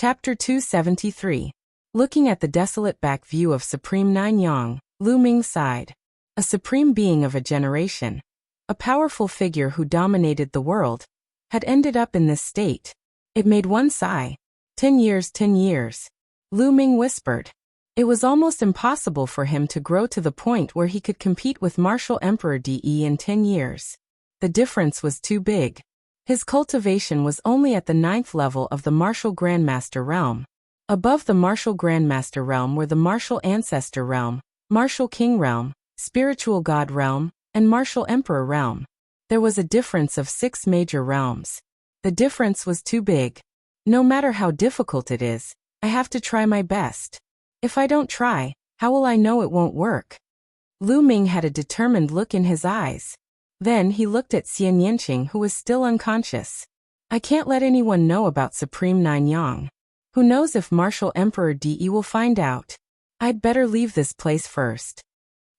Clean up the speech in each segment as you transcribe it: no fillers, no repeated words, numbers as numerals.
Chapter 273. Looking at the desolate back view of Supreme Nanyang, Lu Ming sighed. A supreme being of a generation, a powerful figure who dominated the world, had ended up in this state. It made one sigh. 10 years, 10 years. Lu Ming whispered. It was almost impossible for him to grow to the point where he could compete with Martial Emperor De in 10 years. The difference was too big. His cultivation was only at the 9th level of the Martial Grandmaster realm. Above the Martial Grandmaster realm were the Martial Ancestor realm, Martial King realm, Spiritual God realm, and Martial Emperor realm. There was a difference of 6 major realms. The difference was too big. No matter how difficult it is, I have to try my best. If I don't try, how will I know it won't work? Lu Ming had a determined look in his eyes. Then he looked at Xian Yanqing, who was still unconscious. I can't let anyone know about Supreme Nanyang. Who knows if Martial Emperor De will find out? I'd better leave this place first.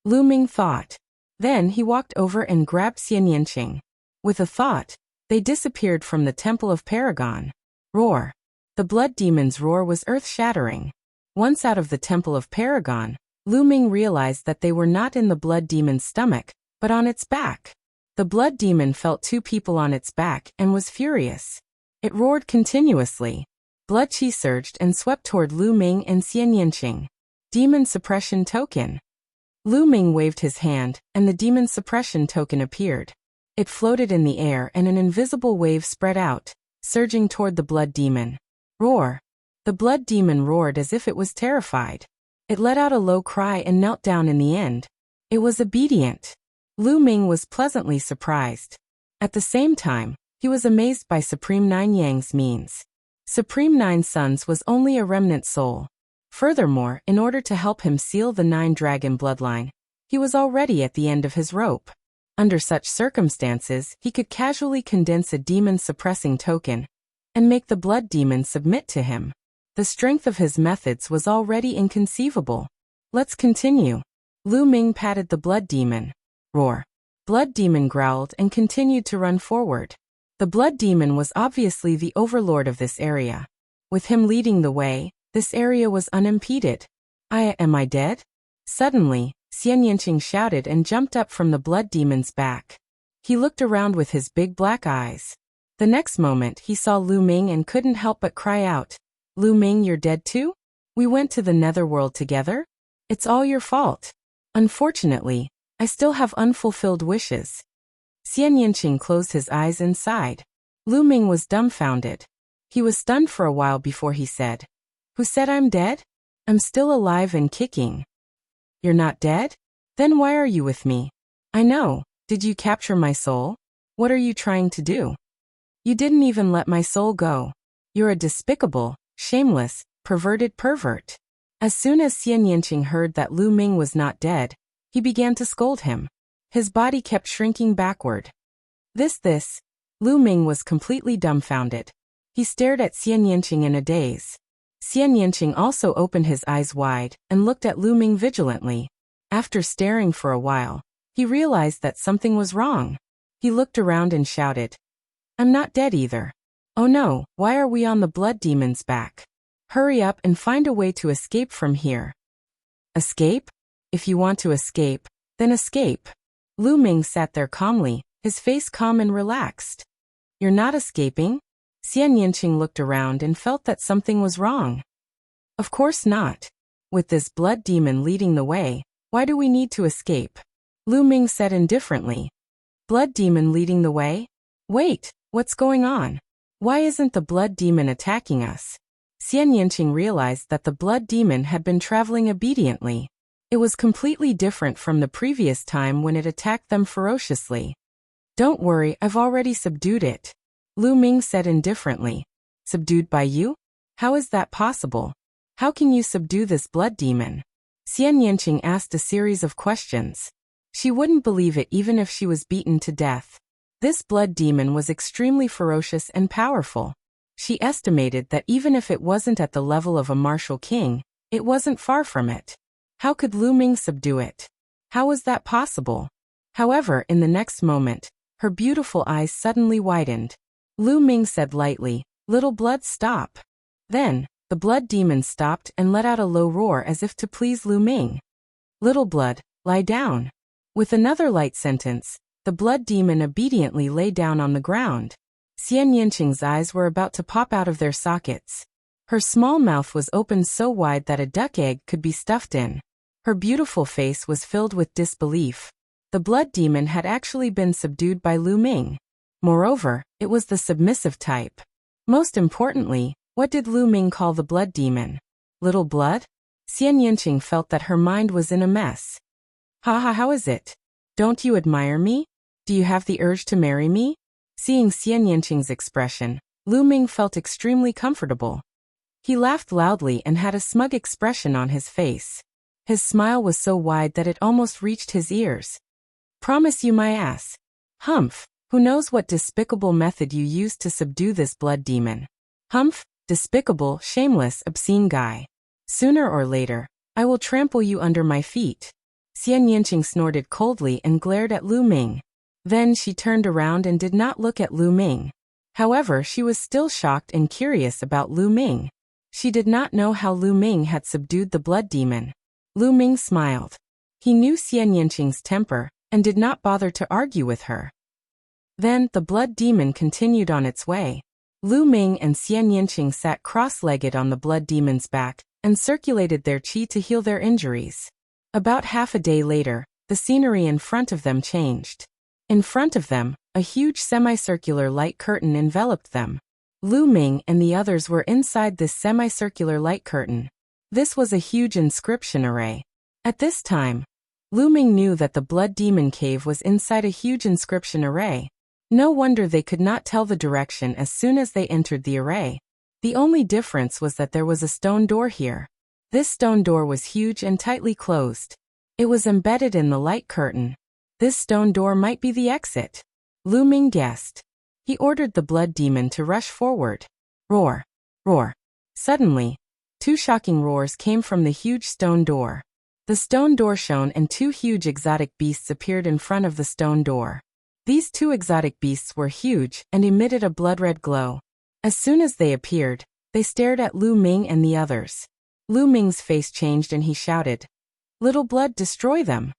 Lu Ming thought. Then he walked over and grabbed Xian Yanqing. With a thought, they disappeared from the Temple of Paragon. Roar. The blood demon's roar was earth-shattering. Once out of the Temple of Paragon, Lu Ming realized that they were not in the blood demon's stomach, but on its back. The blood demon felt 2 people on its back and was furious. It roared continuously. Blood chi surged and swept toward Lu Ming and Xian Yanqing. Demon Suppression Token. Lu Ming waved his hand, and the Demon Suppression Token appeared. It floated in the air and an invisible wave spread out, surging toward the blood demon. Roar. The blood demon roared as if it was terrified. It let out a low cry and knelt down in the end. It was obedient. Lu Ming was pleasantly surprised. At the same time, he was amazed by Supreme Nanyang's means. Supreme Nine Sons was only a remnant soul. Furthermore, in order to help him seal the 9-dragon bloodline, he was already at the end of his rope. Under such circumstances, he could casually condense a demon-suppressing token and make the blood demon submit to him. The strength of his methods was already inconceivable. Let's continue. Lu Ming patted the blood demon. Roar. Blood demon growled and continued to run forward. The blood demon was obviously the overlord of this area. With him leading the way, this area was unimpeded. Am I dead? Suddenly, Xian Yanqing shouted and jumped up from the blood demon's back. He looked around with his big black eyes. The next moment he saw Lu Ming and couldn't help but cry out, Lu Ming, you're dead too? We went to the netherworld together? It's all your fault. Unfortunately, I still have unfulfilled wishes. Xian Yanqing closed his eyes and sighed. Lu Ming was dumbfounded. He was stunned for a while before he said, Who said I'm dead? I'm still alive and kicking. You're not dead? Then why are you with me? I know. Did you capture my soul? What are you trying to do? You didn't even let my soul go. You're a despicable, shameless, perverted pervert. As soon as Xian Yanqing heard that Lu Ming was not dead, he began to scold him. His body kept shrinking backward. This. Lu Ming was completely dumbfounded. He stared at Xian Yanqing in a daze. Xian Yanqing also opened his eyes wide and looked at Lu Ming vigilantly. After staring for a while, he realized that something was wrong. He looked around and shouted, I'm not dead either. Oh no, why are we on the blood demon's back? Hurry up and find a way to escape from here. Escape? If you want to escape, then escape. Lu Ming sat there calmly, his face calm and relaxed. You're not escaping? Xian Yanqing looked around and felt that something was wrong. Of course not. With this blood demon leading the way, why do we need to escape? Lu Ming said indifferently. Blood demon leading the way? Wait, what's going on? Why isn't the blood demon attacking us? Xian Yanqing realized that the blood demon had been traveling obediently. It was completely different from the previous time when it attacked them ferociously. Don't worry, I've already subdued it. Lu Ming said indifferently. Subdued by you? How is that possible? How can you subdue this blood demon? Xian Yanqing asked a series of questions. She wouldn't believe it even if she was beaten to death. This blood demon was extremely ferocious and powerful. She estimated that even if it wasn't at the level of a martial king, it wasn't far from it. How could Lu Ming subdue it? How was that possible? However, in the next moment, her beautiful eyes suddenly widened. Lu Ming said lightly, Little blood, stop. Then, the blood demon stopped and let out a low roar as if to please Lu Ming. "Little blood, lie down." With another light sentence, the blood demon obediently lay down on the ground. Xian Yinqing's eyes were about to pop out of their sockets. Her small mouth was opened so wide that a duck egg could be stuffed in. Her beautiful face was filled with disbelief. The blood demon had actually been subdued by Lu Ming. Moreover, it was the submissive type. Most importantly, what did Lu Ming call the blood demon? Little blood? Xian Yinqing felt that her mind was in a mess. "Haha, how is it? Don't you admire me? Do you have the urge to marry me?" Seeing Xian Yinqing's expression, Lu Ming felt extremely comfortable. He laughed loudly and had a smug expression on his face. His smile was so wide that it almost reached his ears. "Promise you my ass." "Humph, who knows what despicable method you used to subdue this blood demon." "Humph, despicable, shameless, obscene guy. Sooner or later, I will trample you under my feet." Xian Yinqing snorted coldly and glared at Lu Ming. Then she turned around and did not look at Lu Ming. However, she was still shocked and curious about Lu Ming. She did not know how Lu Ming had subdued the blood demon. Lu Ming smiled. He knew Xian Yinqing's temper and did not bother to argue with her. Then the blood demon continued on its way. Lu Ming and Xian Yinqing sat cross-legged on the blood demon's back and circulated their qi to heal their injuries. About half a day later, the scenery in front of them changed. In front of them, a huge semicircular light curtain enveloped them. Lu Ming and the others were inside this semicircular light curtain. This was a huge inscription array. At this time, Lu Ming knew that the blood demon cave was inside a huge inscription array. No wonder they could not tell the direction as soon as they entered the array. The only difference was that there was a stone door here. This stone door was huge and tightly closed. It was embedded in the light curtain. This stone door might be the exit. Lu Ming guessed. He ordered the blood demon to rush forward. Roar! Roar! Suddenly, two shocking roars came from the huge stone door. The stone door shone and two huge exotic beasts appeared in front of the stone door. These two exotic beasts were huge and emitted a blood-red glow. As soon as they appeared, they stared at Lu Ming and the others. Lu Ming's face changed and he shouted, "Little blood, destroy them!"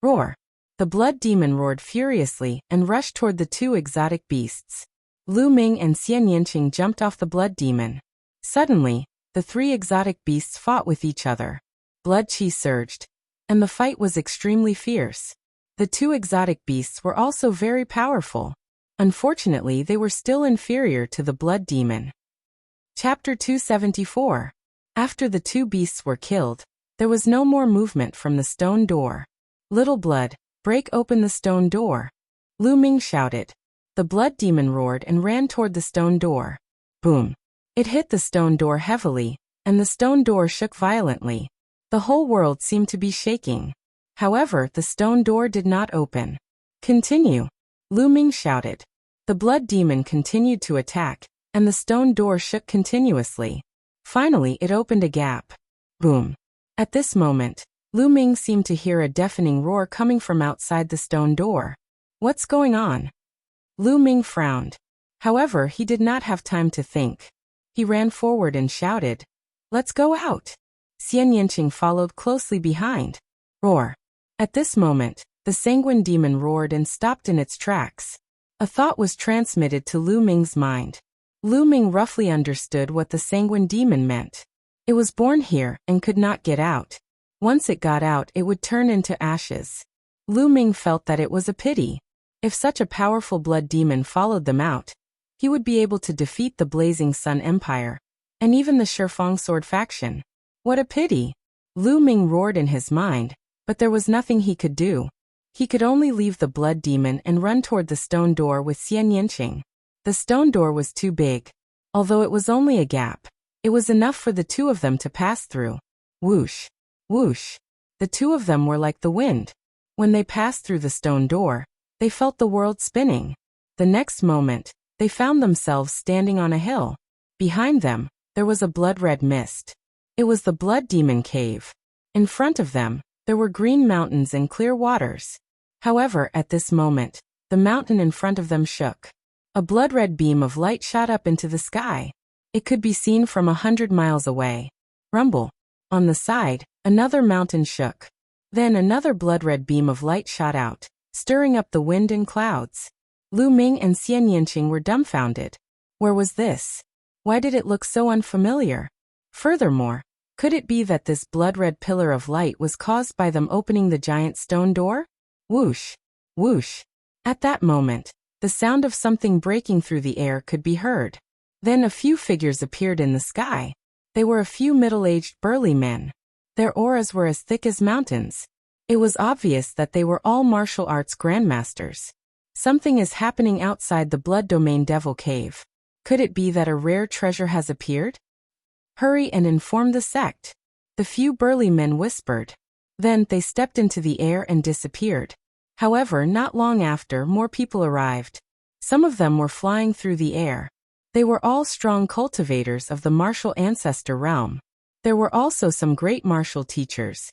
Roar! The blood demon roared furiously and rushed toward the two exotic beasts. Lu Ming and Xian Yinqing jumped off the blood demon. Suddenly, the three exotic beasts fought with each other. Blood qi surged, and the fight was extremely fierce. The two exotic beasts were also very powerful. Unfortunately, they were still inferior to the blood demon. Chapter 274. After the two beasts were killed, there was no more movement from the stone door. "Little blood, break open the stone door," Lu Ming shouted. The blood demon roared and ran toward the stone door. Boom! It hit the stone door heavily, and the stone door shook violently. The whole world seemed to be shaking. However, the stone door did not open. "Continue," Lu Ming shouted. The blood demon continued to attack, and the stone door shook continuously. Finally, it opened a gap. Boom! At this moment, Lu Ming seemed to hear a deafening roar coming from outside the stone door. "What's going on?" Lu Ming frowned. However, he did not have time to think. He ran forward and shouted, "Let's go out." Xian Yinqing followed closely behind. Roar! At this moment, the sanguine demon roared and stopped in its tracks. A thought was transmitted to Lu Ming's mind. Lu Ming roughly understood what the sanguine demon meant. It was born here and could not get out. Once it got out, it would turn into ashes. Lu Ming felt that it was a pity. If such a powerful blood demon followed them out, he would be able to defeat the Blazing Sun Empire, and even the Shifeng Sword faction. What a pity! Lu Ming roared in his mind, but there was nothing he could do. He could only leave the blood demon and run toward the stone door with Xian Yinqing. The stone door was too big. Although it was only a gap, it was enough for the two of them to pass through. Whoosh! Whoosh! The two of them were like the wind. When they passed through the stone door, they felt the world spinning. The next moment, they found themselves standing on a hill. Behind them, there was a blood-red mist. It was the blood demon cave. In front of them, there were green mountains and clear waters. However, at this moment, the mountain in front of them shook. A blood-red beam of light shot up into the sky. It could be seen from 100 miles away. Rumble. On the side, another mountain shook. Then another blood-red beam of light shot out, stirring up the wind and clouds. Lu Ming and Xian Yanqing were dumbfounded. Where was this? Why did it look so unfamiliar? Furthermore, could it be that this blood-red pillar of light was caused by them opening the giant stone door? Whoosh! Whoosh! At that moment, the sound of something breaking through the air could be heard. Then a few figures appeared in the sky. They were a few middle-aged burly men. Their auras were as thick as mountains. It was obvious that they were all martial arts grandmasters. Something is happening outside the Blood Domain Devil Cave. Could it be that a rare treasure has appeared? Hurry and inform the sect. The few burly men whispered. Then they stepped into the air and disappeared. However, not long after, more people arrived. Some of them were flying through the air. They were all strong cultivators of the martial ancestor realm. There were also some great martial teachers.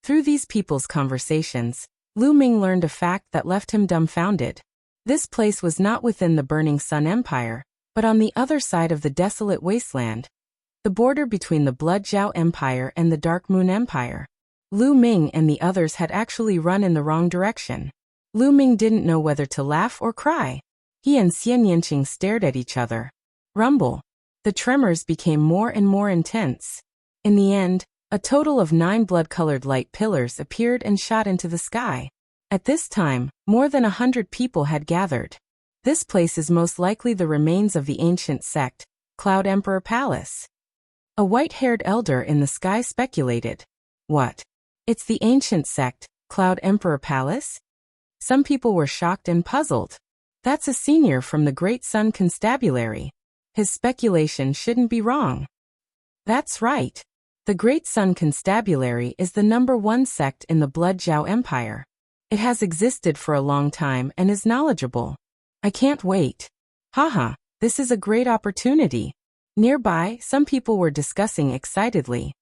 Through these people's conversations, Lu Ming learned a fact that left him dumbfounded. This place was not within the Burning Sun Empire, but on the other side of the desolate wasteland, the border between the Blood Zhao Empire and the Dark Moon Empire. Lu Ming and the others had actually run in the wrong direction. Lu Ming didn't know whether to laugh or cry. He and Xian Yanqing stared at each other. Rumble. The tremors became more and more intense. In the end, a total of 9 blood-colored light pillars appeared and shot into the sky. At this time, more than 100 people had gathered. This place is most likely the remains of the ancient sect, Cloud Emperor Palace. A white-haired elder in the sky speculated. What? It's the ancient sect, Cloud Emperor Palace? Some people were shocked and puzzled. That's a senior from the Great Sun Constabulary. His speculation shouldn't be wrong. That's right. The Great Sun Constabulary is the #1 sect in the Blood Zhao Empire. It has existed for a long time and is knowledgeable. I can't wait. Haha, this is a great opportunity. Nearby, some people were discussing excitedly.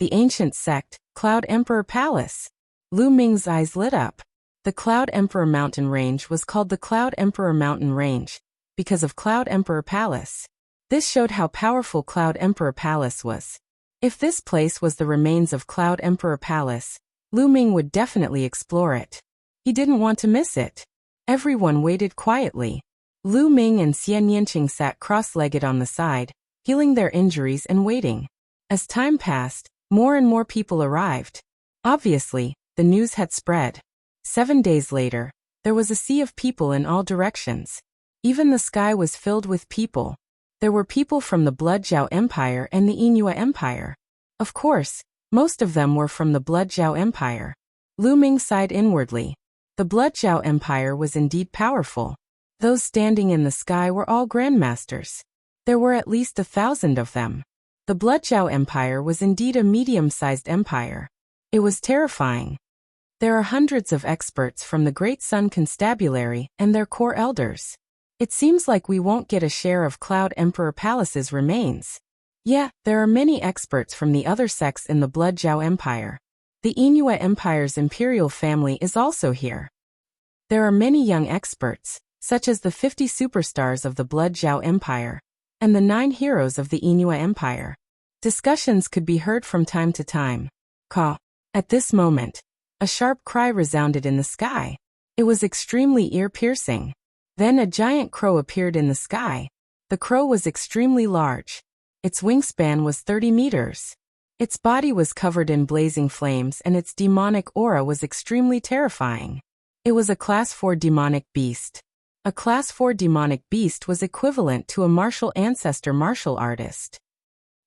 The ancient sect, Cloud Emperor Palace. Lu Ming's eyes lit up. The Cloud Emperor Mountain Range was called the Cloud Emperor Mountain Range because of Cloud Emperor Palace. This showed how powerful Cloud Emperor Palace was. If this place was the remains of Cloud Emperor Palace, Lu Ming would definitely explore it. He didn't want to miss it. Everyone waited quietly. Lu Ming and Xian Yanqing sat cross-legged on the side, healing their injuries and waiting. As time passed, more and more people arrived. Obviously, the news had spread. 7 days later, there was a sea of people in all directions. Even the sky was filled with people. There were people from the Blood Zhao Empire and the Yinhua Empire. Of course, most of them were from the Blood Zhao Empire. Lu Ming sighed inwardly. The Blood Zhao Empire was indeed powerful. Those standing in the sky were all grandmasters. There were at least 1,000 of them. The Blood Zhao Empire was indeed a medium-sized empire. It was terrifying. There are hundreds of experts from the Great Sun Constabulary and their core elders. It seems like we won't get a share of Cloud Emperor Palace's remains. Yeah, there are many experts from the other sects in the Blood Zhao Empire. The Yinhua Empire's imperial family is also here. There are many young experts, such as the 50 superstars of the Blood Zhao Empire, and the 9 heroes of the Yinhua Empire. Discussions could be heard from time to time. Caw. At this moment, a sharp cry resounded in the sky. It was extremely ear-piercing. Then a giant crow appeared in the sky. The crow was extremely large. Its wingspan was 30 meters. Its body was covered in blazing flames and its demonic aura was extremely terrifying. It was a Class 4 demonic beast. A Class 4 demonic beast was equivalent to a martial ancestor martial artist.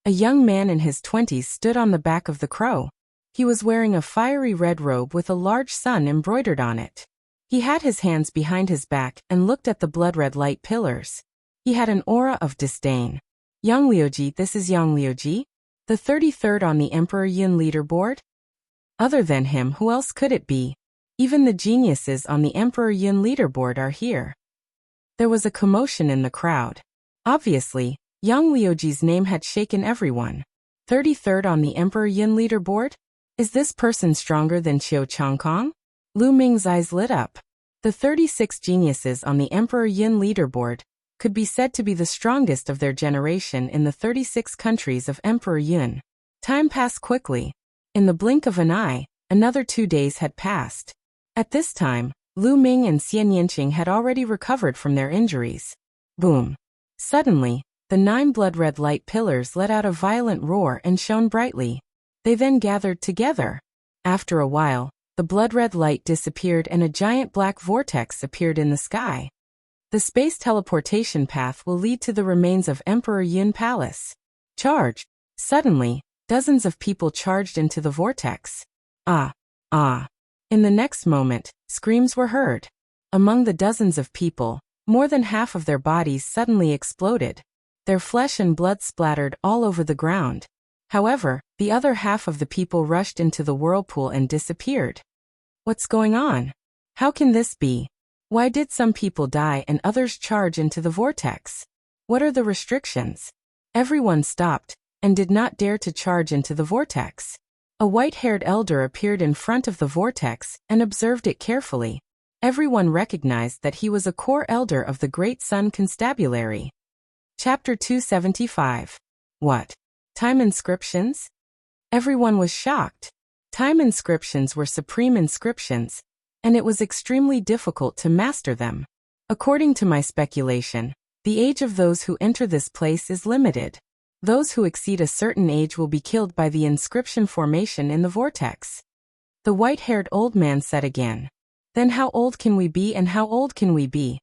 A young man in his 20s stood on the back of the crow. He was wearing a fiery red robe with a large sun embroidered on it. He had his hands behind his back and looked at the blood-red light pillars. He had an aura of disdain. Yang Liuji, this is Yang Liuji? The 33rd on the Emperor Yun leaderboard? Other than him, who else could it be? Even the geniuses on the Emperor Yun leaderboard are here. There was a commotion in the crowd. Obviously, Yang Liuji's name had shaken everyone. 33rd on the Emperor Yun leaderboard? Is this person stronger than Qiu Changkong? Lu Ming's eyes lit up. The 36 geniuses on the Emperor Yin leaderboard could be said to be the strongest of their generation in the 36 countries of Emperor Yun. Time passed quickly. In the blink of an eye, another 2 days had passed. At this time, Lu Ming and Xian Yinqing had already recovered from their injuries. Boom! Suddenly, the 9 blood-red light pillars let out a violent roar and shone brightly. They then gathered together. After a while, the blood-red light disappeared and a giant black vortex appeared in the sky. The space teleportation path will lead to the remains of Emperor Yun Palace. Charge! Suddenly, dozens of people charged into the vortex. Ah! Ah! In the next moment, screams were heard. Among the dozens of people, more than half of their bodies suddenly exploded. Their flesh and blood splattered all over the ground. However, the other half of the people rushed into the whirlpool and disappeared. What's going on? How can this be? Why did some people die and others charge into the vortex? What are the restrictions? Everyone stopped and did not dare to charge into the vortex. A white-haired elder appeared in front of the vortex and observed it carefully. Everyone recognized that he was a core elder of the Great Sun Constabulary. Chapter 275. What? Time inscriptions? Everyone was shocked. Time inscriptions were supreme inscriptions, and it was extremely difficult to master them. According to my speculation, the age of those who enter this place is limited. Those who exceed a certain age will be killed by the inscription formation in the vortex. The white-haired old man said again. Then how old can we be and how old can we be?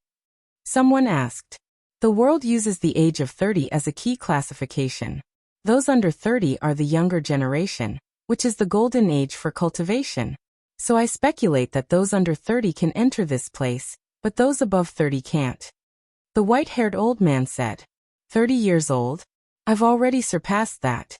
Someone asked. The world uses the age of 30 as a key classification. Those under 30 are the younger generation, which is the golden age for cultivation. So I speculate that those under 30 can enter this place, but those above 30 can't. The white-haired old man said. 30 years old? I've already surpassed that.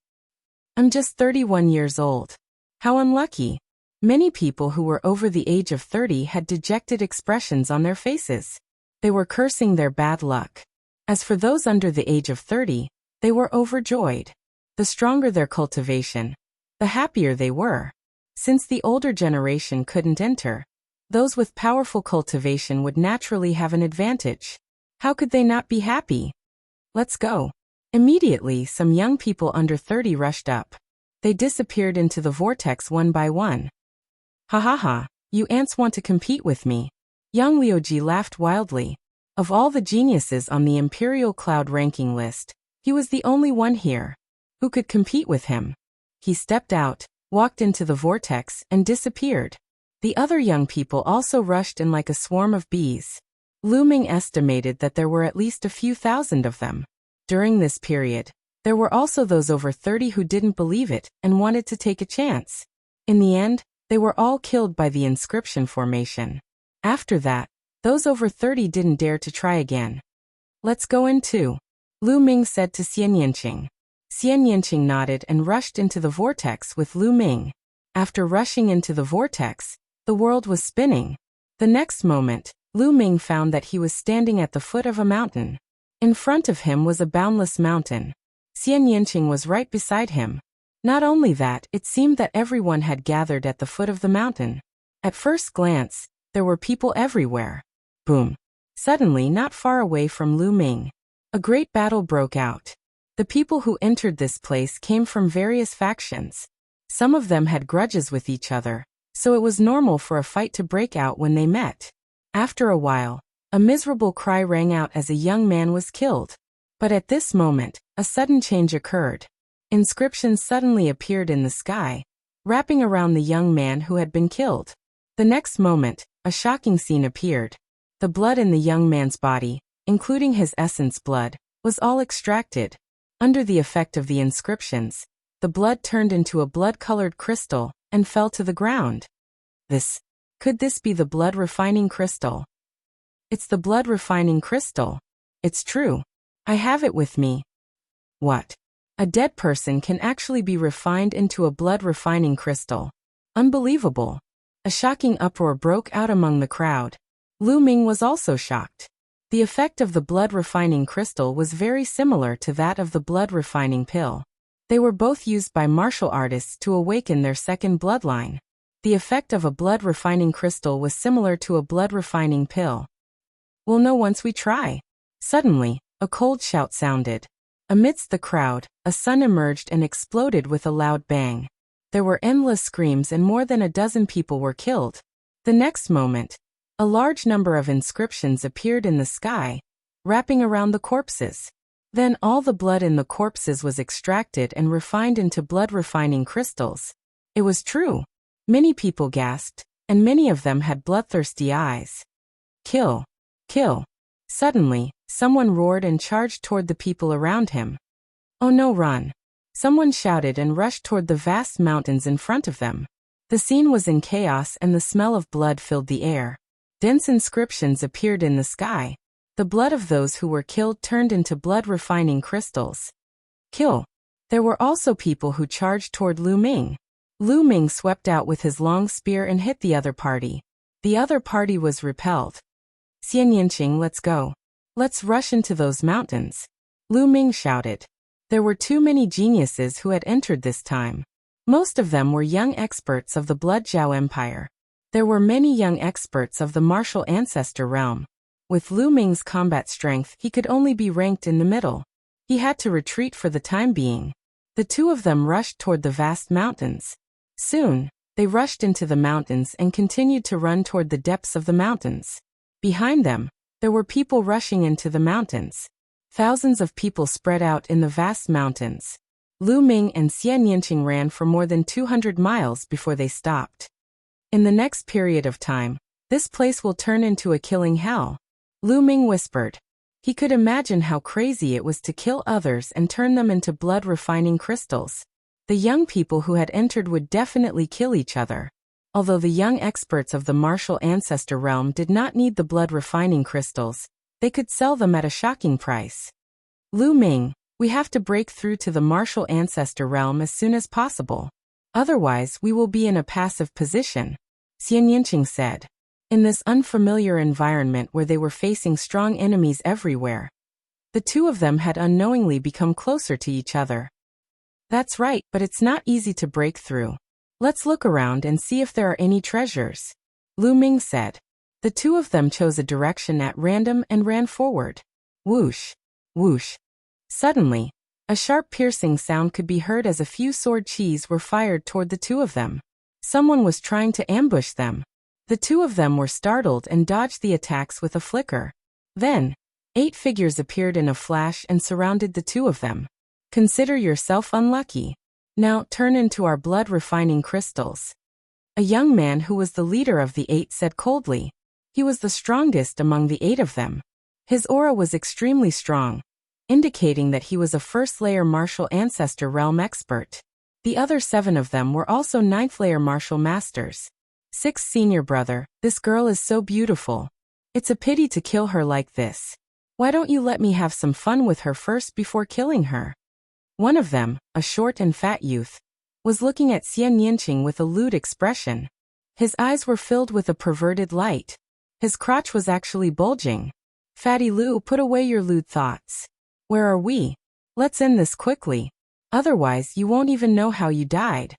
I'm just 31 years old. How unlucky. Many people who were over the age of 30 had dejected expressions on their faces. They were cursing their bad luck. As for those under the age of 30, they were overjoyed. The stronger their cultivation, the happier they were. Since the older generation couldn't enter, those with powerful cultivation would naturally have an advantage. How could they not be happy? Let's go. Immediately, some young people under 30 rushed up. They disappeared into the vortex one by one. Ha ha ha, you ants want to compete with me. Young Liuji laughed wildly. Of all the geniuses on the Imperial Cloud ranking list, he was the only one here who could compete with him. He stepped out, walked into the vortex, and disappeared. The other young people also rushed in like a swarm of bees. Lu Ming estimated that there were at least a few thousand of them. During this period, there were also those over 30 who didn't believe it and wanted to take a chance. In the end, they were all killed by the inscription formation. After that, those over 30 didn't dare to try again. Let's go in too, Lu Ming said to Xian Yinqing. Xian Yinqing nodded and rushed into the vortex with Lu Ming. After rushing into the vortex, the world was spinning. The next moment, Lu Ming found that he was standing at the foot of a mountain. In front of him was a boundless mountain. Xian Yinqing was right beside him. Not only that, it seemed that everyone had gathered at the foot of the mountain. At first glance, there were people everywhere. Boom! Suddenly, not far away from Lu Ming, a great battle broke out. The people who entered this place came from various factions. Some of them had grudges with each other, so it was normal for a fight to break out when they met. After a while, a miserable cry rang out as a young man was killed. But at this moment, a sudden change occurred. Inscriptions suddenly appeared in the sky, wrapping around the young man who had been killed. The next moment, a shocking scene appeared. The blood in the young man's body, including his essence blood, was all extracted. Under the effect of the inscriptions, the blood turned into a blood-colored crystal and fell to the ground. Could this be the blood-refining crystal? It's the blood-refining crystal. It's true. I have it with me. What? A dead person can actually be refined into a blood-refining crystal. Unbelievable. A shocking uproar broke out among the crowd. Lu Ming was also shocked. The effect of the blood-refining crystal was very similar to that of the blood-refining pill. They were both used by martial artists to awaken their second bloodline. The effect of a blood-refining crystal was similar to a blood-refining pill. We'll know once we try. Suddenly, a cold shout sounded. Amidst the crowd, a sun emerged and exploded with a loud bang. There were endless screams and more than a dozen people were killed. The next moment, a large number of inscriptions appeared in the sky, wrapping around the corpses. Then all the blood in the corpses was extracted and refined into blood-refining crystals. It was true. Many people gasped, and many of them had bloodthirsty eyes. Kill! Kill! Suddenly, someone roared and charged toward the people around him. Oh no, run! Someone shouted and rushed toward the vast mountains in front of them. The scene was in chaos and the smell of blood filled the air. Dense inscriptions appeared in the sky. The blood of those who were killed turned into blood-refining crystals. Kill! There were also people who charged toward Lu Ming. Lu Ming swept out with his long spear and hit the other party. The other party was repelled. Xian Yinqing, let's go. Let's rush into those mountains. Lu Ming shouted. There were too many geniuses who had entered this time. Most of them were young experts of the Blood Zhao Empire. There were many young experts of the martial ancestor realm. With Lu Ming's combat strength, he could only be ranked in the middle. He had to retreat for the time being. The two of them rushed toward the vast mountains. Soon, they rushed into the mountains and continued to run toward the depths of the mountains. Behind them, there were people rushing into the mountains. Thousands of people spread out in the vast mountains. Lu Ming and Xian Yinqing ran for more than 200 miles before they stopped. In the next period of time, this place will turn into a killing hell. Lu Ming whispered. He could imagine how crazy it was to kill others and turn them into blood-refining crystals. The young people who had entered would definitely kill each other. Although the young experts of the martial ancestor realm did not need the blood-refining crystals, they could sell them at a shocking price. Lu Ming, we have to break through to the martial ancestor realm as soon as possible. Otherwise, we will be in a passive position, Xian Yinqing said. In this unfamiliar environment where they were facing strong enemies everywhere, the two of them had unknowingly become closer to each other. That's right, but it's not easy to break through. Let's look around and see if there are any treasures, Lu Ming said. The two of them chose a direction at random and ran forward. Whoosh! Whoosh! Suddenly, a sharp piercing sound could be heard as a few sword qis were fired toward the two of them. Someone was trying to ambush them. The two of them were startled and dodged the attacks with a flicker. Then, 8 figures appeared in a flash and surrounded the two of them. Consider yourself unlucky. Now turn into our blood-refining crystals. A young man who was the leader of the 8 said coldly. He was the strongest among the 8 of them. His aura was extremely strong, indicating that he was a first-layer martial ancestor realm expert. The other 7 of them were also 9th-layer martial masters. 6th senior brother, this girl is so beautiful. It's a pity to kill her like this. Why don't you let me have some fun with her first before killing her? One of them, a short and fat youth, was looking at Xian Yinqing with a lewd expression. His eyes were filled with a perverted light. His crotch was actually bulging. Fatty Lu, put away your lewd thoughts. Where are we? Let's end this quickly. Otherwise, you won't even know how you died.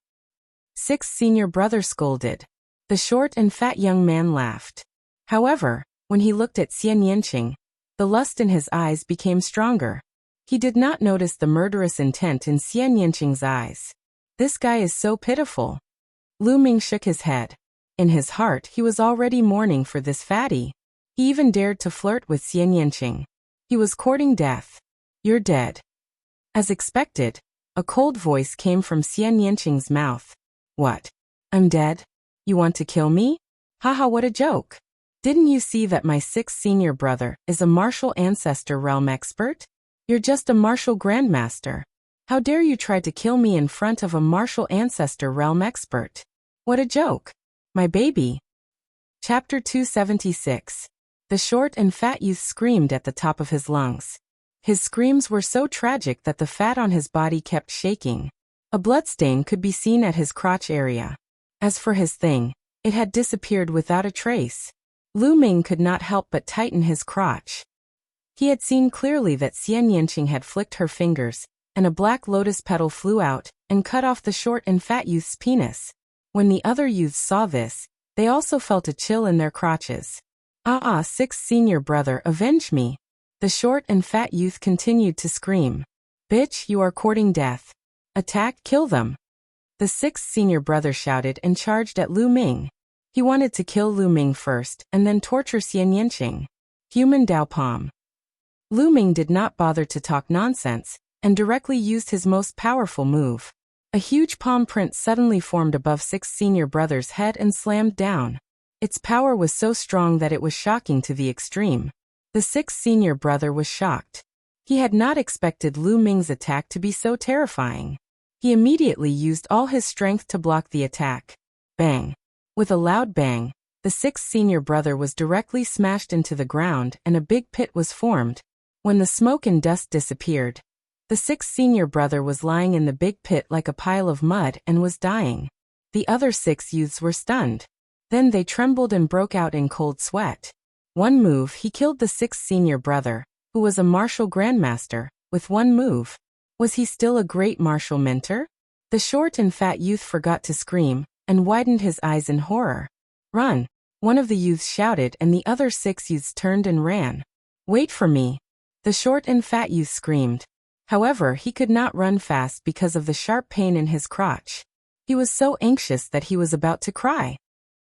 6th senior brother scolded. The short and fat young man laughed. However, when he looked at Xian Yinqing, the lust in his eyes became stronger. He did not notice the murderous intent in Xian Yinqing's eyes. This guy is so pitiful. Lu Ming shook his head. In his heart, he was already mourning for this fatty. He even dared to flirt with Xian Yinqing. He was courting death. You're dead. As expected, a cold voice came from Xian Yinqing's mouth. What? I'm dead? You want to kill me? Haha, what a joke. Didn't you see that my 6th senior brother is a martial ancestor realm expert? You're just a martial grandmaster. How dare you try to kill me in front of a martial ancestor realm expert? What a joke. My baby. Chapter 276. The short and fat youth screamed at the top of his lungs. His screams were so tragic that the fat on his body kept shaking. A bloodstain could be seen at his crotch area. As for his thing, it had disappeared without a trace. Lu Ming could not help but tighten his crotch. He had seen clearly that Xian Yinqing had flicked her fingers, and a black lotus petal flew out and cut off the short and fat youth's penis. When the other youths saw this, they also felt a chill in their crotches. 6th senior brother, avenge me. The short and fat youth continued to scream. Bitch, you are courting death. Attack, kill them. The sixth senior brother shouted and charged at Lu Ming. He wanted to kill Lu Ming first and then torture Xian Yanqing. Human Dao Palm. Lu Ming did not bother to talk nonsense and directly used his most powerful move. A huge palm print suddenly formed above sixth senior brother's head and slammed down. Its power was so strong that it was shocking to the extreme. The sixth senior brother was shocked. He had not expected Lu Ming's attack to be so terrifying. He immediately used all his strength to block the attack. Bang! With a loud bang, the sixth senior brother was directly smashed into the ground and a big pit was formed. When the smoke and dust disappeared, the sixth senior brother was lying in the big pit like a pile of mud and was dying. The other 6 youths were stunned. Then they trembled and broke out in cold sweat. One move, he killed the sixth senior brother, who was a martial grandmaster, with one move. Was he still a great martial mentor? The short and fat youth forgot to scream, and widened his eyes in horror. Run! One of the youths shouted and the other 6 youths turned and ran. Wait for me! The short and fat youth screamed. However, he could not run fast because of the sharp pain in his crotch. He was so anxious that he was about to cry.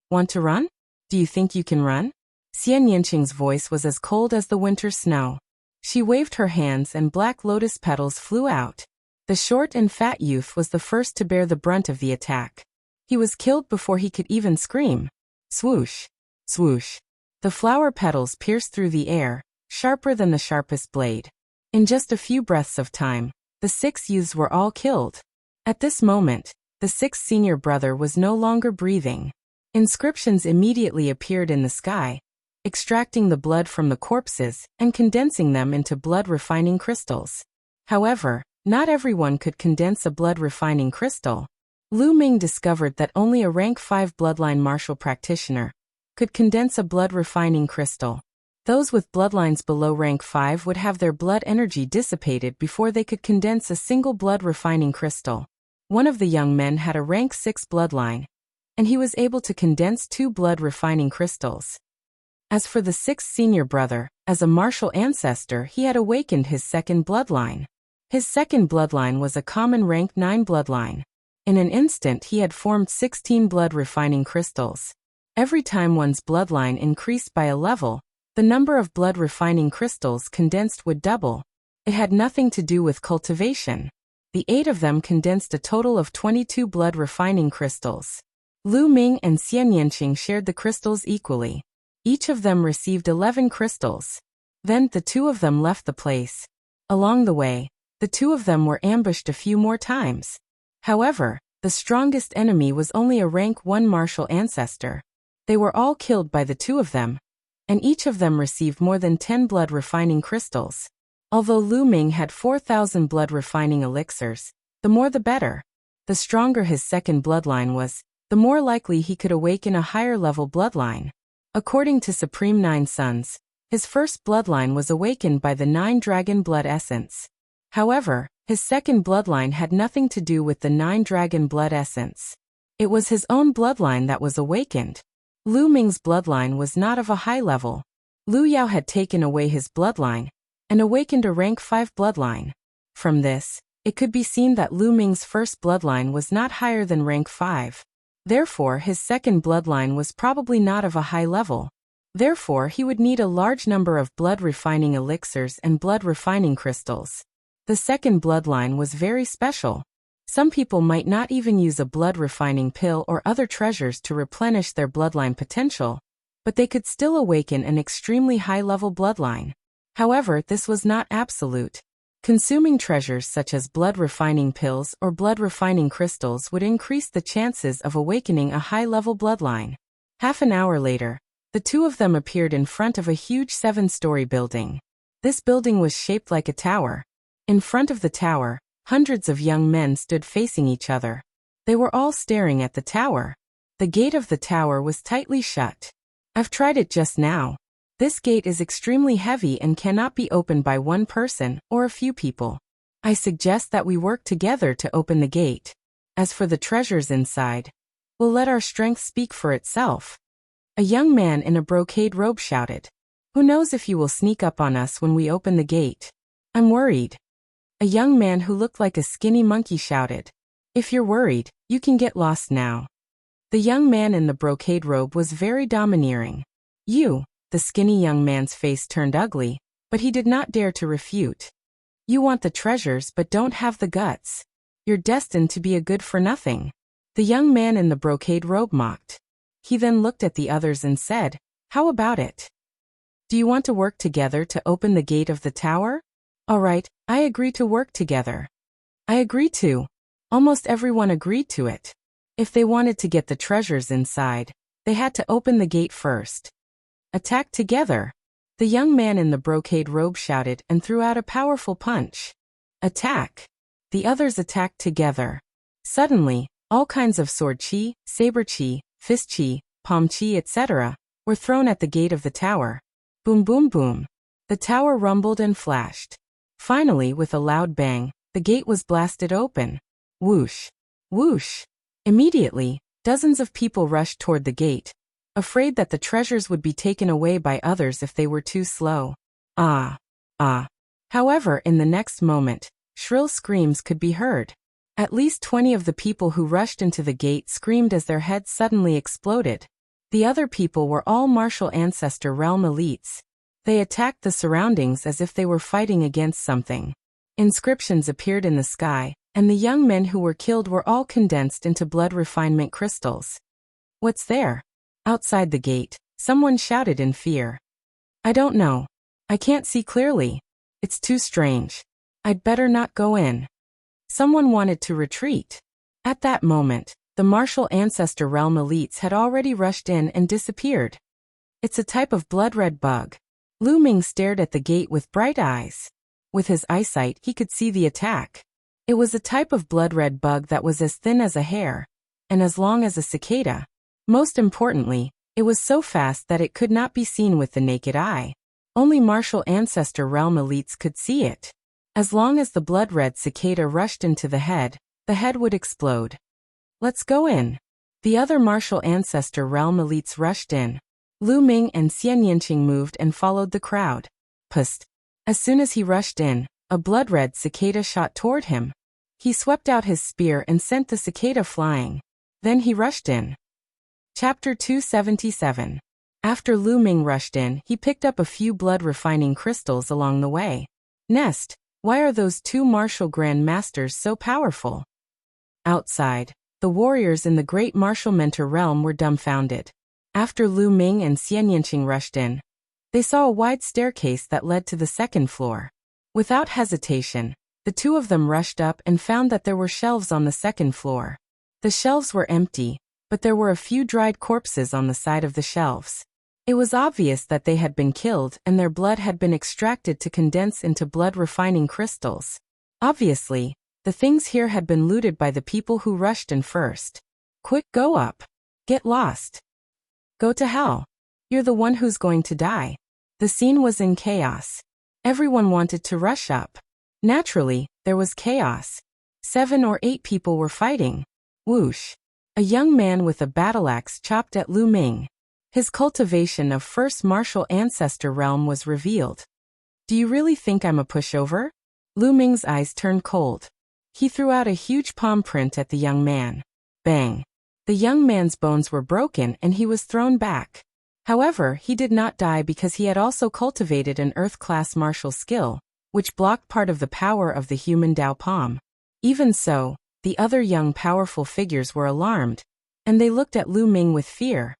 Want to run? Do you think you can run? Xian Yanqing's voice was as cold as the winter snow. She waved her hands and black lotus petals flew out. The short and fat youth was the first to bear the brunt of the attack. He was killed before he could even scream. Swoosh! Swoosh! The flower petals pierced through the air, sharper than the sharpest blade. In just a few breaths of time, the 6 youths were all killed. At this moment, the sixth senior brother was no longer breathing. Inscriptions immediately appeared in the sky, extracting the blood from the corpses and condensing them into blood-refining crystals. However, not everyone could condense a blood-refining crystal. Lu Ming discovered that only a rank 5 bloodline martial practitioner could condense a blood-refining crystal. Those with bloodlines below rank 5 would have their blood energy dissipated before they could condense a single blood-refining crystal. One of the young men had a rank 6 bloodline, and he was able to condense 2 blood-refining crystals. As for the sixth senior brother, as a martial ancestor, he had awakened his second bloodline. His second bloodline was a common rank 9 bloodline. In an instant he had formed 16 blood-refining crystals. Every time one's bloodline increased by a level, the number of blood-refining crystals condensed would double. It had nothing to do with cultivation. The 8 of them condensed a total of 22 blood-refining crystals. Lu Ming and Xian Yanqing shared the crystals equally. Each of them received 11 crystals. Then the 2 of them left the place. Along the way, the 2 of them were ambushed a few more times. However, the strongest enemy was only a rank 1 martial ancestor. They were all killed by the 2 of them, and each of them received more than 10 blood-refining crystals. Although Lu Ming had 4,000 blood-refining elixirs, the more the better. The stronger his second bloodline was, the more likely he could awaken a higher-level bloodline. According to Supreme 9 Sons, his first bloodline was awakened by the 9 dragon blood essence. However, his second bloodline had nothing to do with the 9 dragon blood essence. It was his own bloodline that was awakened. Lu Ming's bloodline was not of a high level. Lu Yao had taken away his bloodline and awakened a rank 5 bloodline. From this, it could be seen that Lu Ming's first bloodline was not higher than rank 5. Therefore, his second bloodline was probably not of a high level. Therefore, he would need a large number of blood-refining elixirs and blood-refining crystals. The second bloodline was very special. Some people might not even use a blood-refining pill or other treasures to replenish their bloodline potential, but they could still awaken an extremely high-level bloodline. However, this was not absolute. Consuming treasures such as blood-refining pills or blood-refining crystals would increase the chances of awakening a high-level bloodline. Half an hour later, the 2 of them appeared in front of a huge 7-story building. This building was shaped like a tower. In front of the tower, hundreds of young men stood facing each other. They were all staring at the tower. The gate of the tower was tightly shut. I've tried it just now. This gate is extremely heavy and cannot be opened by one person or a few people. I suggest that we work together to open the gate. As for the treasures inside, we'll let our strength speak for itself. A young man in a brocade robe shouted. Who knows if you will sneak up on us when we open the gate? I'm worried. A young man who looked like a skinny monkey shouted. If you're worried, you can get lost now. The young man in the brocade robe was very domineering. You, the skinny young man's face turned ugly, but he did not dare to refute. You want the treasures but don't have the guts. You're destined to be a good-for-nothing. The young man in the brocade robe mocked. He then looked at the others and said, How about it? Do you want to work together to open the gate of the tower? All right, I agree to work together. I agree too. Almost everyone agreed to it. If they wanted to get the treasures inside, they had to open the gate first. Attack together. The young man in the brocade robe shouted and threw out a powerful punch. Attack. The others attacked together. Suddenly, all kinds of sword chi, saber chi, fist chi, palm chi, etc., were thrown at the gate of the tower. Boom boom boom. The tower rumbled and flashed. Finally, with a loud bang, the gate was blasted open. Whoosh. Whoosh. Immediately, dozens of people rushed toward the gate, afraid that the treasures would be taken away by others if they were too slow. Ah. Ah. However, in the next moment, shrill screams could be heard. At least 20 of the people who rushed into the gate screamed as their heads suddenly exploded. The other people were all martial ancestor realm elites. They attacked the surroundings as if they were fighting against something. Inscriptions appeared in the sky, and the young men who were killed were all condensed into blood refinement crystals. What's there? Outside the gate, someone shouted in fear. I don't know. I can't see clearly. It's too strange. I'd better not go in. Someone wanted to retreat. At that moment, the martial ancestor realm elites had already rushed in and disappeared. It's a type of blood-red bug. Lu Ming stared at the gate with bright eyes. With his eyesight, he could see the attack. It was a type of blood-red bug that was as thin as a hair, and as long as a cicada. Most importantly, it was so fast that it could not be seen with the naked eye. Only martial ancestor realm elites could see it. As long as the blood-red cicada rushed into the head would explode. Let's go in. The other martial ancestor realm elites rushed in. Lu Ming and Xian Yinqing moved and followed the crowd. Pust. As soon as he rushed in, a blood-red cicada shot toward him. He swept out his spear and sent the cicada flying. Then he rushed in. Chapter 277. After Lu Ming rushed in, he picked up a few blood-refining crystals along the way. Nest, why are those two martial grand masters so powerful? Outside, the warriors in the great martial mentor realm were dumbfounded. After Lu Ming and Xian Yinqing rushed in, they saw a wide staircase that led to the second floor. Without hesitation, the two of them rushed up and found that there were shelves on the second floor. The shelves were empty, but there were a few dried corpses on the side of the shelves. It was obvious that they had been killed and their blood had been extracted to condense into blood-refining crystals. Obviously, the things here had been looted by the people who rushed in first. Quick, go up. Get lost. Go to hell. You're the one who's going to die. The scene was in chaos. Everyone wanted to rush up. Naturally, there was chaos. 7 or 8 people were fighting. Whoosh. A young man with a battle axe chopped at Lu Ming. His cultivation of first martial ancestor realm was revealed. Do you really think I'm a pushover? Lu Ming's eyes turned cold. He threw out a huge palm print at the young man. Bang. The young man's bones were broken and he was thrown back. However, he did not die because he had also cultivated an earth-class martial skill, which blocked part of the power of the human Dao palm. Even so, the other young powerful figures were alarmed, and they looked at Lu Ming with fear.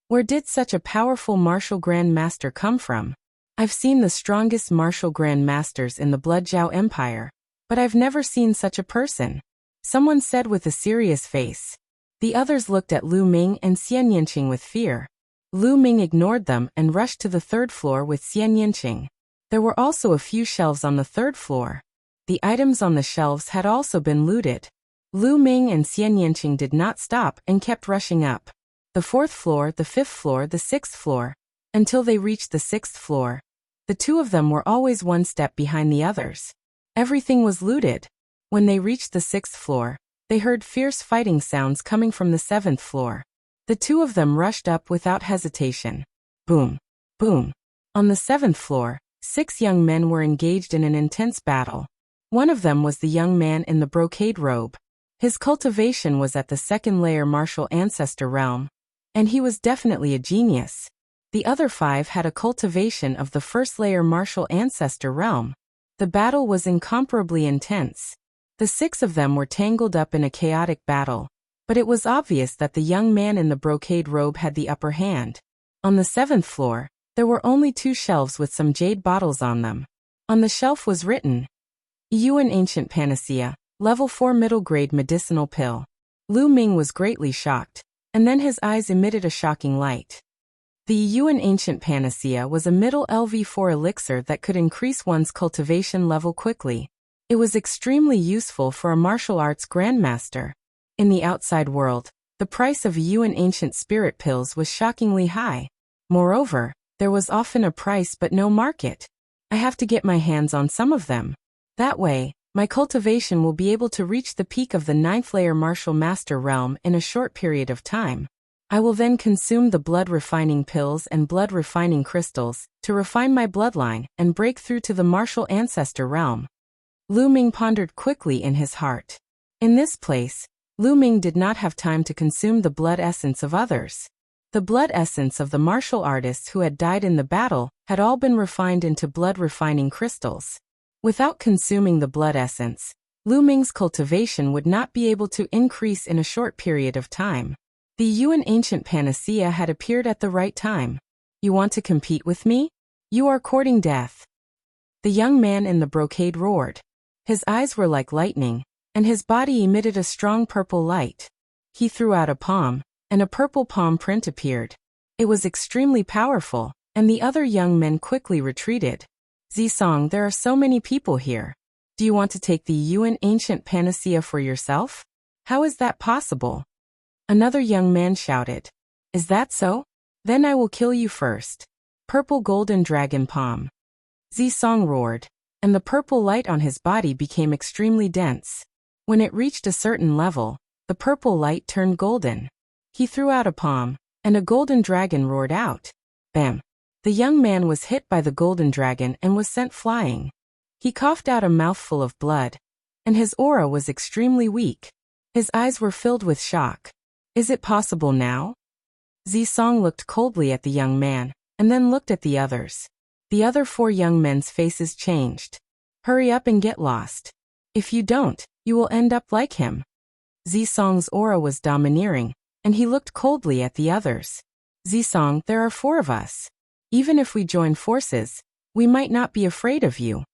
Where did such a powerful martial grand master come from? I've seen the strongest martial grand masters in the Blood Zhao Empire, but I've never seen such a person. Someone said with a serious face. The others looked at Lu Ming and Xian Yinqing with fear. Lu Ming ignored them and rushed to the third floor with Xian Yinqing. There were also a few shelves on the third floor. The items on the shelves had also been looted. Lu Ming and Xian Yinqing did not stop and kept rushing up. The fourth floor, the fifth floor, the sixth floor, until they reached the sixth floor. The two of them were always one step behind the others. Everything was looted. When they reached the sixth floor, they heard fierce fighting sounds coming from the seventh floor. The two of them rushed up without hesitation. Boom. Boom. On the 7th floor, 6 young men were engaged in an intense battle. One of them was the young man in the brocade robe. His cultivation was at the 2nd layer martial ancestor realm, and he was definitely a genius. The other 5 had a cultivation of the 1st layer martial ancestor realm. The battle was incomparably intense. The 6 of them were tangled up in a chaotic battle, but it was obvious that the young man in the brocade robe had the upper hand. On the 7th floor, there were only 2 shelves with some jade bottles on them. On the shelf was written, Yuan Ancient Panacea, Level 4 Middle Grade Medicinal Pill. Lu Ming was greatly shocked, and then his eyes emitted a shocking light. The Yuan Ancient Panacea was a middle LV4 elixir that could increase one's cultivation level quickly. It was extremely useful for a martial arts grandmaster. In the outside world, the price of Yuan Ancient Spirit Pills was shockingly high. Moreover, there was often a price but no market. I have to get my hands on some of them. That way, my cultivation will be able to reach the peak of the 9th layer martial master realm in a short period of time. I will then consume the blood refining pills and blood refining crystals to refine my bloodline and break through to the martial ancestor realm. Lu Ming pondered quickly in his heart. In this place, Lu Ming did not have time to consume the blood essence of others. The blood essence of the martial artists who had died in the battle had all been refined into blood refining crystals. Without consuming the blood essence, Lu Ming's cultivation would not be able to increase in a short period of time. The Yuan Ancient Panacea had appeared at the right time. You want to compete with me? You are courting death. The young man in the brocade roared. His eyes were like lightning, and his body emitted a strong purple light. He threw out a palm, and a purple palm print appeared. It was extremely powerful, and the other young men quickly retreated. Zisong, there are so many people here. Do you want to take the Yuan Ancient Panacea for yourself? How is that possible? Another young man shouted. Is that so? Then I will kill you first. Purple golden dragon palm. Zisong roared, and the purple light on his body became extremely dense. When it reached a certain level, the purple light turned golden. He threw out a palm, and a golden dragon roared out. Bam! The young man was hit by the golden dragon and was sent flying. He coughed out a mouthful of blood, and his aura was extremely weak. His eyes were filled with shock. Is it possible now? Zisong looked coldly at the young man, and then looked at the others. The other 4 young men's faces changed. Hurry up and get lost. If you don't, you will end up like him. Zisong's aura was domineering, and he looked coldly at the others. Zisong, there are 4 of us. Even if we join forces, we might not be afraid of you.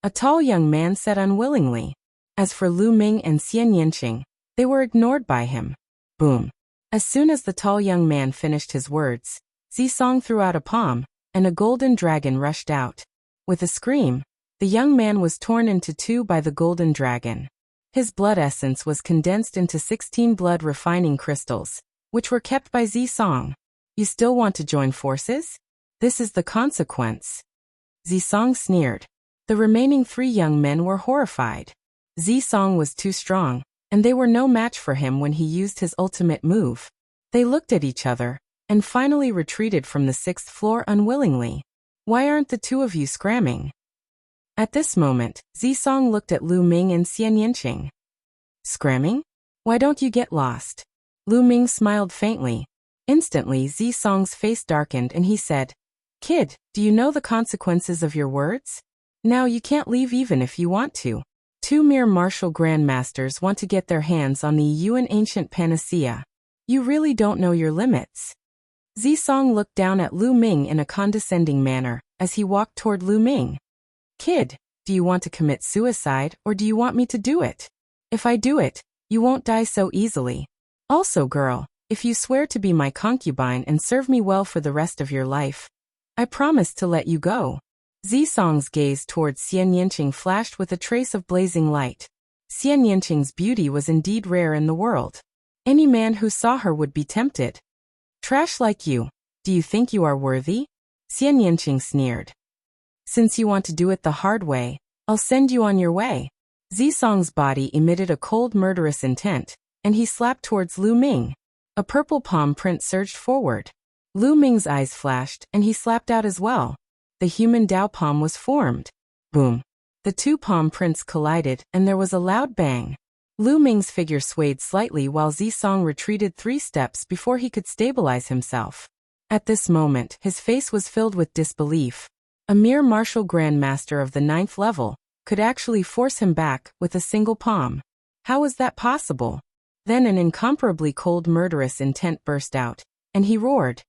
A tall young man said unwillingly. As for Lu Ming and Xian Yanqing, they were ignored by him. Boom. As soon as the tall young man finished his words, Zisong threw out a palm, and a golden dragon rushed out. With a scream, the young man was torn into 2 by the golden dragon. His blood essence was condensed into 16 blood refining crystals, which were kept by Zisong. You still want to join forces? This is the consequence. Zisong sneered. The remaining 3 young men were horrified. Zisong was too strong, and they were no match for him when he used his ultimate move. They looked at each other, and finally retreated from the 6th floor unwillingly. Why aren't the 2 of you scramming? At this moment, Zisong looked at Lu Ming and Xian Yanqing. Scramming? Why don't you get lost? Lu Ming smiled faintly. Instantly, Zisong's face darkened and he said, Kid, do you know the consequences of your words? Now you can't leave even if you want to. 2 mere martial grandmasters want to get their hands on the Yuan Ancient Panacea. You really don't know your limits. Zisong looked down at Lu Ming in a condescending manner as he walked toward Lu Ming. Kid, do you want to commit suicide or do you want me to do it? If I do it, you won't die so easily. Also, girl, if you swear to be my concubine and serve me well for the rest of your life, I promise to let you go. Zisong's gaze towards Xian Yanqing flashed with a trace of blazing light. Xian Yanqing's beauty was indeed rare in the world. Any man who saw her would be tempted. Trash like you, do you think you are worthy? Xian Yanqing sneered. Since you want to do it the hard way, I'll send you on your way. Zisong's body emitted a cold murderous intent, and he slapped towards Lu Ming. A purple palm print surged forward. Lu Ming's eyes flashed, and he slapped out as well. the human Dao palm was formed. Boom. The two palm prints collided, and there was a loud bang. Lu Ming's figure swayed slightly while Zisong retreated 3 steps before he could stabilize himself. At this moment, his face was filled with disbelief. A mere martial grandmaster of the 9th level could actually force him back with a single palm. How was that possible? Then an incomparably cold murderous intent burst out, and he roared,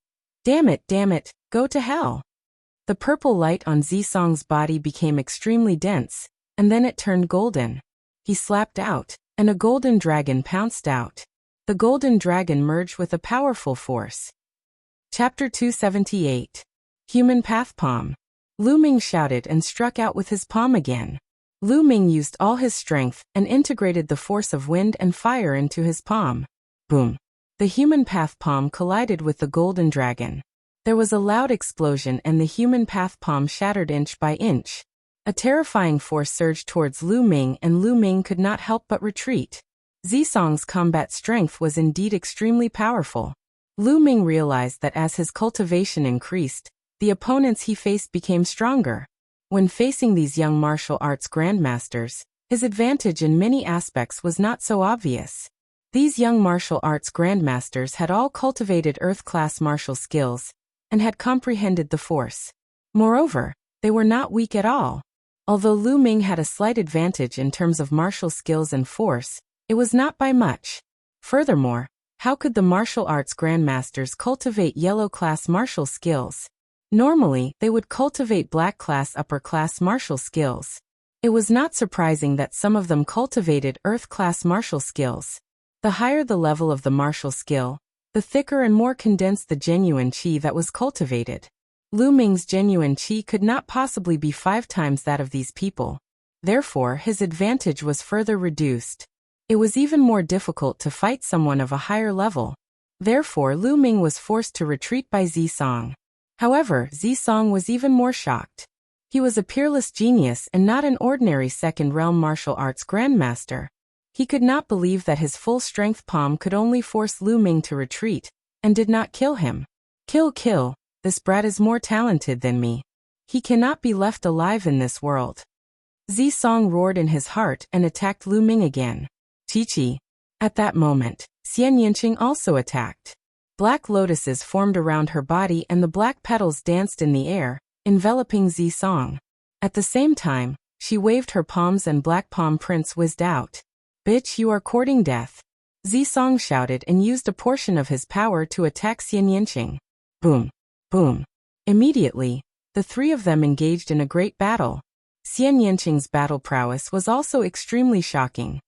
damn it, go to hell." The purple light on Zisong's body became extremely dense, and then it turned golden. He slapped out, and a golden dragon pounced out. The golden dragon merged with a powerful force. Chapter 278. Human Path Palm. Lu Ming shouted and struck out with his palm again. Lu Ming used all his strength and integrated the force of wind and fire into his palm. Boom. The human path palm collided with the golden dragon. There was a loud explosion and the human path palm shattered inch by inch. A terrifying force surged towards Lu Ming and Lu Ming could not help but retreat. Zisong's combat strength was indeed extremely powerful. Lu Ming realized that as his cultivation increased, the opponents he faced became stronger. When facing these young martial arts grandmasters, his advantage in many aspects was not so obvious. These young martial arts grandmasters had all cultivated earth-class martial skills and had comprehended the force. Moreover, they were not weak at all. Although Lu Ming had a slight advantage in terms of martial skills and force, it was not by much. Furthermore, how could the martial arts grandmasters cultivate yellow-class martial skills? Normally, they would cultivate black-class upper-class martial skills. It was not surprising that some of them cultivated earth-class martial skills. The higher the level of the martial skill, the thicker and more condensed the genuine qi that was cultivated. Lu Ming's genuine qi could not possibly be 5 times that of these people. Therefore, his advantage was further reduced. It was even more difficult to fight someone of a higher level. Therefore, Lu Ming was forced to retreat by Zisong. However, Zisong was even more shocked. He was a peerless genius and not an ordinary second-realm martial arts grandmaster. He could not believe that his full-strength palm could only force Lu Ming to retreat, and did not kill him. Kill, this brat is more talented than me. He cannot be left alive in this world. Zisong roared in his heart and attacked Lu Ming again. Chi. At that moment, Xian Yinqing also attacked. Black lotuses formed around her body and the black petals danced in the air, enveloping Zisong. At the same time, she waved her palms and black palm prints whizzed out. Bitch, you are courting death. Zisong shouted and used a portion of his power to attack Xian Yinqing. Boom. Boom. Immediately, the 3 of them engaged in a great battle. Xian Yinqing's battle prowess was also extremely shocking.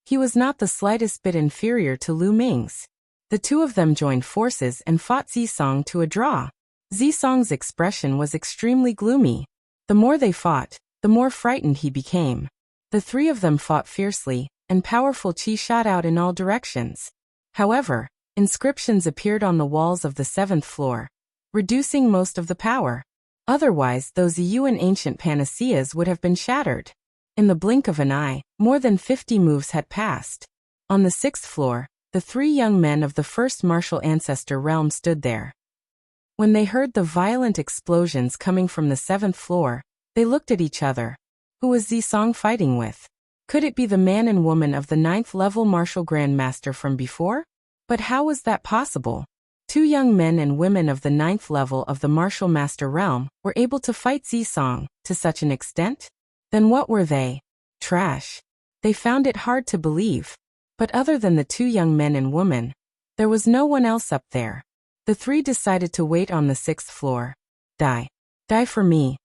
He was not the slightest bit inferior to Lu Ming's. The 2 of them joined forces and fought Zisong to a draw. Zisong's expression was extremely gloomy. The more they fought, the more frightened he became. The 3 of them fought fiercely, and powerful qi shot out in all directions. However, inscriptions appeared on the walls of the 7th floor, reducing most of the power. Otherwise, those Yuan ancient panaceas would have been shattered. In the blink of an eye, more than 50 moves had passed. On the 6th floor, the 3 young men of the first martial ancestor realm stood there. When they heard the violent explosions coming from the 7th floor, they looked at each other. Who was Zisong fighting with? Could it be the man and woman of the 9th level martial grandmaster from before? But how was that possible? 2 young men and women of the 9th level of the martial master realm were able to fight Zisong to such an extent? Then what were they? Trash. They found it hard to believe. But other than the 2 young men and woman, there was no one else up there. The 3 decided to wait on the 6th floor. Die. Die for me.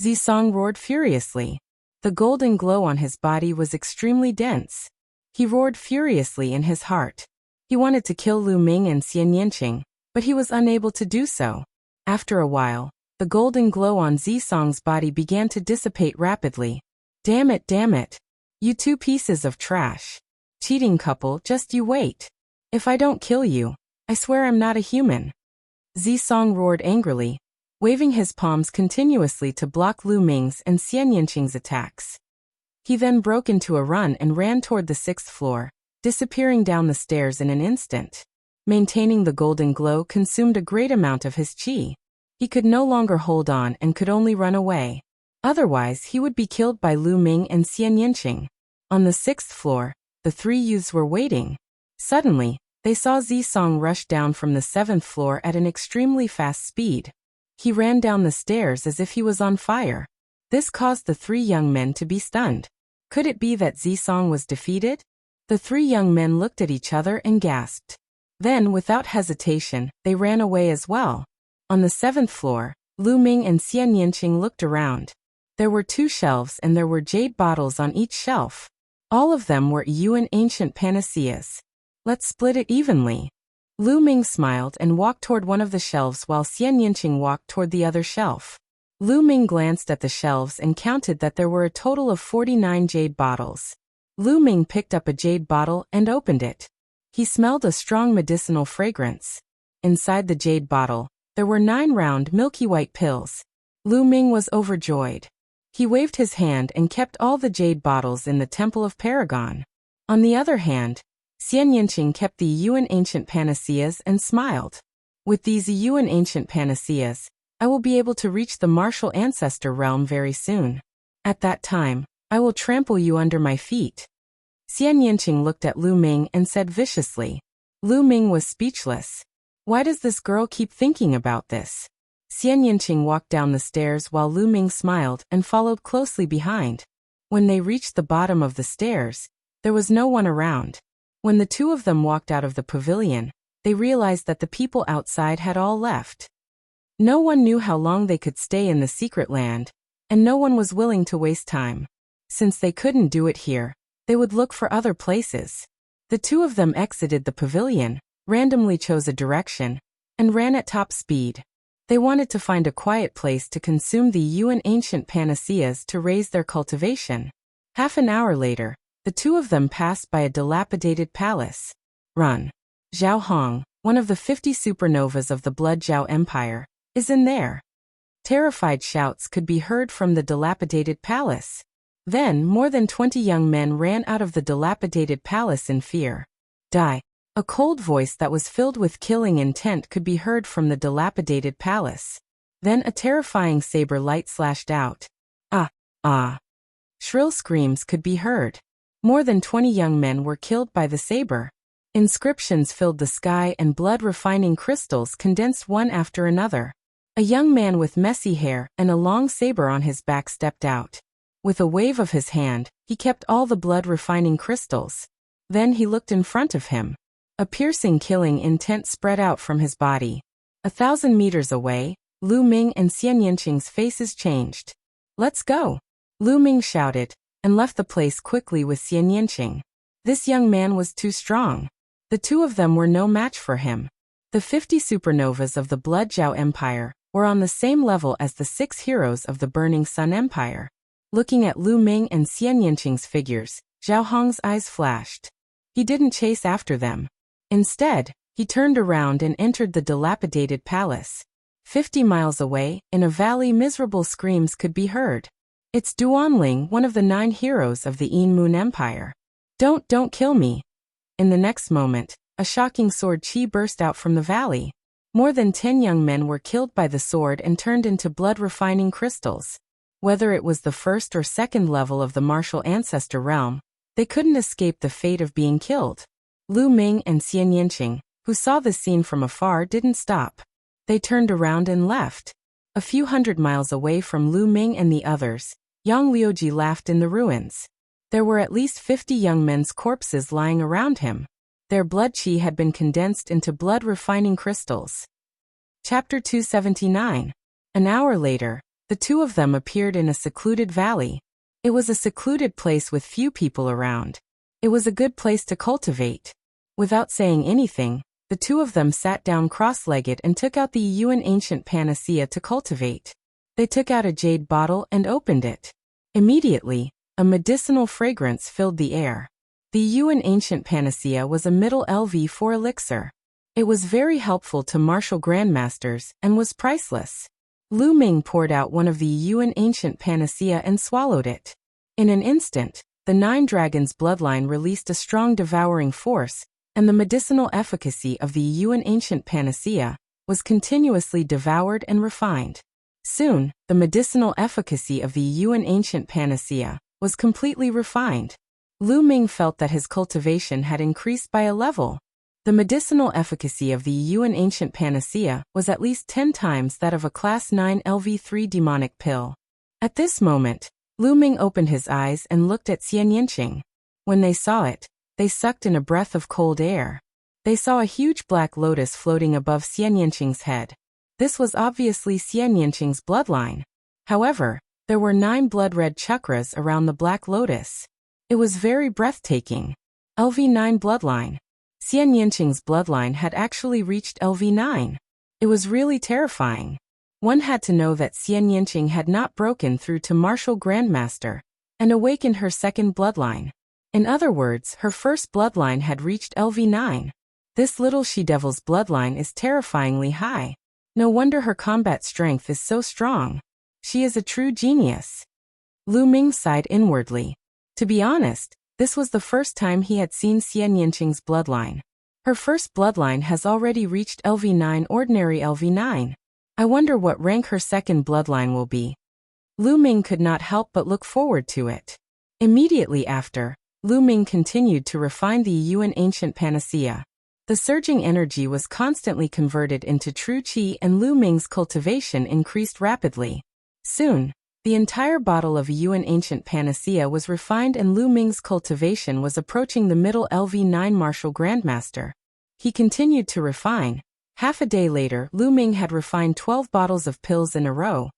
Zisong roared furiously. The golden glow on his body was extremely dense. He roared furiously in his heart. He wanted to kill Lu Ming and Xian Yinqing, but he was unable to do so. After a while, the golden glow on Zisong's body began to dissipate rapidly. Damn it. You 2 pieces of trash. Cheating couple, just you wait. If I don't kill you, I swear I'm not a human. Zisong roared angrily, waving his palms continuously to block Lu Ming's and Xian Yinqing's attacks. He then broke into a run and ran toward the 6th floor, disappearing down the stairs in an instant. Maintaining the golden glow consumed a great amount of his qi. He could no longer hold on and could only run away. Otherwise, he would be killed by Lu Ming and Xian Yinqing. On the 6th floor, the three youths were waiting. Suddenly, they saw Zisong rush down from the 7th floor at an extremely fast speed. He ran down the stairs as if he was on fire. This caused the three young men to be stunned. Could it be that Zisong was defeated? The three young men looked at each other and gasped. Then, without hesitation, they ran away as well. On the 7th floor, Lu Ming and Xian Yinqing looked around. There were 2 shelves and there were jade bottles on each shelf. All of them were Yuan ancient panaceas. Let's split it evenly. Lu Ming smiled and walked toward one of the shelves while Xian Yinqing walked toward the other shelf. Lu Ming glanced at the shelves and counted that there were a total of 49 jade bottles. Lu Ming picked up a jade bottle and opened it. He smelled a strong medicinal fragrance. Inside the jade bottle, there were 9 round milky white pills. Lu Ming was overjoyed. He waved his hand and kept all the jade bottles in the Temple of Paragon. On the other hand, Xian Yinqing kept the Yuan ancient panaceas and smiled. With these Yuan ancient panaceas, I will be able to reach the martial ancestor realm very soon. At that time, I will trample you under my feet. Xian Yinqing looked at Lu Ming and said viciously. Lu Ming was speechless. Why does this girl keep thinking about this? Xian Yinqing walked down the stairs while Lu Ming smiled and followed closely behind. When they reached the bottom of the stairs, there was no one around. When the two of them walked out of the pavilion, they realized that the people outside had all left. No one knew how long they could stay in the secret land, and no one was willing to waste time. Since they couldn't do it here, they would look for other places. The two of them exited the pavilion, randomly chose a direction, and ran at top speed. They wanted to find a quiet place to consume the Yuan ancient panaceas to raise their cultivation. Half an hour later, the two of them passed by a dilapidated palace. Run. Zhao Hong, one of the 50 supernovas of the Blood Zhao Empire, is in there. Terrified shouts could be heard from the dilapidated palace. Then, more than 20 young men ran out of the dilapidated palace in fear. Die. A cold voice that was filled with killing intent could be heard from the dilapidated palace. Then a terrifying saber light slashed out. Ah, ah. Shrill screams could be heard. More than 20 young men were killed by the saber. Inscriptions filled the sky and blood-refining crystals condensed one after another. A young man with messy hair and a long saber on his back stepped out. With a wave of his hand, he kept all the blood-refining crystals. Then he looked in front of him. A piercing killing intent spread out from his body. 1,000 meters away, Lu Ming and Xian Yinqing's faces changed. Let's go! Lu Ming shouted, and left the place quickly with Xian Yinqing. This young man was too strong. The two of them were no match for him. The 50 supernovas of the Blood Zhao Empire were on the same level as the 6 heroes of the Burning Sun Empire. Looking at Lu Ming and Xian Yinqing's figures, Zhao Hong's eyes flashed. He didn't chase after them. Instead, he turned around and entered the dilapidated palace. 50 miles away, in a valley, miserable screams could be heard. It's Duanling, one of the 9 heroes of the Yin Moon Empire. Don't kill me. In the next moment, a shocking sword chi burst out from the valley. More than 10 young men were killed by the sword and turned into blood-refining crystals. Whether it was the first or second level of the martial ancestor realm, they couldn't escape the fate of being killed. Lu Ming and Xian Yinqing, who saw the scene from afar, didn't stop. They turned around and left. A few hundred miles away from Lu Ming and the others, Yang Liuji laughed in the ruins. There were at least 50 young men's corpses lying around him. Their blood chi had been condensed into blood-refining crystals. Chapter 279. An hour later, the two of them appeared in a secluded valley. It was a secluded place with few people around. It was a good place to cultivate. Without saying anything, the two of them sat down cross-legged and took out the Yuan ancient panacea to cultivate. They took out a jade bottle and opened it. Immediately, a medicinal fragrance filled the air. The Yuan ancient panacea was a middle LV4 elixir. It was very helpful to martial grandmasters and was priceless. Lu Ming poured out one of the Yuan ancient panacea and swallowed it. In an instant, the 9 dragons' bloodline released a strong devouring force, and the medicinal efficacy of the Yuan ancient panacea was continuously devoured and refined. Soon, the medicinal efficacy of the Yuan ancient panacea was completely refined. Lu Ming felt that his cultivation had increased by a level. The medicinal efficacy of the Yuan ancient panacea was at least 10 times that of a Class 9 LV3 demonic pill. At this moment, Lu Ming opened his eyes and looked at Xian Yinqing. When they saw it, they sucked in a breath of cold air. They saw a huge black lotus floating above Xian Yinqing's head. This was obviously Xian Yinqing's bloodline. However, there were 9 blood-red chakras around the black lotus. It was very breathtaking. LV9 bloodline. Xian Yinqing's bloodline had actually reached LV9. It was really terrifying. One had to know that Xian Yinqing had not broken through to Martial Grandmaster and awakened her second bloodline. In other words, her first bloodline had reached LV9. This little she-devil's bloodline is terrifyingly high. No wonder her combat strength is so strong. She is a true genius. Lu Ming sighed inwardly. To be honest, this was the first time he had seen Xian Yinqing's bloodline. Her first bloodline has already reached LV9, ordinary LV9. I wonder what rank her second bloodline will be. Lu Ming could not help but look forward to it. Immediately after, Lu Ming continued to refine the Yuan ancient panacea. The surging energy was constantly converted into true qi and Lu Ming's cultivation increased rapidly. Soon, the entire bottle of Yuan ancient panacea was refined and Lu Ming's cultivation was approaching the middle LV9 Martial Grandmaster. He continued to refine. Half a day later, Lu Ming had refined 12 bottles of pills in a row,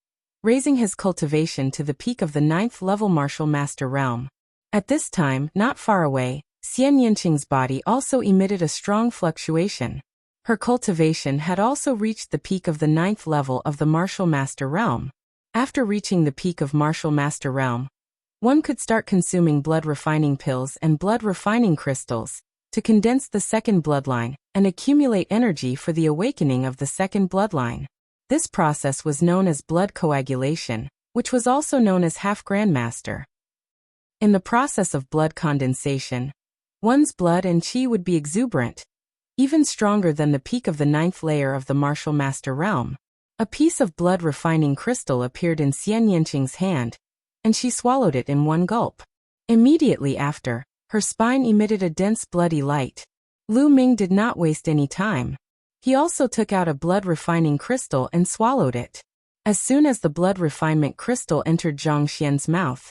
raising his cultivation to the peak of the 9th level Martial Master realm. At this time, not far away, Xian Yinqing's body also emitted a strong fluctuation. Her cultivation had also reached the peak of the 9th level of the Martial Master realm. After reaching the peak of Martial Master realm, one could start consuming blood refining pills and blood refining crystals to condense the second bloodline and accumulate energy for the awakening of the second bloodline. This process was known as blood coagulation, which was also known as half Grandmaster. In the process of blood condensation, one's blood and qi would be exuberant, even stronger than the peak of the 9th layer of the Martial Master realm. A piece of blood refining crystal appeared in Xian Yinqing's hand, and she swallowed it in one gulp. Immediately after, her spine emitted a dense bloody light. Lu Ming did not waste any time. He also took out a blood refining crystal and swallowed it. As soon as the blood refinement crystal entered Zhang Xian's mouth,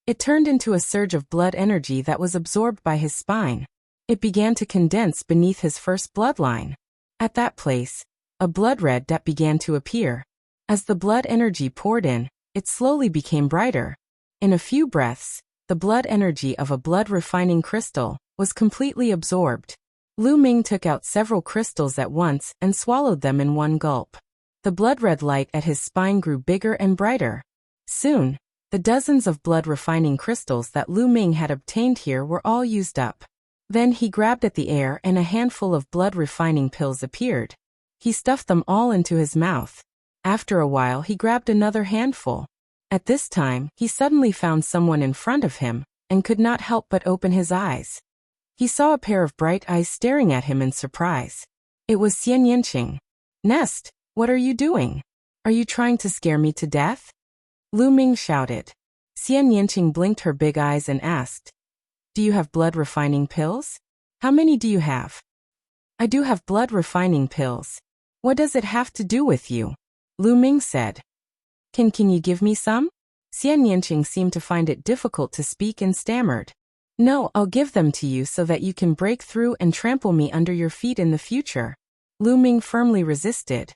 it turned into a surge of blood energy that was absorbed by his spine. It began to condense beneath his first bloodline. At that place, a blood red that began to appear. As the blood energy poured in, it slowly became brighter. In a few breaths, the blood energy of a blood refining crystal was completely absorbed. Lu Ming took out several crystals at once and swallowed them in one gulp. The blood red light at his spine grew bigger and brighter. Soon, the dozens of blood refining crystals that Lu Ming had obtained here were all used up. Then he grabbed at the air and a handful of blood refining pills appeared. He stuffed them all into his mouth. After a while he grabbed another handful. At this time, he suddenly found someone in front of him, and could not help but open his eyes. He saw a pair of bright eyes staring at him in surprise. It was Xian Yinqing. "Nest, what are you doing? Are you trying to scare me to death?" Lu Ming shouted. Xian Yinqing blinked her big eyes and asked, "Do you have blood refining pills? How many do you have?" "I do have blood refining pills. What does it have to do with you?" Lu Ming said. Can you give me some?" Xian Yinqing seemed to find it difficult to speak and stammered. "No, I'll give them to you so that you can break through and trample me under your feet in the future." Lu Ming firmly resisted.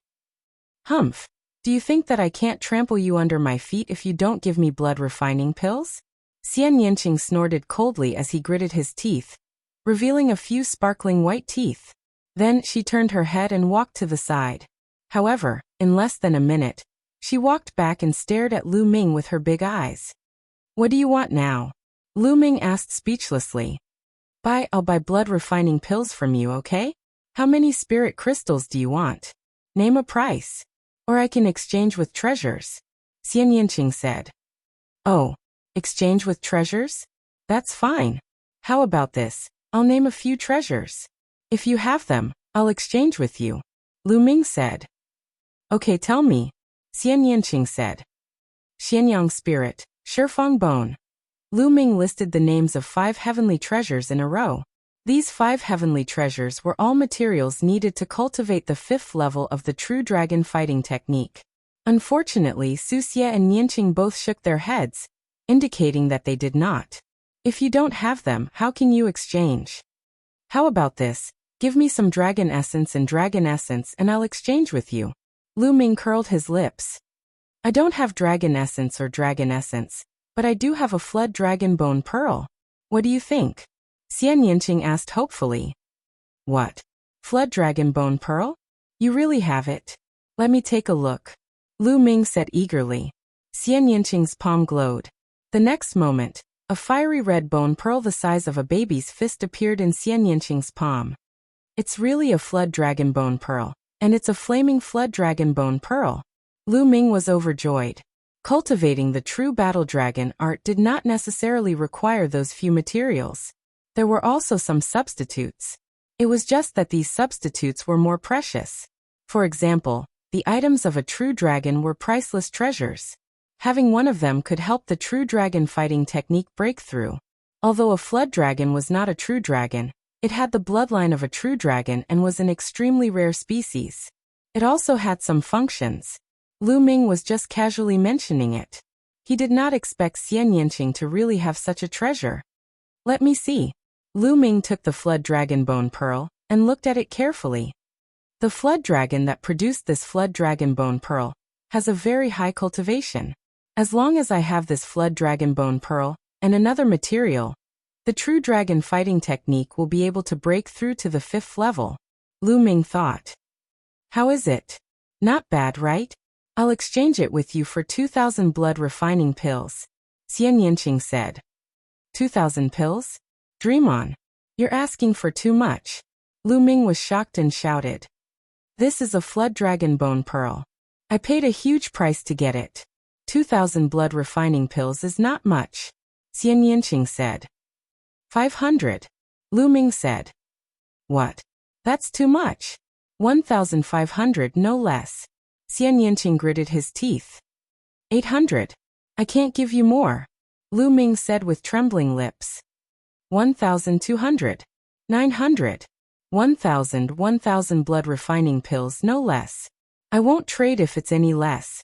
"Humph. Do you think that I can't trample you under my feet if you don't give me blood refining pills?" Xian Yinqing snorted coldly as he gritted his teeth, revealing a few sparkling white teeth. Then she turned her head and walked to the side. However, in less than a minute, she walked back and stared at Lu Ming with her big eyes. "What do you want now?" Lu Ming asked speechlessly. I'll buy blood refining pills from you, okay? How many spirit crystals do you want? Name a price. Or I can exchange with treasures," Xian Yinqing said. "Oh, exchange with treasures? That's fine. How about this? I'll name a few treasures. If you have them, I'll exchange with you." Lu Ming said. Okay, tell me, Xian Yanqing said. Xianyang Spirit, Shifeng Bone. Lu Ming listed the names of 5 heavenly treasures in a row. These 5 heavenly treasures were all materials needed to cultivate the 5th level of the true dragon fighting technique. Unfortunately, Su Xie and Yanqing both shook their heads, indicating that they did not. If you don't have them, how can you exchange? How about this? Give me some dragon essence and I'll exchange with you. Lu Ming curled his lips. I don't have dragon essence, but I do have a flood dragon bone pearl. What do you think? Xian Yanqing asked hopefully. What? Flood dragon bone pearl? You really have it? Let me take a look. Lu Ming said eagerly. Xian Yanqing's palm glowed. The next moment, a fiery red bone pearl the size of a baby's fist appeared in Xian Yanqing's palm. It's really a flood dragon bone pearl, and it's a flaming flood dragon bone pearl. Lu Ming was overjoyed. Cultivating the true battle dragon art did not necessarily require those few materials. There were also some substitutes. It was just that these substitutes were more precious. For example, the items of a true dragon were priceless treasures. Having one of them could help the true dragon fighting technique break through. Although a flood dragon was not a true dragon, it had the bloodline of a true dragon and was an extremely rare species. It also had some functions. Lu Ming was just casually mentioning it. He did not expect Xian Yanqing to really have such a treasure. Let me see. Lu Ming took the flood dragon bone pearl and looked at it carefully. The flood dragon that produced this flood dragon bone pearl has a very high cultivation. As long as I have this flood dragon bone pearl and another material, the true dragon fighting technique will be able to break through to the 5th level. Lu Ming thought. How is it? Not bad, right? I'll exchange it with you for 2,000 blood refining pills, Xian Yanqing said. 2,000 pills? Dream on. You're asking for too much. Lu Ming was shocked and shouted. This is a flood dragon bone pearl. I paid a huge price to get it. 2,000 blood refining pills is not much, Xian Yanqing said. 500. Lu Ming said. What? That's too much. 1,500 no less. Xian Yanqing gritted his teeth. 800. I can't give you more, Lu Ming said with trembling lips. 1,200. 900. 1,000 blood refining pills no less. I won't trade if it's any less,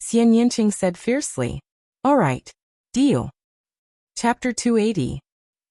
Xian Yanqing said fiercely. All right. Deal. Chapter 280.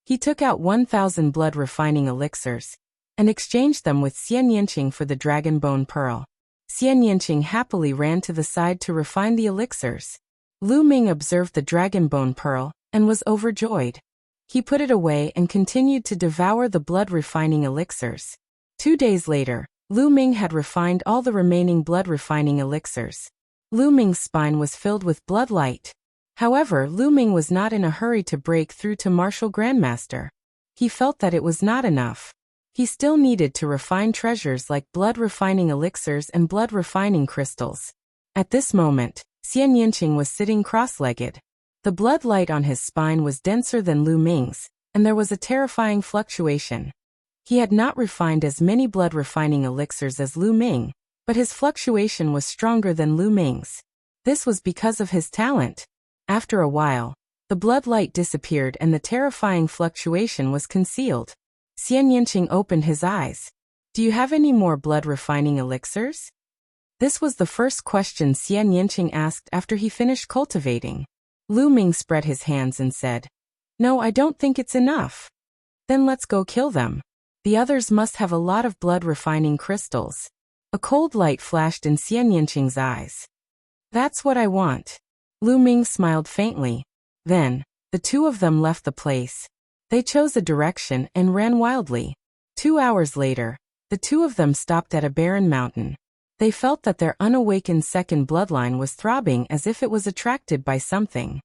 He took out 1,000 blood refining elixirs and exchanged them with Xian Yanqing for the dragon bone pearl. Xian Yanqing happily ran to the side to refine the elixirs. Lu Ming observed the dragon bone pearl and was overjoyed. He put it away and continued to devour the blood refining elixirs. 2 days later, Lu Ming had refined all the remaining blood refining elixirs. Lu Ming's spine was filled with blood light. However, Lu Ming was not in a hurry to break through to Martial Grandmaster. He felt that it was not enough. He still needed to refine treasures like blood refining elixirs and blood refining crystals. At this moment, Xian Yanqing was sitting cross-legged. The blood light on his spine was denser than Lu Ming's, and there was a terrifying fluctuation. He had not refined as many blood refining elixirs as Lu Ming, but his fluctuation was stronger than Lu Ming's. This was because of his talent. After a while, the blood light disappeared and the terrifying fluctuation was concealed. Xian Yanqing opened his eyes. Do you have any more blood refining elixirs? This was the first question Xian Yanqing asked after he finished cultivating. Lu Ming spread his hands and said, No, I don't think it's enough. Then let's go kill them. The others must have a lot of blood refining crystals. A cold light flashed in Xian Yanqing's eyes. That's what I want. Lu Ming smiled faintly. Then, the two of them left the place. They chose a direction and ran wildly. 2 hours later, the two of them stopped at a barren mountain. They felt that their unawakened second bloodline was throbbing as if it was attracted by something.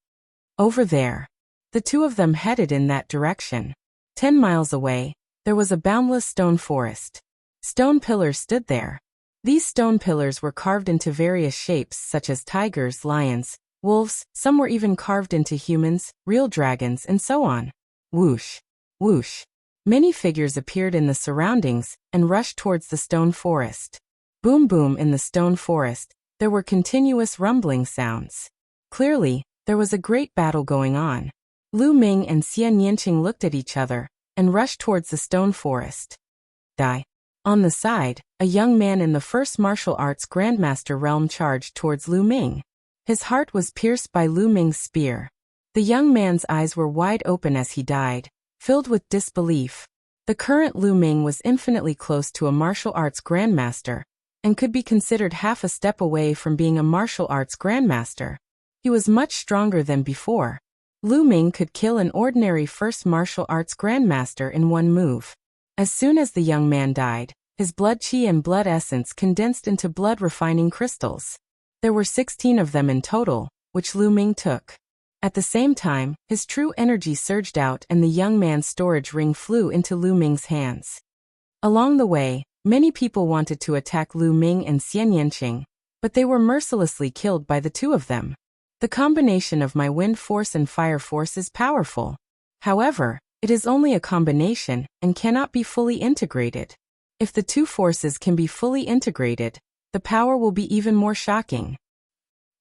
Over there. The two of them headed in that direction. 10 miles away, there was a boundless stone forest. Stone pillars stood there. These stone pillars were carved into various shapes such as tigers, lions, wolves, some were even carved into humans, real dragons, and so on. Whoosh! Whoosh! Many figures appeared in the surroundings and rushed towards the stone forest. Boom boom in the stone forest, there were continuous rumbling sounds. Clearly, there was a great battle going on. Lu Ming and Xian Yinqing looked at each other and rushed towards the stone forest. Die. On the side, a young man in the first martial arts grandmaster realm charged towards Lu Ming. His heart was pierced by Lu Ming's spear. The young man's eyes were wide open as he died, filled with disbelief. The current Lu Ming was infinitely close to a martial arts grandmaster, and could be considered half a step away from being a martial arts grandmaster. He was much stronger than before. Lu Ming could kill an ordinary first martial arts grandmaster in one move. As soon as the young man died, his blood qi and blood essence condensed into blood refining crystals. There were 16 of them in total, which Lu Ming took. At the same time, his true energy surged out and the young man's storage ring flew into Lu Ming's hands. Along the way, many people wanted to attack Lu Ming and Xian Yinqing, but they were mercilessly killed by the two of them. The combination of my wind force and fire force is powerful. However, it is only a combination and cannot be fully integrated. If the two forces can be fully integrated, the power will be even more shocking.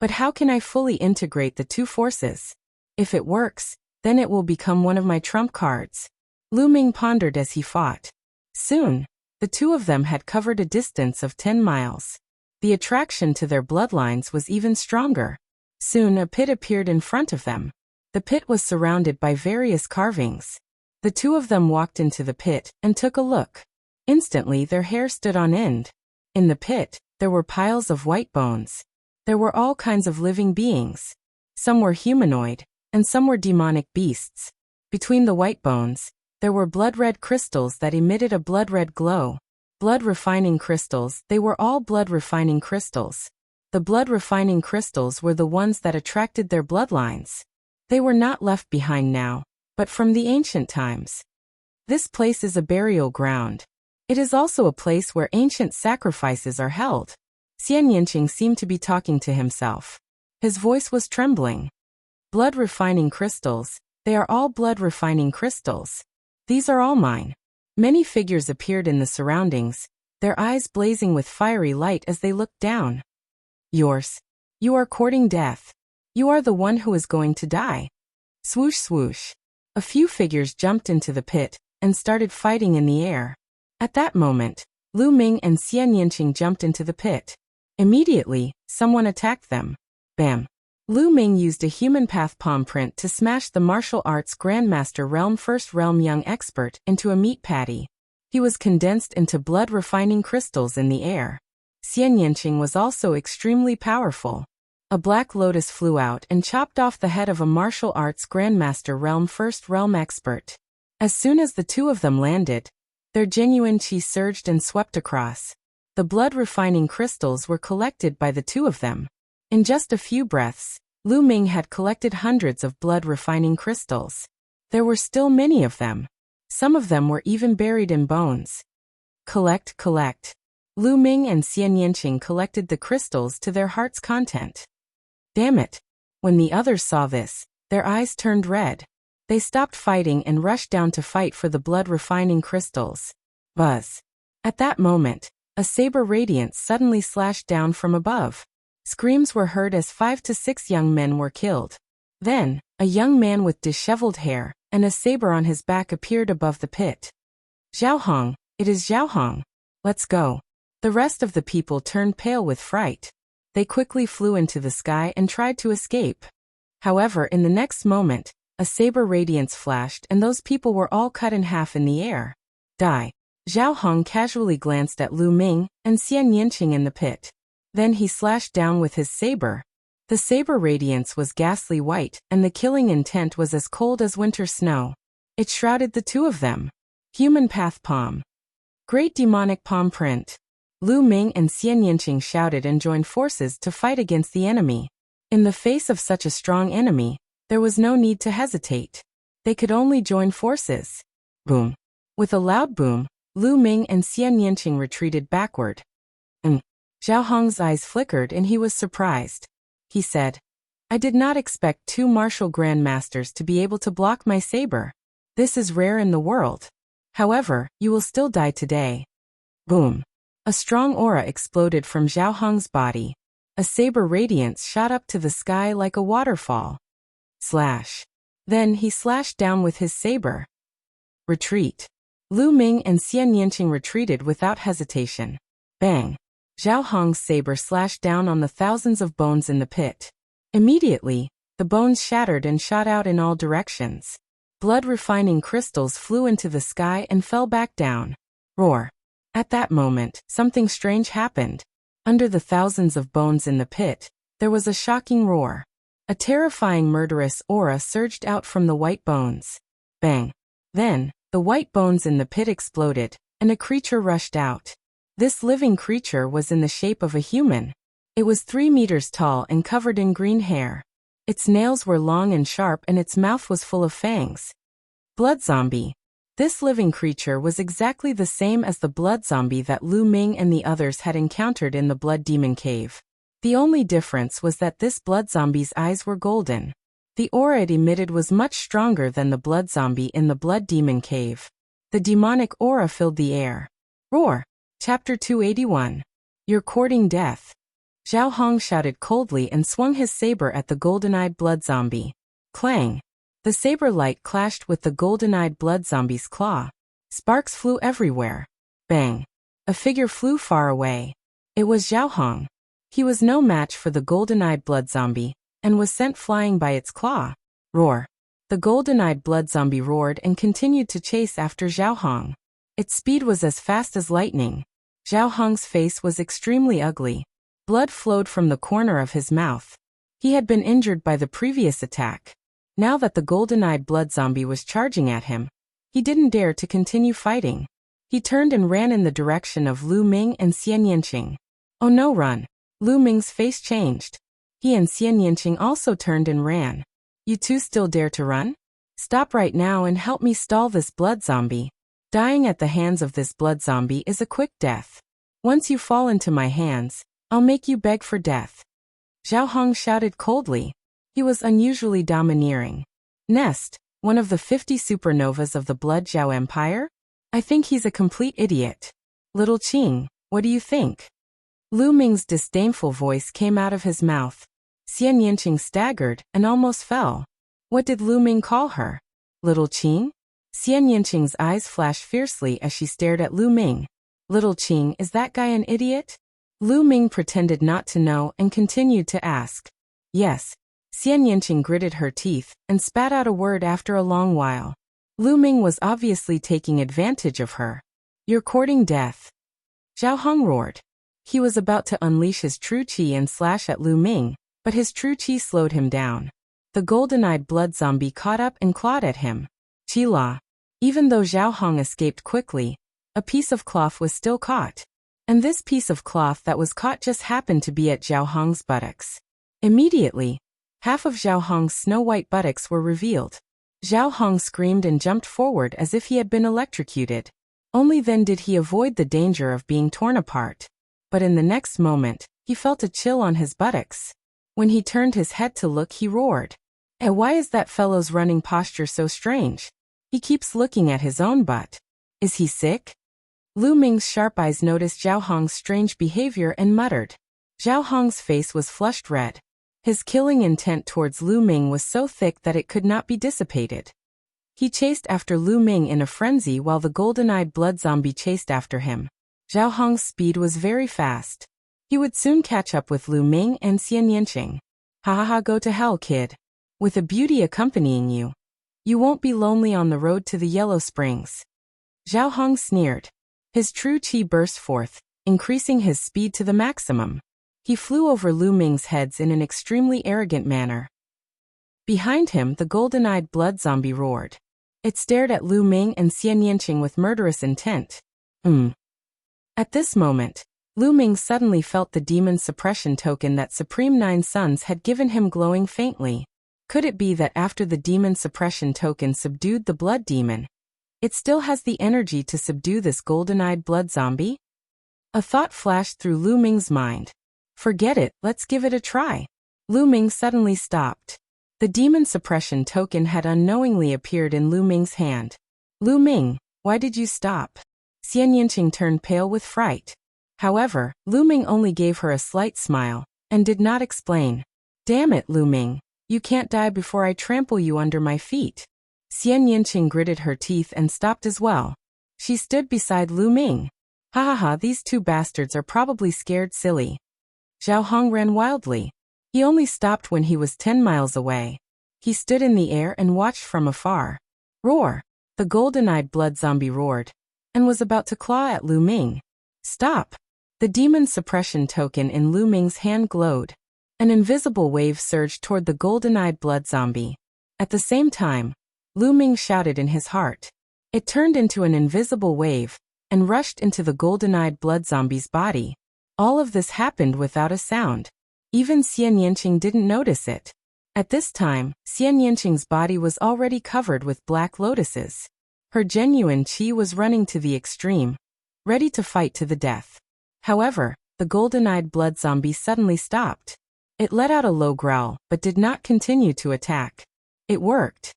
But how can I fully integrate the two forces? If it works, then it will become one of my trump cards. Lu Ming pondered as he fought. Soon, the two of them had covered a distance of 10 miles. The attraction to their bloodlines was even stronger. Soon a pit appeared in front of them. The pit was surrounded by various carvings. The two of them walked into the pit and took a look. Instantly their hair stood on end. In the pit, there were piles of white bones. There were all kinds of living beings. Some were humanoid, and some were demonic beasts. Between the white bones, there were blood-red crystals that emitted a blood-red glow. Blood-refining crystals, they were all blood-refining crystals. The blood-refining crystals were the ones that attracted their bloodlines. They were not left behind now, but from the ancient times. This place is a burial ground. It is also a place where ancient sacrifices are held. Xian Yinqing seemed to be talking to himself. His voice was trembling. Blood-refining crystals, they are all blood-refining crystals. These are all mine. Many figures appeared in the surroundings, their eyes blazing with fiery light as they looked down. Yours. You are courting death. You are the one who is going to die. Swoosh swoosh. A few figures jumped into the pit and started fighting in the air. At that moment, Lu Ming and Xian Yinqing jumped into the pit. Immediately, someone attacked them. Bam. Lu Ming used a human path palm print to smash the martial arts Grandmaster Realm First Realm Young Expert into a meat patty. He was condensed into blood-refining crystals in the air. Xian Yinqing was also extremely powerful. A black lotus flew out and chopped off the head of a martial arts Grandmaster Realm First Realm Expert. As soon as the two of them landed, their genuine qi surged and swept across. The blood-refining crystals were collected by the two of them. In just a few breaths, Lu Ming had collected hundreds of blood-refining crystals. There were still many of them. Some of them were even buried in bones. Collect, collect. Lu Ming and Xian Yinqing collected the crystals to their heart's content. Damn it! When the others saw this, their eyes turned red. They stopped fighting and rushed down to fight for the blood-refining crystals. Buzz. At that moment, a saber radiance suddenly slashed down from above. Screams were heard as 5 to 6 young men were killed. Then, a young man with disheveled hair and a saber on his back appeared above the pit. Zhao, it is Zhao. Let's go. The rest of the people turned pale with fright. They quickly flew into the sky and tried to escape. However, in the next moment, a saber radiance flashed and those people were all cut in half in the air. Die. Zhao casually glanced at Lu Ming and Xian Yinqing in the pit. Then he slashed down with his saber. The saber radiance was ghastly white, and the killing intent was as cold as winter snow. It shrouded the two of them. Human path palm. Great demonic palm print. Lu Ming and Xian Yinqing shouted and joined forces to fight against the enemy. In the face of such a strong enemy, there was no need to hesitate. They could only join forces. Boom. With a loud boom, Lu Ming and Xian Yinqing retreated backward. Zhao Hong's eyes flickered and he was surprised. He said, I did not expect 2 martial grandmasters to be able to block my saber. This is rare in the world. However, you will still die today. Boom. A strong aura exploded from Zhao Hong's body. A saber radiance shot up to the sky like a waterfall. Slash. Then he slashed down with his saber. Retreat. Lu Ming and Xian Yanqing retreated without hesitation. Bang. Zhao Hong's saber slashed down on the thousands of bones in the pit. Immediately, the bones shattered and shot out in all directions. Blood-refining crystals flew into the sky and fell back down. Roar. At that moment, something strange happened. Under the thousands of bones in the pit, there was a shocking roar. A terrifying murderous aura surged out from the white bones. Bang. Then, the white bones in the pit exploded, and a creature rushed out. This living creature was in the shape of a human. It was 3 meters tall and covered in green hair. Its nails were long and sharp and its mouth was full of fangs. Blood zombie. This living creature was exactly the same as the blood zombie that Lu Ming and the others had encountered in the Blood Demon Cave. The only difference was that this blood zombie's eyes were golden. The aura it emitted was much stronger than the blood zombie in the Blood Demon Cave. The demonic aura filled the air. Roar. Chapter 281. You're courting death. Zhao Hong shouted coldly and swung his saber at the golden-eyed blood zombie. Clang. The saber light clashed with the golden-eyed blood zombie's claw. Sparks flew everywhere. Bang. A figure flew far away. It was Zhao Hong. He was no match for the golden-eyed blood zombie, and was sent flying by its claw. Roar. The golden-eyed blood zombie roared and continued to chase after Zhao Hong. Its speed was as fast as lightning. Zhao Hong's face was extremely ugly. Blood flowed from the corner of his mouth. He had been injured by the previous attack. Now that the golden-eyed blood zombie was charging at him, he didn't dare to continue fighting. He turned and ran in the direction of Lu Ming and Xian Yanqing. Oh no, run. Lu Ming's face changed. He and Xian Yanqing also turned and ran. You two still dare to run? Stop right now and help me stall this blood zombie. Dying at the hands of this blood zombie is a quick death. Once you fall into my hands, I'll make you beg for death. Zhao Hong shouted coldly. He was unusually domineering. Nest, one of the 50 supernovas of the Blood Zhao Empire? I think he's a complete idiot. Little Qing, what do you think? Lu Ming's disdainful voice came out of his mouth. Xian Yanqing staggered and almost fell. What did Lu Ming call her? Little Qing? Xian Yanqing's eyes flashed fiercely as she stared at Lu Ming. Little Qing, is that guy an idiot? Lu Ming pretended not to know and continued to ask. Yes. Xian Yanqing gritted her teeth and spat out a word after a long while. Lu Ming was obviously taking advantage of her. You're courting death. Zhao Hong roared. He was about to unleash his true qi and slash at Lu Ming, but his true qi slowed him down. The golden-eyed blood zombie caught up and clawed at him. Qi La. Even though Zhao Hong escaped quickly, a piece of cloth was still caught. And this piece of cloth that was caught just happened to be at Zhao Hong's buttocks. Immediately, half of Zhao Hong's snow-white buttocks were revealed. Zhao Hong screamed and jumped forward as if he had been electrocuted. Only then did he avoid the danger of being torn apart. But in the next moment, he felt a chill on his buttocks. When he turned his head to look, he roared. Why is that fellow's running posture so strange? He keeps looking at his own butt. Is he sick? Lu Ming's sharp eyes noticed Zhao Hong's strange behavior and muttered. Zhao Hong's face was flushed red. His killing intent towards Lu Ming was so thick that it could not be dissipated. He chased after Lu Ming in a frenzy while the golden-eyed blood zombie chased after him. Zhao Hong's speed was very fast. He would soon catch up with Lu Ming and Xian Yanqing. Ha ha ha, go to hell, kid. With a beauty accompanying you. You won't be lonely on the road to the Yellow Springs. Zhao Hong sneered. His true qi burst forth, increasing his speed to the maximum. He flew over Lu Ming's heads in an extremely arrogant manner. Behind him, the golden-eyed blood zombie roared. It stared at Lu Ming and Xian Yanqing with murderous intent. At this moment, Lu Ming suddenly felt the demon suppression token that Supreme Nine Suns had given him glowing faintly. Could it be that after the demon suppression token subdued the blood demon, it still has the energy to subdue this golden-eyed blood zombie? A thought flashed through Lu Ming's mind. Forget it, let's give it a try. Lu Ming suddenly stopped. The demon suppression token had unknowingly appeared in Lu Ming's hand. Lu Ming, why did you stop? Xian Yanqing turned pale with fright. However, Lu Ming only gave her a slight smile, and did not explain. Damn it, Lu Ming. You can't die before I trample you under my feet. Xian Yinqing gritted her teeth and stopped as well. She stood beside Lu Ming. Ha ha ha, these two bastards are probably scared silly. Zhao Hong ran wildly. He only stopped when he was 10 miles away. He stood in the air and watched from afar. Roar! The golden-eyed blood zombie roared, and was about to claw at Lu Ming. Stop! The demon suppression token in Lu Ming's hand glowed. An invisible wave surged toward the golden-eyed blood zombie. At the same time, Lu Ming shouted in his heart. It turned into an invisible wave, and rushed into the golden-eyed blood zombie's body. All of this happened without a sound. Even Xian Yinqing didn't notice it. At this time, Xian Yinqing's body was already covered with black lotuses. Her genuine qi was running to the extreme, ready to fight to the death. However, the golden-eyed blood zombie suddenly stopped. It let out a low growl, but did not continue to attack. It worked.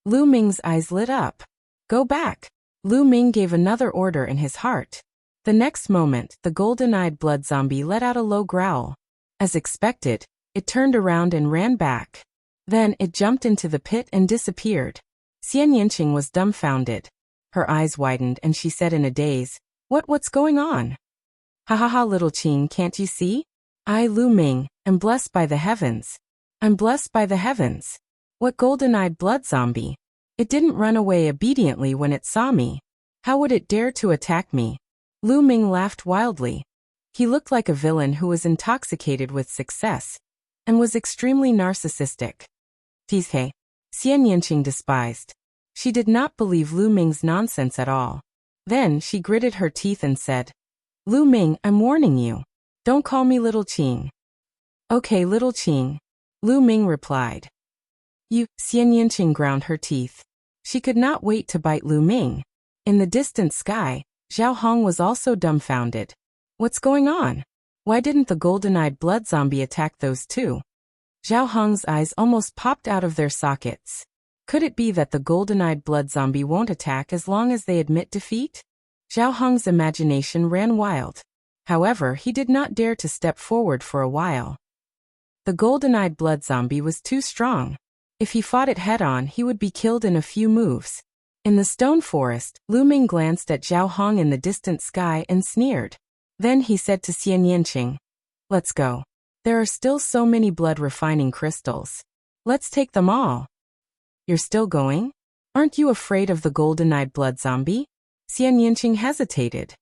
Lu Ming's eyes lit up. Go back. Lu Ming gave another order in his heart. The next moment, the golden-eyed blood zombie let out a low growl. As expected, it turned around and ran back. Then it jumped into the pit and disappeared. Xian Yinqing was dumbfounded. Her eyes widened and she said in a daze, What's going on? Ha ha ha, little Qing, can't you see? I, Lu Ming, am blessed by the heavens. I'm blessed by the heavens. What golden-eyed blood zombie? It didn't run away obediently when it saw me. How would it dare to attack me? Lu Ming laughed wildly. He looked like a villain who was intoxicated with success, and was extremely narcissistic. Tizhe. Xian Yinqing despised. She did not believe Lu Ming's nonsense at all. Then she gritted her teeth and said, Lu Ming, I'm warning you. Don't call me little Qing. Okay, little Qing. Lu Ming replied. You, Xian Yinqing ground her teeth. She could not wait to bite Lu Ming. In the distant sky, Zhao Hong was also dumbfounded. What's going on? Why didn't the golden-eyed blood zombie attack those two? Zhao Hong's eyes almost popped out of their sockets. Could it be that the golden-eyed blood zombie won't attack as long as they admit defeat? Zhao Hong's imagination ran wild. However, he did not dare to step forward for a while. The golden-eyed blood zombie was too strong. If he fought it head-on, he would be killed in a few moves. In the stone forest, Lu Ming glanced at Zhao Hong in the distant sky and sneered. Then he said to Xian Yinqing, Let's go. There are still so many blood-refining crystals. Let's take them all. You're still going? Aren't you afraid of the golden-eyed blood zombie? Xian Yinqing hesitated.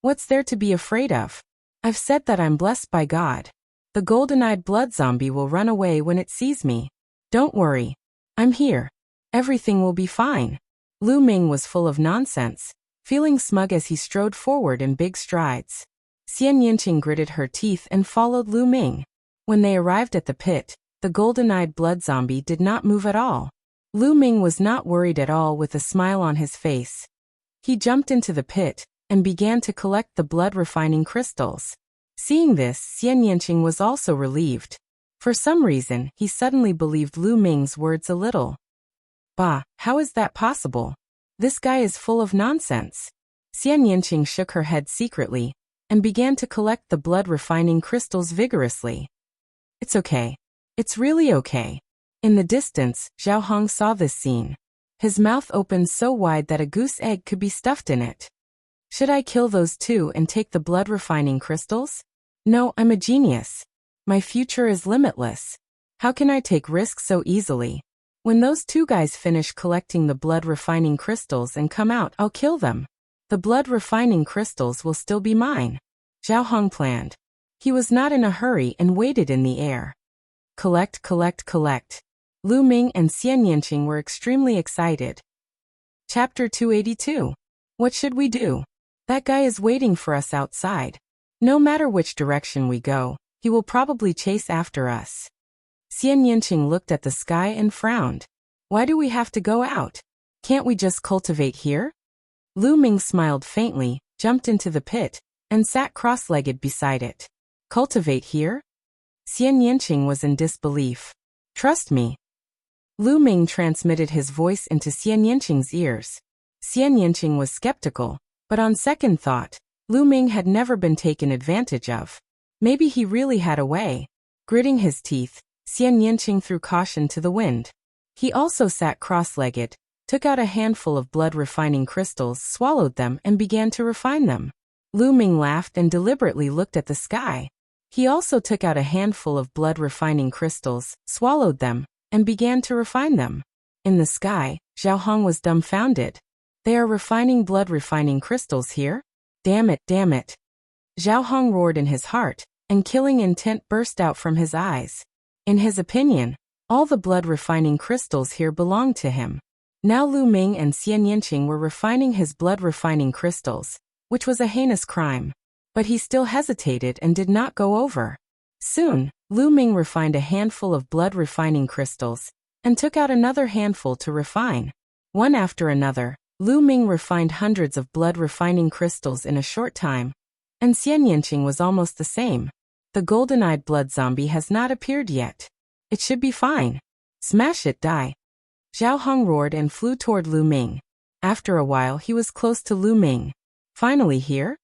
What's there to be afraid of? I've said that I'm blessed by God. The golden-eyed blood zombie will run away when it sees me. Don't worry. I'm here. Everything will be fine. Lu Ming was full of nonsense, feeling smug as he strode forward in big strides. Xian Yinqing gritted her teeth and followed Lu Ming. When they arrived at the pit, the golden-eyed blood zombie did not move at all. Lu Ming was not worried at all with a smile on his face. He jumped into the pit and began to collect the blood-refining crystals. Seeing this, Xian Yinqing was also relieved. For some reason, he suddenly believed Lu Ming's words a little. Bah, how is that possible? This guy is full of nonsense. Xian Yinqing shook her head secretly and began to collect the blood-refining crystals vigorously. It's okay. It's really okay. In the distance, Zhao Hong saw this scene. His mouth opened so wide that a goose egg could be stuffed in it. Should I kill those two and take the blood-refining crystals? No, I'm a genius. My future is limitless. How can I take risks so easily? When those two guys finish collecting the blood-refining crystals and come out, I'll kill them. The blood-refining crystals will still be mine. Zhao Hong planned. He was not in a hurry and waited in the air. Collect, collect, collect. Lu Ming and Xian Yinqing were extremely excited. Chapter 282. What should we do? That guy is waiting for us outside. No matter which direction we go, he will probably chase after us. Xian Yinqing looked at the sky and frowned. Why do we have to go out? Can't we just cultivate here? Lu Ming smiled faintly, jumped into the pit, and sat cross-legged beside it. Cultivate here? Xian Yinqing was in disbelief. Trust me. Lu Ming transmitted his voice into Xian Yinqing's ears. Xian Yinqing was skeptical, but on second thought, Lu Ming had never been taken advantage of. Maybe he really had a way. Gritting his teeth, Xian Yinqing threw caution to the wind. He also sat cross-legged, took out a handful of blood-refining crystals, swallowed them, and began to refine them. Lu Ming laughed and deliberately looked at the sky. He also took out a handful of blood-refining crystals, swallowed them, and began to refine them. In the sky, Zhao Hong was dumbfounded. They are refining blood-refining crystals here? Damn it, damn it. Zhao Hong roared in his heart, and killing intent burst out from his eyes. In his opinion, all the blood-refining crystals here belonged to him. Now Lu Ming and Xian Yinqing were refining his blood-refining crystals, which was a heinous crime. But he still hesitated and did not go over. Soon, Lu Ming refined a handful of blood-refining crystals, and took out another handful to refine. One after another, Lu Ming refined hundreds of blood-refining crystals in a short time, and Xian Yinqing was almost the same. The golden-eyed blood zombie has not appeared yet. It should be fine. Smash it, die. Zhao Hong roared and flew toward Lu Ming. After a while he was close to Lu Ming. Finally here?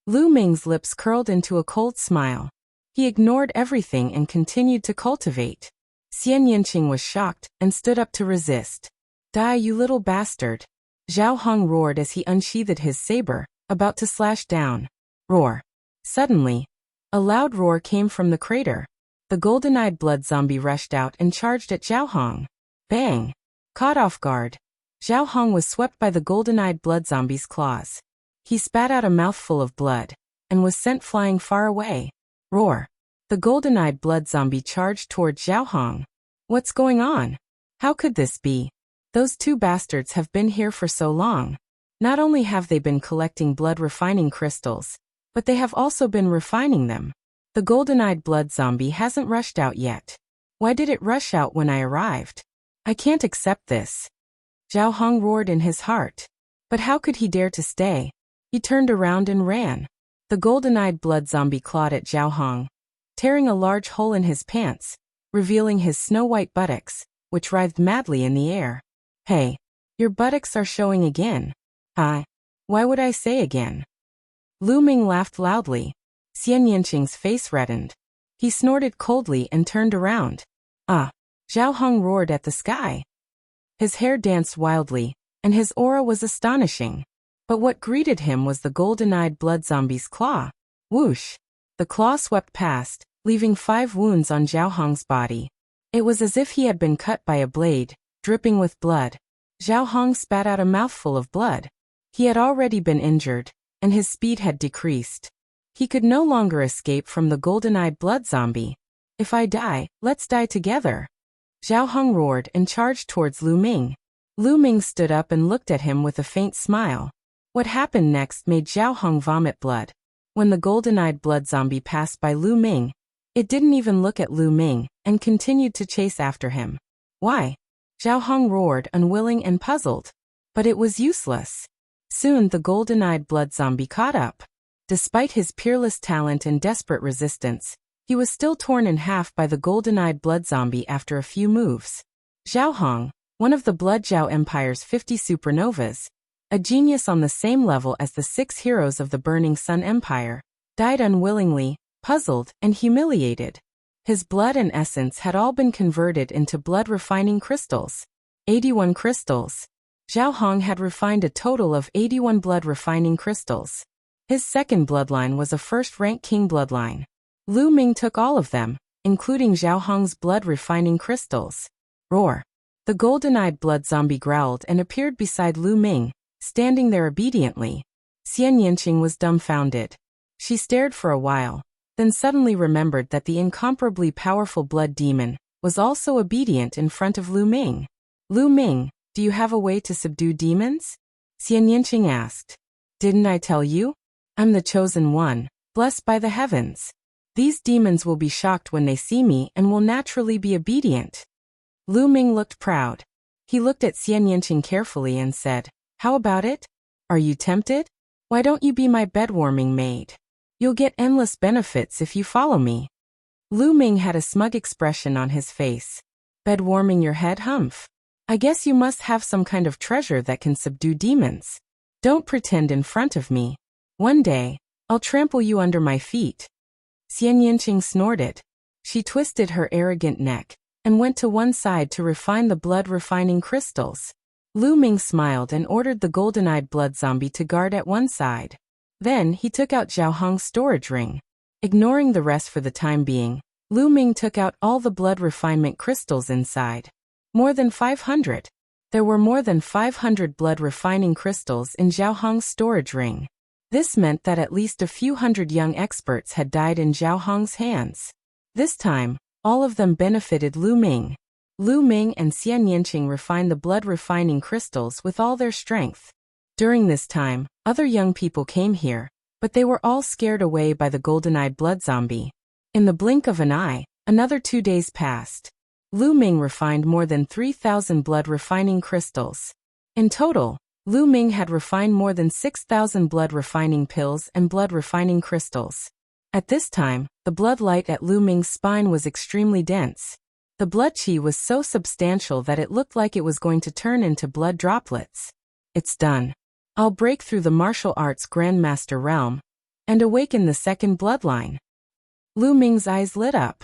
Lu Ming's lips curled into a cold smile. He ignored everything and continued to cultivate. Xian Yinqing was shocked and stood up to resist. Die, you little bastard. Zhao Hong roared as he unsheathed his saber, about to slash down. Roar. Suddenly, a loud roar came from the crater. The golden-eyed blood zombie rushed out and charged at Zhao Hong. Bang! Caught off guard, Zhao Hong was swept by the golden-eyed blood zombie's claws. He spat out a mouthful of blood, and was sent flying far away. Roar! The golden-eyed blood zombie charged toward Zhao Hong. What's going on? How could this be? Those two bastards have been here for so long. Not only have they been collecting blood-refining crystals, but they have also been refining them. The golden-eyed blood zombie hasn't rushed out yet. Why did it rush out when I arrived? I can't accept this. Zhao Hong roared in his heart. But how could he dare to stay? He turned around and ran. The golden-eyed blood zombie clawed at Zhao Hong, tearing a large hole in his pants, revealing his snow-white buttocks, which writhed madly in the air. Hey, your buttocks are showing again. Hi. Why would I say again? Lu Ming laughed loudly. Xian Yinqing's face reddened. He snorted coldly and turned around. Ah! Zhao Hong roared at the sky. His hair danced wildly, and his aura was astonishing. But what greeted him was the golden-eyed blood zombie's claw. Whoosh! The claw swept past, leaving 5 wounds on Zhao Hong's body. It was as if he had been cut by a blade, dripping with blood. Zhao Hong spat out a mouthful of blood. He had already been injured, and his speed had decreased. He could no longer escape from the golden-eyed blood zombie. If I die, let's die together. Zhao Hong roared and charged towards Lu Ming. Lu Ming stood up and looked at him with a faint smile. What happened next made Zhao Hong vomit blood. When the golden-eyed blood zombie passed by Lu Ming, it didn't even look at Lu Ming, and continued to chase after him. Why? Zhao Hong roared, unwilling and puzzled. But it was useless. Soon the golden-eyed blood zombie caught up. Despite his peerless talent and desperate resistance, he was still torn in half by the golden-eyed blood zombie after a few moves. Zhao Hong, one of the Blood Zhao Empire's 50 supernovas, a genius on the same level as the 6 heroes of the Burning Sun Empire, died unwillingly, puzzled, and humiliated. His blood and essence had all been converted into blood-refining crystals. 81 crystals. Zhao Hong had refined a total of 81 blood-refining crystals. His second bloodline was a first-rank king bloodline. Lu Ming took all of them, including Zhao Hong's blood-refining crystals. Roar! The golden-eyed blood zombie growled and appeared beside Lu Ming, standing there obediently. Xian Yinqing was dumbfounded. She stared for a while, then suddenly remembered that the incomparably powerful blood demon was also obedient in front of Lu Ming. Lu Ming, do you have a way to subdue demons? Xian Yinqing asked. Didn't I tell you? I'm the chosen one, blessed by the heavens. These demons will be shocked when they see me and will naturally be obedient. Lu Ming looked proud. He looked at Xian Yinqing carefully and said, How about it? Are you tempted? Why don't you be my bedwarming maid? You'll get endless benefits if you follow me. Lu Ming had a smug expression on his face. Bedwarming your head, humph. I guess you must have some kind of treasure that can subdue demons. Don't pretend in front of me. One day, I'll trample you under my feet. Xian Yinqing snorted. She twisted her arrogant neck and went to one side to refine the blood-refining crystals. Lu Ming smiled and ordered the golden-eyed blood zombie to guard at one side. Then he took out Zhao Hong's storage ring. Ignoring the rest for the time being, Lu Ming took out all the blood refinement crystals inside. More than 500. There were more than 500 blood refining crystals in Zhao Hong's storage ring. This meant that at least a few hundred young experts had died in Zhao Hong's hands. This time, all of them benefited Lu Ming. Lu Ming and Xian Yinqing refined the blood refining crystals with all their strength. During this time, other young people came here, but they were all scared away by the golden-eyed blood zombie. In the blink of an eye, another 2 days passed. Lu Ming refined more than 3,000 blood refining crystals. In total, Lu Ming had refined more than 6,000 blood refining pills and blood refining crystals. At this time, the blood light at Lu Ming's spine was extremely dense. The blood qi was so substantial that it looked like it was going to turn into blood droplets. It's done. I'll break through the martial arts Grandmaster realm and awaken the second bloodline. Lu Ming's eyes lit up.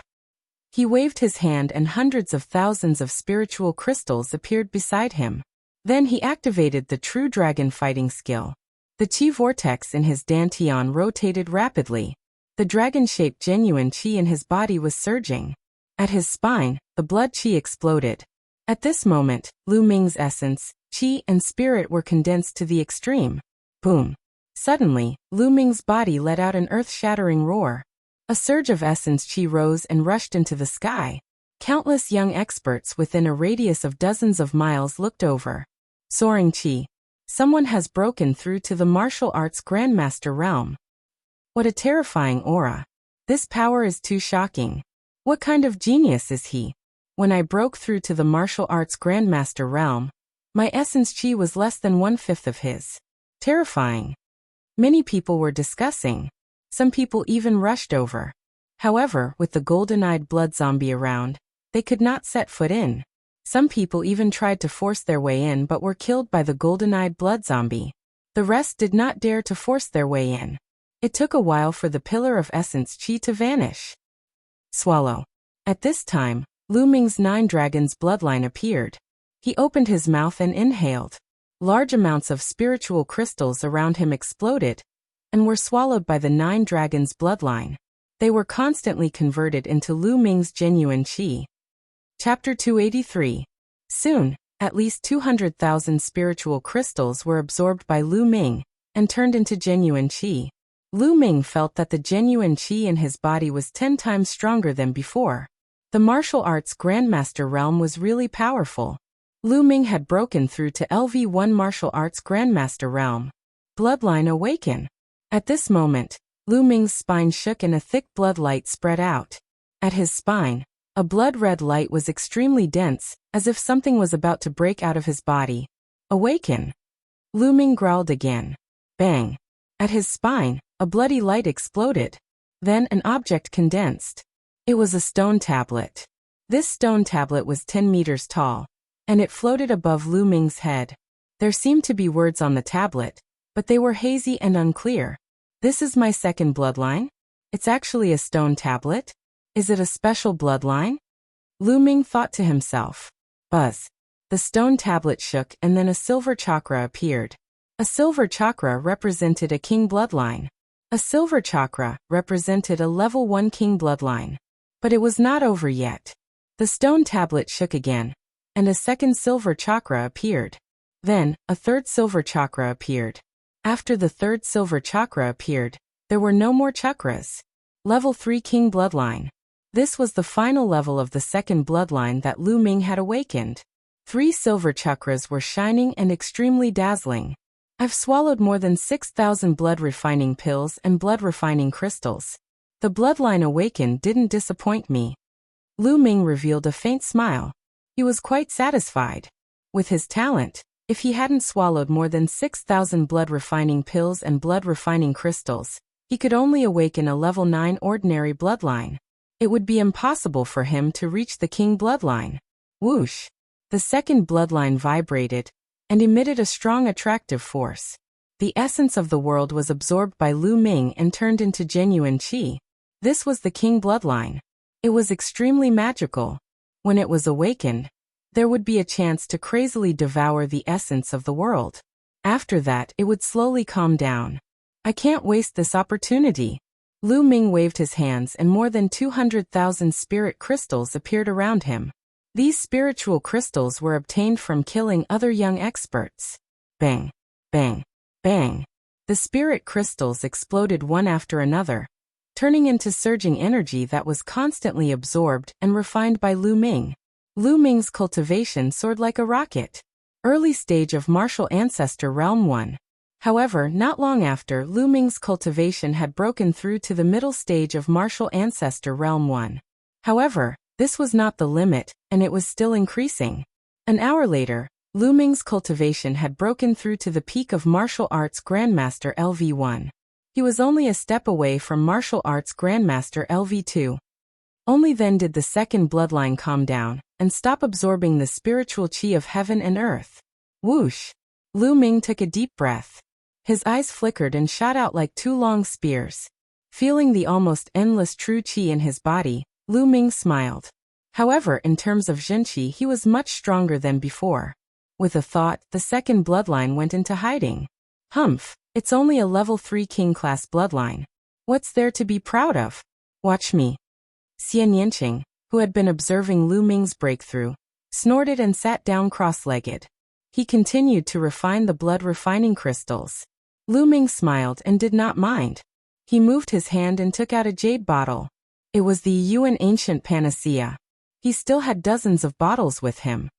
He waved his hand and hundreds of thousands of spiritual crystals appeared beside him. Then he activated the true dragon fighting skill. The qi vortex in his dantian rotated rapidly. The dragon-shaped genuine qi in his body was surging. At his spine, the blood qi exploded. At this moment, Lu Ming's essence, qi and spirit were condensed to the extreme. Boom. Suddenly, Lu Ming's body let out an earth-shattering roar. A surge of essence qi rose and rushed into the sky. Countless young experts within a radius of dozens of miles looked over. Soaring qi. Someone has broken through to the martial arts Grandmaster realm. What a terrifying aura. This power is too shocking. What kind of genius is he? When I broke through to the martial arts Grandmaster realm, my essence qi was less than 1/5 of his. Terrifying. Many people were discussing. Some people even rushed over. However, with the golden-eyed blood zombie around, they could not set foot in. Some people even tried to force their way in but were killed by the golden-eyed blood zombie. The rest did not dare to force their way in. It took a while for the pillar of essence qi to vanish. Swallow. At this time, Lu Ming's 9 dragons bloodline appeared. He opened his mouth and inhaled. Large amounts of spiritual crystals around him exploded and were swallowed by the 9 dragons bloodline. They were constantly converted into Lu Ming's genuine qi. Chapter 283. Soon, at least 200,000 spiritual crystals were absorbed by Lu Ming and turned into genuine qi. Lu Ming felt that the genuine qi in his body was 10 times stronger than before. The martial arts Grandmaster realm was really powerful. Lu Ming had broken through to LV1 martial arts Grandmaster realm. Bloodline awaken. At this moment, Lu Ming's spine shook and a thick blood light spread out. At his spine, a blood-red light was extremely dense, as if something was about to break out of his body. Awaken. Lu Ming growled again. Bang. At his spine, a bloody light exploded. Then an object condensed. It was a stone tablet. This stone tablet was 10 meters tall, and it floated above Lu Ming's head. There seemed to be words on the tablet, but they were hazy and unclear. This is my second bloodline? It's actually a stone tablet? Is it a special bloodline? Lu Ming thought to himself. Buzz. The stone tablet shook and then a silver chakra appeared. A silver chakra represented a king bloodline. A silver chakra represented a level 1 king bloodline. But it was not over yet. The stone tablet shook again, and a second silver chakra appeared. Then, a third silver chakra appeared. After the third silver chakra appeared, there were no more chakras. Level 3 king bloodline. This was the final level of the second bloodline that Lu Ming had awakened. 3 silver chakras were shining and extremely dazzling. I've swallowed more than 6,000 blood refining pills and blood refining crystals. The bloodline awakened didn't disappoint me. Lu Ming revealed a faint smile. He was quite satisfied. With his talent, if he hadn't swallowed more than 6,000 blood refining pills and blood refining crystals, he could only awaken a level 9 ordinary bloodline. It would be impossible for him to reach the king bloodline. Whoosh! The second bloodline vibrated and emitted a strong attractive force. The essence of the world was absorbed by Lu Ming and turned into genuine qi. This was the king bloodline. It was extremely magical. When it was awakened, there would be a chance to crazily devour the essence of the world. After that, it would slowly calm down. I can't waste this opportunity. Lu Ming waved his hands and more than 200,000 spirit crystals appeared around him. These spiritual crystals were obtained from killing other young experts. Bang, bang, bang. The spirit crystals exploded one after another, turning into surging energy that was constantly absorbed and refined by Lu Ming. Lu Ming's cultivation soared like a rocket. Early stage of martial ancestor realm 1. However, not long after, Lu Ming's cultivation had broken through to the middle stage of martial ancestor realm 1. However, this was not the limit, and it was still increasing. An hour later, Lu Ming's cultivation had broken through to the peak of martial arts grandmaster LV1. He was only a step away from martial arts grandmaster LV2. Only then did the second bloodline calm down and stop absorbing the spiritual qi of heaven and earth. Whoosh! Lu Ming took a deep breath. His eyes flickered and shot out like two long spears. Feeling the almost endless true qi in his body, Lu Ming smiled. However, in terms of Zhenqi, he was much stronger than before. With a thought, the second bloodline went into hiding. Humph, it's only a level 3 king-class bloodline. What's there to be proud of? Watch me. Xian Yanqing, who had been observing Lu Ming's breakthrough, snorted and sat down cross-legged. He continued to refine the blood-refining crystals. Lu Ming smiled and did not mind. He moved his hand and took out a jade bottle. It was the Yuan Ancient Panacea. He still had dozens of bottles with him.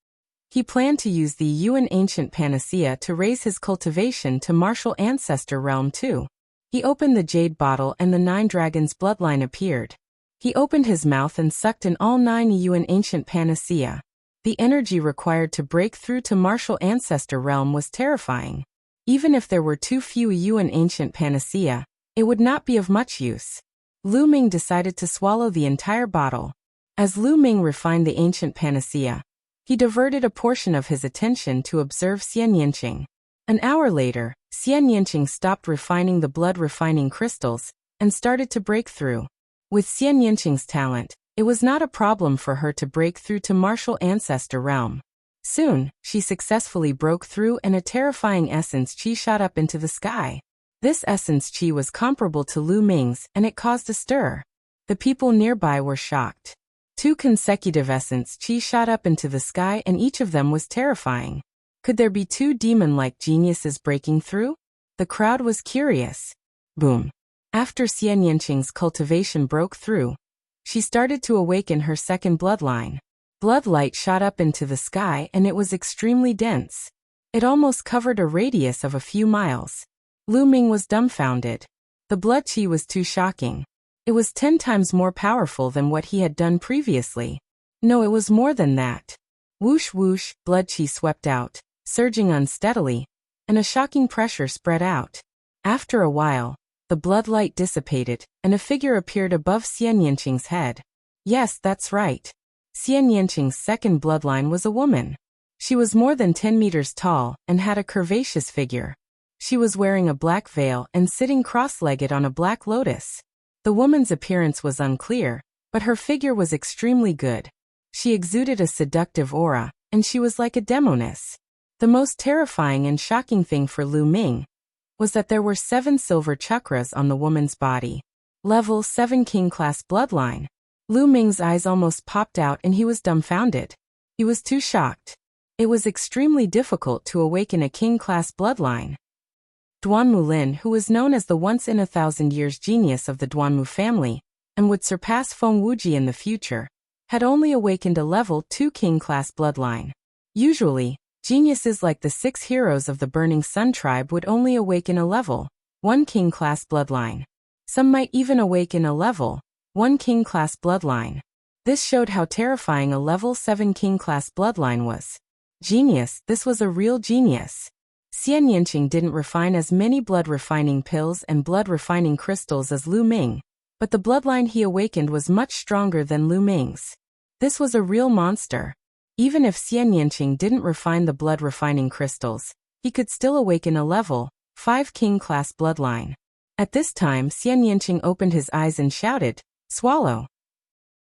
He planned to use the Yuan Ancient Panacea to raise his cultivation to martial ancestor realm 2. He opened the jade bottle and the 9 dragons bloodline appeared. He opened his mouth and sucked in all 9 Yuan Ancient Panacea. The energy required to break through to martial ancestor realm was terrifying. Even if there were too few Yuan Ancient Panacea, it would not be of much use. Lu Ming decided to swallow the entire bottle. As Lu Ming refined the Ancient Panacea, he diverted a portion of his attention to observe Xian Yanqing. An hour later, Xian Yanqing stopped refining the blood-refining crystals and started to break through. With Xian Yanqing's talent, it was not a problem for her to break through to martial ancestor realm. Soon, she successfully broke through and a terrifying essence qi shot up into the sky. This essence qi was comparable to Lu Ming's and it caused a stir. The people nearby were shocked. 2 consecutive essence qi shot up into the sky and each of them was terrifying. Could there be 2 demon-like geniuses breaking through? The crowd was curious. Boom. After Xian Yanqing's cultivation broke through, she started to awaken her second bloodline. Blood light shot up into the sky and it was extremely dense. It almost covered a radius of a few miles. Lu Ming was dumbfounded. The blood qi was too shocking. It was 10 times more powerful than what he had done previously. No, it was more than that. Whoosh whoosh, blood qi swept out, surging unsteadily, and a shocking pressure spread out. After a while, the blood light dissipated, and a figure appeared above Xian Yanqing's head. Yes, that's right. Xian Yanqing's second bloodline was a woman. She was more than 10 meters tall and had a curvaceous figure. She was wearing a black veil and sitting cross-legged on a black lotus. The woman's appearance was unclear, but her figure was extremely good. She exuded a seductive aura, and she was like a demoness. The most terrifying and shocking thing for Lu Ming was that there were 7 silver chakras on the woman's body. Level 7 king-class bloodline. Lu Ming's eyes almost popped out and he was dumbfounded. He was too shocked. It was extremely difficult to awaken a king-class bloodline. Duanmu Lin, who was known as the once-in-a-thousand-years genius of the Duanmu family, and would surpass Feng Wuji in the future, had only awakened a level 2 king-class bloodline. Usually, geniuses like the 6 heroes of the Burning Sun tribe would only awaken a level 1 king-class bloodline. Some might even awaken a level 1 king-class bloodline. This showed how terrifying a level 7 king-class bloodline was. Genius, this was a real genius. Xian Yanqing didn't refine as many blood-refining pills and blood-refining crystals as Lu Ming, but the bloodline he awakened was much stronger than Lu Ming's. This was a real monster. Even if Xian Yanqing didn't refine the blood-refining crystals, he could still awaken a level 5 king class bloodline. At this time, Xian Yanqing opened his eyes and shouted, "Swallow!"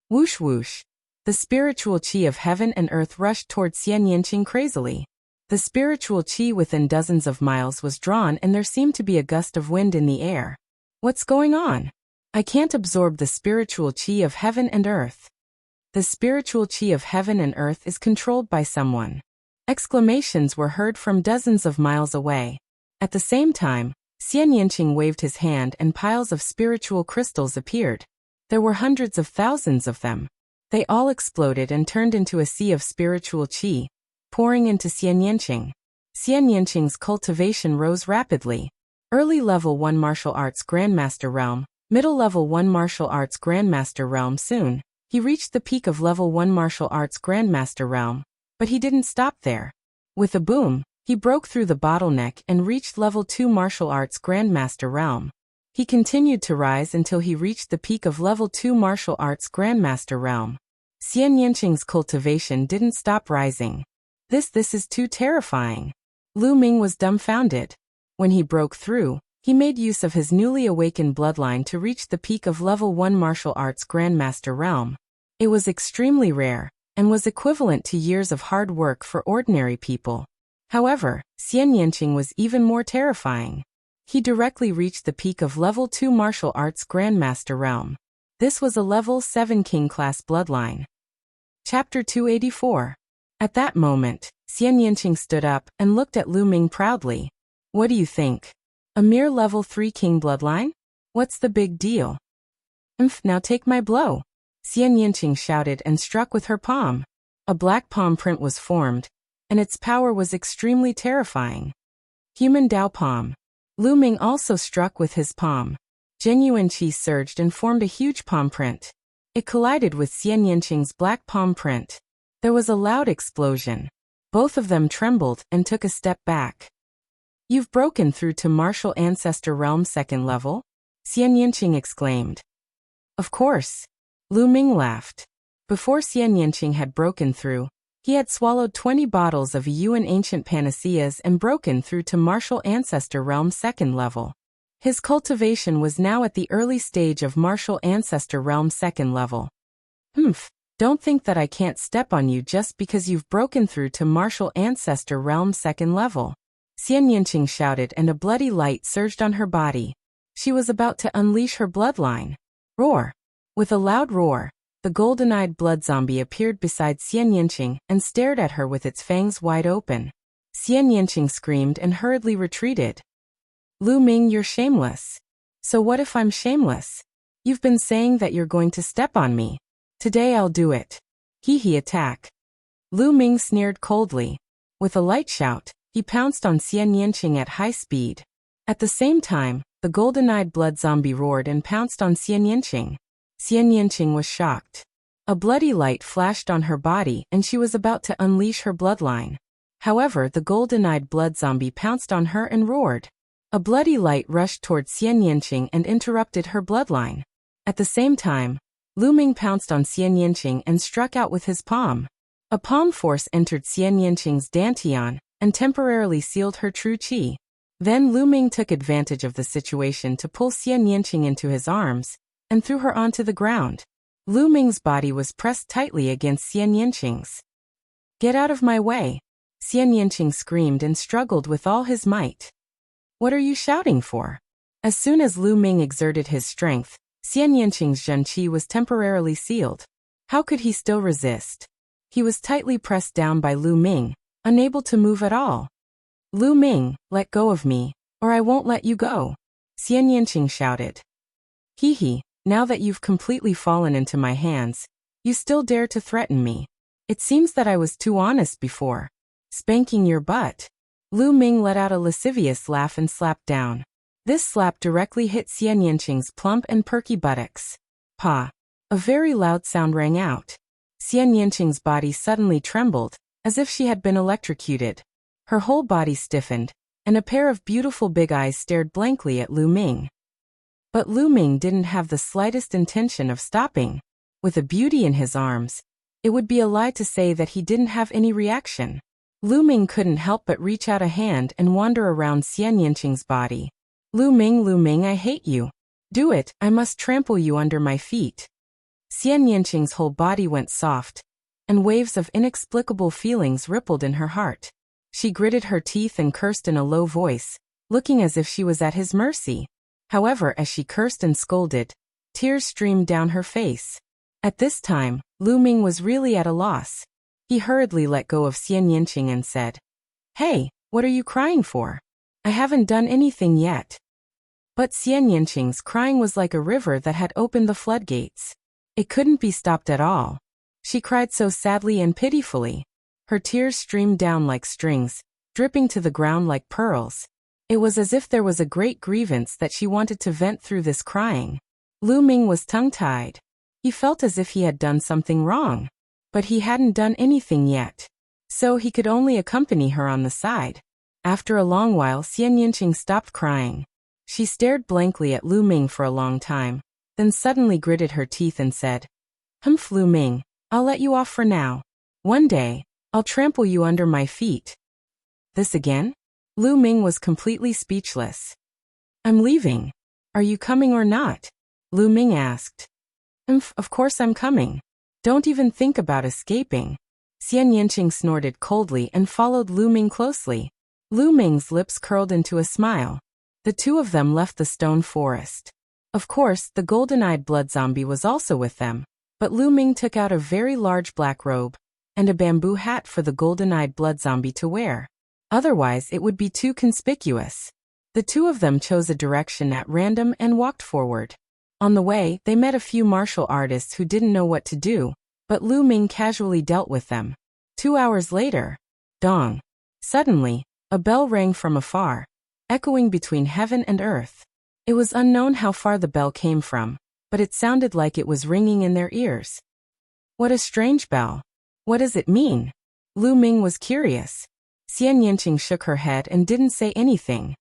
Whoosh whoosh. The spiritual qi of heaven and earth rushed toward Xian Yanqing crazily. The spiritual qi within dozens of miles was drawn and there seemed to be a gust of wind in the air. What's going on? I can't absorb the spiritual qi of heaven and earth. The spiritual qi of heaven and earth is controlled by someone. Exclamations were heard from dozens of miles away. At the same time, Xian Yanqing waved his hand and piles of spiritual crystals appeared. There were hundreds of thousands of them. They all exploded and turned into a sea of spiritual qi, pouring into Xian Yanqing. Xian Yanqing's cultivation rose rapidly. Early Level 1 Martial Arts Grandmaster Realm, Middle Level 1 Martial Arts Grandmaster Realm. Soon, he reached the peak of Level 1 Martial Arts Grandmaster Realm, but he didn't stop there. With a boom, he broke through the bottleneck and reached Level 2 Martial Arts Grandmaster Realm. He continued to rise until he reached the peak of Level 2 Martial Arts Grandmaster Realm. Xian Yanqing's cultivation didn't stop rising. This is too terrifying. Lu Ming was dumbfounded. When he broke through, he made use of his newly awakened bloodline to reach the peak of Level 1 Martial Arts Grandmaster Realm. It was extremely rare, and was equivalent to years of hard work for ordinary people. However, Xian Yanqing was even more terrifying. He directly reached the peak of Level 2 Martial Arts Grandmaster Realm. This was a Level 7 King class bloodline. Chapter 284. At that moment, Xian Yanqing stood up and looked at Lu Ming proudly. What do you think? A mere Level 3 King bloodline? What's the big deal? Now take my blow. Xian Yanqing shouted and struck with her palm. A black palm print was formed, and its power was extremely terrifying. Human Dao Palm. Lu Ming also struck with his palm. Genuine qi surged and formed a huge palm print. It collided with Xian Yanqing's black palm print. There was a loud explosion. Both of them trembled and took a step back. You've broken through to Martial Ancestor Realm 2nd level? Xian Yanqing exclaimed. Of course. Lu Ming laughed. Before Xian Yanqing had broken through, he had swallowed 20 bottles of Yuan Ancient Panaceas and broken through to Martial Ancestor Realm 2nd level. His cultivation was now at the early stage of Martial Ancestor Realm 2nd level. Don't think that I can't step on you just because you've broken through to Martial Ancestor Realm 2nd level. Xian Yanqing shouted and a bloody light surged on her body. She was about to unleash her bloodline. Roar! With a loud roar, the golden-eyed blood zombie appeared beside Xian Yanqing and stared at her with its fangs wide open. Xian Yanqing screamed and hurriedly retreated. Lu Ming, you're shameless. So what if I'm shameless? You've been saying that you're going to step on me. Today I'll do it. Hee attack. Lu Ming sneered coldly. With a light shout, he pounced on Xian Yanqing at high speed. At the same time, the golden-eyed blood zombie roared and pounced on Xian Yanqing. Xian Yanqing was shocked. A bloody light flashed on her body and she was about to unleash her bloodline. However, the golden-eyed blood zombie pounced on her and roared. A bloody light rushed toward Xian Yanqing and interrupted her bloodline. At the same time, Lu Ming pounced on Xian Yanqing and struck out with his palm. A palm force entered Xian Yanqing's dantian and temporarily sealed her true qi. Then Lu Ming took advantage of the situation to pull Xian Yanqing into his arms and threw her onto the ground. Lu Ming's body was pressed tightly against Xian Yanqing's. Get out of my way! Xian Yanqing screamed and struggled with all his might. What are you shouting for? As soon as Lu Ming exerted his strength, Xian Yanqing's Zhen Qi was temporarily sealed. How could he still resist? He was tightly pressed down by Lu Ming, unable to move at all. Lu Ming, let go of me, or I won't let you go, Xian Yanqing shouted. Now that you've completely fallen into my hands, you still dare to threaten me. It seems that I was too honest before. Spanking your butt. Lu Ming let out a lascivious laugh and slapped down. This slap directly hit Xian Yanqing's plump and perky buttocks. Pa! A very loud sound rang out. Xian Yanqing's body suddenly trembled, as if she had been electrocuted. Her whole body stiffened, and a pair of beautiful big eyes stared blankly at Lu Ming. But Lu Ming didn't have the slightest intention of stopping. With a beauty in his arms, it would be a lie to say that he didn't have any reaction. Lu Ming couldn't help but reach out a hand and wander around Xian Yinqing's body. Lu Ming, I hate you. Do it, I must trample you under my feet. Xian Yinqing's whole body went soft, and waves of inexplicable feelings rippled in her heart. She gritted her teeth and cursed in a low voice, looking as if she was at his mercy. However, as she cursed and scolded, tears streamed down her face. At this time, Lu Ming was really at a loss. He hurriedly let go of Xian Yinqing and said, "Hey, what are you crying for? I haven't done anything yet." But Xian Yinqing's crying was like a river that had opened the floodgates. It couldn't be stopped at all. She cried so sadly and pitifully. Her tears streamed down like strings, dripping to the ground like pearls. It was as if there was a great grievance that she wanted to vent through this crying. Lu Ming was tongue-tied. He felt as if he had done something wrong. But he hadn't done anything yet. So he could only accompany her on the side. After a long while, Xian Yinqing stopped crying. She stared blankly at Lu Ming for a long time, then suddenly gritted her teeth and said, "Humph, Lu Ming, I'll let you off for now. One day, I'll trample you under my feet." This again? Lu Ming was completely speechless. "I'm leaving. Are you coming or not?" Lu Ming asked. Of course I'm coming. Don't even think about escaping." Xian Yinqing snorted coldly and followed Lu Ming closely. Lu Ming's lips curled into a smile. The two of them left the stone forest. Of course, the golden-eyed blood zombie was also with them, but Lu Ming took out a very large black robe and a bamboo hat for the golden-eyed blood zombie to wear. Otherwise, it would be too conspicuous. The two of them chose a direction at random and walked forward. On the way, they met a few martial artists who didn't know what to do, but Lu Ming casually dealt with them. 2 hours later, dong. Suddenly, a bell rang from afar, echoing between heaven and earth. It was unknown how far the bell came from, but it sounded like it was ringing in their ears. What a strange bell. What does it mean? Lu Ming was curious. Xian Yinqing shook her head and didn't say anything.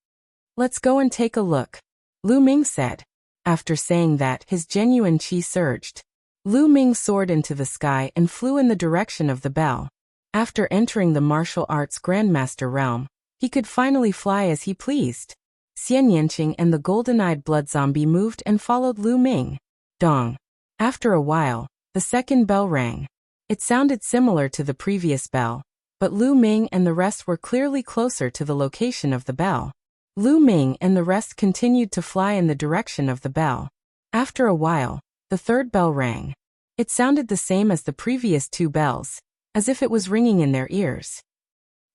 "Let's go and take a look," Lu Ming said. After saying that, his genuine qi surged. Lu Ming soared into the sky and flew in the direction of the bell. After entering the martial arts grandmaster realm, he could finally fly as he pleased. Xian Yinqing and the golden-eyed blood zombie moved and followed Lu Ming. Dong. After a while, the second bell rang. It sounded similar to the previous bell, but Lu Ming and the rest were clearly closer to the location of the bell. Lu Ming and the rest continued to fly in the direction of the bell. After a while, the third bell rang. It sounded the same as the previous two bells, as if it was ringing in their ears.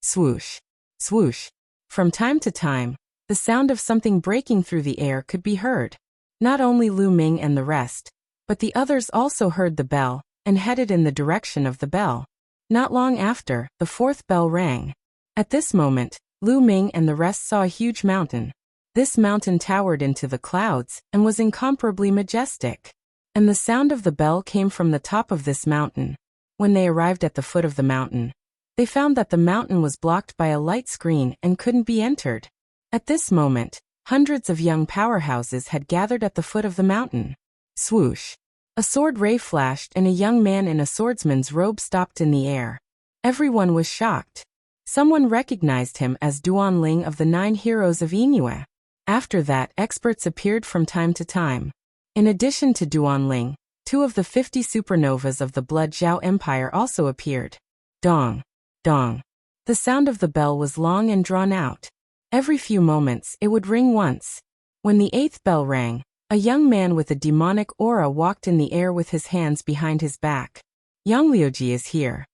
Swoosh, swoosh. From time to time, the sound of something breaking through the air could be heard. Not only Lu Ming and the rest, but the others also heard the bell and headed in the direction of the bell. Not long after, the fourth bell rang. At this moment, Lu Ming and the rest saw a huge mountain. This mountain towered into the clouds and was incomparably majestic. And the sound of the bell came from the top of this mountain. When they arrived at the foot of the mountain, they found that the mountain was blocked by a light screen and couldn't be entered. At this moment, hundreds of young powerhouses had gathered at the foot of the mountain. Swoosh. A sword ray flashed and a young man in a swordsman's robe stopped in the air. Everyone was shocked. Someone recognized him as Duan Ling of the 9 Heroes of Yingyue. After that, experts appeared from time to time. In addition to Duan Ling, 2 of the 50 supernovas of the Blood Zhao Empire also appeared. Dong, dong. The sound of the bell was long and drawn out. Every few moments, it would ring once. When the 8th bell rang, a young man with a demonic aura walked in the air with his hands behind his back. Yang Liuji is here.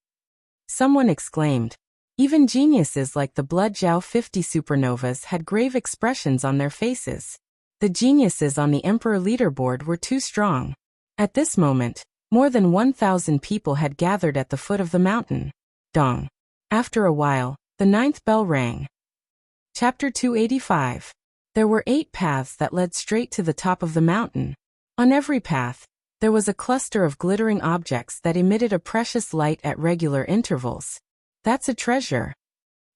Someone exclaimed. Even geniuses like the Blood Zhao 50 supernovas had grave expressions on their faces. The geniuses on the Emperor leaderboard were too strong. At this moment, more than 1,000 people had gathered at the foot of the mountain. Dong. After a while, the 9th bell rang. Chapter 285. There were 8 paths that led straight to the top of the mountain. On every path, there was a cluster of glittering objects that emitted a precious light at regular intervals. That's a treasure.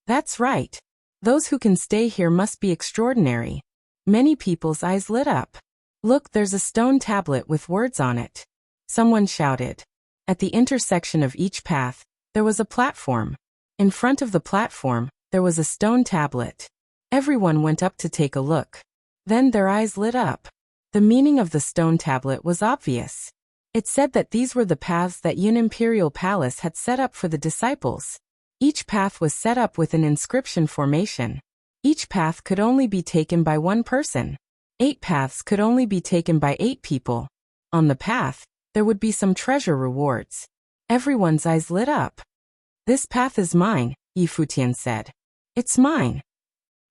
That's right. Those who can stay here must be extraordinary. Many people's eyes lit up. Look, there's a stone tablet with words on it. Someone shouted. At the intersection of each path, there was a platform. In front of the platform, there was a stone tablet. Everyone went up to take a look. Then their eyes lit up. The meaning of the stone tablet was obvious. It said that these were the paths that Yun Imperial Palace had set up for the disciples. Each path was set up with an inscription formation. Each path could only be taken by one person. 8 paths could only be taken by 8 people. On the path, there would be some treasure rewards. Everyone's eyes lit up. "This path is mine," Yifutian said. "It's mine."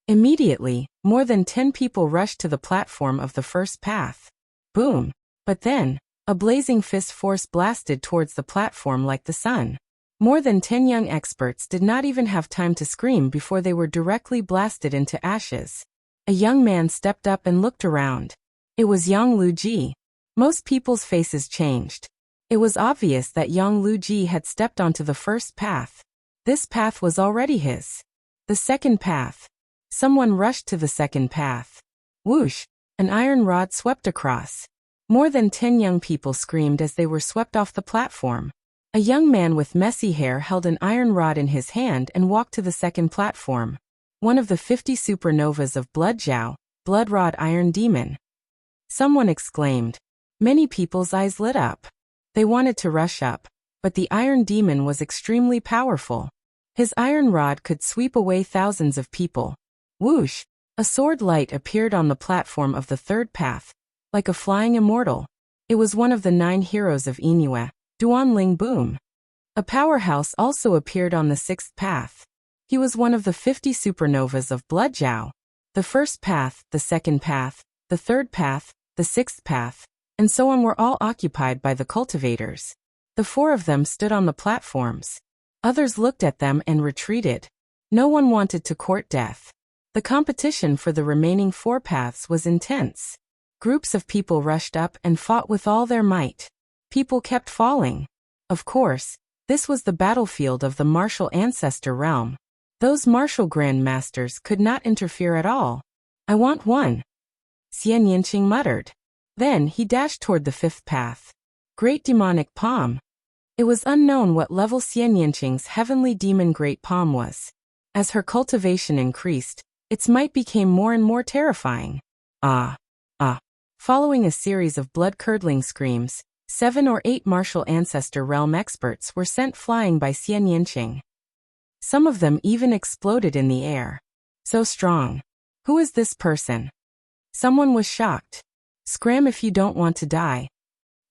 Immediately, more than 10 people rushed to the platform of the first path. Boom! But then, a blazing fist force blasted towards the platform like the sun. More than 10 young experts did not even have time to scream before they were directly blasted into ashes. A young man stepped up and looked around. It was Yang Luji. Most people's faces changed. It was obvious that Yang Luji had stepped onto the first path. This path was already his. The second path. Someone rushed to the second path. Whoosh! An iron rod swept across. More than 10 young people screamed as they were swept off the platform. A young man with messy hair held an iron rod in his hand and walked to the second platform. One of the 50 supernovas of Blood Jiao, Blood Rod Iron Demon. Someone exclaimed. Many people's eyes lit up. They wanted to rush up, but the Iron Demon was extremely powerful. His iron rod could sweep away thousands of people. Whoosh! A sword light appeared on the platform of the third path, like a flying immortal. It was one of the 9 heroes of Inue, Duanling Boom. A powerhouse also appeared on the sixth path. He was one of the 50 supernovas of Blood Jiao. The first path, the second path, the third path, the sixth path, and so on were all occupied by the cultivators. The 4 of them stood on the platforms. Others looked at them and retreated. No one wanted to court death. The competition for the remaining 4 paths was intense. Groups of people rushed up and fought with all their might. People kept falling. Of course, this was the battlefield of the martial ancestor realm. Those martial grandmasters could not interfere at all. "I want one," Xian Yinqing muttered. Then he dashed toward the 5th path. Great Demonic Palm. It was unknown what level Xian Yinqing's heavenly demon Great Palm was. As her cultivation increased, its might became more and more terrifying. Ah! Ah! Following a series of blood-curdling screams, 7 or 8 martial ancestor realm experts were sent flying by Xian Yinqing. Some of them even exploded in the air. So strong. Who is this person? Someone was shocked. "Scram if you don't want to die,"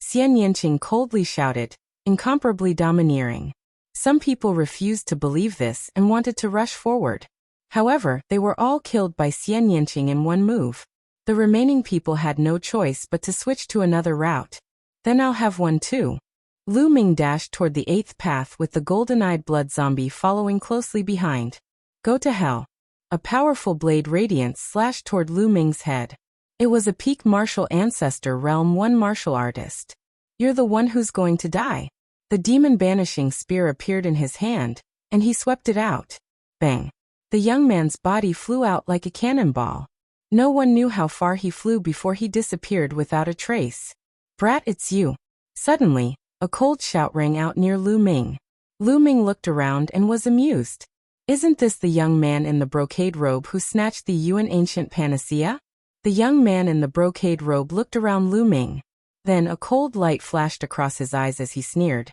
Xian Yinqing coldly shouted, incomparably domineering. Some people refused to believe this and wanted to rush forward. However, they were all killed by Xian Yinqing in one move. The remaining people had no choice but to switch to another route. "Then I'll have one too." Lu Ming dashed toward the 8th path with the golden-eyed blood zombie following closely behind. "Go to hell." A powerful blade radiance slashed toward Lu Ming's head. It was a peak martial ancestor realm 1 martial artist. "You're the one who's going to die." The demon banishing spear appeared in his hand, and he swept it out. Bang! The young man's body flew out like a cannonball. No one knew how far he flew before he disappeared without a trace. "Brat, it's you." Suddenly, a cold shout rang out near Lu Ming. Lu Ming looked around and was amused. "Isn't this the young man in the brocade robe who snatched the Yuan ancient panacea?" The young man in the brocade robe looked around Lu Ming. Then a cold light flashed across his eyes as he sneered.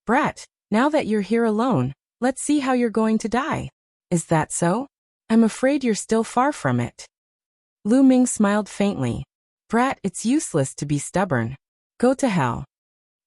"Brat, now that you're here alone, let's see how you're going to die." "Is that so? I'm afraid you're still far from it." Lu Ming smiled faintly. "Brat, it's useless to be stubborn. Go to hell."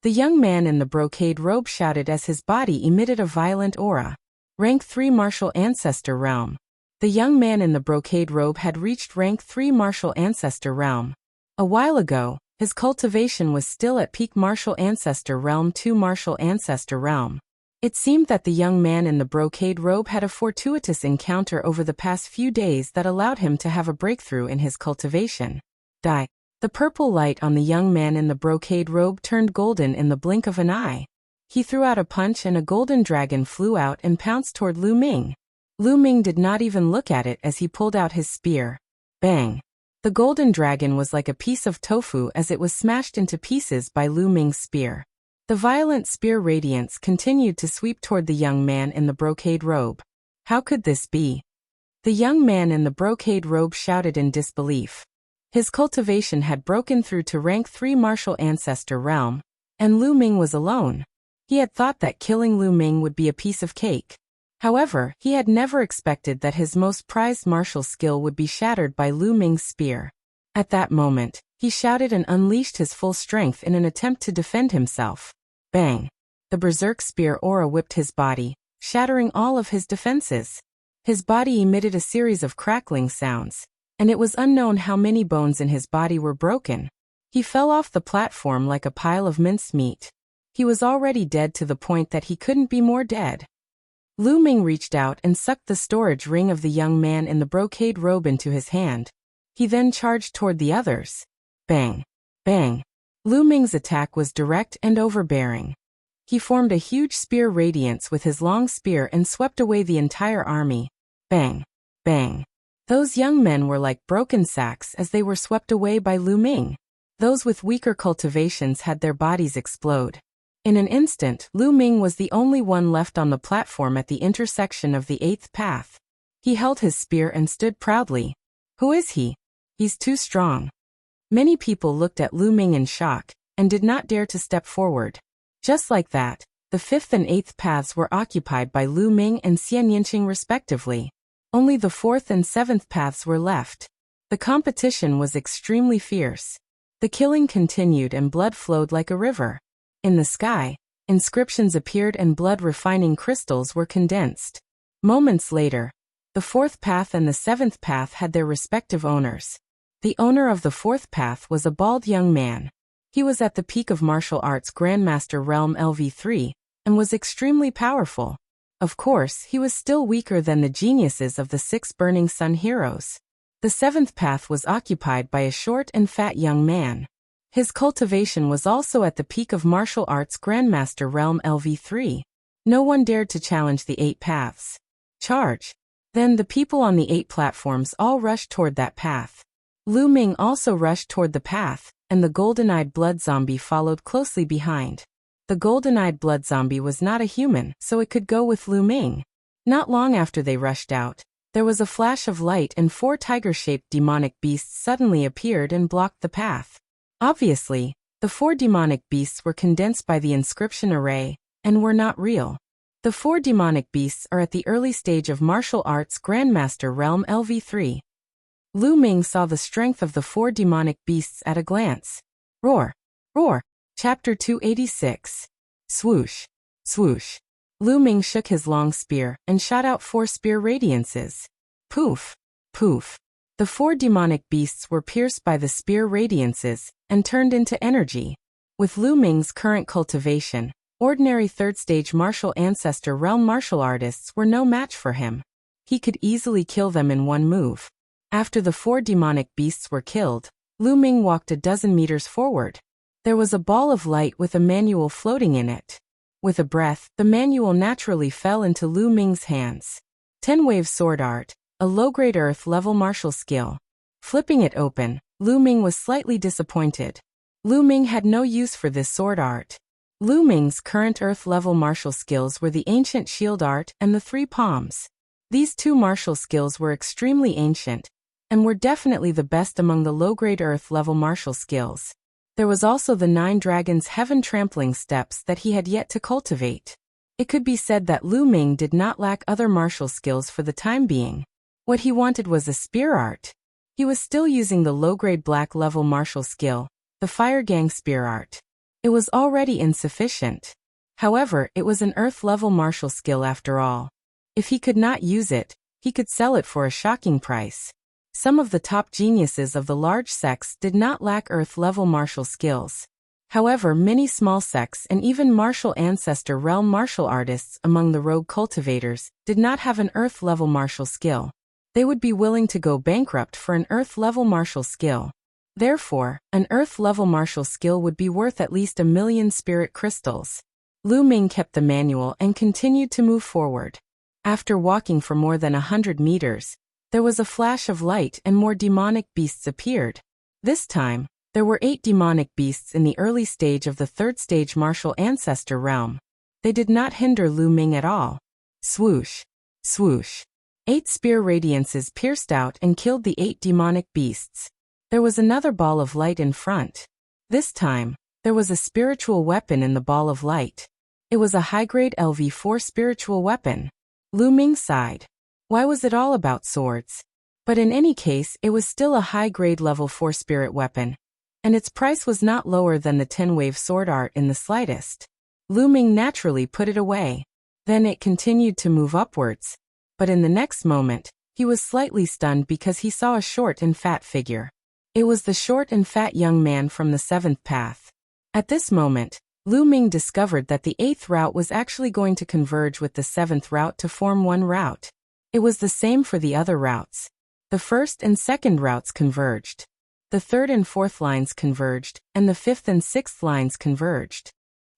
The young man in the brocade robe shouted as his body emitted a violent aura. Rank 3 martial ancestor realm. The young man in the brocade robe had reached rank 3 martial ancestor realm. A while ago, his cultivation was still at peak martial ancestor realm 2 martial ancestor realm. It seemed that the young man in the brocade robe had a fortuitous encounter over the past few days that allowed him to have a breakthrough in his cultivation. Die. The purple light on the young man in the brocade robe turned golden in the blink of an eye. He threw out a punch and a golden dragon flew out and pounced toward Lu Ming. Lu Ming did not even look at it as he pulled out his spear. Bang! The golden dragon was like a piece of tofu as it was smashed into pieces by Lu Ming's spear. The violent spear radiance continued to sweep toward the young man in the brocade robe. How could this be? The young man in the brocade robe shouted in disbelief. His cultivation had broken through to rank 3 martial ancestor realm, and Lu Ming was alone. He had thought that killing Lu Ming would be a piece of cake. However, he had never expected that his most prized martial skill would be shattered by Lu Ming's spear. At that moment, he shouted and unleashed his full strength in an attempt to defend himself. Bang! The berserk spear aura whipped his body, shattering all of his defenses. His body emitted a series of crackling sounds, and it was unknown how many bones in his body were broken. He fell off the platform like a pile of minced meat. He was already dead to the point that he couldn't be more dead. Lu Ming reached out and sucked the storage ring of the young man in the brocade robe into his hand. He then charged toward the others. Bang! Bang! Lu Ming's attack was direct and overbearing. He formed a huge spear radiance with his long spear and swept away the entire army. Bang! Bang! Those young men were like broken sacks as they were swept away by Lu Ming. Those with weaker cultivations had their bodies explode. In an instant, Lu Ming was the only one left on the platform at the intersection of the 8th path. He held his spear and stood proudly. Who is he? He's too strong. Many people looked at Lu Ming in shock, and did not dare to step forward. Just like that, the 5th and 8th paths were occupied by Lu Ming and Xian Yinqing respectively. Only the 4th and 7th paths were left. The competition was extremely fierce. The killing continued and blood flowed like a river. In the sky, inscriptions appeared and blood-refining crystals were condensed. Moments later, the 4th path and the 7th path had their respective owners. The owner of the 4th path was a bald young man. He was at the peak of martial arts Grandmaster Realm LV3, and was extremely powerful. Of course, he was still weaker than the geniuses of the 6 Burning Sun heroes. The 7th path was occupied by a short and fat young man. His cultivation was also at the peak of martial arts Grandmaster Realm LV3. No one dared to challenge the 8 paths. Charge! Then the people on the 8 platforms all rushed toward that path. Lu Ming also rushed toward the path, and the golden-eyed blood zombie followed closely behind. The golden-eyed blood zombie was not a human, so it could go with Lu Ming. Not long after they rushed out, there was a flash of light and 4 tiger-shaped demonic beasts suddenly appeared and blocked the path. Obviously, the 4 demonic beasts were condensed by the inscription array, and were not real. The 4 demonic beasts are at the early stage of martial arts Grandmaster Realm LV3. Lu Ming saw the strength of the 4 demonic beasts at a glance. Roar! Roar! Chapter 286. Swoosh! Swoosh! Lu Ming shook his long spear and shot out 4 spear radiances. Poof! Poof! The 4 demonic beasts were pierced by the spear radiances and turned into energy. With Lu Ming's current cultivation, ordinary 3rd stage martial ancestor realm martial artists were no match for him. He could easily kill them in one move. After the 4 demonic beasts were killed, Lu Ming walked a dozen meters forward. There was a ball of light with a manual floating in it. With a breath, the manual naturally fell into Lu Ming's hands. 10-wave sword art, a low-grade earth-level martial skill. Flipping it open, Lu Ming was slightly disappointed. Lu Ming had no use for this sword art. Lu Ming's current earth-level martial skills were the ancient shield art and the 3 palms. These 2 martial skills were extremely ancient, and were definitely the best among the low-grade earth-level martial skills. There was also the 9 dragons heaven trampling steps that he had yet to cultivate. It could be said that Lu Ming did not lack other martial skills for the time being. What he wanted was a spear art. He was still using the low-grade black-level martial skill, the Fire Gang spear art. It was already insufficient. However, it was an earth-level martial skill after all. If he could not use it, he could sell it for a shocking price. Some of the top geniuses of the large sects did not lack earth-level martial skills. However, many small sects and even martial ancestor realm martial artists among the rogue cultivators did not have an earth-level martial skill. They would be willing to go bankrupt for an earth-level martial skill. Therefore, an earth-level martial skill would be worth at least 1 million spirit crystals. Lu Ming kept the manual and continued to move forward. After walking for more than 100 meters, there was a flash of light and more demonic beasts appeared. This time, There were 8 demonic beasts in the early stage of the third stage martial ancestor realm. They did not hinder Lu Ming at all. Swoosh! Swoosh! 8 spear radiances pierced out and killed the 8 demonic beasts. There was another ball of light in front. This time, there was a spiritual weapon in the ball of light. It was a high-grade LV4 spiritual weapon. Lu Ming sighed. Why was it all about swords? But in any case, it was still a high-grade level 4 spirit weapon, and its price was not lower than the 10-wave sword art in the slightest. Lu Ming naturally put it away. Then it continued to move upwards. But in the next moment, he was slightly stunned because he saw a short and fat figure. It was the short and fat young man from the 7th path. At this moment, Lu Ming discovered that the 8th route was actually going to converge with the 7th route to form one route. It was the same for the other routes. The 1st and 2nd routes converged. The 3rd and 4th lines converged, and the 5th and 6th lines converged.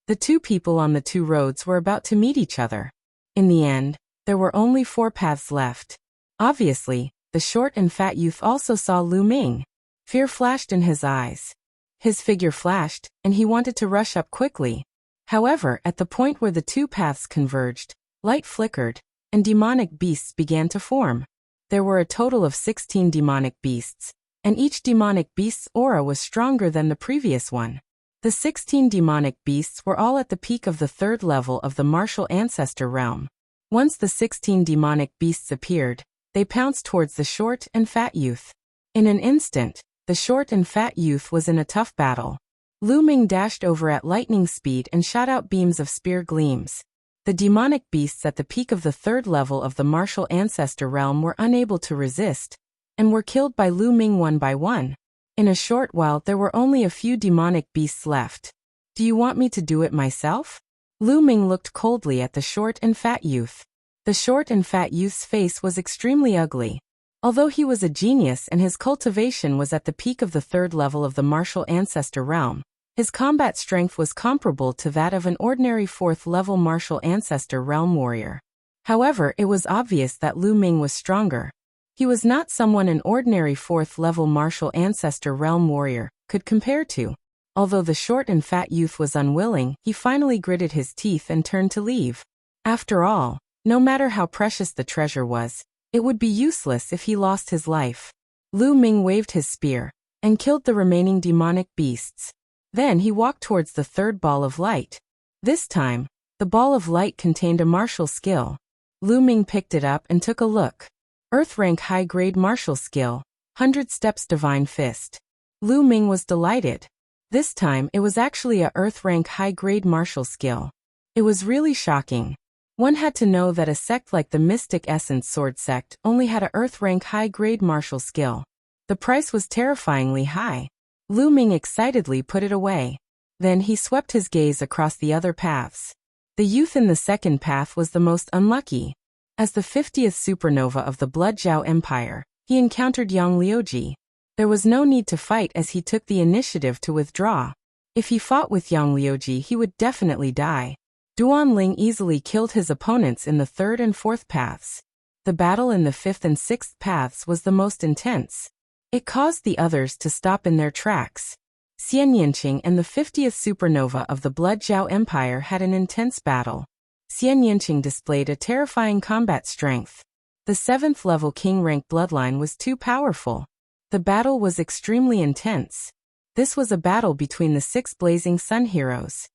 The 2 people on the 2 roads were about to meet each other. In the end, there were only 4 paths left. Obviously, the short and fat youth also saw Lu Ming. Fear flashed in his eyes. His figure flashed, and he wanted to rush up quickly. However, at the point where the 2 paths converged, light flickered, and demonic beasts began to form. There were a total of 16 demonic beasts, and each demonic beast's aura was stronger than the previous one. The 16 demonic beasts were all at the peak of the 3rd level of the martial ancestor realm. Once the 16 demonic beasts appeared, they pounced towards the short and fat youth. In an instant, the short and fat youth was in a tough battle. Lu Ming dashed over at lightning speed and shot out beams of spear gleams. The demonic beasts at the peak of the 3rd level of the martial ancestor realm were unable to resist, and were killed by Lu Ming one by one. In a short while there were only a few demonic beasts left. Do you want me to do it myself? Lu Ming looked coldly at the short and fat youth. The short and fat youth's face was extremely ugly. Although he was a genius and his cultivation was at the peak of the 3rd level of the martial ancestor realm, his combat strength was comparable to that of an ordinary 4th level martial ancestor realm warrior. However, it was obvious that Lu Ming was stronger. He was not someone an ordinary 4th level martial ancestor realm warrior could compare to. Although the short and fat youth was unwilling, he finally gritted his teeth and turned to leave. After all, no matter how precious the treasure was, it would be useless if he lost his life. Lu Ming waved his spear and killed the remaining demonic beasts. Then he walked towards the 3rd ball of light. This time, the ball of light contained a martial skill. Lu Ming picked it up and took a look. Earth rank high-grade martial skill, 100 steps divine fist. Lu Ming was delighted. This time it was actually a Earth rank high-grade martial skill. It was really shocking. One had to know that a sect like the Mystic Essence Sword Sect only had a Earth rank high-grade martial skill. The price was terrifyingly high. Lu Ming excitedly put it away. Then he swept his gaze across the other paths. The youth in the 2nd path was the most unlucky. As the 50th supernova of the Blood Zhao Empire, he encountered Yang Liuji. There was no need to fight as he took the initiative to withdraw. If he fought with Yang Liuji, he would definitely die. Duan Ling easily killed his opponents in the 3rd and 4th paths. The battle in the 5th and 6th paths was the most intense. It caused the others to stop in their tracks. Xian Yinqing and the 50th supernova of the Blood Zhao Empire had an intense battle. Xian Yinqing displayed a terrifying combat strength. The 7th level king rank bloodline was too powerful. The battle was extremely intense. This was a battle between the 6 blazing sun heroes.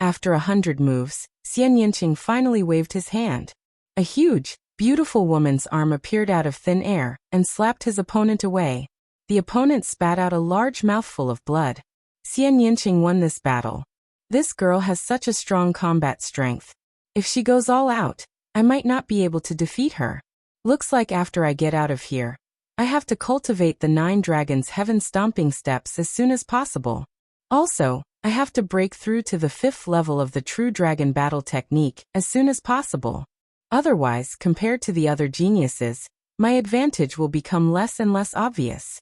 After 100 moves, Xian Yinqing finally waved his hand. A huge, beautiful woman's arm appeared out of thin air and slapped his opponent away. The opponent spat out a large mouthful of blood. Xian Yinqing won this battle. This girl has such a strong combat strength. If she goes all out, I might not be able to defeat her. Looks like after I get out of here, I have to cultivate the 9 dragons heaven stomping steps as soon as possible. Also, I have to break through to the 5th level of the true dragon battle technique as soon as possible. Otherwise, compared to the other geniuses, my advantage will become less and less obvious.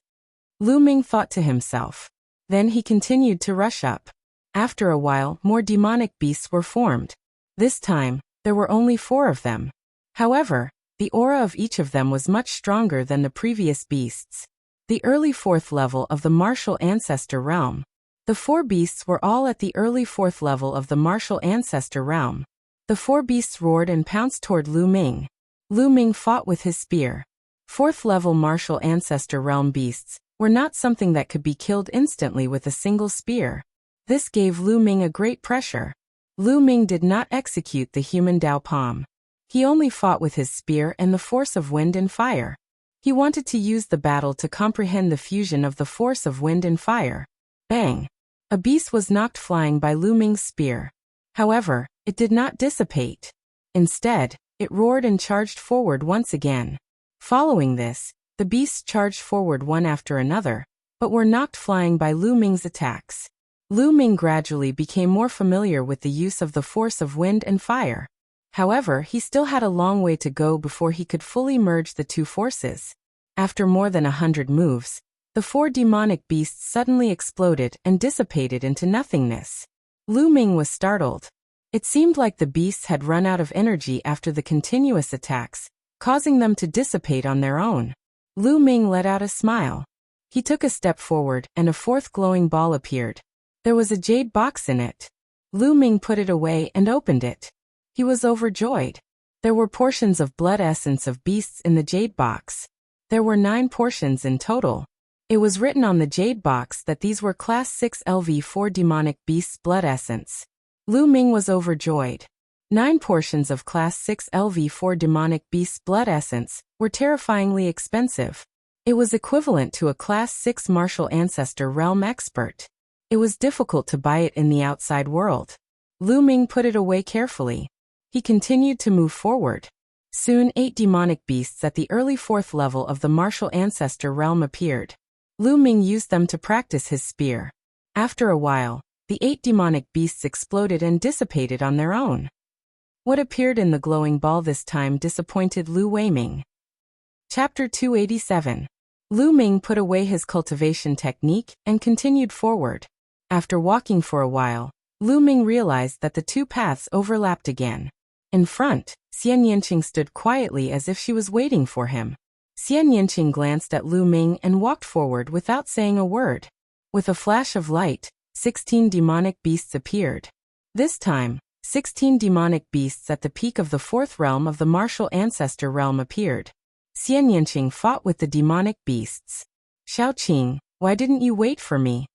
Lu Ming thought to himself. Then he continued to rush up. After a while, more demonic beasts were formed. This time, there were only 4 of them. However, the aura of each of them was much stronger than the previous beasts. The early fourth level of the martial ancestor realm. The four beasts were all at the early fourth level of the martial ancestor realm. The four beasts roared and pounced toward Lu Ming. Lu Ming fought with his spear. Fourth level martial ancestor realm beasts were not something that could be killed instantly with a single spear. This gave Lu Ming a great pressure. Lu Ming did not execute the human Dao Palm. He only fought with his spear and the force of wind and fire. He wanted to use the battle to comprehend the fusion of the force of wind and fire. Bang! A beast was knocked flying by Lu Ming's spear. However, it did not dissipate. Instead, it roared and charged forward once again. Following this, the beasts charged forward one after another, but were knocked flying by Lu Ming's attacks. Lu Ming gradually became more familiar with the use of the force of wind and fire. However, he still had a long way to go before he could fully merge the two forces. After more than 100 moves, the four demonic beasts suddenly exploded and dissipated into nothingness. Lu Ming was startled. It seemed like the beasts had run out of energy after the continuous attacks, causing them to dissipate on their own. Lu Ming let out a smile. He took a step forward and a fourth glowing ball appeared. There was a jade box in it. Lu Ming put it away and opened it. He was overjoyed. There were portions of blood essence of beasts in the jade box. There were 9 portions in total. It was written on the jade box that these were Class 6 LV4 demonic beasts blood essence. Lu Ming was overjoyed. 9 portions of Class 6 LV4 demonic beasts blood essence were terrifyingly expensive. It was equivalent to a Class 6 martial ancestor realm expert. It was difficult to buy it in the outside world. Lu Ming put it away carefully. He continued to move forward. Soon 8 demonic beasts at the early 4th level of the martial ancestor realm appeared. Lu Ming used them to practice his spear. After a while, the 8 demonic beasts exploded and dissipated on their own. What appeared in the glowing ball this time disappointed Lu Weiming. Chapter 287. Lu Ming put away his cultivation technique and continued forward. After walking for a while, Lu Ming realized that the two paths overlapped again. In front, Xian Yanqing stood quietly as if she was waiting for him. Xian Yanqing glanced at Lu Ming and walked forward without saying a word. With a flash of light, 16 demonic beasts appeared. This time, 16 demonic beasts at the peak of the 4th realm of the martial ancestor realm appeared. Xian Yanqing fought with the demonic beasts. Xiaoqing, why didn't you wait for me?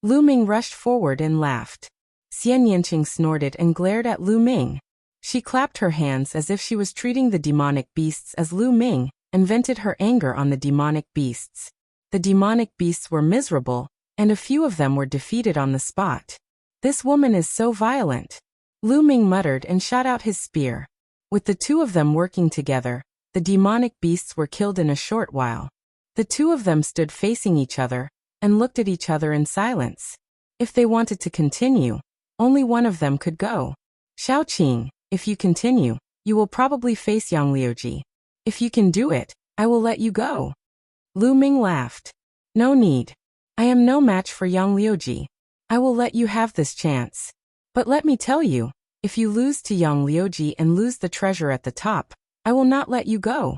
Lu Ming rushed forward and laughed. Xian Yanqing snorted and glared at Lu Ming. She clapped her hands as if she was treating the demonic beasts as Lu Ming, and vented her anger on the demonic beasts. The demonic beasts were miserable, and a few of them were defeated on the spot. This woman is so violent. Lu Ming muttered and shot out his spear. With the two of them working together, the demonic beasts were killed in a short while. The two of them stood facing each other, and looked at each other in silence. If they wanted to continue, only one of them could go. Xiaoqing, if you continue, you will probably face Yang Liuji. If you can do it, I will let you go. Lu Ming laughed. No need. I am no match for Yang Liuji. I will let you have this chance. But let me tell you, if you lose to Yang Liuji and lose the treasure at the top, I will not let you go.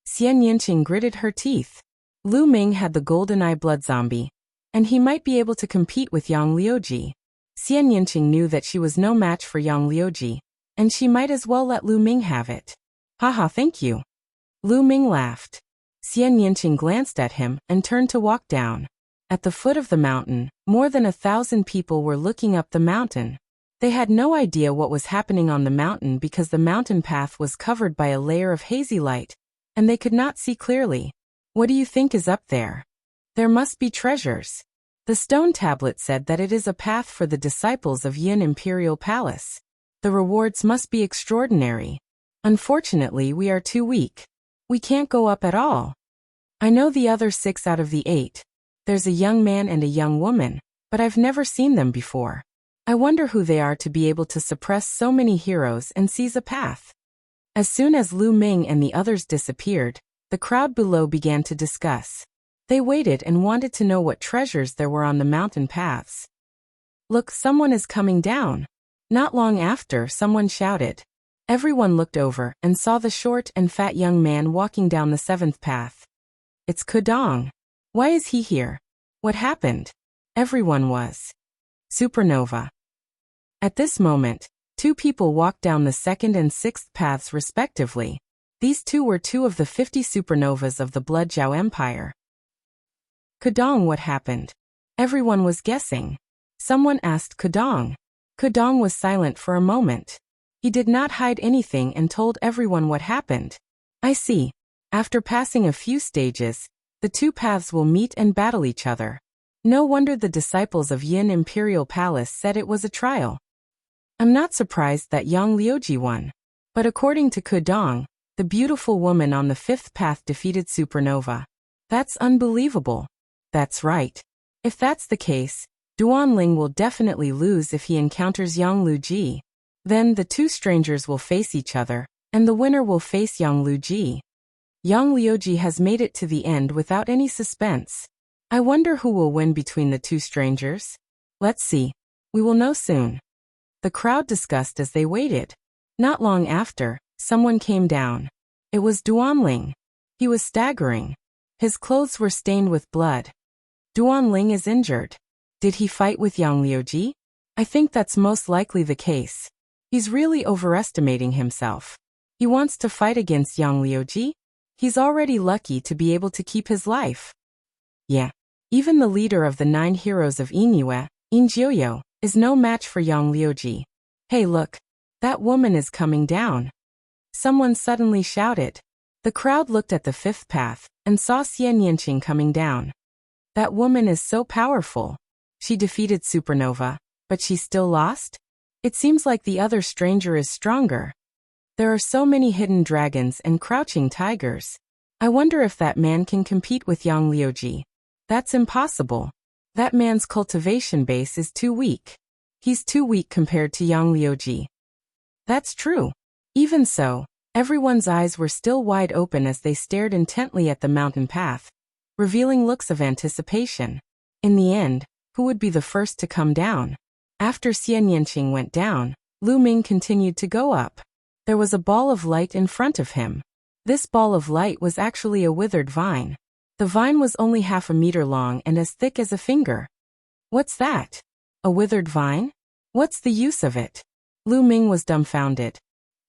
Xian Yanqing gritted her teeth. Lu Ming had the golden eye blood zombie, and he might be able to compete with Yang Liuji. Xian Yanqing knew that she was no match for Yang Liuji, and she might as well let Lu Ming have it. Haha, thank you. Lu Ming laughed. Xian Yanqing glanced at him and turned to walk down. At the foot of the mountain, more than 1,000 people were looking up the mountain. They had no idea what was happening on the mountain because the mountain path was covered by a layer of hazy light, and they could not see clearly. What do you think is up there? There must be treasures. The stone tablet said that it is a path for the disciples of Yin Imperial Palace. The rewards must be extraordinary. Unfortunately, we are too weak. We can't go up at all. I know the other 6 out of the 8. There's a young man and a young woman, but I've never seen them before. I wonder who they are to be able to suppress so many heroes and seize a path. As soon as Lu Ming and the others disappeared, the crowd below began to discuss. They waited and wanted to know what treasures there were on the mountain paths. Look, someone is coming down. Not long after, someone shouted. Everyone looked over and saw the short and fat young man walking down the 7th path. It's Kudong. Why is he here? What happened? Everyone was. Supernova. At this moment, two people walked down the second and sixth paths respectively. These two were two of the 50 supernovas of the Blood Zhao Empire. Kudong, what happened? Everyone was guessing. Someone asked Kudong. Kudong was silent for a moment. He did not hide anything and told everyone what happened. I see. After passing a few stages, the two paths will meet and battle each other. No wonder the disciples of Yin Imperial Palace said it was a trial. I'm not surprised that Yang Liuji won. But according to Kudong, the beautiful woman on the fifth path defeated Supernova. That's unbelievable. That's right. If that's the case, Duanling will definitely lose if he encounters Yang Luji. Then the two strangers will face each other, and the winner will face Yang Luji. Yang Liuji has made it to the end without any suspense. I wonder who will win between the two strangers? Let's see. We will know soon. The crowd discussed as they waited. Not long after, someone came down. It was Duanling. He was staggering. His clothes were stained with blood. Duanling is injured. Did he fight with Yang Liuji? I think that's most likely the case. He's really overestimating himself. He wants to fight against Yang Liuji? He's already lucky to be able to keep his life. Yeah. Even the leader of the 9 heroes of Inyue, Injioyo, is no match for Yang Liuji. Hey look. That woman is coming down. Someone suddenly shouted. The crowd looked at the fifth path and saw Xian Yanqing coming down. That woman is so powerful. She defeated Supernova, but she still lost? It seems like the other stranger is stronger. There are so many hidden dragons and crouching tigers. I wonder if that man can compete with Yang Liuji. That's impossible. That man's cultivation base is too weak. He's too weak compared to Yang Liuji. That's true. Even so, everyone's eyes were still wide open as they stared intently at the mountain path, revealing looks of anticipation. In the end, who would be the first to come down? After Xian Yanqing went down, Lu Ming continued to go up. There was a ball of light in front of him. This ball of light was actually a withered vine. The vine was only half a meter long and as thick as a finger. What's that? A withered vine? What's the use of it? Lu Ming was dumbfounded.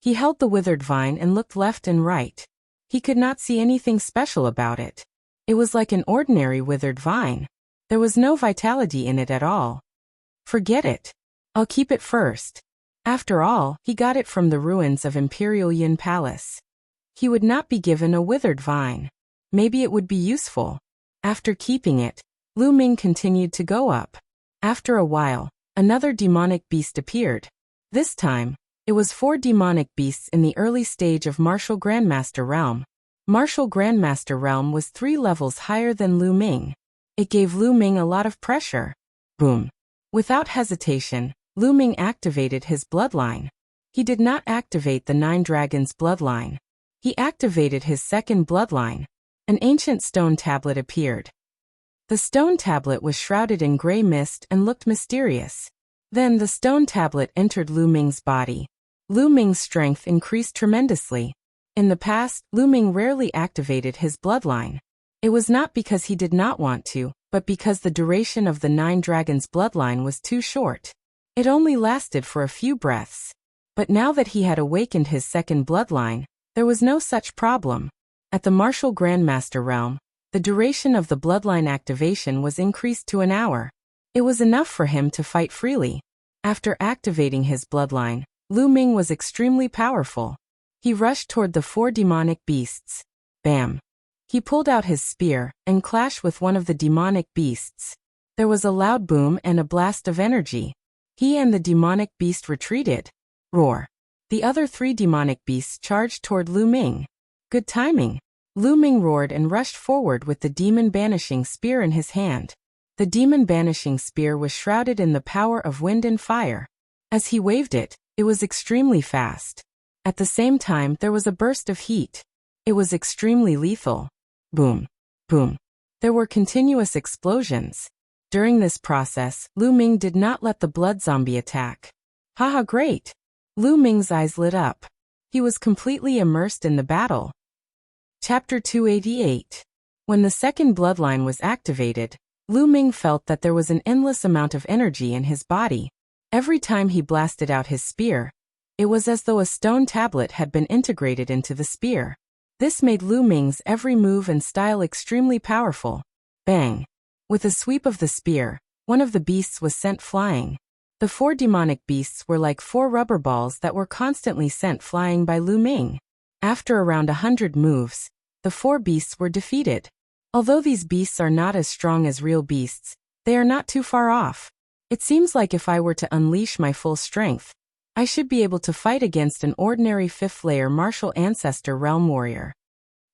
He held the withered vine and looked left and right. He could not see anything special about it. It was like an ordinary withered vine. There was no vitality in it at all. Forget it. I'll keep it first. After all, he got it from the ruins of Imperial Yin Palace. He would not be given a withered vine. Maybe it would be useful. After keeping it, Lu Ming continued to go up. After a while, another demonic beast appeared. This time, it was 4 demonic beasts in the early stage of Martial Grandmaster Realm. Martial Grandmaster Realm was 3 levels higher than Lu Ming. It gave Lu Ming a lot of pressure. Boom. Without hesitation, Lu Ming activated his bloodline. He did not activate the 9 dragons bloodline. He activated his second bloodline. An ancient stone tablet appeared. The stone tablet was shrouded in gray mist and looked mysterious. Then the stone tablet entered Lu Ming's body. Lu Ming's strength increased tremendously. In the past, Lu Ming rarely activated his bloodline. It was not because he did not want to, but because the duration of the 9 dragons bloodline was too short. It only lasted for a few breaths. But now that he had awakened his second bloodline, there was no such problem. At the Martial Grandmaster Realm, the duration of the bloodline activation was increased to an hour. It was enough for him to fight freely. After activating his bloodline, Lu Ming was extremely powerful. He rushed toward the 4 demonic beasts. Bam! He pulled out his spear and clashed with one of the demonic beasts. There was a loud boom and a blast of energy. He and the demonic beast retreated. Roar! The other 3 demonic beasts charged toward Lu Ming. Good timing. Lu Ming roared and rushed forward with the demon banishing spear in his hand. The demon banishing spear was shrouded in the power of wind and fire. As he waved it, it was extremely fast. At the same time, there was a burst of heat. It was extremely lethal. Boom. Boom. There were continuous explosions. During this process, Lu Ming did not let the blood zombie attack. Haha, great. Lu Ming's eyes lit up. He was completely immersed in the battle. Chapter 288. When the second bloodline was activated, Lu Ming felt that there was an endless amount of energy in his body. Every time he blasted out his spear, it was as though a stone tablet had been integrated into the spear. This made Lu Ming's every move and style extremely powerful. Bang! With a sweep of the spear, one of the beasts was sent flying. The 4 demonic beasts were like 4 rubber balls that were constantly sent flying by Lu Ming. After around 100 moves, the 4 beasts were defeated. Although these beasts are not as strong as real beasts, they are not too far off. It seems like if I were to unleash my full strength, I should be able to fight against an ordinary 5th-layer martial ancestor realm warrior.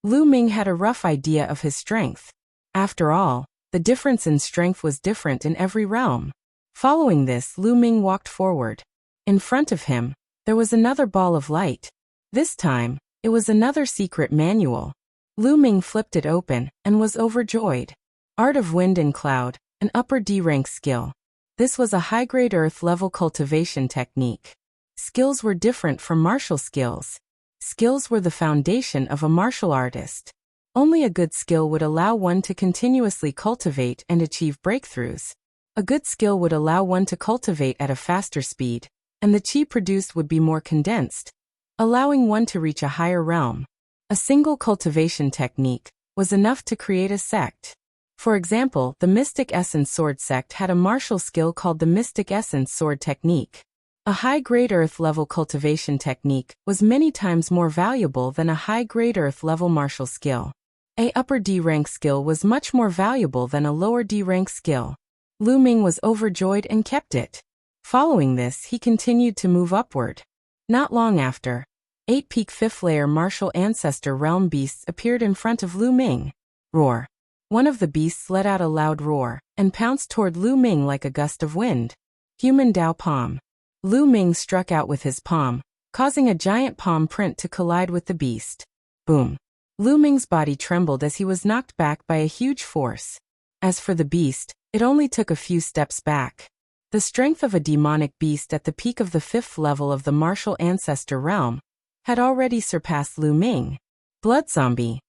Lu Ming had a rough idea of his strength. After all, the difference in strength was different in every realm. Following this, Lu Ming walked forward. In front of him, there was another ball of light. This time, it was another secret manual. Lu Ming flipped it open and was overjoyed. Art of Wind and Cloud, an upper D-rank skill. This was a high-grade Earth-level cultivation technique. Skills were different from martial skills. Skills were the foundation of a martial artist. Only a good skill would allow one to continuously cultivate and achieve breakthroughs. A good skill would allow one to cultivate at a faster speed, and the chi produced would be more condensed, allowing one to reach a higher realm. A single cultivation technique was enough to create a sect. For example, the Mystic Essence Sword sect had a martial skill called the Mystic Essence Sword technique. A high-grade Earth-level cultivation technique was many times more valuable than a high-grade Earth-level martial skill. A upper D-rank skill was much more valuable than a lower D-rank skill. Lu Ming was overjoyed and kept it. Following this, he continued to move upward. Not long after, 8 peak 5th-layer martial ancestor realm beasts appeared in front of Lu Ming. Roar! One of the beasts let out a loud roar and pounced toward Lu Ming like a gust of wind. Human Dao Palm. Lu Ming struck out with his palm, causing a giant palm print to collide with the beast. Boom! Lu Ming's body trembled as he was knocked back by a huge force. As for the beast, it only took a few steps back. The strength of a demonic beast at the peak of the 5th level of the martial ancestor realm had already surpassed Lu Ming. Blood Zombie.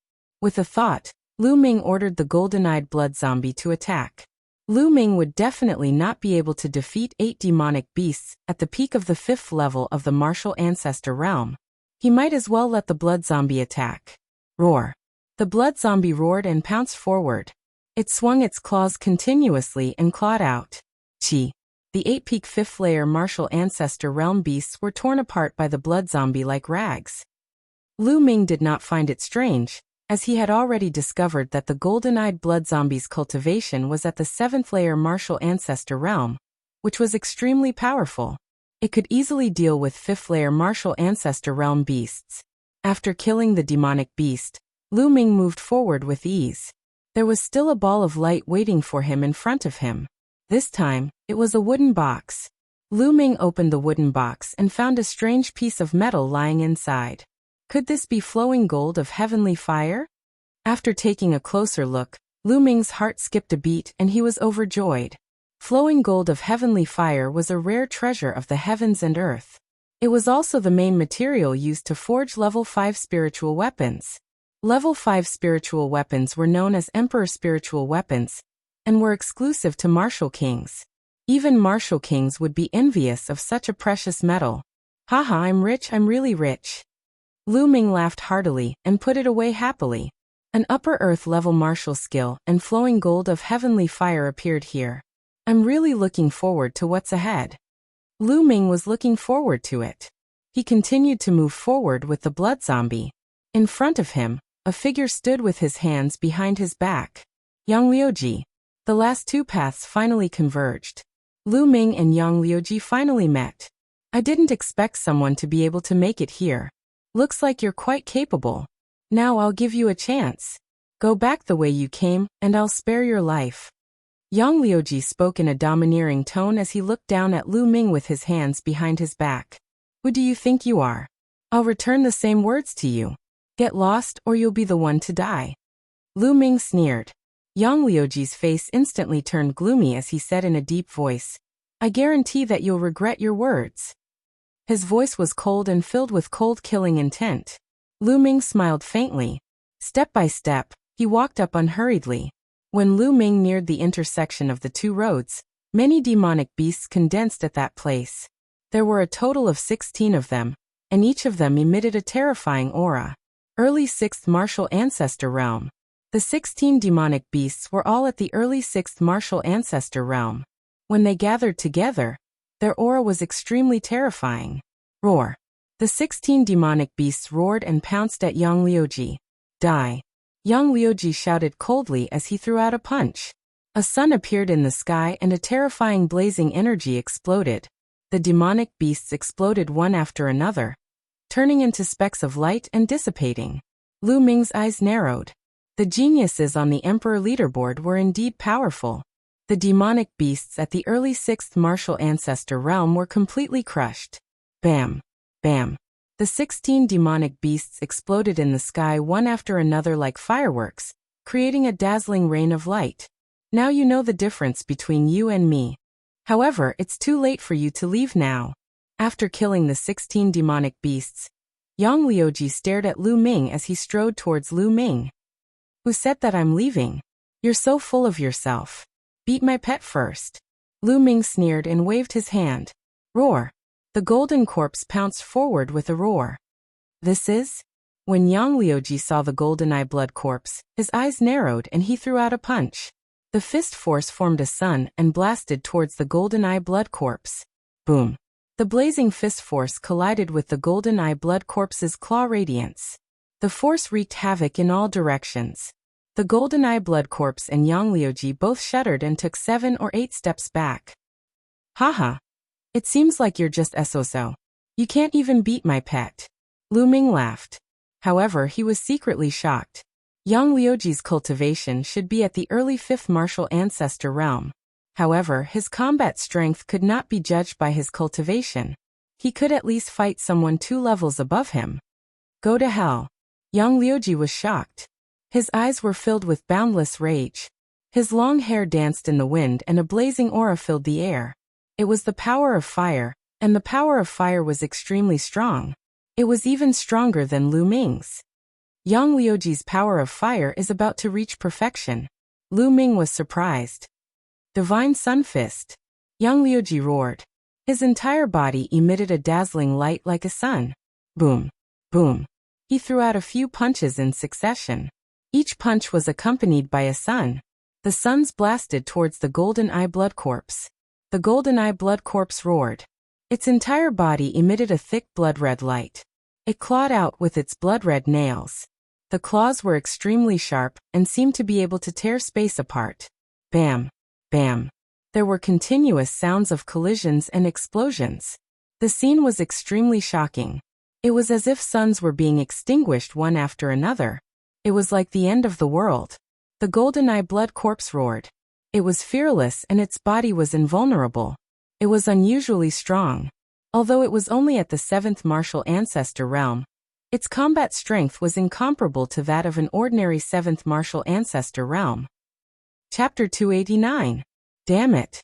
With a thought, Lu Ming ordered the golden-eyed blood zombie to attack. Lu Ming would definitely not be able to defeat 8 demonic beasts at the peak of the 5th level of the martial ancestor realm. He might as well let the blood zombie attack. Roar! The blood zombie roared and pounced forward. It swung its claws continuously and clawed out chi. The 8 peak 5th-layer martial ancestor realm beasts were torn apart by the blood zombie like rags. Lu Ming did not find it strange, as he had already discovered that the golden-eyed blood zombie's cultivation was at the 7th-layer martial ancestor realm, which was extremely powerful. It could easily deal with 5th-layer martial ancestor realm beasts. After killing the demonic beast, Lu Ming moved forward with ease. There was still a ball of light waiting for him in front of him. This time, it was a wooden box. Lu Ming opened the wooden box and found a strange piece of metal lying inside. Could this be flowing gold of heavenly fire? After taking a closer look, Lu Ming's heart skipped a beat and he was overjoyed. Flowing gold of heavenly fire was a rare treasure of the heavens and earth. It was also the main material used to forge level 5 spiritual weapons. Level 5 spiritual weapons were known as Emperor spiritual weapons, and were exclusive to martial kings. Even martial kings would be envious of such a precious metal. Haha, I'm rich, I'm really rich. Lu Ming laughed heartily and put it away happily. An upper earth level martial skill and flowing gold of heavenly fire appeared here. I'm really looking forward to what's ahead. Lu Ming was looking forward to it. He continued to move forward with the blood zombie. In front of him, a figure stood with his hands behind his back. Yang Liuji. The last 2 paths finally converged. Lu Ming and Yang Liuji finally met. I didn't expect someone to be able to make it here. Looks like you're quite capable. Now I'll give you a chance. Go back the way you came, and I'll spare your life. Yang Liuji spoke in a domineering tone as he looked down at Lu Ming with his hands behind his back. Who do you think you are? I'll return the same words to you. Get lost or you'll be the one to die. Lu Ming sneered. Yang Liuji's face instantly turned gloomy as he said in a deep voice, I guarantee that you'll regret your words. His voice was cold and filled with cold killing intent. Lu Ming smiled faintly. Step by step, He walked up unhurriedly. When Lu Ming neared the intersection of the two roads, many demonic beasts condensed at that place. There were a total of 16 of them, and each of them emitted a terrifying aura. Early 6th Martial Ancestor Realm. The 16 demonic beasts were all at the early 6th Martial Ancestor Realm. When they gathered together, their aura was extremely terrifying. Roar. The 16 demonic beasts roared and pounced at Yang Liuji. Die. Yang Liuji shouted coldly as he threw out a punch. A sun appeared in the sky and a terrifying blazing energy exploded. The demonic beasts exploded one after another, turning into specks of light and dissipating. Lu Ming's eyes narrowed. The geniuses on the Emperor leaderboard were indeed powerful. The demonic beasts at the early 6th Martial Ancestor Realm were completely crushed. Bam! Bam! The 16 demonic beasts exploded in the sky one after another like fireworks, creating a dazzling rain of light. Now you know the difference between you and me. However, it's too late for you to leave now. After killing the 16 demonic beasts, Yang Liuji stared at Lu Ming as he strode towards Lu Ming. Who said that I'm leaving? You're so full of yourself. Beat my pet first. Lu Ming sneered and waved his hand. Roar. The golden corpse pounced forward with a roar. This is? When Yang Liuji saw the golden-eye blood corpse, his eyes narrowed and he threw out a punch. The fist force formed a sun and blasted towards the golden-eye blood corpse. Boom. The blazing fist force collided with the golden-eye blood corpse's claw radiance. The force wreaked havoc in all directions. The golden-eye blood corpse and Yang Liuji both shuddered and took 7 or 8 steps back. Haha. It seems like you're just so. You can't even beat my pet. Lu Ming laughed. However, he was secretly shocked. Yang Liuji's cultivation should be at the early 5th Martial Ancestor Realm. However, his combat strength could not be judged by his cultivation. He could at least fight someone 2 levels above him. Go to hell. Yang Liuji was shocked. His eyes were filled with boundless rage. His long hair danced in the wind and a blazing aura filled the air. It was the power of fire, and the power of fire was extremely strong. It was even stronger than Lu Ming's. Yang Liuji's power of fire is about to reach perfection. Lu Ming was surprised. Divine Sun Fist. Yang Liuji roared. His entire body emitted a dazzling light like a sun. Boom. Boom. He threw out a few punches in succession. Each punch was accompanied by a sun. The suns blasted towards the golden-eye blood corpse. The golden-eye blood corpse roared. Its entire body emitted a thick blood-red light. It clawed out with its blood-red nails. The claws were extremely sharp and seemed to be able to tear space apart. Bam. Bam. There were continuous sounds of collisions and explosions. The scene was extremely shocking. It was as if suns were being extinguished one after another. It was like the end of the world. The golden-eye blood corpse roared. It was fearless and its body was invulnerable. It was unusually strong. Although it was only at the 7th Martial Ancestor Realm, its combat strength was incomparable to that of an ordinary 7th Martial Ancestor Realm. Chapter 289. Damn it.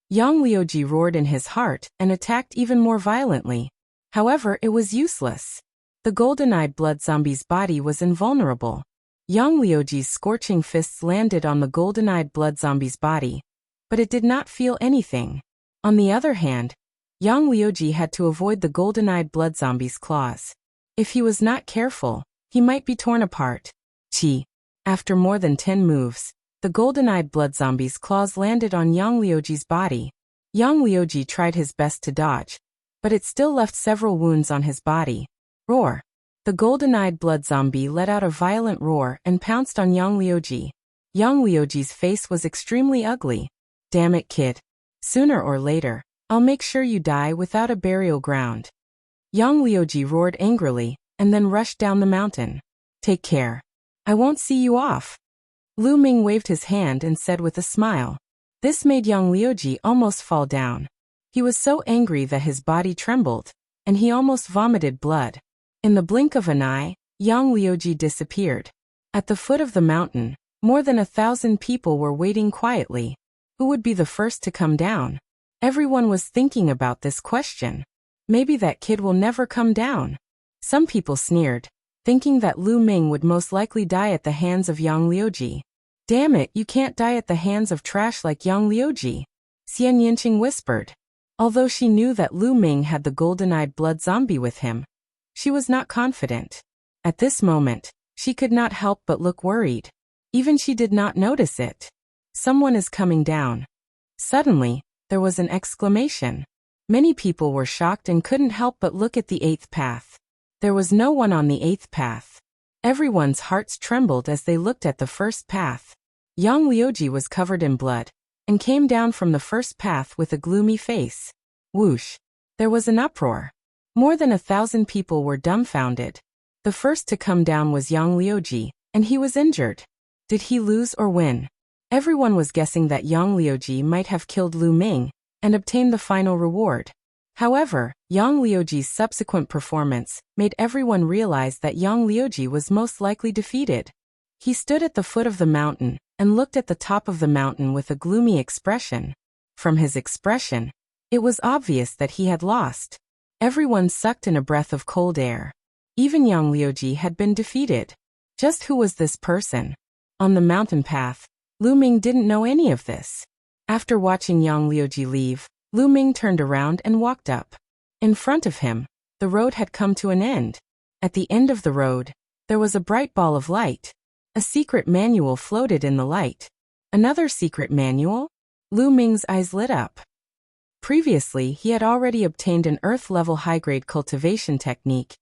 Yang Liuji roared in his heart and attacked even more violently. However, it was useless. The golden-eyed blood zombie's body was invulnerable. Yang Liuji's scorching fists landed on the golden-eyed blood zombie's body, but it did not feel anything. On the other hand, Yang Liuji had to avoid the golden-eyed blood zombie's claws. If he was not careful, he might be torn apart. Chi. After more than 10 moves, the golden-eyed blood zombie's claws landed on Yang Liuji's body. Yang Liuji tried his best to dodge, but it still left several wounds on his body. Roar. The golden-eyed blood zombie let out a violent roar and pounced on Yang Liuji. Yang Liuji's face was extremely ugly. Damn it, kid. Sooner or later, I'll make sure you die without a burial ground. Yang Liuji roared angrily, and then rushed down the mountain. Take care. I won't see you off. Lu Ming waved his hand and said with a smile. This made Yang Liuji almost fall down. He was so angry that his body trembled, and he almost vomited blood. In the blink of an eye, Yang Liuji disappeared. At the foot of the mountain, more than 1,000 people were waiting quietly. Who would be the first to come down? Everyone was thinking about this question. Maybe that kid will never come down. Some people sneered. thinking that Lu Ming would most likely die at the hands of Yang Liuji. Damn it, you can't die at the hands of trash like Yang Liuji, Xian Yinqing whispered. Although she knew that Lu Ming had the golden-eyed blood zombie with him, she was not confident. At this moment, she could not help but look worried. Even she did not notice it. Someone is coming down. Suddenly, there was an exclamation. Many people were shocked and couldn't help but look at the eighth path. There was no one on the eighth path. Everyone's hearts trembled as they looked at the first path. Yang Liuji was covered in blood and came down from the first path with a gloomy face. Whoosh! There was an uproar. More than 1,000 people were dumbfounded. The first to come down was Yang Liuji, and he was injured. Did he lose or win? Everyone was guessing that Yang Liuji might have killed Lu Ming and obtained the final reward. However, Yang Liuji's subsequent performance made everyone realize that Yang Liuji was most likely defeated. He stood at the foot of the mountain and looked at the top of the mountain with a gloomy expression. From his expression, it was obvious that he had lost. Everyone sucked in a breath of cold air. Even Yang Liuji had been defeated. Just who was this person? On the mountain path, Lu Ming didn't know any of this. After watching Yang Liuji leave, Lu Ming turned around and walked up. In front of him, the road had come to an end. At the end of the road, there was a bright ball of light. A secret manual floated in the light. Another secret manual? Lu Ming's eyes lit up. Previously, he had already obtained an Earth-level high-grade cultivation technique,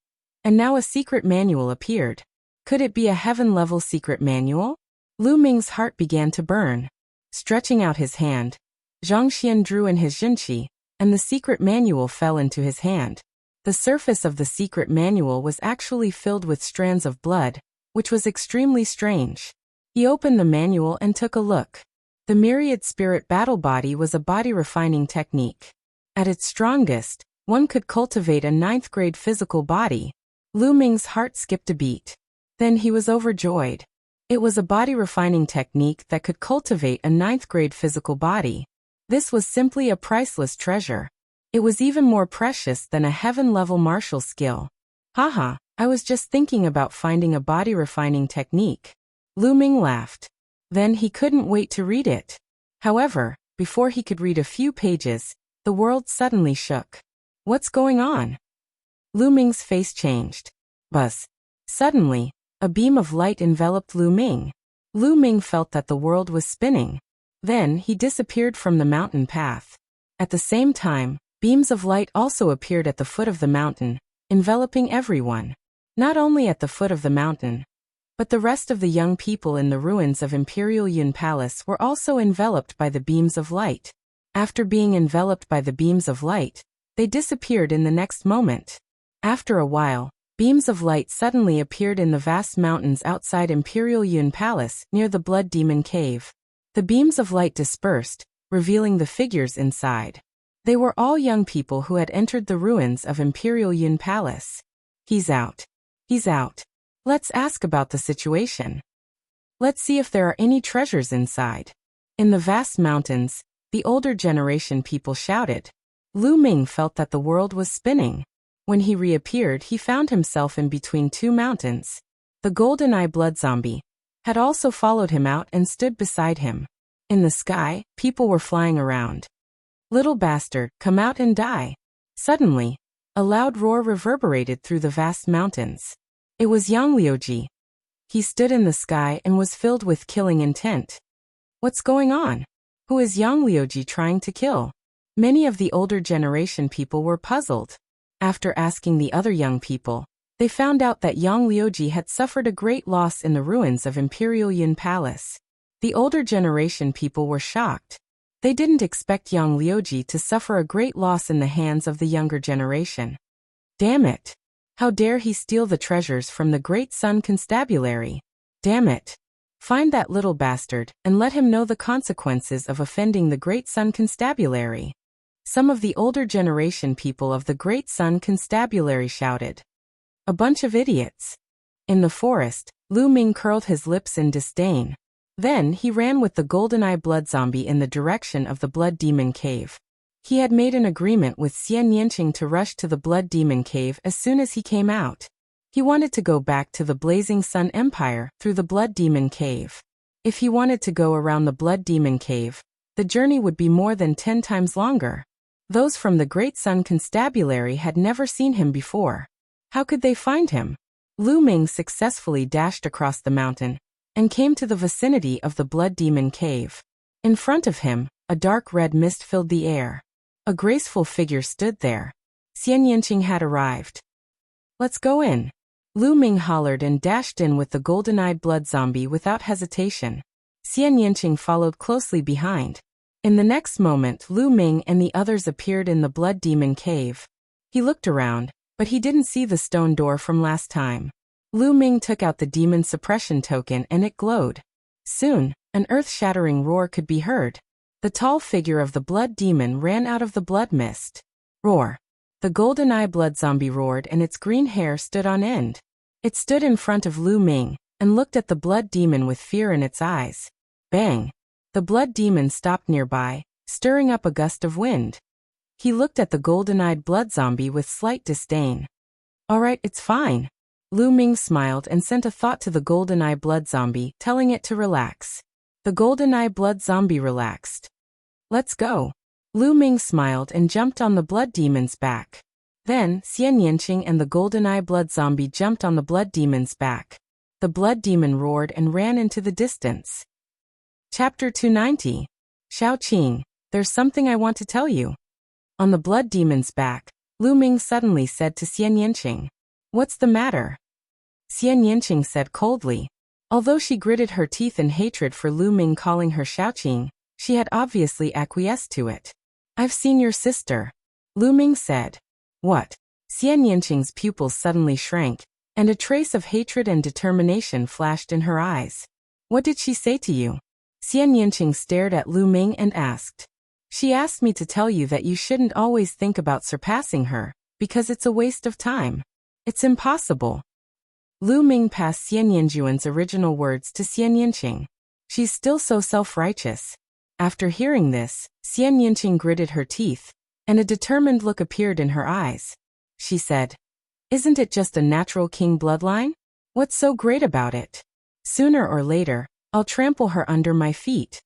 and now a secret manual appeared. Could it be a heaven-level secret manual? Lu Ming's heart began to burn. Stretching out his hand, Zhang Xian drew in his Jinqi, and the secret manual fell into his hand. The surface of the secret manual was actually filled with strands of blood, which was extremely strange. He opened the manual and took a look. The myriad spirit battle body was a body refining technique. At its strongest, one could cultivate a 9th grade physical body. Lu Ming's heart skipped a beat. Then he was overjoyed. It was a body refining technique that could cultivate a 9th grade physical body. This was simply a priceless treasure. It was even more precious than a heaven-level martial skill. Haha, I was just thinking about finding a body refining technique. Lu Ming laughed. Then he couldn't wait to read it. However, before he could read a few pages, the world suddenly shook. What's going on? Lu Ming's face changed. Buzz. Suddenly, a beam of light enveloped Lu Ming. Lu Ming felt that the world was spinning. Then he disappeared from the mountain path. At the same time, beams of light also appeared at the foot of the mountain, enveloping everyone. Not only at the foot of the mountain, but the rest of the young people in the ruins of Imperial Yun Palace were also enveloped by the beams of light. After being enveloped by the beams of light, they disappeared in the next moment. After a while, beams of light suddenly appeared in the vast mountains outside Imperial Yun Palace near the Blood Demon Cave. The beams of light dispersed, revealing the figures inside. They were all young people who had entered the ruins of Imperial Yun Palace. He's out. He's out. Let's ask about the situation. Let's see if there are any treasures inside. In the vast mountains, the older generation people shouted. Lu Ming felt that the world was spinning. When he reappeared, he found himself in between two mountains. The golden eye blood zombie had also followed him out and stood beside him. In the sky, people were flying around. Little bastard, come out and die. Suddenly, a loud roar reverberated through the vast mountains. It was Yang Liuji. He stood in the sky and was filled with killing intent. What's going on? Who is Yang Liuji trying to kill? Many of the older generation people were puzzled. After asking the other young people, they found out that Yang Liuji had suffered a great loss in the ruins of Imperial Yun Palace. The older generation people were shocked. They didn't expect Yang Liuji to suffer a great loss in the hands of the younger generation. Damn it! How dare he steal the treasures from the Great Sun Constabulary? Damn it! Find that little bastard and let him know the consequences of offending the Great Sun Constabulary. Some of the older generation people of the Great Sun Constabulary shouted. A bunch of idiots. In the forest, Lu Ming curled his lips in disdain. Then he ran with the golden-eye blood zombie in the direction of the Blood Demon Cave. He had made an agreement with Xian Yinqing to rush to the Blood Demon Cave as soon as he came out. He wanted to go back to the Blazing Sun Empire through the Blood Demon Cave. If he wanted to go around the Blood Demon Cave, the journey would be more than 10 times longer. Those from the Great Sun Constabulary had never seen him before. How could they find him? Lu Ming successfully dashed across the mountain and came to the vicinity of the Blood Demon Cave. In front of him, a dark red mist filled the air. A graceful figure stood there. Xian Yanqing had arrived. "Let's go in." Lu Ming hollered and dashed in with the golden-eyed blood zombie without hesitation. Xian Yanqing followed closely behind. In the next moment, Lu Ming and the others appeared in the Blood Demon Cave. He looked around, but he didn't see the stone door from last time. Lu Ming took out the demon suppression token and it glowed. Soon, an earth-shattering roar could be heard. The tall figure of the blood demon ran out of the blood mist. Roar. The golden-eye blood zombie roared and its green hair stood on end. It stood in front of Lu Ming and looked at the blood demon with fear in its eyes. Bang! The blood demon stopped nearby, stirring up a gust of wind. He looked at the golden-eyed blood zombie with slight disdain. "All right, it's fine." Lu Ming smiled and sent a thought to the golden-eye blood zombie, telling it to relax. The golden-eye blood zombie relaxed. "Let's go." Lu Ming smiled and jumped on the blood demon's back. Then, Xian Yanqing and the golden-eye blood zombie jumped on the blood demon's back. The blood demon roared and ran into the distance. Chapter 290. Xiao Qing, there's something I want to tell you. On the blood demon's back, Lu Ming suddenly said to Xian Yanqing, "What's the matter?" Xian Yanqing said coldly. Although she gritted her teeth in hatred for Lu Ming calling her Xiao Qing, she had obviously acquiesced to it. "I've seen your sister," Lu Ming said. "What?" Xian Yanqing's pupils suddenly shrank, and a trace of hatred and determination flashed in her eyes. "What did she say to you?" Xian Yanqing stared at Lu Ming and asked. "She asked me to tell you that you shouldn't always think about surpassing her, because it's a waste of time. It's impossible." Lu Ming passed Xian Yanjuan's original words to Xian Yanqing. "She's still so self-righteous." After hearing this, Xian Yanqing gritted her teeth, and a determined look appeared in her eyes. She said, "Isn't it just a natural king bloodline? What's so great about it? Sooner or later, I'll trample her under my feet."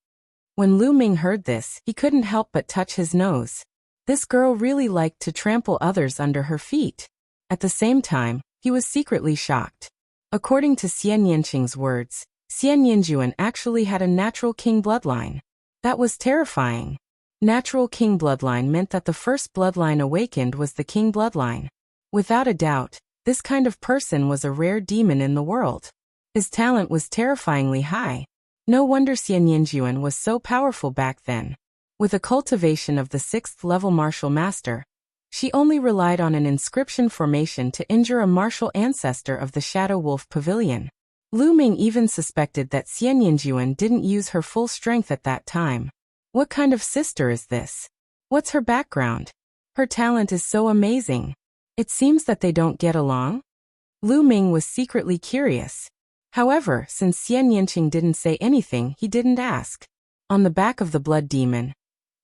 When Lu Ming heard this, he couldn't help but touch his nose. This girl really liked to trample others under her feet. At the same time, he was secretly shocked. According to Xian Yanqing's words, Xian Yanjuan actually had a natural king bloodline. That was terrifying. Natural king bloodline meant that the first bloodline awakened was the king bloodline. Without a doubt, this kind of person was a rare demon in the world. His talent was terrifyingly high. No wonder Xian Yanjuan was so powerful back then. With a cultivation of the 6th level martial master, she only relied on an inscription formation to injure a martial ancestor of the Shadow Wolf Pavilion. Lu Ming even suspected that Xian Yanjuan didn't use her full strength at that time. What kind of sister is this? What's her background? Her talent is so amazing. It seems that they don't get along? Lu Ming was secretly curious. However, since Xian Yanqing didn't say anything, he didn't ask. On the back of the blood demon,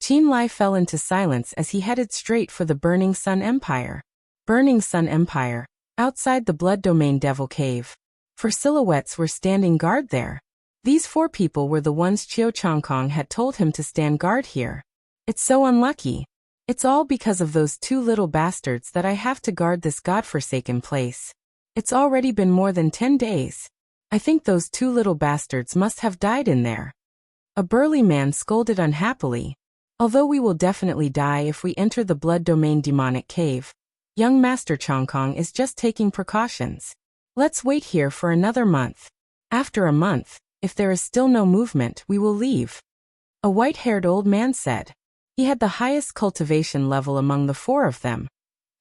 Qin Lai fell into silence as he headed straight for the Burning Sun Empire. Burning Sun Empire, outside the Blood Domain Devil Cave. 4 silhouettes were standing guard there. These 4 people were the ones Qiu Changkong had told him to stand guard here. It's so unlucky. It's all because of those 2 little bastards that I have to guard this godforsaken place. It's already been more than 10 days. I think those 2 little bastards must have died in there. A burly man scolded unhappily. Although we will definitely die if we enter the Blood Domain Demonic Cave, young Master Changkong is just taking precautions. Let's wait here for another month. After a month, if there is still no movement, we will leave. A white-haired old man said. He had the highest cultivation level among the 4 of them,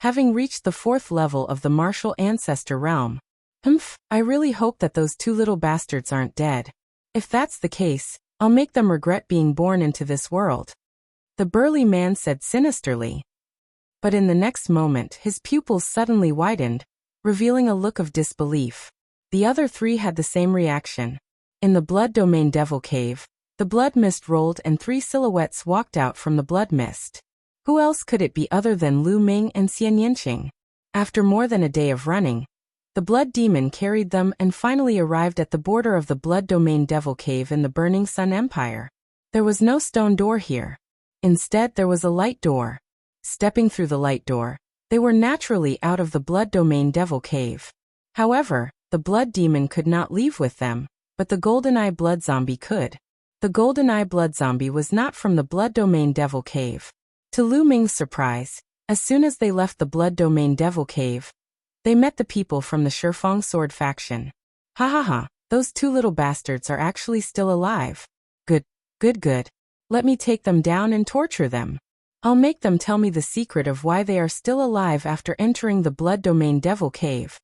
having reached the 4th level of the martial ancestor realm. I really hope that those 2 little bastards aren't dead. If that's the case, I'll make them regret being born into this world. The burly man said sinisterly. But in the next moment, his pupils suddenly widened, revealing a look of disbelief. The other 3 had the same reaction. In the Blood Domain Devil Cave, the blood mist rolled and 3 silhouettes walked out from the blood mist. Who else could it be other than Lu Ming and Xian Yanqing? After more than a day of running, The blood demon carried them and finally arrived at the border of the blood domain devil cave in the Burning Sun Empire. There was no stone door here. Instead, there was a light door. Stepping through the light door, they were naturally out of the blood domain devil cave. However, the blood demon could not leave with them, but the golden-eye blood zombie could. The golden-eye blood zombie was not from the blood domain devil cave. To Lu Ming's surprise, as soon as they left the blood domain devil cave, they met the people from the Shifeng sword faction. Ha ha ha, those two little bastards are actually still alive. Good, good, good. Let me take them down and torture them. I'll make them tell me the secret of why they are still alive after entering the blood domain devil cave.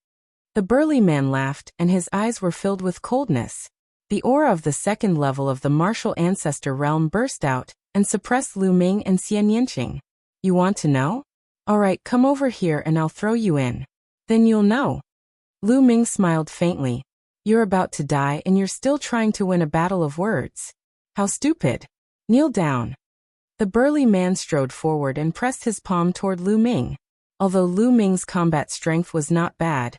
The burly man laughed and his eyes were filled with coldness. The aura of the second level of the martial ancestor realm burst out and suppressed Lu Ming and Xian Yinqing. You want to know? Alright, come over here and I'll throw you in. Then you'll know. Lu Ming smiled faintly. You're about to die and you're still trying to win a battle of words. How stupid. Kneel down. The burly man strode forward and pressed his palm toward Lu Ming. Although Lu Ming's combat strength was not bad,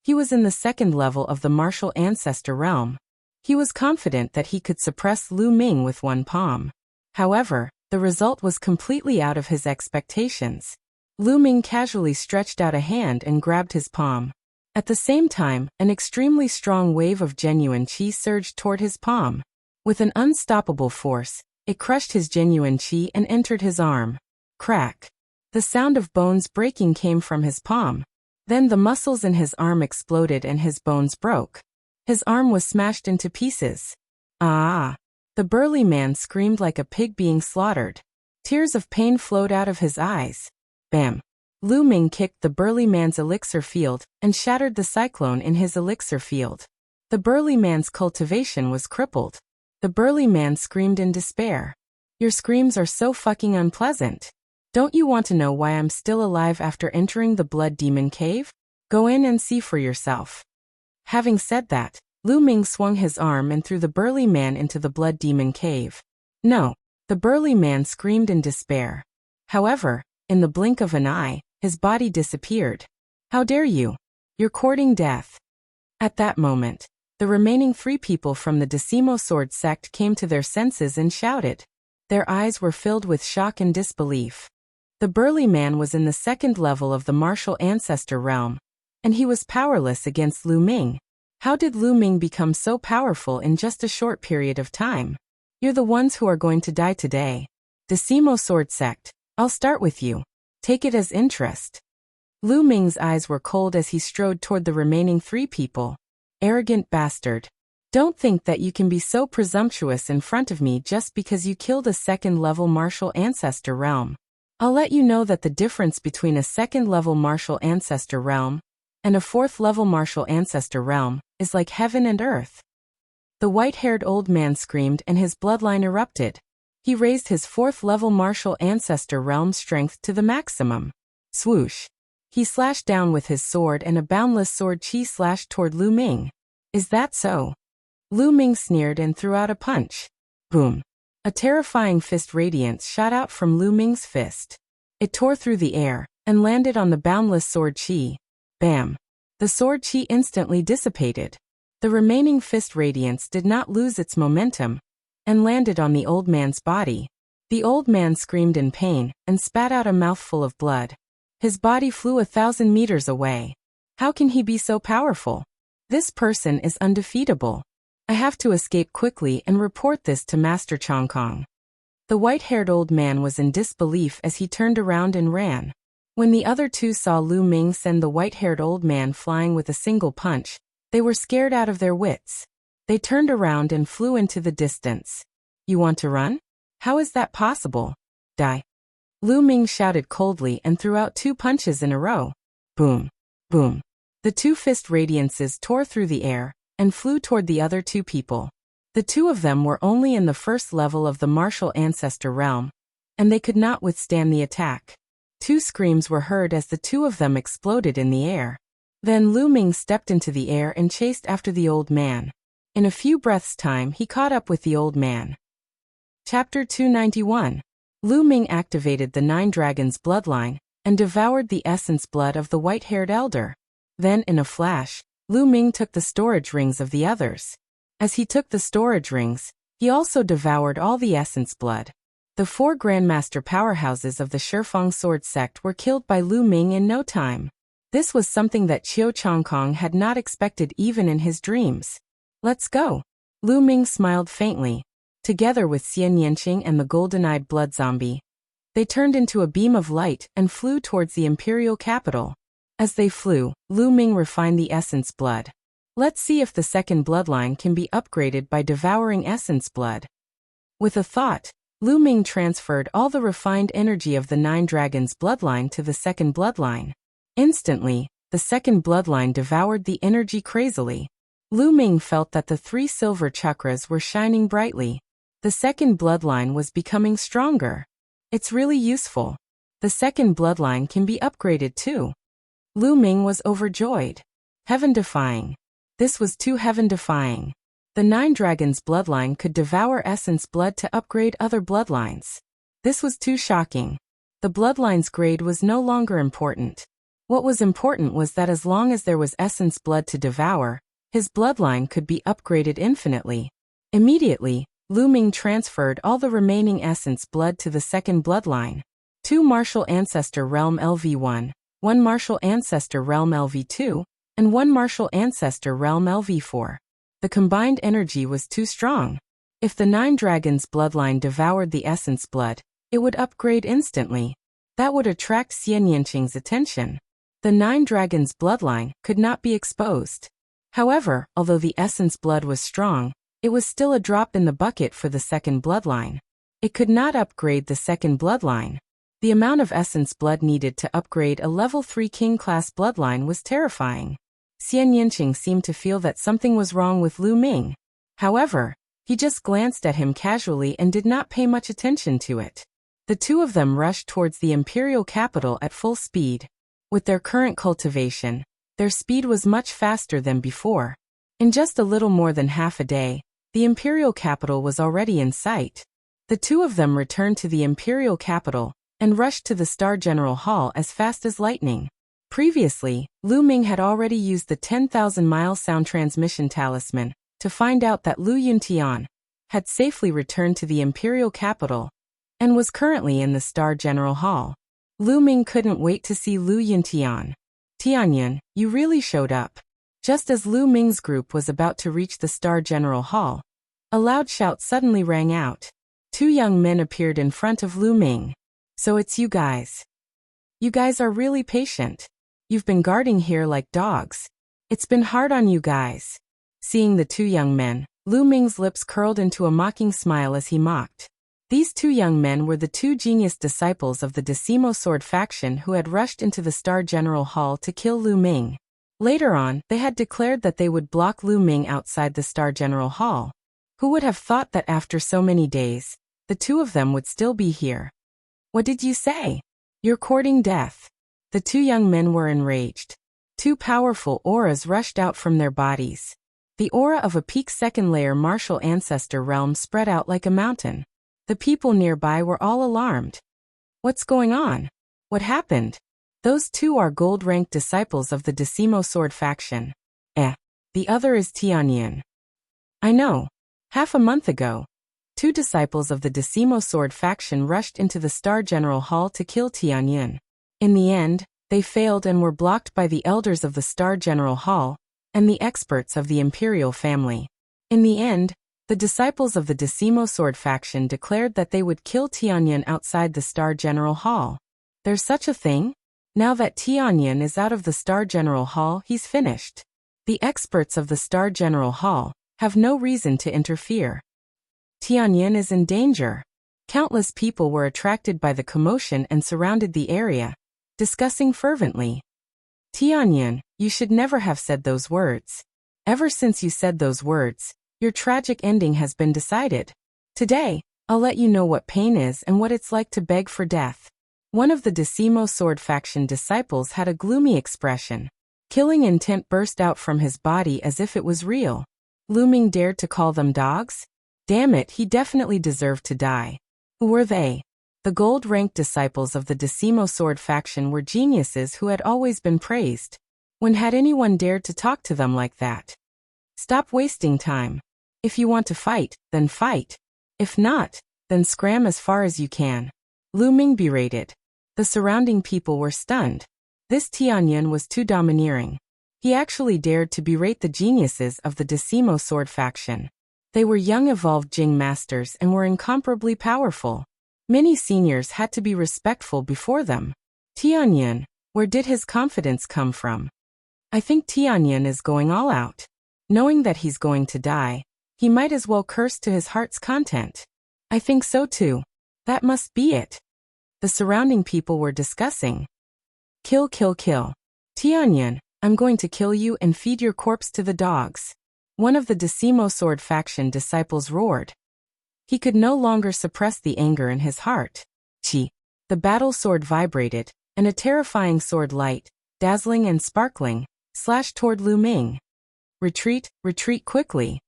he was in the second level of the martial ancestor realm. He was confident that he could suppress Lu Ming with one palm. However, the result was completely out of his expectations. Lu Ming casually stretched out a hand and grabbed his palm. At the same time, an extremely strong wave of genuine qi surged toward his palm. With an unstoppable force, it crushed his genuine qi and entered his arm. Crack. The sound of bones breaking came from his palm. Then the muscles in his arm exploded and his bones broke. His arm was smashed into pieces. Ah! The burly man screamed like a pig being slaughtered. Tears of pain flowed out of his eyes. Bam! Lu Ming kicked the burly man's elixir field and shattered the cyclone in his elixir field. The burly man's cultivation was crippled. The burly man screamed in despair. Your screams are so fucking unpleasant. Don't you want to know why I'm still alive after entering the blood demon cave? Go in and see for yourself. Having said that, Lu Ming swung his arm and threw the burly man into the blood demon cave. No! The burly man screamed in despair. However, in the blink of an eye, his body disappeared. How dare you? You're courting death. At that moment, the remaining 3 people from the Decimo Sword sect came to their senses and shouted. Their eyes were filled with shock and disbelief. The burly man was in the second level of the martial ancestor realm, and he was powerless against Lu Ming. How did Lu Ming become so powerful in just a short period of time? You're the ones who are going to die today. Decimo Sword sect, I'll start with you. Take it as interest. Lu Ming's eyes were cold as he strode toward the remaining 3 people. Arrogant bastard. Don't think that you can be so presumptuous in front of me just because you killed a second-level martial ancestor realm. I'll let you know that the difference between a second-level martial ancestor realm and a fourth-level martial ancestor realm is like heaven and earth. The white-haired old man screamed and his bloodline erupted. He raised his fourth-level martial ancestor realm strength to the maximum. Swoosh. He slashed down with his sword and a boundless sword qi slashed toward Lu Ming. Is that so? Lu Ming sneered and threw out a punch. Boom. A terrifying fist radiance shot out from Lu Ming's fist. It tore through the air and landed on the boundless sword qi. Bam. The sword qi instantly dissipated. The remaining fist radiance did not lose its momentum and landed on the old man's body. The old man screamed in pain and spat out a mouthful of blood. His body flew 1,000 meters away. How can he be so powerful? This person is undefeatable. I have to escape quickly and report this to Master Chongkong. The white-haired old man was in disbelief as he turned around and ran. When the other 2 saw Lu Ming send the white-haired old man flying with a single punch, they were scared out of their wits. They turned around and flew into the distance. You want to run? How is that possible? Die. Lu Ming shouted coldly and threw out 2 punches in a row. Boom. Boom. The 2 fist radiances tore through the air and flew toward the other 2 people. The 2 of them were only in the first level of the martial ancestor realm, and they could not withstand the attack. 2 screams were heard as the 2 of them exploded in the air. Then Lu Ming stepped into the air and chased after the old man. In a few breaths' time he caught up with the old man. Chapter 291. Lu Ming activated the 9 Dragons bloodline and devoured the essence blood of the white-haired elder. Then, in a flash, Lu Ming took the storage rings of the others. As he took the storage rings, he also devoured all the essence blood. The 4 grandmaster powerhouses of the Shifeng sword sect were killed by Lu Ming in no time. This was something that Qiu Changkong had not expected even in his dreams. Let's go. Lu Ming smiled faintly. Together with Xian Yanqing and the golden-eyed blood zombie, they turned into a beam of light and flew towards the imperial capital. As they flew, Lu Ming refined the essence blood. Let's see if the second bloodline can be upgraded by devouring essence blood. With a thought, Lu Ming transferred all the refined energy of the 9 dragons bloodline to the second bloodline. Instantly, the second bloodline devoured the energy crazily. Lu Ming felt that the 3 silver chakras were shining brightly. The second bloodline was becoming stronger. It's really useful. The second bloodline can be upgraded too. Lu Ming was overjoyed. Heaven-defying. This was too heaven-defying. The 9 dragons bloodline could devour essence blood to upgrade other bloodlines. This was too shocking. The bloodline's grade was no longer important. What was important was that as long as there was essence blood to devour, his bloodline could be upgraded infinitely. Immediately, Lu Ming transferred all the remaining essence blood to the second bloodline. 2 Martial Ancestor Realm LV1, 1 Martial Ancestor Realm LV2, and 1 Martial Ancestor Realm LV4. The combined energy was too strong. If the 9 dragons bloodline devoured the essence blood, it would upgrade instantly. That would attract Xian Yanqing's attention. The 9 dragons bloodline could not be exposed. However, although the essence blood was strong, it was still a drop in the bucket for the second bloodline. It could not upgrade the second bloodline. The amount of essence blood needed to upgrade a level 3 king-class bloodline was terrifying. Xian Yanqing seemed to feel that something was wrong with Lu Ming. However, he just glanced at him casually and did not pay much attention to it. The 2 of them rushed towards the imperial capital at full speed. With their current cultivation, their speed was much faster than before. In just a little more than half a day, the imperial capital was already in sight. The 2 of them returned to the imperial capital and rushed to the Star General Hall as fast as lightning. Previously, Lu Ming had already used the 10,000-mile sound transmission talisman to find out that Lu Yuntian had safely returned to the imperial capital and was currently in the Star General Hall. Lu Ming couldn't wait to see Lu Yuntian. Tianyan, you really showed up. Just as Lu Ming's group was about to reach the Star General Hall, a loud shout suddenly rang out. 2 young men appeared in front of Lu Ming. So it's you guys. You guys are really patient. You've been guarding here like dogs. It's been hard on you guys. Seeing the 2 young men, Lu Ming's lips curled into a mocking smile as he mocked. These 2 young men were the 2 genius disciples of the Decimo Sword faction who had rushed into the Star General Hall to kill Lu Ming. Later on, they had declared that they would block Lu Ming outside the Star General Hall. Who would have thought that after so many days, the 2 of them would still be here? What did you say? You're courting death. The 2 young men were enraged. 2 powerful auras rushed out from their bodies. The aura of a peak second-layer martial ancestor realm spread out like a mountain. The people nearby were all alarmed. What's going on? What happened? Those 2 are gold-ranked disciples of the Decimo Sword faction. The other is Tianyan. I know. Half a month ago, 2 disciples of the Decimo Sword faction rushed into the Star General Hall to kill Tianyan. In the end, they failed and were blocked by the elders of the Star General Hall and the experts of the Imperial family. In the end, the disciples of the Decimo Sword faction declared that they would kill Tianyan outside the Star General Hall. There's such a thing? Now that Tianyan is out of the Star General Hall, he's finished. The experts of the Star General Hall have no reason to interfere. Tianyan is in danger. Countless people were attracted by the commotion and surrounded the area, discussing fervently. Tianyan, you should never have said those words. Ever since you said those words, your tragic ending has been decided. Today, I'll let you know what pain is and what it's like to beg for death. One of the Decimo Sword faction disciples had a gloomy expression. Killing intent burst out from his body as if it was real. Lu Ming dared to call them dogs? Damn it, he definitely deserved to die. Who were they? The gold-ranked disciples of the Decimo Sword faction were geniuses who had always been praised. When had anyone dared to talk to them like that? Stop wasting time. If you want to fight, then fight. If not, then scram as far as you can. Lu Ming berated. The surrounding people were stunned. This Tianyuan was too domineering. He actually dared to berate the geniuses of the Decimo Sword faction. They were young evolved Jing masters and were incomparably powerful. Many seniors had to be respectful before them. Tianyuan, where did his confidence come from? I think Tianyuan is going all out. Knowing that he's going to die, he might as well curse to his heart's content. I think so too. That must be it. The surrounding people were discussing. Kill, kill, kill. Tianyuan, I'm going to kill you and feed your corpse to the dogs. One of the Decimo Sword faction disciples roared. He could no longer suppress the anger in his heart. Chi. The battle sword vibrated, and a terrifying sword light, dazzling and sparkling, slashed toward Lu Ming. Retreat, retreat quickly.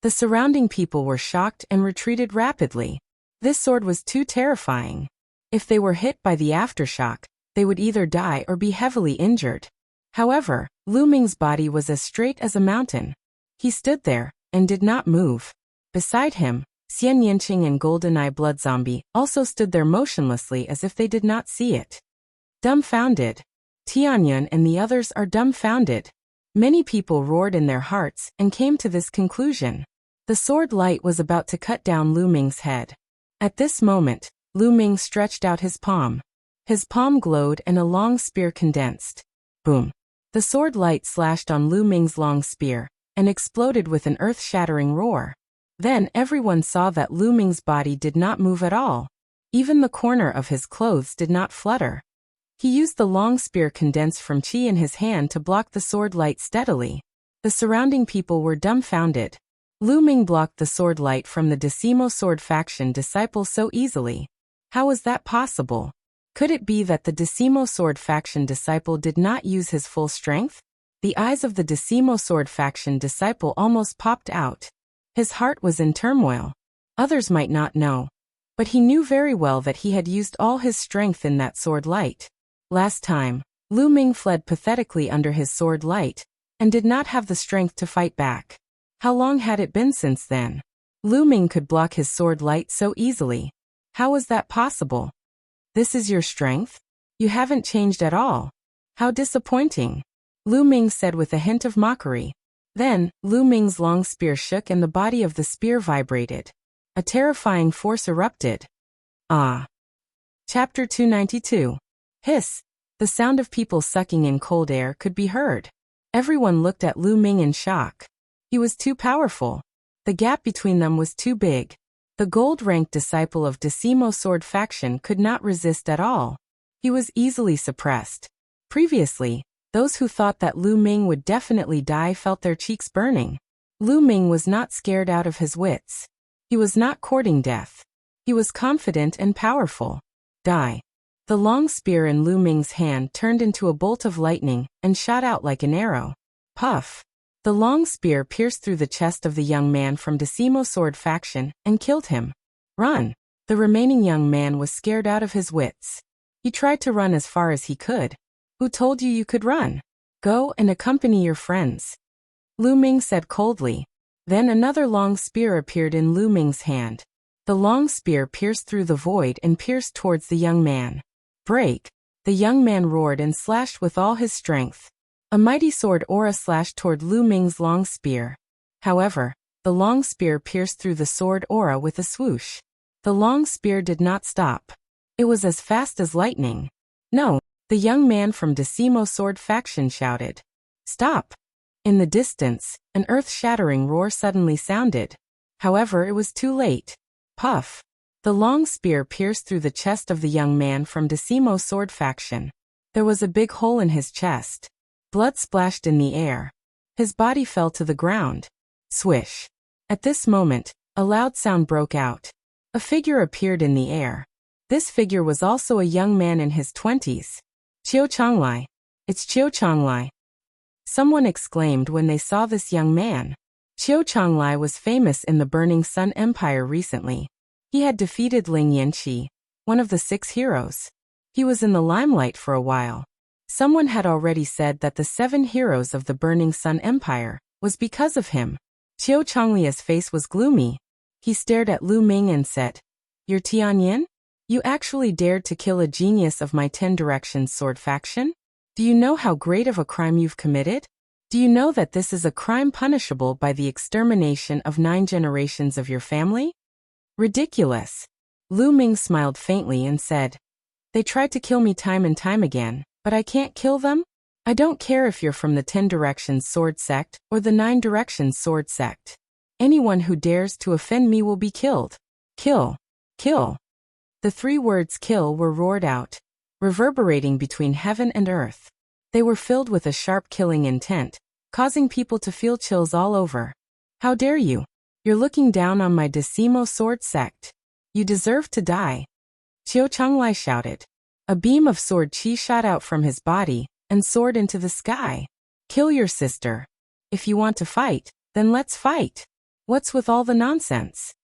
The surrounding people were shocked and retreated rapidly. This sword was too terrifying. If they were hit by the aftershock, they would either die or be heavily injured. However, Lu Ming's body was as straight as a mountain. He stood there, and did not move. Beside him, Xian Yinqing and Golden-Eye Blood Zombie also stood there motionlessly as if they did not see it. Dumbfounded. Tianyuan and the others are dumbfounded. Many people roared in their hearts and came to this conclusion. The sword light was about to cut down Lu Ming's head. At this moment, Lu Ming stretched out his palm. His palm glowed and a long spear condensed. Boom. The sword light slashed on Lu Ming's long spear and exploded with an earth-shattering roar. Then everyone saw that Lu Ming's body did not move at all. Even the corner of his clothes did not flutter. He used the long spear condensed from chi in his hand to block the sword light steadily. The surrounding people were dumbfounded. Lu Ming blocked the sword light from the Decimo Sword faction disciple so easily. How was that possible? Could it be that the Decimo Sword faction disciple did not use his full strength? The eyes of the Decimo Sword faction disciple almost popped out. His heart was in turmoil. Others might not know, but he knew very well that he had used all his strength in that sword light. Last time, Lu Ming fled pathetically under his sword light, and did not have the strength to fight back. How long had it been since then? Lu Ming could block his sword light so easily. How was that possible? This is your strength? You haven't changed at all. How disappointing. Lu Ming said with a hint of mockery. Then, Lu Ming's long spear shook and the body of the spear vibrated. A terrifying force erupted. Ah. Chapter 292. Hiss. The sound of people sucking in cold air could be heard. Everyone looked at Lu Ming in shock. He was too powerful. The gap between them was too big. The gold-ranked disciple of Decimo Sword faction could not resist at all. He was easily suppressed. Previously, those who thought that Lu Ming would definitely die felt their cheeks burning. Lu Ming was not scared out of his wits. He was not courting death. He was confident and powerful. Die. The long spear in Lu Ming's hand turned into a bolt of lightning and shot out like an arrow. Puff. The long spear pierced through the chest of the young man from Decimo Sword faction and killed him. Run. The remaining young man was scared out of his wits. He tried to run as far as he could. Who told you could run? Go and accompany your friends. Lu Ming said coldly. Then another long spear appeared in Lu Ming's hand. The long spear pierced through the void and pierced towards the young man. Break. The young man roared and slashed with all his strength. A mighty sword aura slashed toward Lu Ming's long spear. However, the long spear pierced through the sword aura with a swoosh. The long spear did not stop. It was as fast as lightning. No, the young man from Decimo Sword faction shouted. Stop. In the distance, an earth-shattering roar suddenly sounded. However, it was too late. Puff. The long spear pierced through the chest of the young man from Decimo Sword faction. There was a big hole in his chest. Blood splashed in the air. His body fell to the ground. Swish. At this moment, a loud sound broke out. A figure appeared in the air. This figure was also a young man in his 20s. Qiu Changlai. It's Qiu Changlai. Someone exclaimed when they saw this young man. Qiu Changlai was famous in the Burning Sun Empire recently. He had defeated Ling Yanqi, one of the 6 heroes. He was in the limelight for a while. Someone had already said that the 7 heroes of the Burning Sun Empire was because of him. Qiu Changlia's face was gloomy. He stared at Lu Ming and said, "You're Tianyin? You actually dared to kill a genius of my 10 Directions sword faction? Do you know how great of a crime you've committed? Do you know that this is a crime punishable by the extermination of 9 generations of your family?" Ridiculous. Lu Ming smiled faintly and said, "They tried to kill me time and time again, but I can't kill them? I don't care if you're from the 10 Directions sword sect or the 9 Directions sword sect. Anyone who dares to offend me will be killed. Kill. Kill." The 3 words kill were roared out, reverberating between heaven and earth. They were filled with a sharp killing intent, causing people to feel chills all over. "How dare you? You're looking down on my Decimo sword sect. You deserve to die." Qiu Changlai shouted. A beam of sword chi shot out from his body and soared into the sky. "Kill your sister. If you want to fight, then let's fight. What's with all the nonsense?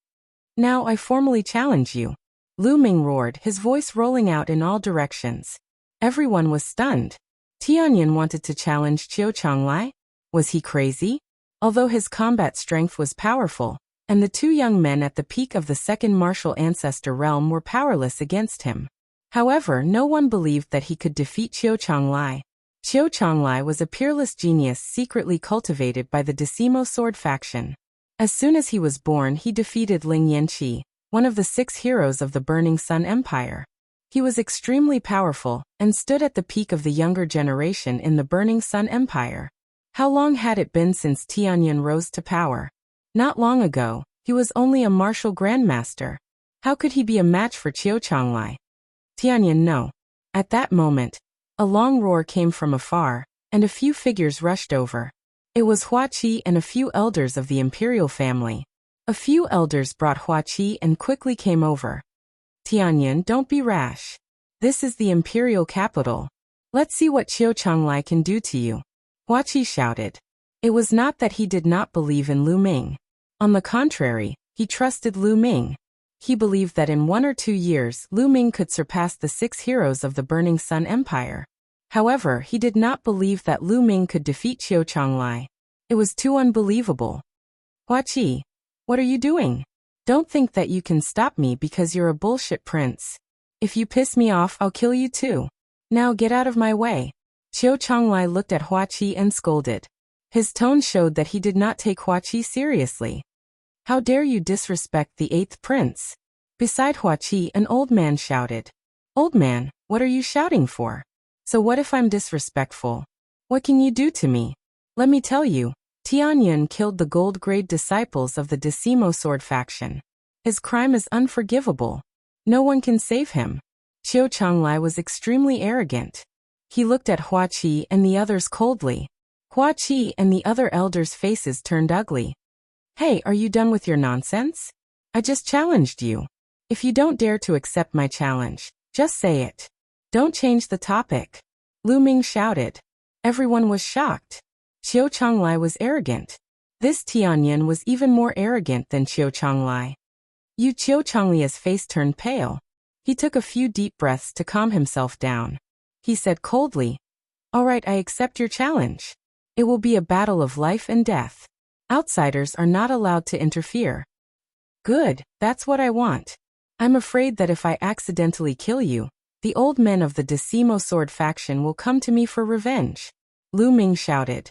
Now I formally challenge you." Lu Ming roared, his voice rolling out in all directions. Everyone was stunned. Tianyin wanted to challenge Qiu Changlai? Was he crazy? Although his combat strength was powerful, and the 2 young men at the peak of the 2nd martial ancestor realm were powerless against him. However, no one believed that he could defeat Qiu Changlai. Qiu Changlai was a peerless genius secretly cultivated by the Decimo sword faction. As soon as he was born, he defeated Ling Yanqi, one of the 6 heroes of the Burning Sun Empire. He was extremely powerful and stood at the peak of the younger generation in the Burning Sun Empire. How long had it been since Tianyin rose to power? Not long ago, he was only a martial grandmaster. How could he be a match for Qiu Changlai? Tianyin, no. At that moment, a long roar came from afar, and a few figures rushed over. It was Hua Qi and a few elders of the imperial family. A few elders brought Hua Qi and quickly came over. "Tianyin, don't be rash. This is the imperial capital. Let's see what Qiu Changlai can do to you." Hua Qi shouted. It was not that he did not believe in Lu Ming. On the contrary, he trusted Lu Ming. He believed that in 1 or 2 years Lu Ming could surpass the 6 heroes of the Burning Sun Empire. However, he did not believe that Lu Ming could defeat Qiu Changlai. It was too unbelievable. "Hua Qi, what are you doing? Don't think that you can stop me because you're a bullshit prince. If you piss me off, I'll kill you too. Now get out of my way." Qiu Changlai looked at Hua Qi and scolded. His tone showed that he did not take Hua Qi seriously. "How dare you disrespect the 8th prince?" Beside Hua Qi, an old man shouted. "Old man, what are you shouting for? So what if I'm disrespectful? What can you do to me? Let me tell you, Tianyin killed the gold-grade disciples of the Decimo sword faction. His crime is unforgivable. No one can save him." Qiu Changlai was extremely arrogant. He looked at Hua Qi and the others coldly. Hua Qi and the other elders' faces turned ugly. "Hey, are you done with your nonsense? I just challenged you. If you don't dare to accept my challenge, just say it. Don't change the topic." Lu Ming shouted. Everyone was shocked. Qiu Changlai was arrogant. This Tianyin was even more arrogant than Qiu Changlai. Qiu Changlia's face turned pale. He took a few deep breaths to calm himself down. He said coldly, "All right, I accept your challenge. It will be a battle of life and death. Outsiders are not allowed to interfere." "Good, that's what I want. I'm afraid that if I accidentally kill you, the old men of the Decimo sword faction will come to me for revenge." Lu Ming shouted.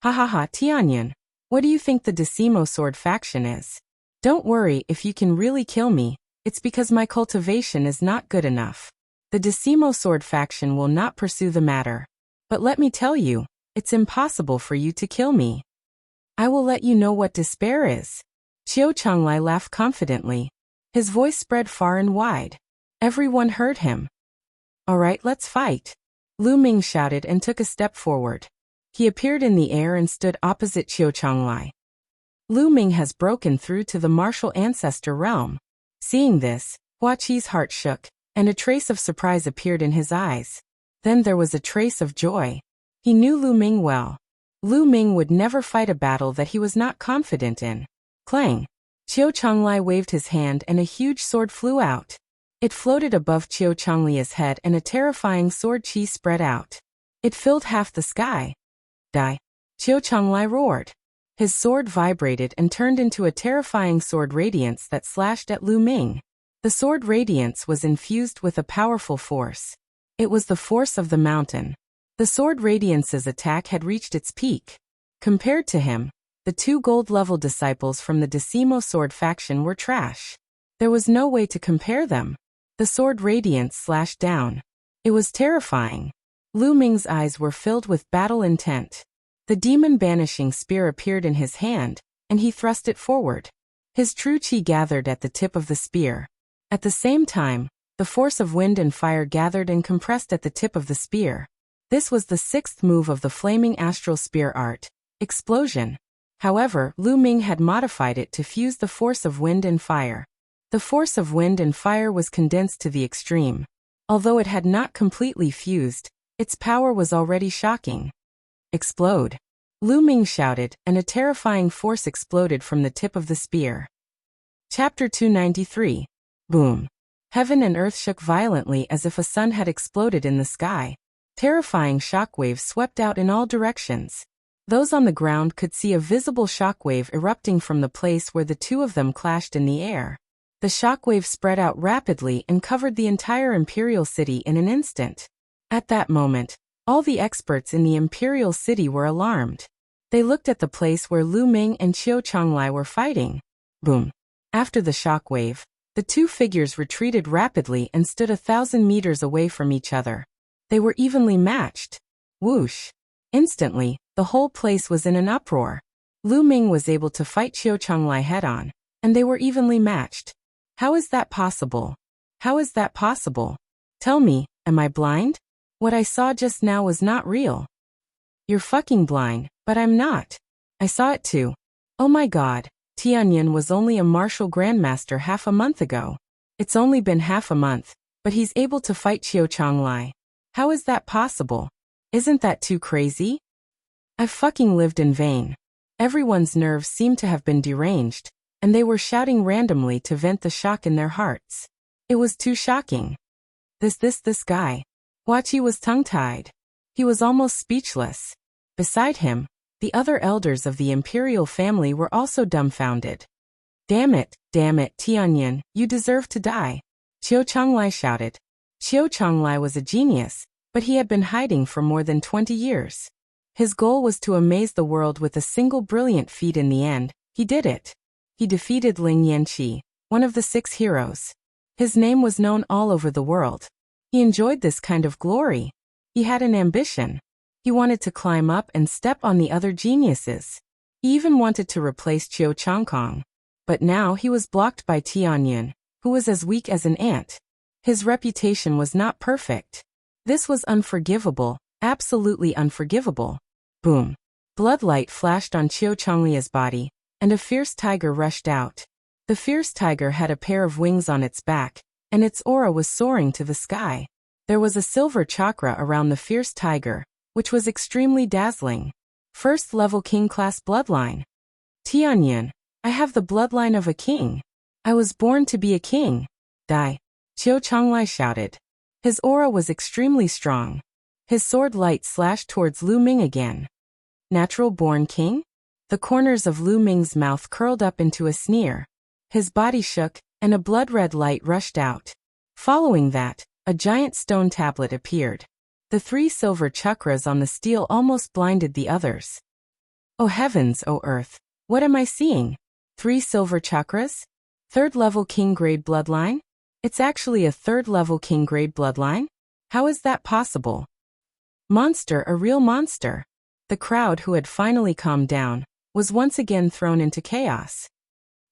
"Ha ha ha, Tianyin. What do you think the Decimo sword faction is? Don't worry, if you can really kill me, it's because my cultivation is not good enough. The Decimo sword faction will not pursue the matter. But let me tell you, it's impossible for you to kill me. I will let you know what despair is." Qiu Changlai laughed confidently. His voice spread far and wide. Everyone heard him. "All right, let's fight." Lu Ming shouted and took a step forward. He appeared in the air and stood opposite Qiu Changlai. Lu Ming has broken through to the martial ancestor realm. Seeing this, Hua Qi's heart shook, and a trace of surprise appeared in his eyes. Then there was a trace of joy. He knew Lu Ming well. Lu Ming would never fight a battle that he was not confident in. Clang! Qiu Changlai waved his hand and a huge sword flew out. It floated above Qiu Changlia's head and a terrifying sword chi spread out. It filled half the sky. Die. Qiu Chonglai roared. His sword vibrated and turned into a terrifying sword radiance that slashed at Lu Ming. The sword radiance was infused with a powerful force. It was the force of the mountain. The sword radiance's attack had reached its peak. Compared to him, the two gold-level disciples from the Decimo sword faction were trash. There was no way to compare them. The sword radiance slashed down. It was terrifying. Lu Ming's eyes were filled with battle intent. The demon-banishing spear appeared in his hand, and he thrust it forward. His true qi gathered at the tip of the spear. At the same time, the force of wind and fire gathered and compressed at the tip of the spear. This was the sixth move of the flaming astral spear art, explosion. However, Lu Ming had modified it to fuse the force of wind and fire. The force of wind and fire was condensed to the extreme. Although it had not completely fused, its power was already shocking. Explode! Lu Ming shouted, and a terrifying force exploded from the tip of the spear. Chapter 293. Boom! Heaven and earth shook violently as if a sun had exploded in the sky. Terrifying shockwaves swept out in all directions. Those on the ground could see a visible shockwave erupting from the place where the two of them clashed in the air. The shockwave spread out rapidly and covered the entire imperial city in an instant. At that moment, all the experts in the imperial city were alarmed. They looked at the place where Lu Ming and Qiu Chonglai were fighting. Boom! After the shockwave, the two figures retreated rapidly and stood 1,000 meters away from each other. They were evenly matched. Whoosh! Instantly, the whole place was in an uproar. Lu Ming was able to fight Qiu Chonglai head-on, and they were evenly matched. How is that possible? How is that possible? Tell me, am I blind? What I saw just now was not real. You're fucking blind, but I'm not. I saw it too. Oh my god, Tianyan was only a martial grandmaster half a month ago. It's only been half a month, but he's able to fight Qiu Chonglai. How is that possible? Isn't that too crazy? I've fucking lived in vain. Everyone's nerves seemed to have been deranged, and they were shouting randomly to vent the shock in their hearts. It was too shocking. This guy. Huaqi was tongue-tied. He was almost speechless. Beside him, the other elders of the imperial family were also dumbfounded. Damn it, Tianyan, you deserve to die. Qiu Chonglai shouted. Qiu Chonglai was a genius, but he had been hiding for more than 20 years. His goal was to amaze the world with a single brilliant feat. In the end, he did it. He defeated Ling Yanqi, one of the 6 heroes. His name was known all over the world. He enjoyed this kind of glory. He had an ambition. He wanted to climb up and step on the other geniuses. He even wanted to replace Qiu Changkong. But now he was blocked by Tianyan, who was as weak as an ant. His reputation was not perfect. This was unforgivable, absolutely unforgivable. Boom. Bloodlight flashed on Qiu Chonglia's body, and a fierce tiger rushed out. The fierce tiger had a pair of wings on its back, and its aura was soaring to the sky. There was a silver chakra around the fierce tiger, which was extremely dazzling. First-level king-class bloodline. Tianyan, I have the bloodline of a king. I was born to be a king. Die. Qiu Chonglai shouted. His aura was extremely strong. His sword light slashed towards Lu Ming again. Natural-born king? The corners of Lu Ming's mouth curled up into a sneer. His body shook, and a blood-red light rushed out. Following that, a giant stone tablet appeared. The 3 silver chakras on the steel almost blinded the others. Oh heavens, oh earth, what am I seeing? 3 silver chakras? 3rd-level king-grade bloodline? It's actually a 3rd-level king-grade bloodline? How is that possible? Monster, a real monster. The crowd, who had finally calmed down, was once again thrown into chaos.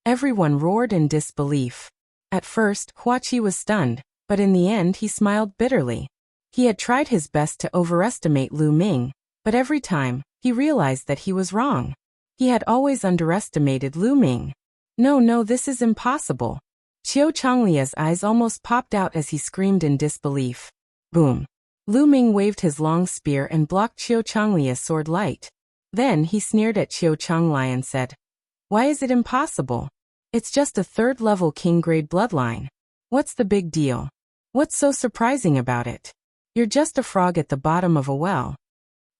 Everyone roared in disbelief. At first, Huaqi was stunned, but in the end he smiled bitterly. He had tried his best to overestimate Lu Ming, but every time, he realized that he was wrong. He had always underestimated Lu Ming. No, this is impossible. Qiu Chonglia's eyes almost popped out as he screamed in disbelief. Boom. Lu Ming waved his long spear and blocked Qiu Chonglia's sword light. Then he sneered at Qiu Chonglai and said, "Why is it impossible? It's just a 3rd-level king-grade bloodline. What's the big deal? What's so surprising about it? You're just a frog at the bottom of a well.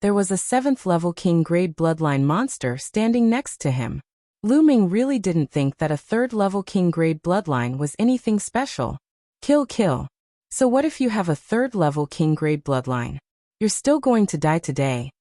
There was a 7th-level king-grade bloodline monster standing next to him. Lu Ming really didn't think that a 3rd-level king-grade bloodline was anything special. Kill. So what if you have a 3rd-level king-grade bloodline? You're still going to die today.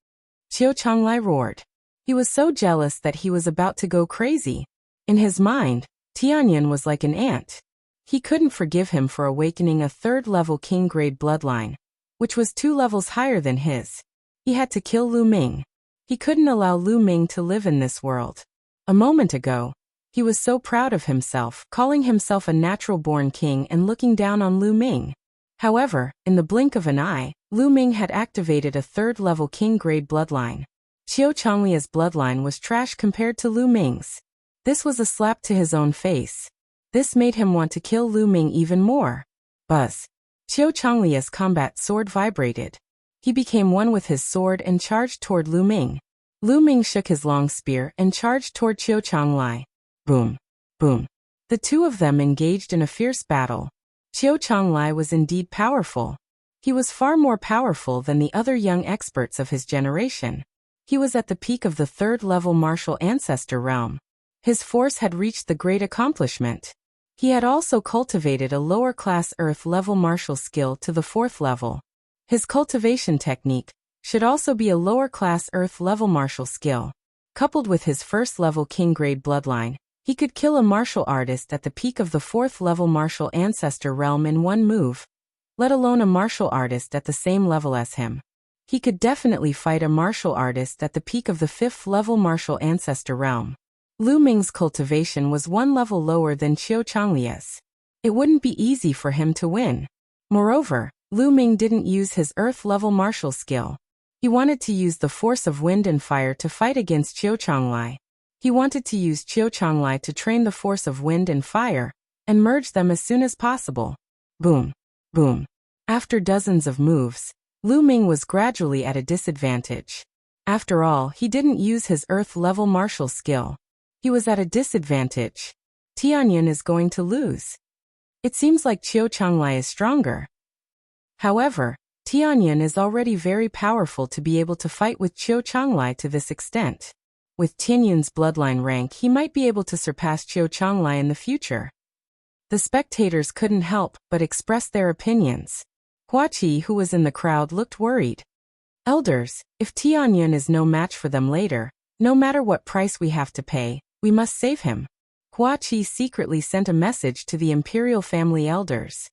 Qiu Changlai roared. He was so jealous that he was about to go crazy. In his mind, Tianyan was like an ant. He couldn't forgive him for awakening a 3rd-level king-grade bloodline, which was 2 levels higher than his. He had to kill Lu Ming. He couldn't allow Lu Ming to live in this world. A moment ago, he was so proud of himself, calling himself a natural-born king and looking down on Lu Ming. However, in the blink of an eye, Lu Ming had activated a 3rd-level king-grade bloodline. Qiu Changlia's bloodline was trash compared to Lu Ming's. This was a slap to his own face. This made him want to kill Lu Ming even more. Buzz. Qiu Changlia's combat sword vibrated. He became one with his sword and charged toward Lu Ming. Lu Ming shook his long spear and charged toward Qiu Changlai. Boom. Boom. The two of them engaged in a fierce battle. Qiu Changlai was indeed powerful. He was far more powerful than the other young experts of his generation. He was at the peak of the 3rd-level martial ancestor realm. His force had reached the great accomplishment. He had also cultivated a lower-class Earth-level martial skill to the 4th level. His cultivation technique should also be a lower-class Earth-level martial skill. Coupled with his 1st-level king-grade bloodline, he could kill a martial artist at the peak of the 4th-level martial ancestor realm in one move, let alone a martial artist at the same level as him. He could definitely fight a martial artist at the peak of the 5th-level martial ancestor realm. Lu Ming's cultivation was 1 level lower than Qiu Changlia's. It wouldn't be easy for him to win. Moreover, Lu Ming didn't use his Earth-level martial skill. He wanted to use the force of wind and fire to fight against Qiu Changlai. He wanted to use Qiu Changlai to train the force of wind and fire, and merge them as soon as possible. Boom. Boom. After dozens of moves, Lu Ming was gradually at a disadvantage. After all, he didn't use his Earth-level martial skill. He was at a disadvantage. Tianyan is going to lose. It seems like Qiu Changlai is stronger. However, Tianyan is already very powerful to be able to fight with Qiu Changlai to this extent. With Tianyan's bloodline rank, he might be able to surpass Qiu Changlai in the future. The spectators couldn't help but express their opinions. Hua Qi, who was in the crowd, looked worried. Elders, if Tianyan is no match for them later, no matter what price we have to pay, we must save him. Hua Qi secretly sent a message to the imperial family elders.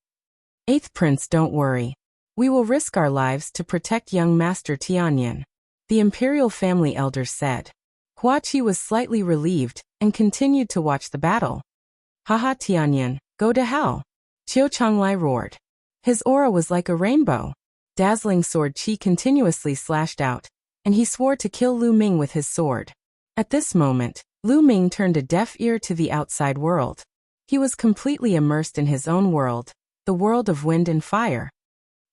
8th Prince, don't worry. We will risk our lives to protect young Master Tianyan, the imperial family elders said. Hua Qi was slightly relieved and continued to watch the battle. Haha, Tianyan, go to hell. Qiu Changlai roared. His aura was like a rainbow. Dazzling sword qi continuously slashed out, and he swore to kill Lu Ming with his sword. At this moment, Lu Ming turned a deaf ear to the outside world. He was completely immersed in his own world, the world of wind and fire.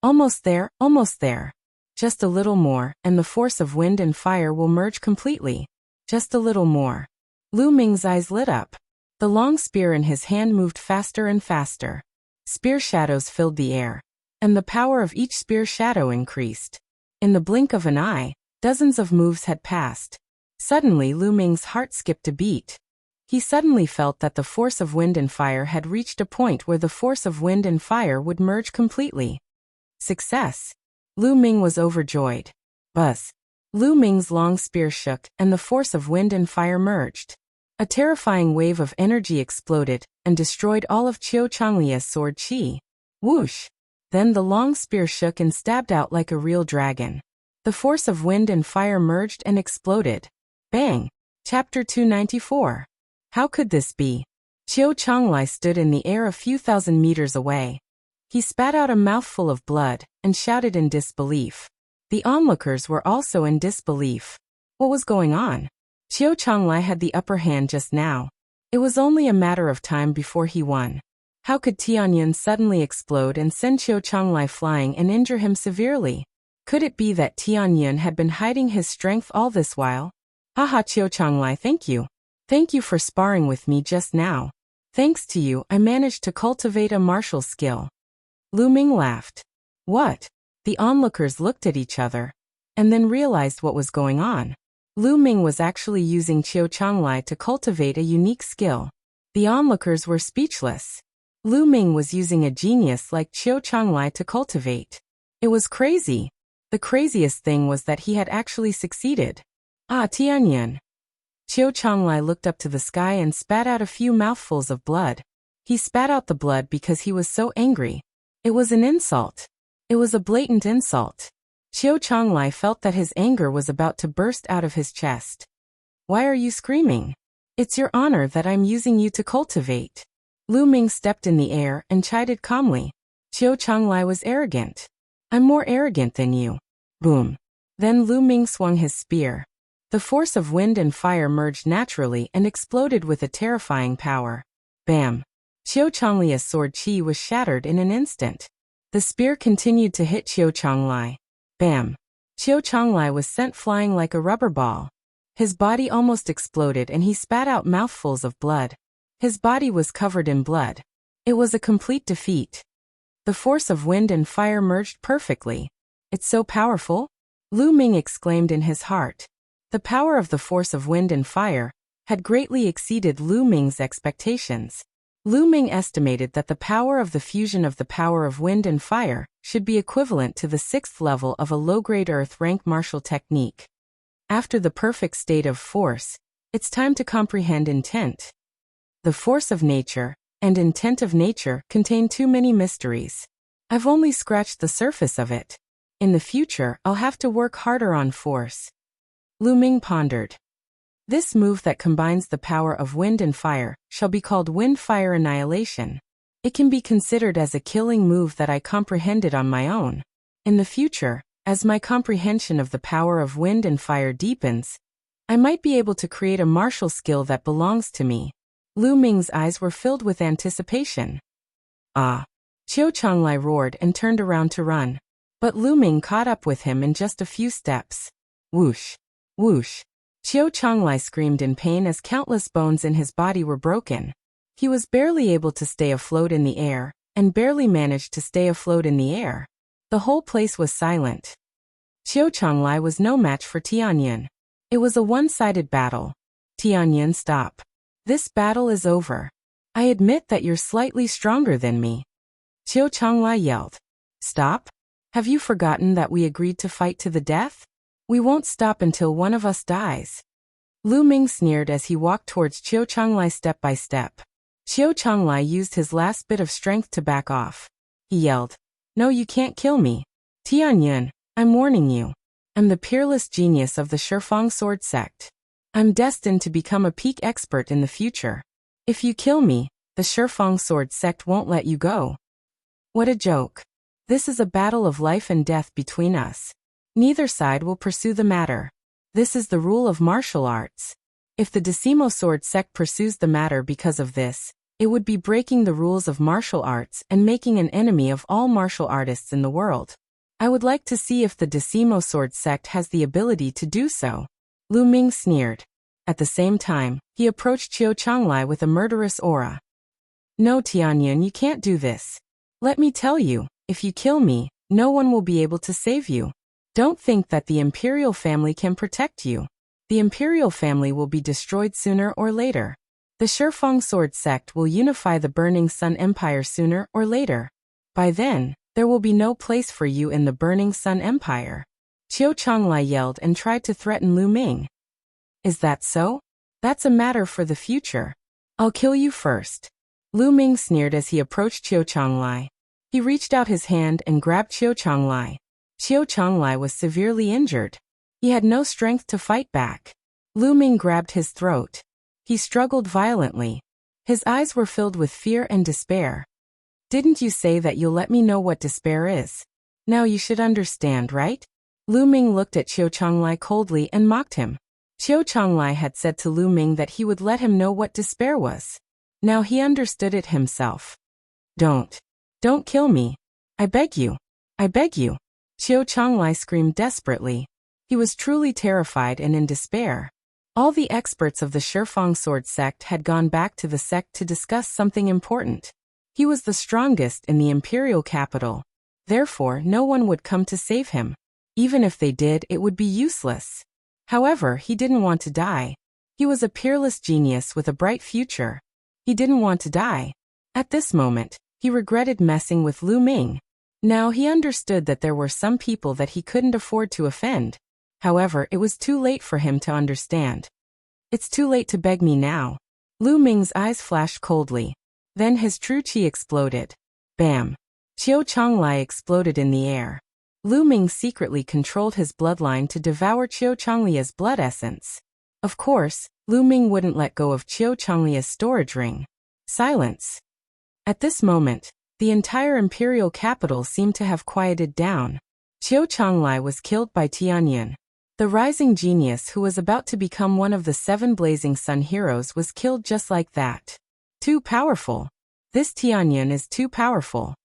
Almost there, almost there. Just a little more, and the force of wind and fire will merge completely. Just a little more. Lu Ming's eyes lit up. The long spear in his hand moved faster and faster. Spear shadows filled the air, and the power of each spear shadow increased. In the blink of an eye, dozens of moves had passed. Suddenly Lu Ming's heart skipped a beat. He suddenly felt that the force of wind and fire had reached a point where the force of wind and fire would merge completely. Success! Lu Ming was overjoyed. Buzz! Lu Ming's long spear shook, and the force of wind and fire merged. A terrifying wave of energy exploded and destroyed all of Qiu Changlia's sword qi. Whoosh! Then the long spear shook and stabbed out like a real dragon. The force of wind and fire merged and exploded. Bang! Chapter 294. How could this be? Qiu Changlai stood in the air a few thousand meters away. He spat out a mouthful of blood and shouted in disbelief. The onlookers were also in disbelief. What was going on? Qiu Changlai had the upper hand just now. It was only a matter of time before he won. How could Tianyan suddenly explode and send Qiu Changlai flying and injure him severely? Could it be that Tianyan had been hiding his strength all this while? Haha, Qiu Changlai, thank you. Thank you for sparring with me just now. Thanks to you, I managed to cultivate a martial skill. Lu Ming laughed. What? The onlookers looked at each other, and then realized what was going on. Lu Ming was actually using Qiu Changlai to cultivate a unique skill. The onlookers were speechless. Lu Ming was using a genius like Qiu Changlai to cultivate. It was crazy. The craziest thing was that he had actually succeeded. Ah, Tianyan. Qiu Changlai looked up to the sky and spat out a few mouthfuls of blood. He spat out the blood because he was so angry. It was an insult. It was a blatant insult. Qiu Changlai felt that his anger was about to burst out of his chest. Why are you screaming? It's your honor that I'm using you to cultivate. Lu Ming stepped in the air and chided calmly. Qiu Changlai was arrogant. I'm more arrogant than you. Boom. Then Lu Ming swung his spear. The force of wind and fire merged naturally and exploded with a terrifying power. Bam. Qiu Changlai's sword chi was shattered in an instant. The spear continued to hit Qiu Changlai. Bam. Qiu Changlai was sent flying like a rubber ball. His body almost exploded and he spat out mouthfuls of blood. His body was covered in blood. It was a complete defeat. The force of wind and fire merged perfectly. It's so powerful? Lu Ming exclaimed in his heart. The power of the force of wind and fire had greatly exceeded Lu Ming's expectations. Lu Ming estimated that the power of the fusion of the power of wind and fire should be equivalent to the 6th level of a low-grade earth rank martial technique. After the perfect state of force, it's time to comprehend intent. The force of nature and intent of nature contain too many mysteries. I've only scratched the surface of it. In the future, I'll have to work harder on force. Lu Ming pondered. This move that combines the power of wind and fire shall be called Wind-Fire Annihilation. It can be considered as a killing move that I comprehended on my own. In the future, as my comprehension of the power of wind and fire deepens, I might be able to create a martial skill that belongs to me. Lu Ming's eyes were filled with anticipation. Ah! Qiu Changlai roared and turned around to run. But Lu Ming caught up with him in just a few steps. Whoosh! Whoosh! Qiu Changlai screamed in pain as countless bones in his body were broken. He was barely able to stay afloat in the air, and barely managed to stay afloat in the air. The whole place was silent. Qiu Changlai was no match for Tianyan. It was a one-sided battle. Tianyan, stop. This battle is over. I admit that you're slightly stronger than me. Qiu Changlai yelled. Stop? Have you forgotten that we agreed to fight to the death? We won't stop until one of us dies. Lu Ming sneered as he walked towards Qiu Changlai step by step. Qiu Changlai used his last bit of strength to back off. He yelled, No, you can't kill me. Tianyan, I'm warning you. I'm the peerless genius of the Shifang sword sect. I'm destined to become a peak expert in the future. If you kill me, the Shifang sword sect won't let you go. What a joke. This is a battle of life and death between us. Neither side will pursue the matter. This is the rule of martial arts. If the Decimo sword sect pursues the matter because of this, it would be breaking the rules of martial arts and making an enemy of all martial artists in the world. I would like to see if the Decimo sword sect has the ability to do so. Lu Ming sneered. At the same time, he approached Qiu Changlai with a murderous aura. No, Tianyan, you can't do this. Let me tell you, if you kill me, no one will be able to save you. Don't think that the imperial family can protect you. The imperial family will be destroyed sooner or later. The Shifang sword sect will unify the Burning Sun Empire sooner or later. By then, there will be no place for you in the Burning Sun Empire. Qiu Changlai yelled and tried to threaten Lu Ming. Is that so? That's a matter for the future. I'll kill you first. Lu Ming sneered as he approached Qiu Changlai. He reached out his hand and grabbed Qiu Changlai. Qiu Changlai was severely injured. He had no strength to fight back. Lu Ming grabbed his throat. He struggled violently. His eyes were filled with fear and despair. Didn't you say that you'll let me know what despair is? Now you should understand, right? Lu Ming looked at Qiu Changlai coldly and mocked him. Qiu Changlai had said to Lu Ming that he would let him know what despair was. Now he understood it himself. Don't kill me. I beg you. I beg you. Qiu Changlai screamed desperately. He was truly terrified and in despair. All the experts of the Shifang sword sect had gone back to the sect to discuss something important. He was the strongest in the imperial capital. Therefore, no one would come to save him. Even if they did, it would be useless. However, he didn't want to die. He was a peerless genius with a bright future. He didn't want to die. At this moment, he regretted messing with Lu Ming. Now he understood that there were some people that he couldn't afford to offend. However, it was too late for him to understand. It's too late to beg me now. Lu Ming's eyes flashed coldly. Then his true chi exploded. Bam! Qiu Chonglai exploded in the air. Lu Ming secretly controlled his bloodline to devour Qiu Chonglia's blood essence. Of course, Lu Ming wouldn't let go of Qiu Chonglia's storage ring. Silence. At this moment, the entire imperial capital seemed to have quieted down. Qiu Chonglai was killed by Tianyun. The rising genius who was about to become one of the 7 blazing sun heroes was killed just like that. Too powerful. This Tianyun is too powerful.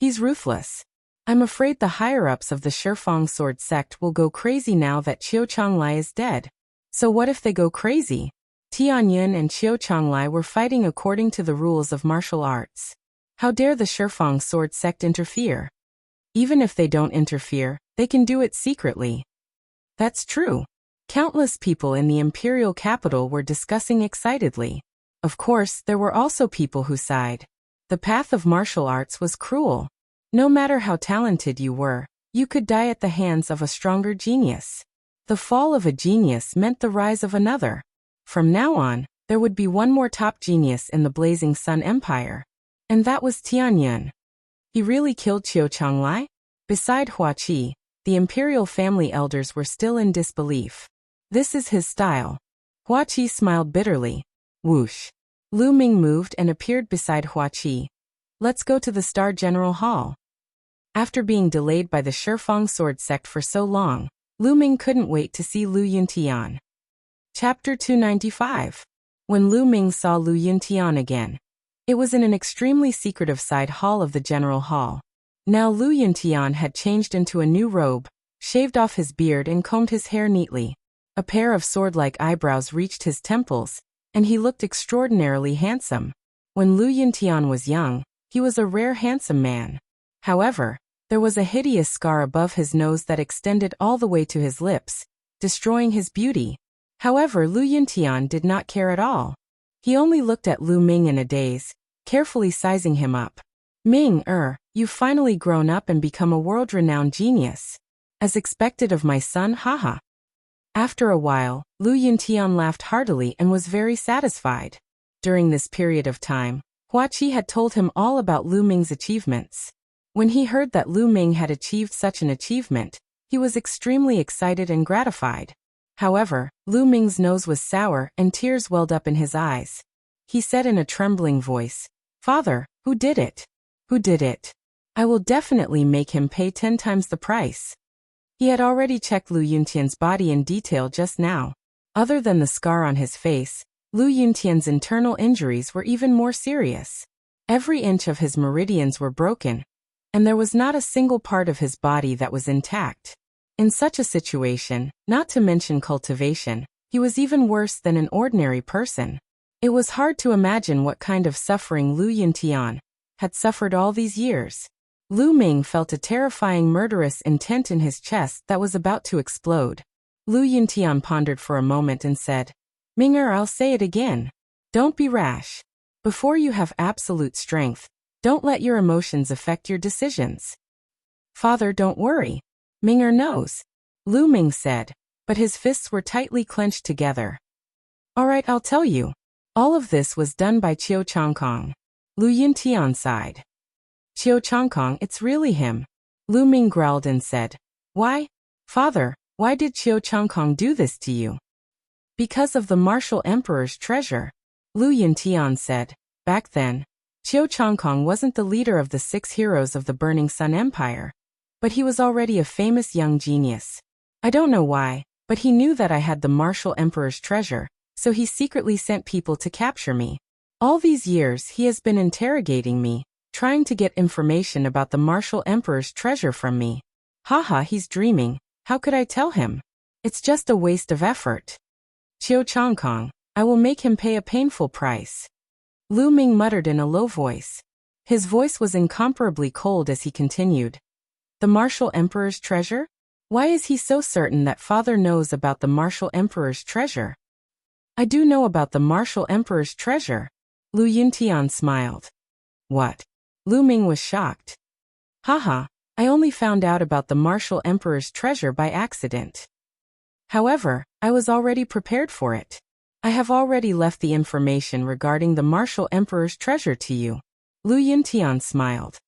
He's ruthless. I'm afraid the higher-ups of the Shifang sword sect will go crazy now that Qiu Chonglai is dead. So what if they go crazy? Tianyun and Qiu Chonglai were fighting according to the rules of martial arts. How dare the Shifang sword sect interfere? Even if they don't interfere, they can do it secretly. That's true. Countless people in the imperial capital were discussing excitedly. Of course, there were also people who sighed. The path of martial arts was cruel. No matter how talented you were, you could die at the hands of a stronger genius. The fall of a genius meant the rise of another. From now on, there would be one more top genius in the Blazing Sun Empire. And that was Tianyun. He really killed Qiu Chonglai? Beside Hua Qi, the imperial family elders were still in disbelief. This is his style. Hua Qi smiled bitterly. Whoosh. Lu Ming moved and appeared beside Hua Qi. Let's go to the Star General Hall. After being delayed by the Shifang sword sect for so long, Lu Ming couldn't wait to see Lu Yuntian. Chapter 295. When Lu Ming saw Lu Yuntian again. It was in an extremely secretive side hall of the General Hall. Now Lu Yuntian had changed into a new robe, shaved off his beard and combed his hair neatly. A pair of sword-like eyebrows reached his temples, and he looked extraordinarily handsome. When Lu Yuntian was young, he was a rare handsome man. However, there was a hideous scar above his nose that extended all the way to his lips, destroying his beauty. However, Lu Yuntian did not care at all. He only looked at Lu Ming in a daze, carefully sizing him up. Ming, you've finally grown up and become a world-renowned genius. As expected of my son, haha. After a while, Lu Yuntian laughed heartily and was very satisfied. During this period of time, Hua Qi had told him all about Lu Ming's achievements. When he heard that Lu Ming had achieved such an achievement, he was extremely excited and gratified. However, Lu Ming's nose was sour and tears welled up in his eyes. He said in a trembling voice, "Father, who did it? Who did it? I will definitely make him pay 10 times the price." He had already checked Lu Yuntian's body in detail just now. Other than the scar on his face, Lu Yuntian's internal injuries were even more serious. Every inch of his meridians were broken, and there was not a single part of his body that was intact. In such a situation, not to mention cultivation, he was even worse than an ordinary person. It was hard to imagine what kind of suffering Lu Yuntian had suffered all these years. Lu Ming felt a terrifying murderous intent in his chest that was about to explode. Lu Yuntian pondered for a moment and said, "Ming, I'll say it again. Don't be rash. Before you have absolute strength, don't let your emotions affect your decisions." "Father, don't worry. Ming knows," Lu Ming said, but his fists were tightly clenched together. "All right, I'll tell you. All of this was done by Qiu Chongkong." Lu Yuntian sighed. "Qiu Chongkong, it's really him." Lu Ming growled and said, "Why? Father, why did Qiu Chongkong do this to you?" "Because of the martial emperor's treasure," Lu Yuntian said. Back then, Qiu Chongkong wasn't the leader of the 6 heroes of the Burning Sun Empire, but he was already a famous young genius. I don't know why, but he knew that I had the martial emperor's treasure, so he secretly sent people to capture me. All these years he has been interrogating me, trying to get information about the martial emperor's treasure from me. Haha, he's dreaming. How could I tell him? It's just a waste of effort. Qiu Chongkong, I will make him pay a painful price." Lu Ming muttered in a low voice. His voice was incomparably cold as he continued. The Martial Emperor's treasure? Why is he so certain that father knows about the Martial Emperor's treasure? I do know about the Martial Emperor's treasure. Lu Yuntian smiled. What? Lu Ming was shocked. Haha, I only found out about the Martial Emperor's treasure by accident. However, I was already prepared for it. I have already left the information regarding the Martial Emperor's treasure to you. Lu Yuntian smiled.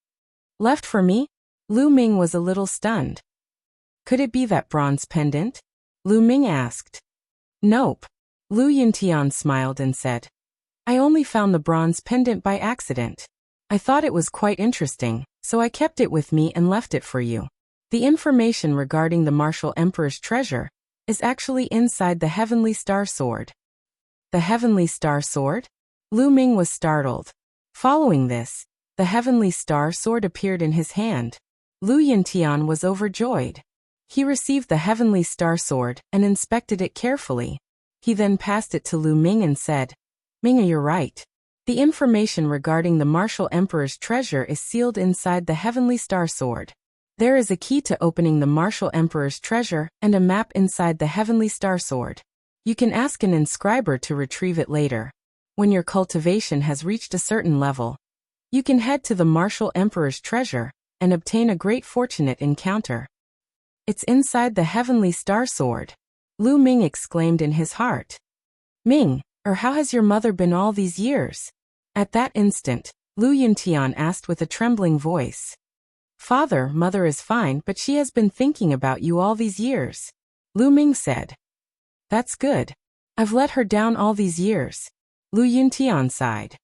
Left for me? Lu Ming was a little stunned. Could it be that bronze pendant? Lu Ming asked. Nope. Lu Yuntian smiled and said. I only found the bronze pendant by accident. I thought it was quite interesting, so I kept it with me and left it for you. The information regarding the Martial Emperor's treasure is actually inside the Heavenly Star Sword. The Heavenly Star Sword? Lu Ming was startled. Following this, the Heavenly Star Sword appeared in his hand. Lu Yuntian was overjoyed. He received the Heavenly Star Sword and inspected it carefully. He then passed it to Lu Ming and said, Ming, you're right. The information regarding the Martial Emperor's treasure is sealed inside the Heavenly Star Sword. There is a key to opening the Martial Emperor's treasure and a map inside the Heavenly Star Sword. You can ask an inscriber to retrieve it later. When your cultivation has reached a certain level, you can head to the Martial Emperor's treasure and obtain a great fortunate encounter. It's inside the Heavenly Star Sword. Lu Ming exclaimed in his heart. Ming, how has your mother been all these years? At that instant, Lu Yuntian asked with a trembling voice. Father, mother is fine, but she has been thinking about you all these years. Lu Ming said. That's good. I've let her down all these years. Lu Yuntian sighed.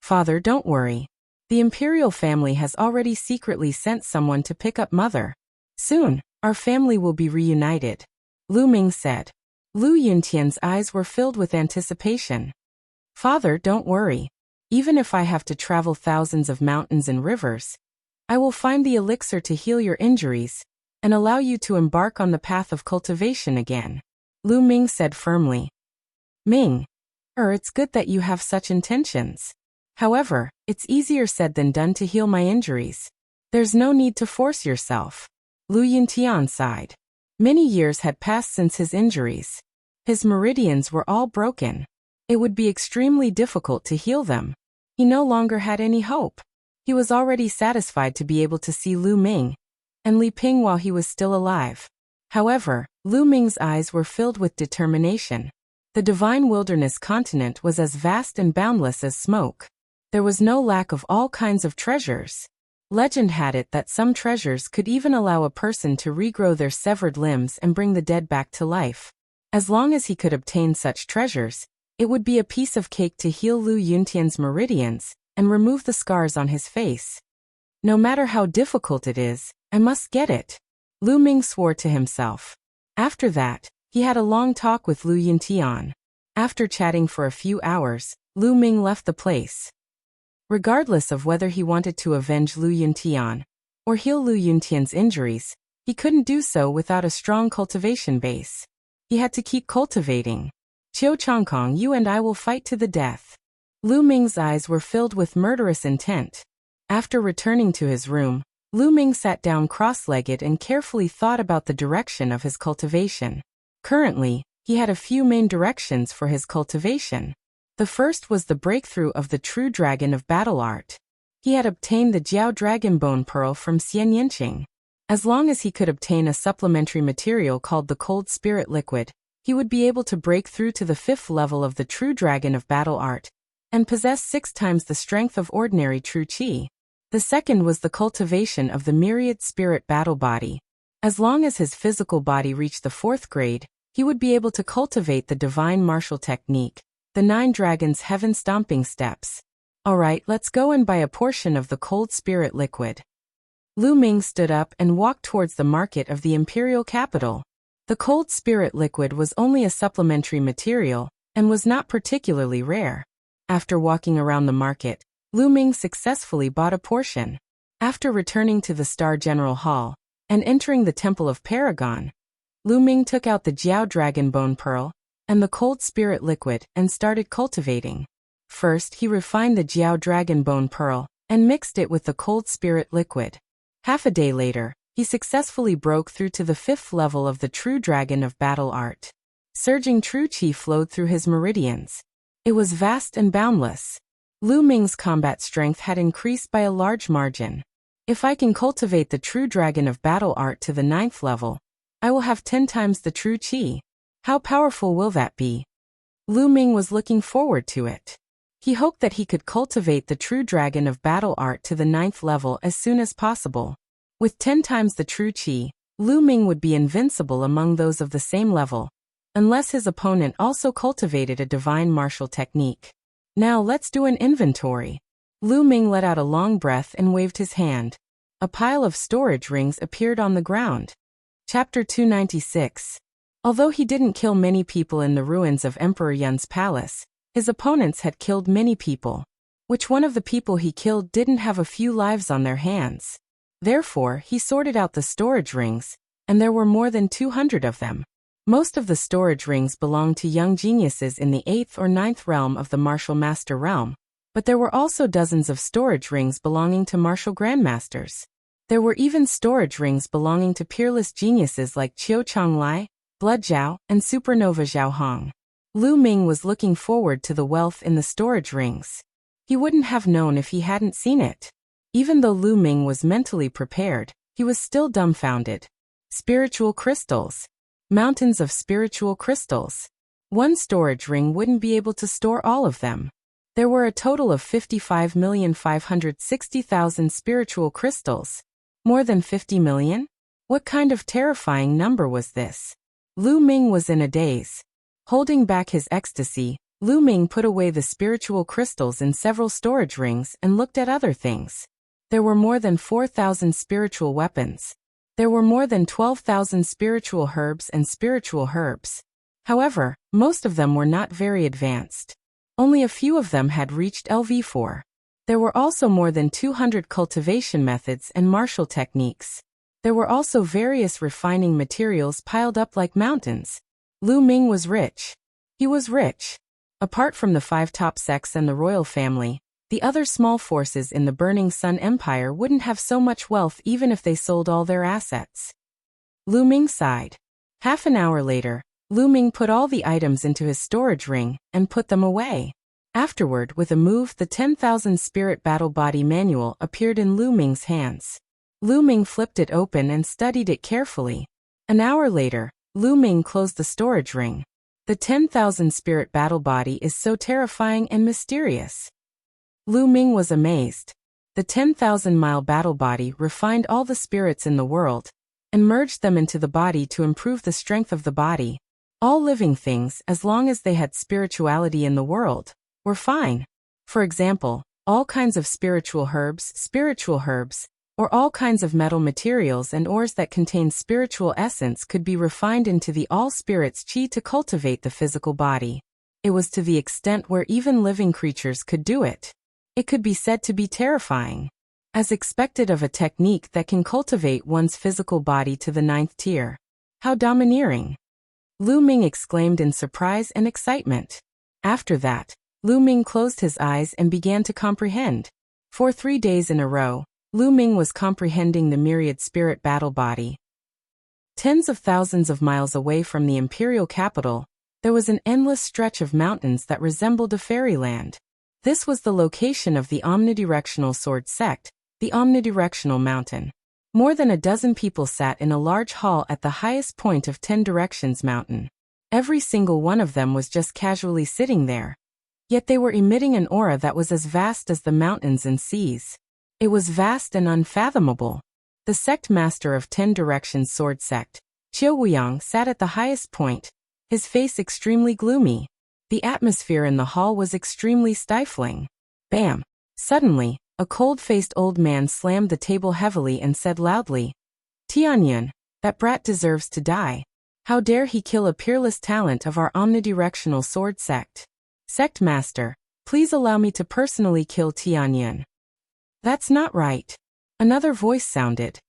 Father, don't worry. The imperial family has already secretly sent someone to pick up mother. Soon, our family will be reunited. Lu Ming said. Lu Yuntian's eyes were filled with anticipation. Father, don't worry. Even if I have to travel thousands of mountains and rivers, I will find the elixir to heal your injuries and allow you to embark on the path of cultivation again. Lu Ming said firmly. Ming, it's good that you have such intentions. However, it's easier said than done to heal my injuries. There's no need to force yourself. Lu Yuntian sighed. Many years had passed since his injuries. His meridians were all broken. It would be extremely difficult to heal them. He no longer had any hope. He was already satisfied to be able to see Lu Ming and Li Ping while he was still alive. However, Lu Ming's eyes were filled with determination. The divine wilderness continent was as vast and boundless as smoke. There was no lack of all kinds of treasures. Legend had it that some treasures could even allow a person to regrow their severed limbs and bring the dead back to life. As long as he could obtain such treasures, it would be a piece of cake to heal Lu Yuntian's meridians and remove the scars on his face. No matter how difficult it is, I must get it. Lu Ming swore to himself. After that, he had a long talk with Lu Yuntian. After chatting for a few hours, Lu Ming left the place. Regardless of whether he wanted to avenge Lu Yuntian or heal Lu Yuntian's injuries, he couldn't do so without a strong cultivation base. He had to keep cultivating. Qiu Changkong, you and I will fight to the death. Lu Ming's eyes were filled with murderous intent. After returning to his room, Lu Ming sat down cross-legged and carefully thought about the direction of his cultivation. Currently, he had a few main directions for his cultivation. The first was the breakthrough of the true dragon of battle art. He had obtained the Jiao Dragon Bone Pearl from Xian Yinqing. As long as he could obtain a supplementary material called the Cold Spirit Liquid, he would be able to break through to the 5th level of the true dragon of battle art and possess 6 times the strength of ordinary true qi. The second was the cultivation of the myriad spirit battle body. As long as his physical body reached the 4th grade, he would be able to cultivate the divine martial technique, the 9 dragons' heaven stomping steps. Alright, let's go and buy a portion of the cold spirit liquid. Lu Ming stood up and walked towards the market of the imperial capital. The cold spirit liquid was only a supplementary material and was not particularly rare. After walking around the market, Lu Ming successfully bought a portion. After returning to the Star General Hall and entering the Temple of Paragon, Lu Ming took out the Jiao Dragon Bone Pearl and the cold spirit liquid and started cultivating. First, he refined the Jiao Dragon Bone Pearl and mixed it with the cold spirit liquid. Half a day later, he successfully broke through to the 5th level of the true dragon of battle art. Surging true chi flowed through his meridians. It was vast and boundless. Lu Ming's combat strength had increased by a large margin. If I can cultivate the true dragon of battle art to the 9th level, I will have 10 times the true chi. How powerful will that be? Lu Ming was looking forward to it. He hoped that he could cultivate the true dragon of battle art to the 9th level as soon as possible. With 10 times the true chi, Lu Ming would be invincible among those of the same level, unless his opponent also cultivated a divine martial technique. Now let's do an inventory. Lu Ming let out a long breath and waved his hand. A pile of storage rings appeared on the ground. Chapter 296. Although he didn't kill many people in the ruins of Emperor Yun's palace, his opponents had killed many people. Which one of the people he killed didn't have a few lives on their hands? Therefore, he sorted out the storage rings, and there were more than 200 of them. Most of the storage rings belonged to young geniuses in the 8th or 9th realm of the martial master realm, but there were also dozens of storage rings belonging to martial grandmasters. There were even storage rings belonging to peerless geniuses like Qiu Chonglai, Blood Zhao, and Supernova Zhao Hong. Lu Ming was looking forward to the wealth in the storage rings. He wouldn't have known if he hadn't seen it. Even though Lu Ming was mentally prepared, he was still dumbfounded. Spiritual crystals. Mountains of spiritual crystals. One storage ring wouldn't be able to store all of them. There were a total of 55,560,000 spiritual crystals. More than 50 million? What kind of terrifying number was this? Lu Ming was in a daze. Holding back his ecstasy, Lu Ming put away the spiritual crystals in several storage rings and looked at other things. There were more than 4,000 spiritual weapons. There were more than 12,000 spiritual herbs and spiritual herbs. However, most of them were not very advanced. Only a few of them had reached LV4. There were also more than 200 cultivation methods and martial techniques. There were also various refining materials piled up like mountains. Lu Ming was rich. He was rich. Apart from the 5 top sects and the royal family, the other small forces in the Burning Sun Empire wouldn't have so much wealth even if they sold all their assets. Lu Ming sighed. Half an hour later, Lu Ming put all the items into his storage ring and put them away. Afterward, with a move, the 10,000 Spirit Battle Body Manual appeared in Lu Ming's hands. Lu Ming flipped it open and studied it carefully. An hour later, Lu Ming closed the storage ring. The 10,000 Spirit Battle Body is so terrifying and mysterious. Lu Ming was amazed. The 10,000-mile battle body refined all the spirits in the world and merged them into the body to improve the strength of the body. All living things, as long as they had spirituality in the world, were fine. For example, all kinds of spiritual herbs, or all kinds of metal materials and ores that contain spiritual essence could be refined into the all-spirits chi to cultivate the physical body. It was to the extent where even living creatures could do it. It could be said to be terrifying, as expected of a technique that can cultivate one's physical body to the 9th tier. How domineering! Lu Ming exclaimed in surprise and excitement. After that, Lu Ming closed his eyes and began to comprehend. For 3 days in a row, Lu Ming was comprehending the myriad spirit battle body. Tens of thousands of miles away from the imperial capital, there was an endless stretch of mountains that resembled a fairyland. This was the location of the omnidirectional sword sect, the omnidirectional mountain. More than a dozen people sat in a large hall at the highest point of 10 Directions Mountain. Every single one of them was just casually sitting there. Yet they were emitting an aura that was as vast as the mountains and seas. It was vast and unfathomable. The sect master of 10 Directions Sword Sect, Qiu Wuyang, sat at the highest point, his face extremely gloomy. The atmosphere in the hall was extremely stifling. Bam! Suddenly, a cold-faced old man slammed the table heavily and said loudly, "Tianyun, that brat deserves to die. How dare he kill a peerless talent of our omnidirectional sword sect? Sect master, please allow me to personally kill Tianyun." "That's not right." Another voice sounded.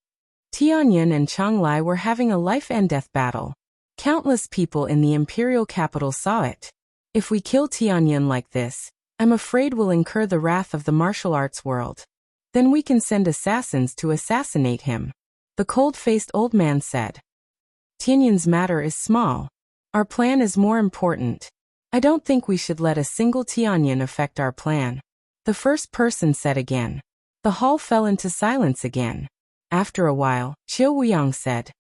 Tianyun and Chonglai were having a life-and-death battle. Countless people in the imperial capital saw it. If we kill Tianyun like this, I'm afraid we'll incur the wrath of the martial arts world. Then we can send assassins to assassinate him. The cold-faced old man said. Tianyan's matter is small. Our plan is more important. I don't think we should let a single Tianyan affect our plan. The first person said again. The hall fell into silence again. After a while, Qiu Wuyang said,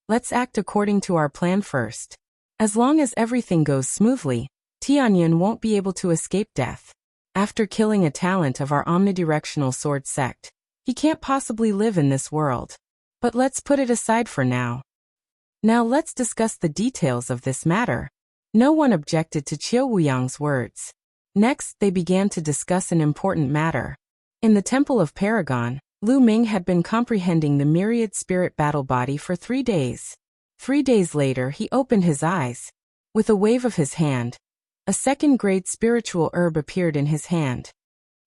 let's act according to our plan first. As long as everything goes smoothly, Tianyan won't be able to escape death. After killing a talent of our omnidirectional sword sect, he can't possibly live in this world. But let's put it aside for now. Now let's discuss the details of this matter. No one objected to Qiu Wuyang's words. Next, they began to discuss an important matter. In the Temple of Paragon, Lu Ming had been comprehending the myriad spirit battle body for 3 days. 3 days later, he opened his eyes. With a wave of his hand, a second-grade spiritual herb appeared in his hand.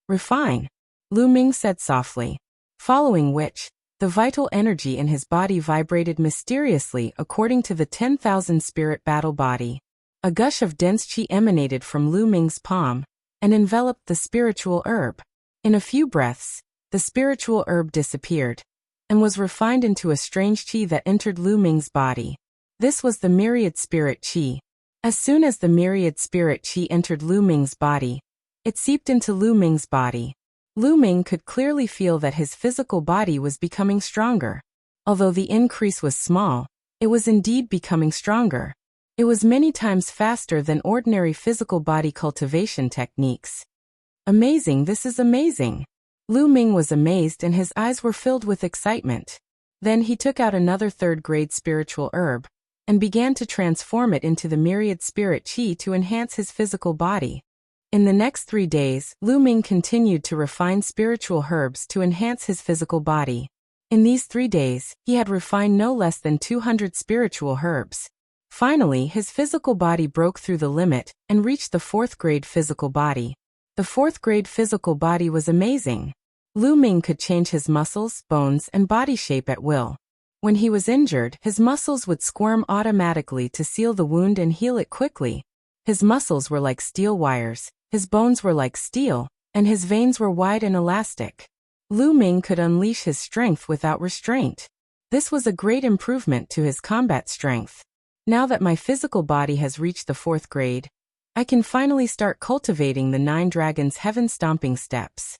Refine, Lu Ming said softly. Following which, the vital energy in his body vibrated mysteriously according to the 10,000 spirit battle body. A gush of dense qi emanated from Lu Ming's palm and enveloped the spiritual herb. In a few breaths, the spiritual herb disappeared and was refined into a strange qi that entered Lu Ming's body. This was the myriad spirit qi. As soon as the myriad spirit qi entered Lu Ming's body, it seeped into Lu Ming's body. Lu Ming could clearly feel that his physical body was becoming stronger. Although the increase was small, it was indeed becoming stronger. It was many times faster than ordinary physical body cultivation techniques. Amazing, this is amazing. Lu Ming was amazed and his eyes were filled with excitement. Then he took out another third-grade spiritual herb and began to transform it into the myriad spirit qi to enhance his physical body. In the next 3 days, Lu Ming continued to refine spiritual herbs to enhance his physical body. In these 3 days, he had refined no less than 200 spiritual herbs. Finally, his physical body broke through the limit and reached the 4th-grade physical body. The 4th-grade physical body was amazing. Lu Ming could change his muscles, bones, and body shape at will. When he was injured, his muscles would squirm automatically to seal the wound and heal it quickly. His muscles were like steel wires, his bones were like steel, and his veins were wide and elastic. Lu Ming could unleash his strength without restraint. This was a great improvement to his combat strength. Now that my physical body has reached the 4th grade, I can finally start cultivating the 9 Dragons' Heaven-Stomping Steps.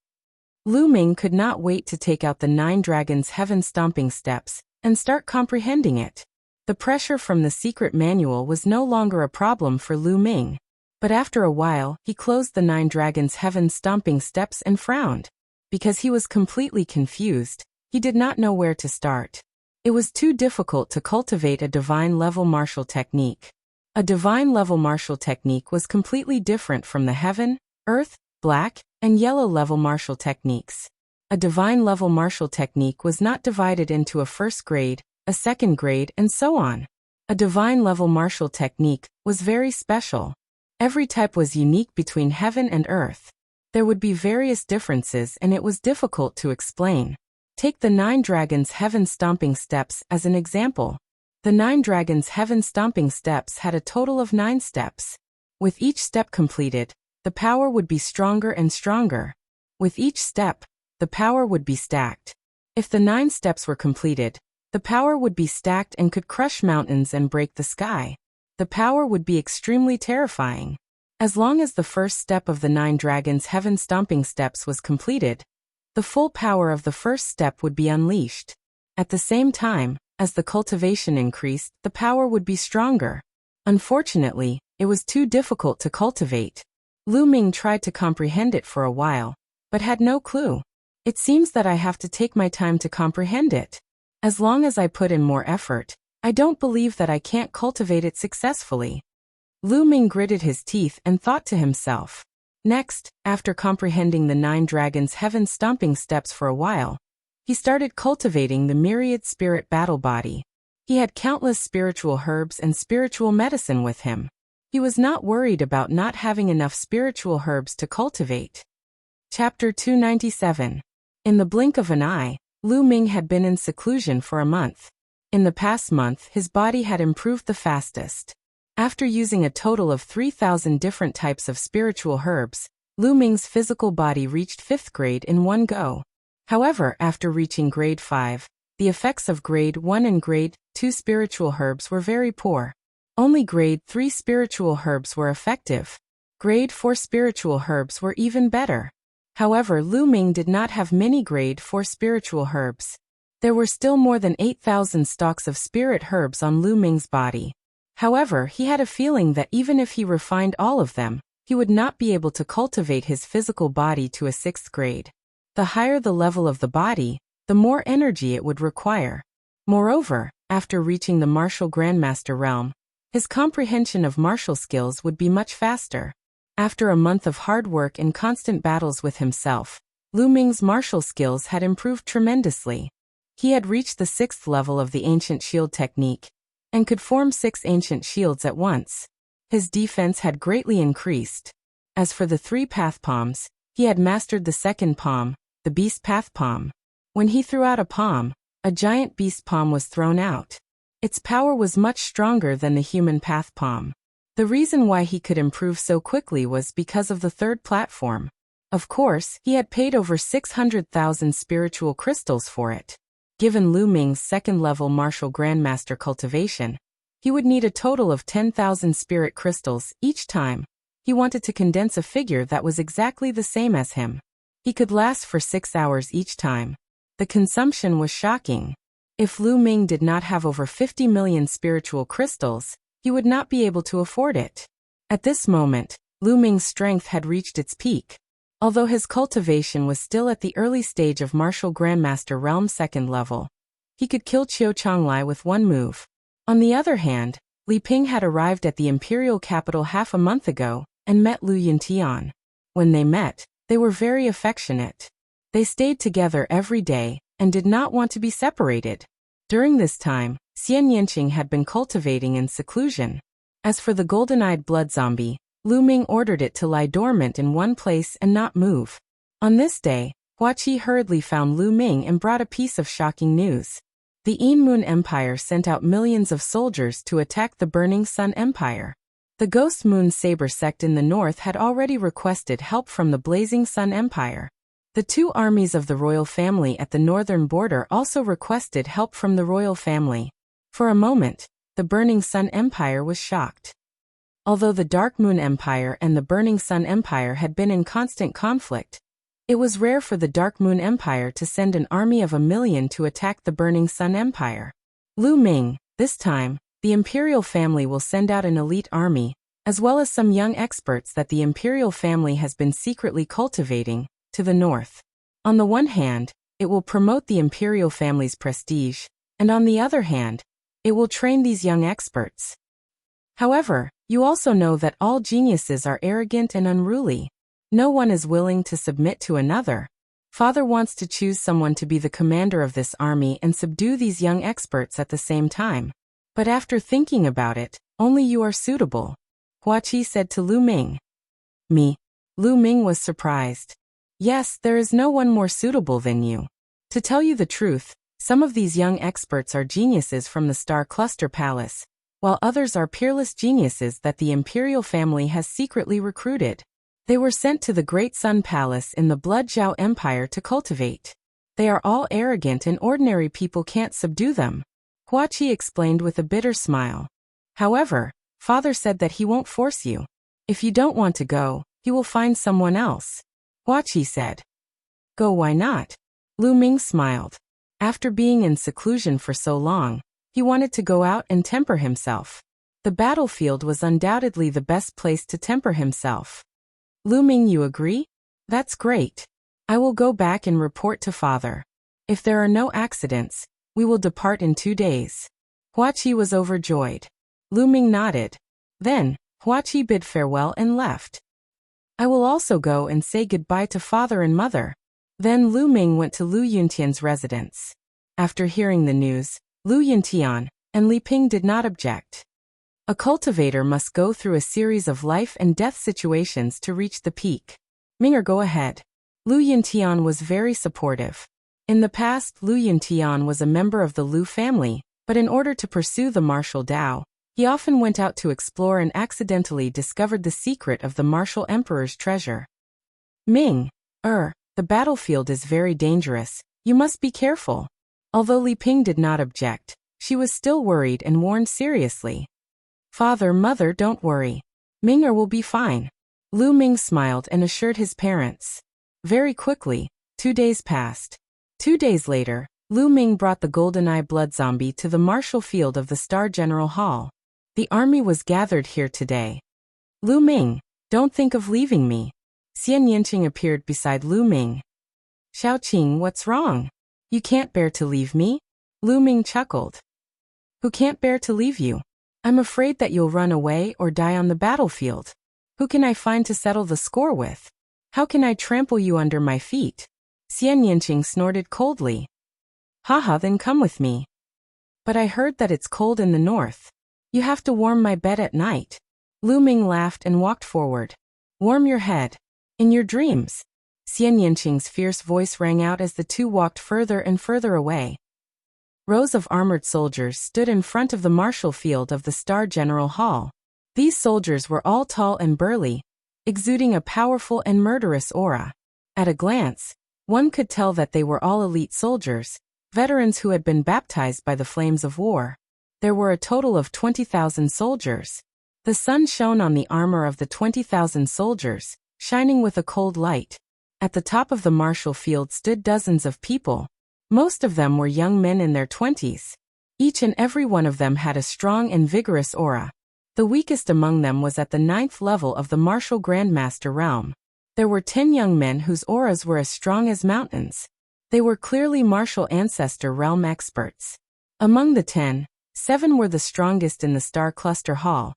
Lu Ming could not wait to take out the 9 Dragons' Heaven-Stomping Steps and start comprehending it. The pressure from the secret manual was no longer a problem for Lu Ming. But after a while, he closed the 9 Dragons' Heaven-Stomping Steps and frowned. Because he was completely confused, he did not know where to start. It was too difficult to cultivate a divine-level martial technique. A divine-level martial technique was completely different from the heaven, earth, black, and yellow-level martial techniques. A divine-level martial technique was not divided into a 1st grade, a 2nd grade, and so on. A divine-level martial technique was very special. Every type was unique between heaven and earth. There would be various differences and it was difficult to explain. Take the 9 Dragons' Heaven-Stomping Steps as an example. The 9 Dragons' Heaven-Stomping Steps had a total of 9 steps. With each step completed, the power would be stronger and stronger. With each step, the power would be stacked. If the 9 steps were completed, the power would be stacked and could crush mountains and break the sky. The power would be extremely terrifying. As long as the first step of the 9 Dragons' Heaven-Stomping Steps was completed, the full power of the first step would be unleashed. At the same time, as the cultivation increased, the power would be stronger. Unfortunately, it was too difficult to cultivate. Lu Ming tried to comprehend it for a while, but had no clue. It seems that I have to take my time to comprehend it. As long as I put in more effort, I don't believe that I can't cultivate it successfully. Lu Ming gritted his teeth and thought to himself. Next, after comprehending the 9 Dragons' Heaven-Stomping Steps for a while, he started cultivating the myriad spirit battle body. He had countless spiritual herbs and spiritual medicine with him. He was not worried about not having enough spiritual herbs to cultivate. Chapter 297. In the blink of an eye, Lu Ming had been in seclusion for a month. In the past month, his body had improved the fastest. After using a total of 3,000 different types of spiritual herbs, Lu Ming's physical body reached 5th grade in one go. However, after reaching grade 5, the effects of grade 1 and grade 2 spiritual herbs were very poor. Only grade 3 spiritual herbs were effective. Grade 4 spiritual herbs were even better. However, Lu Ming did not have many grade 4 spiritual herbs. There were still more than 8,000 stalks of spirit herbs on Lu Ming's body. However, he had a feeling that even if he refined all of them, he would not be able to cultivate his physical body to a 6th grade. The higher the level of the body, the more energy it would require. Moreover, after reaching the martial grandmaster realm, his comprehension of martial skills would be much faster. After a month of hard work and constant battles with himself, Lu Ming's martial skills had improved tremendously. He had reached the 6th level of the ancient shield technique, and could form 6 ancient shields at once. His defense had greatly increased. As for the 3 path palms, he had mastered the 2nd palm, the beast path palm. When he threw out a palm, a giant beast palm was thrown out. Its power was much stronger than the human path palm. The reason why he could improve so quickly was because of the 3rd platform. Of course, he had paid over 600,000 spiritual crystals for it. Given Lu Ming's 2nd level martial grandmaster cultivation, he would need a total of 10,000 spirit crystals each time. He wanted to condense a figure that was exactly the same as him. He could last for 6 hours each time. The consumption was shocking. If Lu Ming did not have over 50 million spiritual crystals, he would not be able to afford it. At this moment, Lu Ming's strength had reached its peak. Although his cultivation was still at the early stage of martial grandmaster realm 2nd level, he could kill Qiu Chonglai with one move. On the other hand, Li Ping had arrived at the imperial capital half a month ago and met Lu Yuntian. When they met, they were very affectionate. They stayed together every day and did not want to be separated. During this time, Xian Yanqing had been cultivating in seclusion. As for the golden-eyed blood zombie, Lu Ming ordered it to lie dormant in one place and not move. On this day, Hua Qi hurriedly found Lu Ming and brought a piece of shocking news. The Yin Moon Empire sent out millions of soldiers to attack the Burning Sun Empire. The Ghost Moon Saber sect in the north had already requested help from the Blazing Sun Empire. The 2 armies of the royal family at the northern border also requested help from the royal family. For a moment, the Burning Sun Empire was shocked. Although the Dark Moon Empire and the Burning Sun Empire had been in constant conflict, it was rare for the Dark Moon Empire to send an army of 1 million to attack the Burning Sun Empire. Lu Ming, this time, the imperial family will send out an elite army, as well as some young experts that the imperial family has been secretly cultivating, to the north. On the one hand, it will promote the imperial family's prestige, and on the other hand, it will train these young experts. However, you also know that all geniuses are arrogant and unruly. No one is willing to submit to another. Father wants to choose someone to be the commander of this army and subdue these young experts at the same time. But after thinking about it, only you are suitable, Hua Qi said to Lu Ming. Me? Lu Ming was surprised. Yes, there is no one more suitable than you. To tell you the truth, some of these young experts are geniuses from the Star Cluster Palace, while others are peerless geniuses that the imperial family has secretly recruited. They were sent to the Great Sun Palace in the Blood Zhao Empire to cultivate. They are all arrogant and ordinary people can't subdue them, Hua Qi explained with a bitter smile. However, Father said that he won't force you. If you don't want to go, he will find someone else, Hua Qi said. Go, why not? Lu Ming smiled. After being in seclusion for so long, he wanted to go out and temper himself. The battlefield was undoubtedly the best place to temper himself. Lu Ming, you agree? That's great. I will go back and report to Father. If there are no accidents, we will depart in 2 days. Hua Qi was overjoyed. Lu Ming nodded. Then, Hua Qi bid farewell and left. I will also go and say goodbye to Father and Mother. Then Lu Ming went to Lu Yuntian's residence. After hearing the news, Lu Yuntian and Li Ping did not object. A cultivator must go through a series of life and death situations to reach the peak. Ming'er, go ahead. Lu Yuntian was very supportive. In the past, Lu Yuntian was a member of the Lu family, but in order to pursue the martial Dao, he often went out to explore and accidentally discovered the secret of the martial emperor's treasure. Ming, The battlefield is very dangerous. You must be careful. Although Li Ping did not object, she was still worried and warned seriously. Father, mother, don't worry. Ming'er will be fine. Lu Ming smiled and assured his parents. Very quickly, 2 days passed. 2 days later, Lu Ming brought the GoldenEye blood zombie to the martial field of the Star General Hall. The army was gathered here today. Lu Ming, don't think of leaving me. Xian Yinqing appeared beside Lu Ming. Xiaoqing, what's wrong? You can't bear to leave me? Lu Ming chuckled. Who can't bear to leave you? I'm afraid that you'll run away or die on the battlefield. Who can I find to settle the score with? How can I trample you under my feet? Xian Yinqing snorted coldly. Haha, then come with me. But I heard that it's cold in the north. You have to warm my bed at night. Lu Ming laughed and walked forward. Warm your head. In your dreams. Xian Yinqing's fierce voice rang out as the two walked further and further away. Rows of armored soldiers stood in front of the martial field of the Star General Hall. These soldiers were all tall and burly, exuding a powerful and murderous aura. At a glance, one could tell that they were all elite soldiers, veterans who had been baptized by the flames of war. There were a total of 20,000 soldiers. The sun shone on the armor of the 20,000 soldiers, shining with a cold light. At the top of the martial field stood dozens of people. Most of them were young men in their 20s. Each and every one of them had a strong and vigorous aura. The weakest among them was at the 9th level of the martial grandmaster realm. There were 10 young men whose auras were as strong as mountains. They were clearly martial ancestor realm experts. Among the 10, 7 were the strongest in the Star Cluster Hall,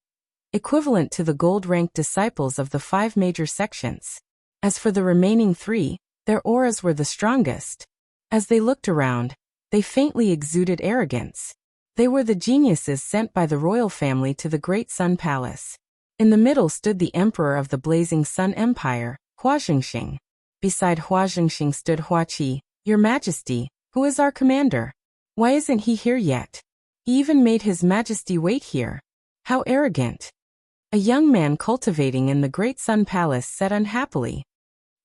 equivalent to the gold-ranked disciples of the 5 major sections. As for the remaining 3, their auras were the strongest. As they looked around, they faintly exuded arrogance. They were the geniuses sent by the royal family to the Great Sun Palace. In the middle stood the emperor of the Blazing Sun Empire, Hua Zhengxing. Beside Hua Zhengxing stood Hua Qi. Your Majesty, who is our commander? Why isn't he here yet? He even made His Majesty wait here. How arrogant. A young man cultivating in the Great Sun Palace said unhappily.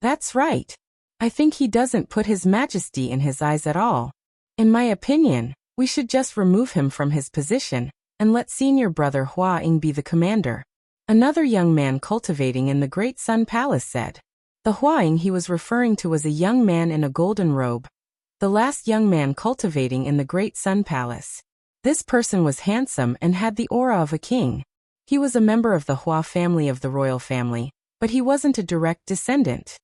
That's right. I think he doesn't put His Majesty in his eyes at all. In my opinion, we should just remove him from his position, and let senior brother Hua Ying be the commander. Another young man cultivating in the Great Sun Palace said. The Hua Ying he was referring to was a young man in a golden robe. The last young man cultivating in the Great Sun Palace. This person was handsome and had the aura of a king. He was a member of the Hua family of the royal family, but he wasn't a direct descendant.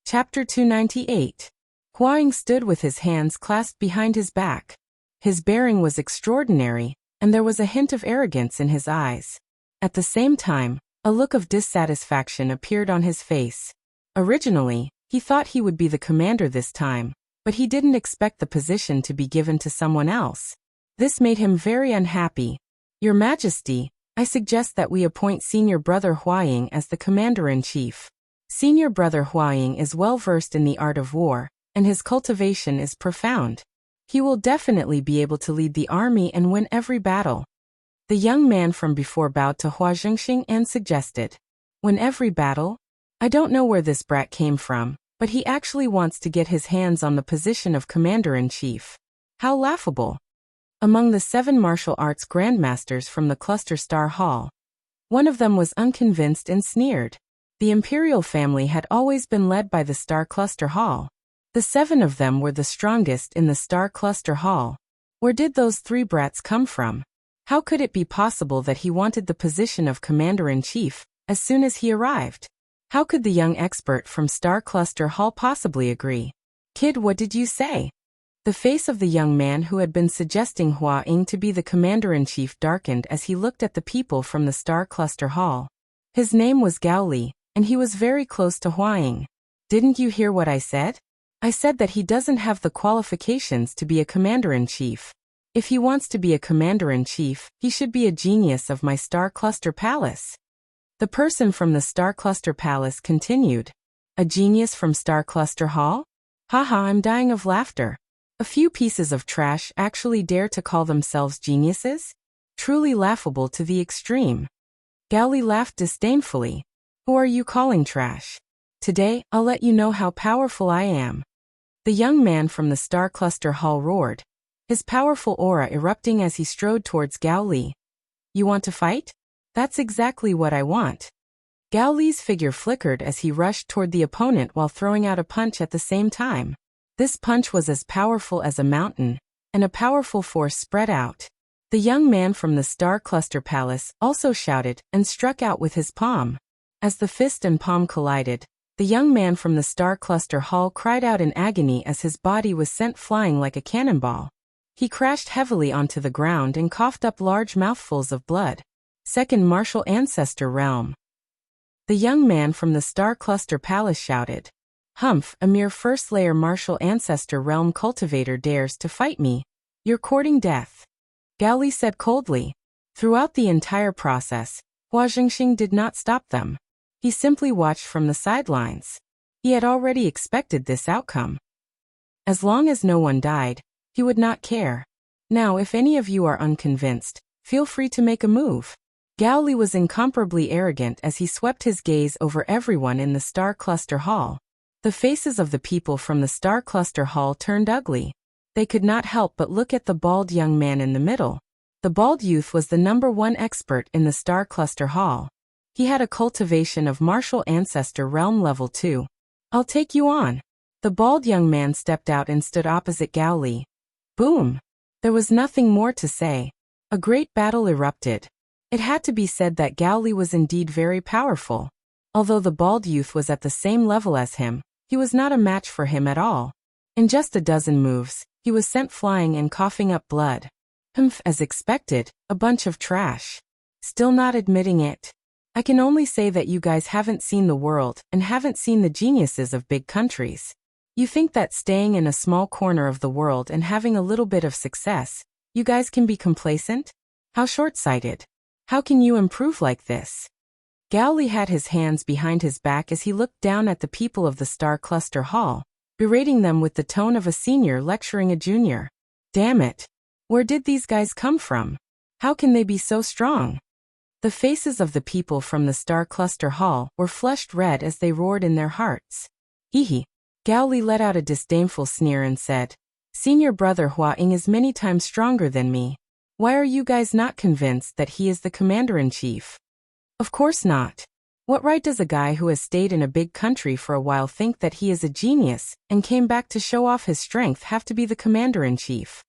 Chapter 298. Hua Ying stood with his hands clasped behind his back. His bearing was extraordinary, and there was a hint of arrogance in his eyes. At the same time, a look of dissatisfaction appeared on his face. Originally, he thought he would be the commander this time, but he didn't expect the position to be given to someone else. This made him very unhappy. Your Majesty, I suggest that we appoint senior brother Hua Ying as the commander-in-chief. Senior brother Hua Ying is well versed in the art of war, and his cultivation is profound. He will definitely be able to lead the army and win every battle. The young man from before bowed to Hua Zhengxing and suggested. Win every battle? I don't know where this brat came from, but he actually wants to get his hands on the position of commander-in-chief. How laughable. Among the 7 martial arts grandmasters from the Cluster Star Hall, one of them was unconvinced and sneered. The imperial family had always been led by the Star Cluster Hall. The 7 of them were the strongest in the Star Cluster Hall. Where did those 3 brats come from? How could it be possible that he wanted the position of commander-in-chief as soon as he arrived? How could the young expert from Star Cluster Hall possibly agree? Kid, what did you say? The face of the young man who had been suggesting Hua Ying to be the commander-in-chief darkened as he looked at the people from the Star Cluster Hall. His name was Gao Li, and he was very close to Hua Ying. Didn't you hear what I said? I said that he doesn't have the qualifications to be a commander-in-chief. If he wants to be a commander-in-chief, he should be a genius of my Star Cluster Palace. The person from the Star Cluster Palace continued. A genius from Star Cluster Hall? Haha, I'm dying of laughter. A few pieces of trash actually dare to call themselves geniuses? Truly laughable to the extreme. Gao Li laughed disdainfully. Who are you calling trash? Today, I'll let you know how powerful I am. The young man from the Star Cluster Hall roared, his powerful aura erupting as he strode towards Gao Li. You want to fight? That's exactly what I want. Gao Li's figure flickered as he rushed toward the opponent while throwing out a punch at the same time. This punch was as powerful as a mountain, and a powerful force spread out. The young man from the Star Cluster Palace also shouted and struck out with his palm. As the fist and palm collided, the young man from the Star Cluster Hall cried out in agony as his body was sent flying like a cannonball. He crashed heavily onto the ground and coughed up large mouthfuls of blood. Second Martial Ancestor Realm. The young man from the Star Cluster Palace shouted, Humph, a mere first-layer Martial Ancestor Realm cultivator dares to fight me. You're courting death. Gao Li said coldly. Throughout the entire process, Hua Zhengxing did not stop them. He simply watched from the sidelines. He had already expected this outcome. As long as no one died, he would not care. Now, if any of you are unconvinced, feel free to make a move. Gao Li was incomparably arrogant as he swept his gaze over everyone in the Star Cluster Hall. The faces of the people from the Star Cluster Hall turned ugly. They could not help but look at the bald young man in the middle. The bald youth was the #1 expert in the Star Cluster Hall. He had a cultivation of Martial Ancestor Realm Level 2. I'll take you on. The bald young man stepped out and stood opposite Gao Li. Boom! There was nothing more to say. A great battle erupted. It had to be said that Gao Li was indeed very powerful. Although the bald youth was at the same level as him, he was not a match for him at all. In just a dozen moves, he was sent flying and coughing up blood. Humph, as expected, a bunch of trash. Still not admitting it. I can only say that you guys haven't seen the world and haven't seen the geniuses of big countries. You think that staying in a small corner of the world and having a little bit of success, you guys can be complacent? How short-sighted. How can you improve like this? Gao Li had his hands behind his back as he looked down at the people of the Star Cluster Hall, berating them with the tone of a senior lecturing a junior. Damn it. Where did these guys come from? How can they be so strong? The faces of the people from the Star Cluster Hall were flushed red as they roared in their hearts. Hee. Gao Li let out a disdainful sneer and said, Senior brother Hua Ying is many times stronger than me. Why are you guys not convinced that he is the commander-in-chief? Of course not. What right does a guy who has stayed in a big country for a while think that he is a genius and came back to show off his strength have to be the commander-in-chief?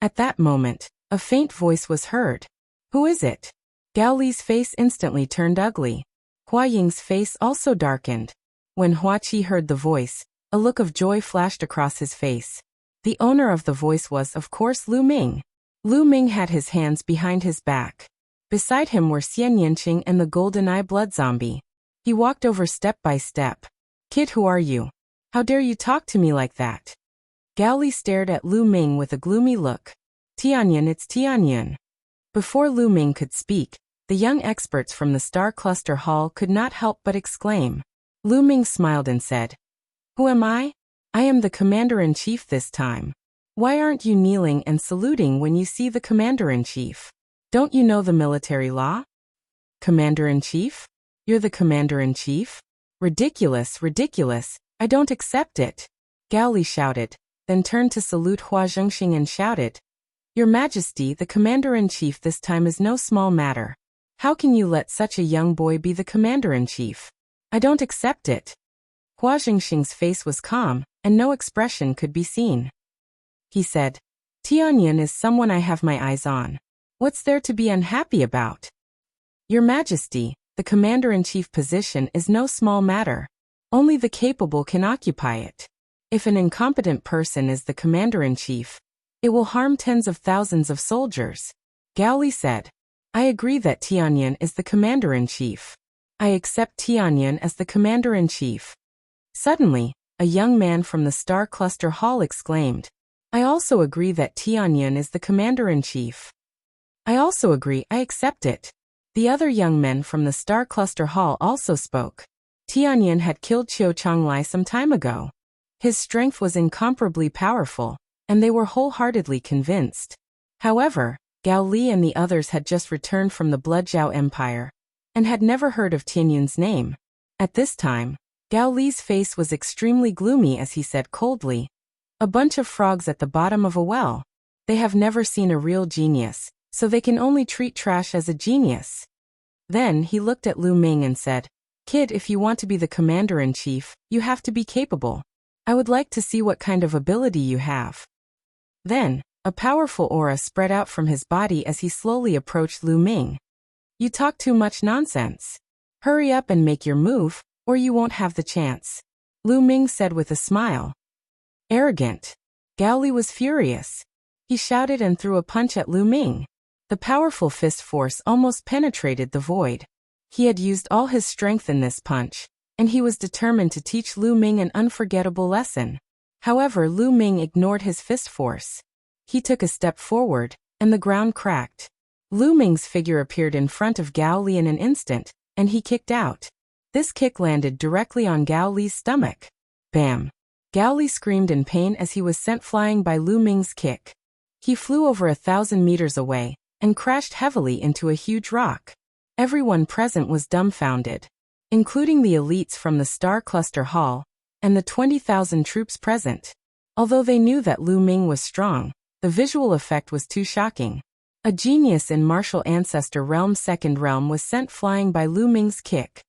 At that moment, a faint voice was heard. Who is it? Gao Li's face instantly turned ugly. Hua Ying's face also darkened. When Hua Qi heard the voice, a look of joy flashed across his face. The owner of the voice was, of course, Lu Ming. Lu Ming had his hands behind his back. Beside him were Xian Yanqing and the golden-eye blood zombie. He walked over step by step. Kid, who are you? How dare you talk to me like that? Gao Li stared at Lu Ming with a gloomy look. Tianyan, it's Tianyan. Before Lu Ming could speak, the young experts from the Star Cluster Hall could not help but exclaim. Lu Ming smiled and said, Who am I? I am the commander-in-chief this time. Why aren't you kneeling and saluting when you see the commander-in-chief? Don't you know the military law? Commander-in-chief? You're the commander-in-chief? Ridiculous, ridiculous. I don't accept it. Gao Li shouted, then turned to salute Hua Zhengxing and shouted, Your Majesty, the commander-in-chief this time is no small matter. How can you let such a young boy be the commander-in-chief? I don't accept it. Hua Zhengxing's face was calm, and no expression could be seen. He said, Tianyan is someone I have my eyes on. What's there to be unhappy about? Your Majesty, the commander-in-chief position is no small matter. Only the capable can occupy it. If an incompetent person is the commander-in-chief, it will harm tens of thousands of soldiers. Gao Li said, I agree that Tianyan is the commander-in-chief. I accept Tianyan as the commander-in-chief. Suddenly, a young man from the Star Cluster Hall exclaimed, I also agree that Tianyan is the commander-in-chief. I also agree, I accept it. The other young men from the Star Cluster Hall also spoke. Tianyan had killed Qiu Changlai some time ago. His strength was incomparably powerful, and they were wholeheartedly convinced. However, Gao Li and the others had just returned from the Bloodjiao Empire, and had never heard of Tianyan's name. At this time, Gao Li's face was extremely gloomy as he said coldly, "A bunch of frogs at the bottom of a well. They have never seen a real genius, so they can only treat trash as a genius." Then he looked at Lu Ming and said, "Kid, if you want to be the commander-in-chief, you have to be capable. I would like to see what kind of ability you have." Then, a powerful aura spread out from his body as he slowly approached Lu Ming. "You talk too much nonsense. Hurry up and make your move, or you won't have the chance," Lu Ming said with a smile. Arrogant. Gao Li was furious. He shouted and threw a punch at Lu Ming. The powerful fist force almost penetrated the void. He had used all his strength in this punch, and he was determined to teach Lu Ming an unforgettable lesson. However, Lu Ming ignored his fist force. He took a step forward, and the ground cracked. Lu Ming's figure appeared in front of Gao Li in an instant, and he kicked out. This kick landed directly on Gao Li's stomach. Bam! Gao Li screamed in pain as he was sent flying by Lu Ming's kick. He flew over 1,000 meters away, and crashed heavily into a huge rock. Everyone present was dumbfounded, including the elites from the Star Cluster Hall, and the 20,000 troops present. Although they knew that Lu Ming was strong, the visual effect was too shocking. A genius in martial ancestor realm second realm was sent flying by Lu Ming's kick.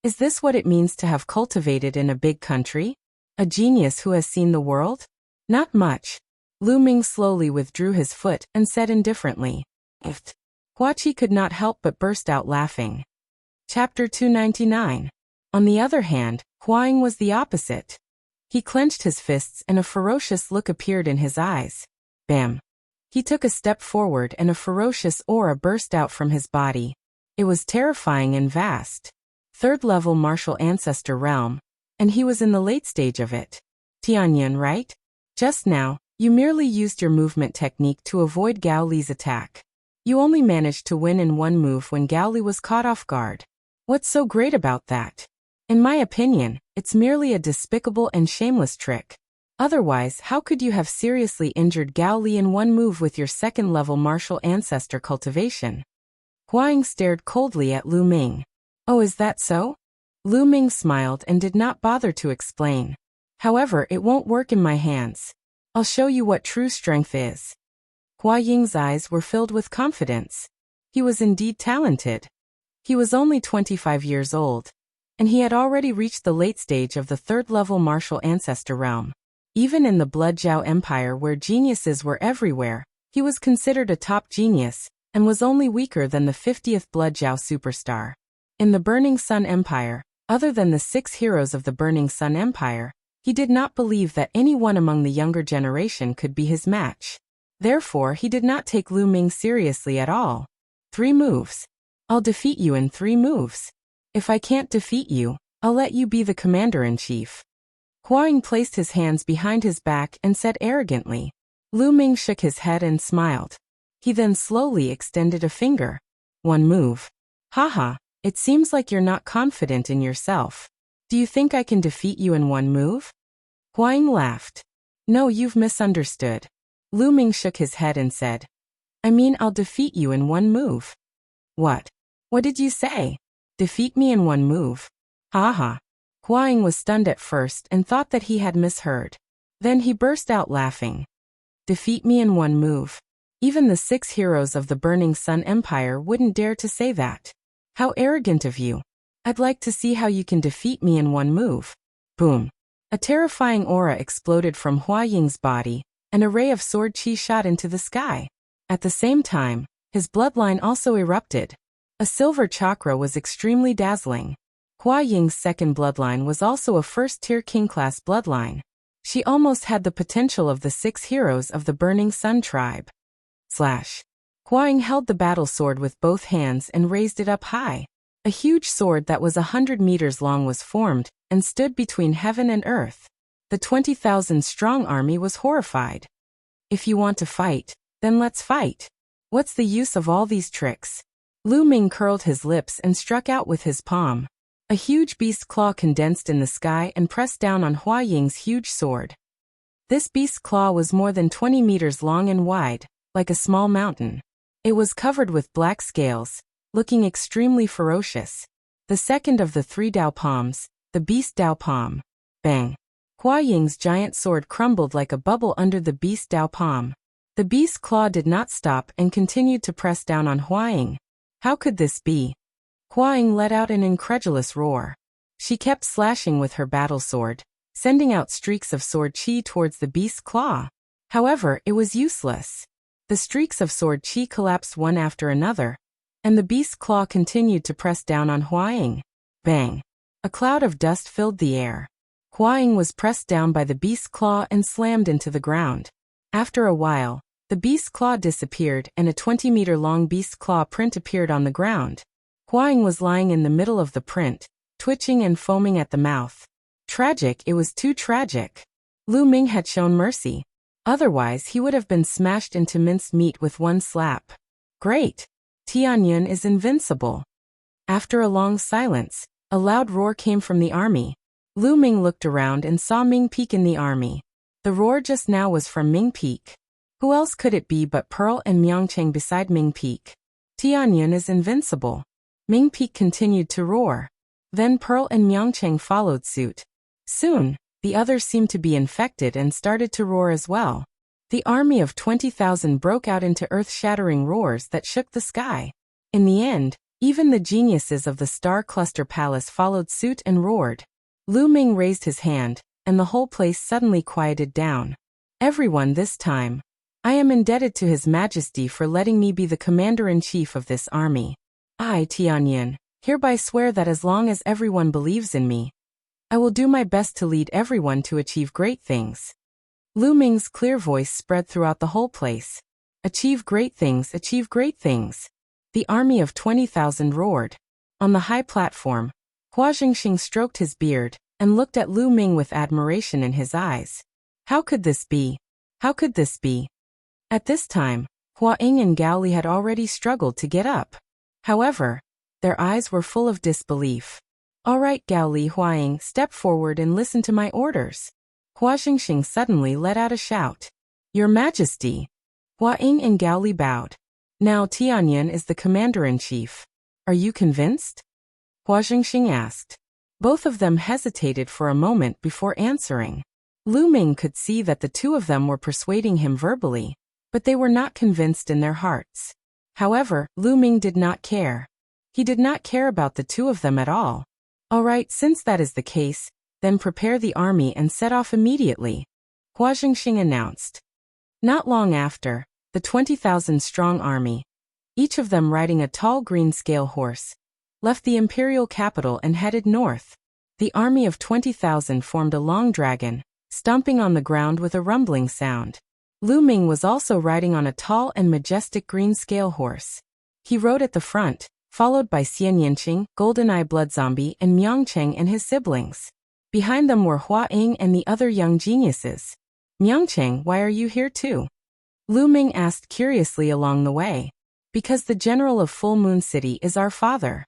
Is this what it means to have cultivated in a big country? A genius who has seen the world? Not much. Lu Ming slowly withdrew his foot and said indifferently, "If." Hua Qi could not help but burst out laughing. Chapter 299. On the other hand, Huang was the opposite. He clenched his fists and a ferocious look appeared in his eyes. Bam! He took a step forward and a ferocious aura burst out from his body. It was terrifying and vast. Third-level martial ancestor realm, and he was in the late stage of it. Tianyun, right? Just now, you merely used your movement technique to avoid Gao Li's attack. You only managed to win in one move when Gao Li was caught off guard. What's so great about that? In my opinion, it's merely a despicable and shameless trick. Otherwise, how could you have seriously injured Gao Li in one move with your second-level martial ancestor cultivation? Huang stared coldly at Lu Ming. "Oh, is that so?" Lu Ming smiled and did not bother to explain. "However, it won't work in my hands. I'll show you what true strength is." Hua Ying's eyes were filled with confidence. He was indeed talented. He was only 25 years old, and he had already reached the late stage of the third-level martial ancestor realm. Even in the Blood Zhao Empire where geniuses were everywhere, he was considered a top genius, and was only weaker than the 50th Blood Zhao superstar. In the Burning Sun Empire, other than the 6 heroes of the Burning Sun Empire, he did not believe that anyone among the younger generation could be his match. Therefore, he did not take Lu Ming seriously at all. 3 moves. I'll defeat you in 3 moves. If I can't defeat you, I'll let you be the commander-in-chief. Huang placed his hands behind his back and said arrogantly. Lu Ming shook his head and smiled. He then slowly extended a finger. 1 move. Haha. It seems like you're not confident in yourself. Do you think I can defeat you in 1 move? Huang laughed. No, you've misunderstood. Lu Ming shook his head and said, I mean I'll defeat you in 1 move. What? What did you say? Defeat me in 1 move? Haha. Huang was stunned at first and thought that he had misheard. Then he burst out laughing. Defeat me in 1 move? Even the 6 heroes of the Burning Sun Empire wouldn't dare to say that. How arrogant of you. I'd like to see how you can defeat me in 1 move. Boom. A terrifying aura exploded from Hua Ying's body, and a ray of sword chi shot into the sky. At the same time, his bloodline also erupted. A silver chakra was extremely dazzling. Hua Ying's second bloodline was also a first-tier king-class bloodline. She almost had the potential of the 6 heroes of the Burning Sun tribe. Huang held the battle sword with both hands and raised it up high. A huge sword that was 100 meters long was formed, and stood between heaven and earth. The 20,000-strong army was horrified. If you want to fight, then let's fight. What's the use of all these tricks? Lu Ming curled his lips and struck out with his palm. A huge beast claw condensed in the sky and pressed down on Hua Ying's huge sword. This beast claw was more than 20 meters long and wide, like a small mountain. It was covered with black scales, looking extremely ferocious. The second of the 3 Dao palms, The beast Dao Palm. Bang! Hua Ying's giant sword crumbled like a bubble under the beast Dao Palm. The beast's claw did not stop and continued to press down on Hua Ying. How could this be? Hua Ying let out an incredulous roar. She kept slashing with her battle sword, sending out streaks of sword chi towards the beast's claw. However, it was useless. The streaks of sword chi collapsed one after another, and the beast's claw continued to press down on Hua Ying. Bang! A cloud of dust filled the air. Hua Ying was pressed down by the beast's claw and slammed into the ground. After a while, the beast's claw disappeared and a 20-meter-long beast's claw print appeared on the ground. Hua Ying was lying in the middle of the print, twitching and foaming at the mouth. Tragic, it was too tragic. Lu Ming had shown mercy. Otherwise, he would have been smashed into minced meat with one slap. Great! Tianyun is invincible. After a long silence, a loud roar came from the army. Lu Ming looked around and saw Ming Peak in the army. The roar just now was from Ming Peak. Who else could it be but Pearl and Myeongchang beside Ming Peak? Tianyun is invincible. Ming Peak continued to roar. Then Pearl and Myeongchang followed suit. Soon, the others seemed to be infected and started to roar as well. The army of 20,000 broke out into earth-shattering roars that shook the sky. In the end, even the geniuses of the Star Cluster Palace followed suit and roared. Lu Ming raised his hand, and the whole place suddenly quieted down. Everyone this time. I am indebted to His Majesty for letting me be the commander-in-chief of this army. I, Tianyun, hereby swear that as long as everyone believes in me, I will do my best to lead everyone to achieve great things. Lu Ming's clear voice spread throughout the whole place. Achieve great things, achieve great things. The army of 20,000 roared. On the high platform, Hua Jingxing stroked his beard and looked at Lu Ming with admiration in his eyes. How could this be? How could this be? At this time, Hua Ying and Gao Li had already struggled to get up. However, their eyes were full of disbelief. All right, Gao Li, Hua Ying, step forward and listen to my orders. Hua Jingxing suddenly let out a shout. Your Majesty! Hua Ying and Gao Li bowed. Now Tianyun is the commander-in-chief. Are you convinced? Hua Jingxing asked. Both of them hesitated for a moment before answering. Lu Ming could see that the two of them were persuading him verbally, but they were not convinced in their hearts. However, Lu Ming did not care. He did not care about the two of them at all. All right, since that is the case, then prepare the army and set off immediately, Hua Jingxing announced. Not long after, the 20,000-strong army, each of them riding a tall green scale horse, left the imperial capital and headed north. The army of 20,000 formed a long dragon, stomping on the ground with a rumbling sound. Lu Ming was also riding on a tall and majestic green scale horse. He rode at the front, followed by Xian Yinqing, Golden-Eye Blood Zombie, and Myeongchang and his siblings. Behind them were Hua Ying and the other young geniuses. Myeongchang, why are you here too? Lu Ming asked curiously along the way. Because the general of Full Moon City is our father.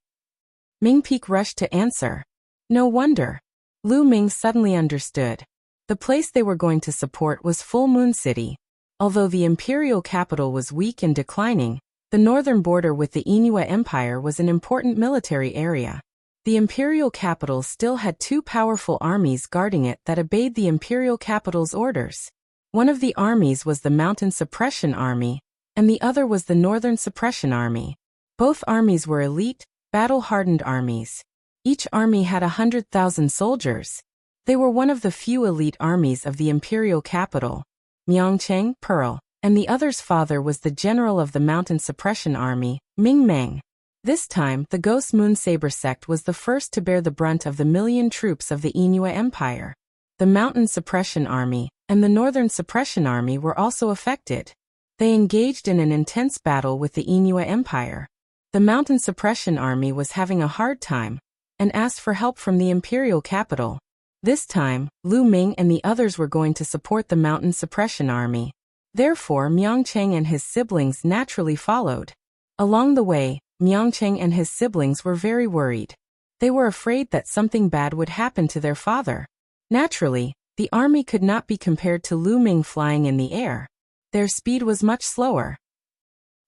Ming Peak rushed to answer. No wonder. Lu Ming suddenly understood. The place they were going to support was Full Moon City. Although the imperial capital was weak and declining, the northern border with the Inua Empire was an important military area. The imperial capital still had two powerful armies guarding it that obeyed the imperial capital's orders. One of the armies was the Mountain Suppression Army, and the other was the Northern Suppression Army. Both armies were elite, battle-hardened armies. Each army had 100,000 soldiers. They were one of the few elite armies of the imperial capital. Myeongchang, Pearl, and the other's father was the general of the Mountain Suppression Army, Ming Meng. This time, the Ghost Moon Saber sect was the first to bear the brunt of the million troops of the Inua Empire. The Mountain Suppression Army and the Northern Suppression Army were also affected. They engaged in an intense battle with the Inua Empire. The Mountain Suppression Army was having a hard time and asked for help from the imperial capital. This time, Lu Ming and the others were going to support the Mountain Suppression Army. Therefore, Myeongchang and his siblings naturally followed. Along the way, Myeongchang and his siblings were very worried. They were afraid that something bad would happen to their father. Naturally, the army could not be compared to Lu Ming flying in the air. Their speed was much slower.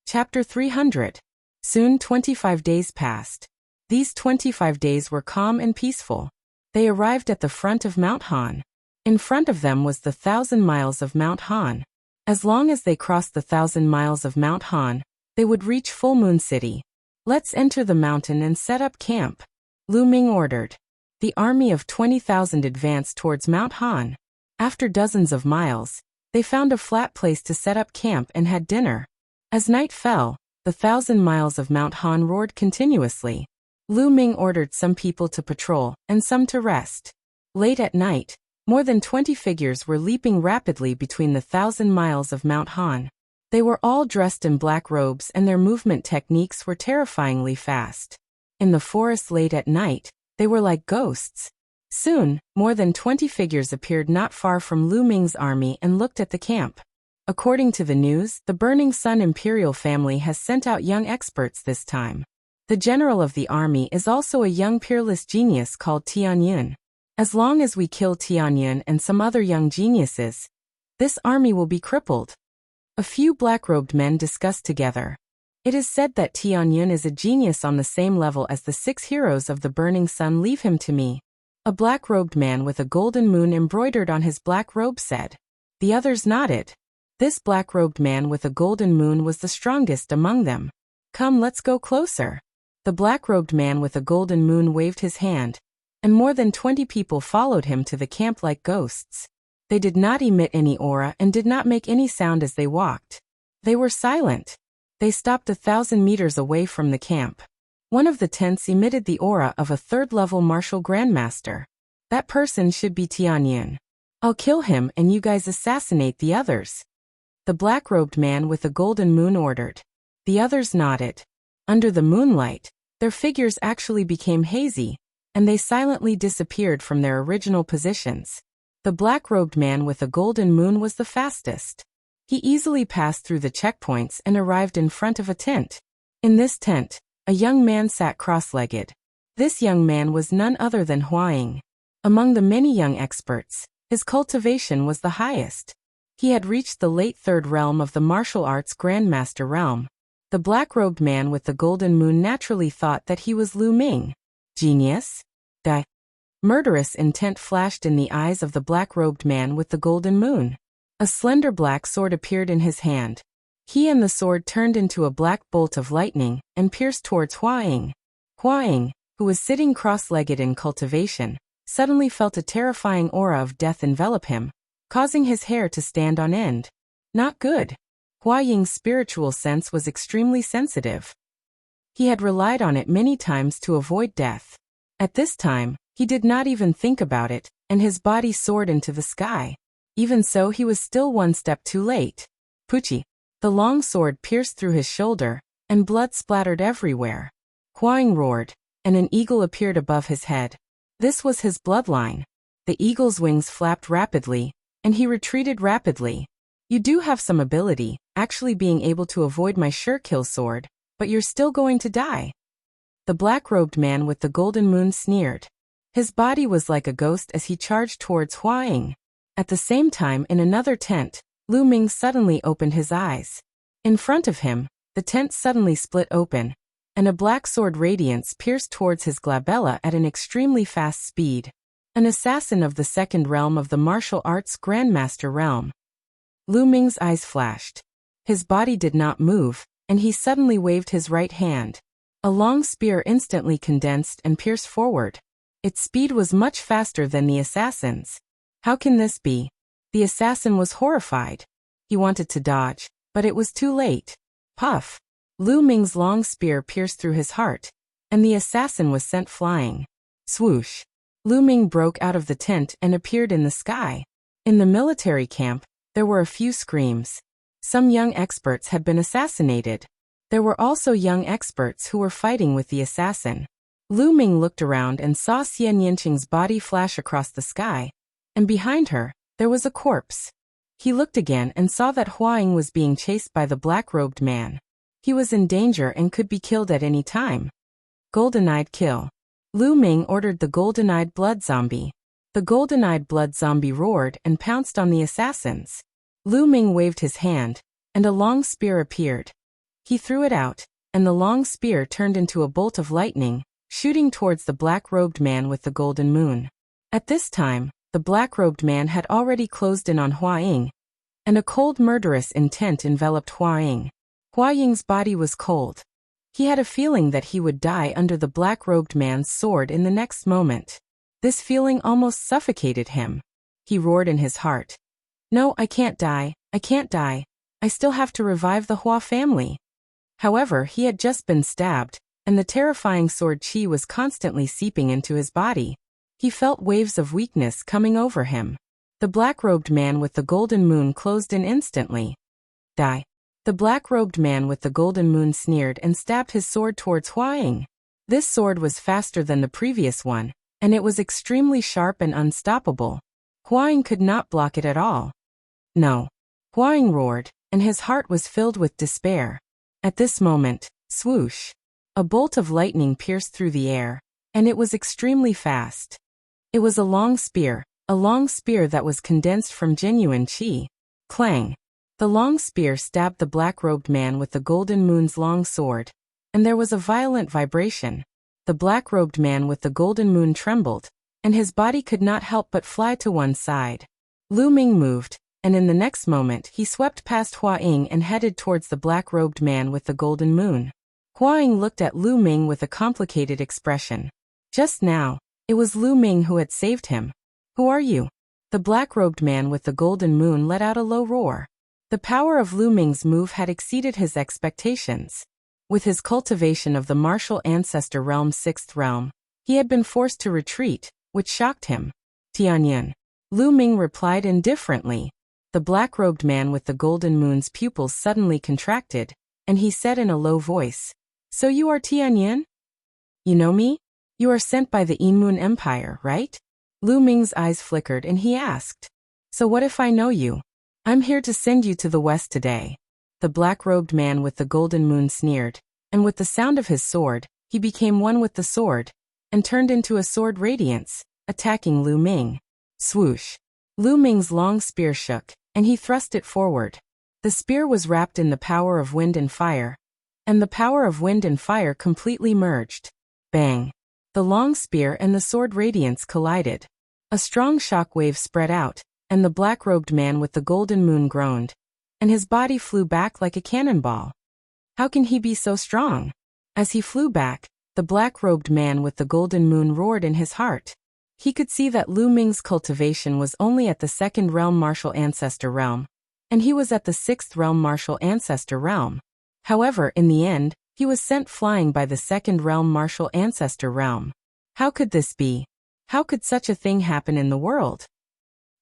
Chapter 300. Soon 25 days passed. These 25 days were calm and peaceful. They arrived at the front of Mount Han. In front of them was the 1,000 miles of Mount Han. As long as they crossed the 1,000 miles of Mount Han, they would reach Full Moon City. Let's enter the mountain and set up camp, Lu Ming ordered. The army of 20,000 advanced towards Mount Han. After dozens of miles, they found a flat place to set up camp and had dinner. As night fell, the 1,000 miles of Mount Han roared continuously. Lu Ming ordered some people to patrol and some to rest. Late at night, more than 20 figures were leaping rapidly between the 1,000 miles of Mount Han. They were all dressed in black robes and their movement techniques were terrifyingly fast. In the forest late at night, they were like ghosts. Soon, more than 20 figures appeared not far from Lu Ming's army and looked at the camp. According to the news, the Burning Sun imperial family has sent out young experts this time. The general of the army is also a young peerless genius called Tianyun. As long as we kill Tianyun and some other young geniuses, this army will be crippled. A few black-robed men discussed together. It is said that Tianyun is a genius on the same level as the 6 heroes of the Burning Sun. Leave him to me. A black-robed man with a golden moon embroidered on his black robe said. The others nodded. This black-robed man with a golden moon was the strongest among them. Come, let's go closer. The black-robed man with a golden moon waved his hand, and more than 20 people followed him to the camp like ghosts. They did not emit any aura and did not make any sound as they walked. They were silent. They stopped 1,000 meters away from the camp. One of the tents emitted the aura of a 3rd-level martial grandmaster. That person should be Tianyun. I'll kill him and you guys assassinate the others. The black-robed man with the golden moon ordered. The others nodded. Under the moonlight, their figures actually became hazy, and they silently disappeared from their original positions. The black-robed man with a golden moon was the fastest. He easily passed through the checkpoints and arrived in front of a tent. In this tent, a young man sat cross-legged. This young man was none other than Huaying. Among the many young experts, his cultivation was the highest. He had reached the late 3rd realm of the martial arts grandmaster realm. The black-robed man with the golden moon naturally thought that he was Lu Ming. Genius? The murderous intent flashed in the eyes of the black-robed man with the golden moon. A slender black sword appeared in his hand. He and the sword turned into a black bolt of lightning and pierced towards Huaying. Huaying, who was sitting cross-legged in cultivation, suddenly felt a terrifying aura of death envelop him, causing his hair to stand on end. Not good. Huaying's spiritual sense was extremely sensitive. He had relied on it many times to avoid death. At this time, he did not even think about it, and his body soared into the sky. Even so, he was still one step too late. Puchi. The long sword pierced through his shoulder, and blood splattered everywhere. Huaying roared, and an eagle appeared above his head. This was his bloodline. The eagle's wings flapped rapidly, and he retreated rapidly. You do have some ability, actually being able to avoid my sure-kill sword, but you're still going to die. The black-robed man with the golden moon sneered. His body was like a ghost as he charged towards Huaying. At the same time, in another tent, Lu Ming suddenly opened his eyes. In front of him, the tent suddenly split open, and a black sword radiance pierced towards his glabella at an extremely fast speed. An assassin of the 2nd realm of the martial arts grandmaster realm. Lu Ming's eyes flashed. His body did not move, and he suddenly waved his right hand. A long spear instantly condensed and pierced forward. Its speed was much faster than the assassin's. How can this be? The assassin was horrified. He wanted to dodge, but it was too late. Puff! Lu Ming's long spear pierced through his heart, and the assassin was sent flying. Swoosh! Lu Ming broke out of the tent and appeared in the sky. In the military camp, there were a few screams. Some young experts had been assassinated. There were also young experts who were fighting with the assassin. Lu Ming looked around and saw Xian Yanqing's body flash across the sky, and behind her, there was a corpse. He looked again and saw that Huaying was being chased by the black-robed man. He was in danger and could be killed at any time. Golden-eyed kill. Lu Ming ordered the golden-eyed blood zombie. The golden-eyed blood zombie roared and pounced on the assassins. Lu Ming waved his hand, and a long spear appeared. He threw it out, and the long spear turned into a bolt of lightning, shooting towards the black-robed man with the golden moon. At this time, the black-robed man had already closed in on Hua Ying, and a cold murderous intent enveloped Hua Ying. Hua Ying's body was cold. He had a feeling that he would die under the black-robed man's sword in the next moment. This feeling almost suffocated him. He roared in his heart. No, I can't die, I can't die. I still have to revive the Hua family. However, he had just been stabbed, and the terrifying sword qi was constantly seeping into his body. He felt waves of weakness coming over him. The black-robed man with the golden moon closed in instantly. Die. The black-robed man with the golden moon sneered and stabbed his sword towards Hua Ying. This sword was faster than the previous one, and it was extremely sharp and unstoppable. Hua Ying could not block it at all. No. Hua Ying roared, and his heart was filled with despair. At this moment, swoosh! A bolt of lightning pierced through the air, and it was extremely fast. It was a long spear that was condensed from genuine qi. Clang! The long spear stabbed the black-robed man with the golden moon's long sword, and there was a violent vibration. The black-robed man with the golden moon trembled, and his body could not help but fly to one side. Lu Ming moved, and in the next moment he swept past Hua Ying and headed towards the black-robed man with the golden moon. Hua Ying looked at Lu Ming with a complicated expression. Just now, it was Lu Ming who had saved him. Who are you? The black-robed man with the golden moon let out a low roar. The power of Lu Ming's move had exceeded his expectations. With his cultivation of the martial ancestor realm's 6th realm, he had been forced to retreat, which shocked him. Tianyan. Lu Ming replied indifferently. The black-robed man with the golden moon's pupils suddenly contracted, and he said in a low voice, So you are Tianyan? You know me? You are sent by the Yinmun Empire, right? Lu Ming's eyes flickered and he asked, So what if I know you? I'm here to send you to the west today. The black-robed man with the golden moon sneered, and with the sound of his sword, he became one with the sword, and turned into a sword radiance, attacking Lu Ming. Swoosh! Lu Ming's long spear shook, and he thrust it forward. The spear was wrapped in the power of wind and fire, and the power of wind and fire completely merged. Bang! The long spear and the sword radiance collided. A strong shock wave spread out, and the black-robed man with the golden moon groaned, and his body flew back like a cannonball. How can he be so strong? As he flew back, the black-robed man with the golden moon roared in his heart. He could see that Lu Ming's cultivation was only at the 2nd realm martial ancestor realm, and he was at the 6th realm martial ancestor realm. However, in the end, he was sent flying by the 2nd realm martial ancestor realm. How could this be? How could such a thing happen in the world?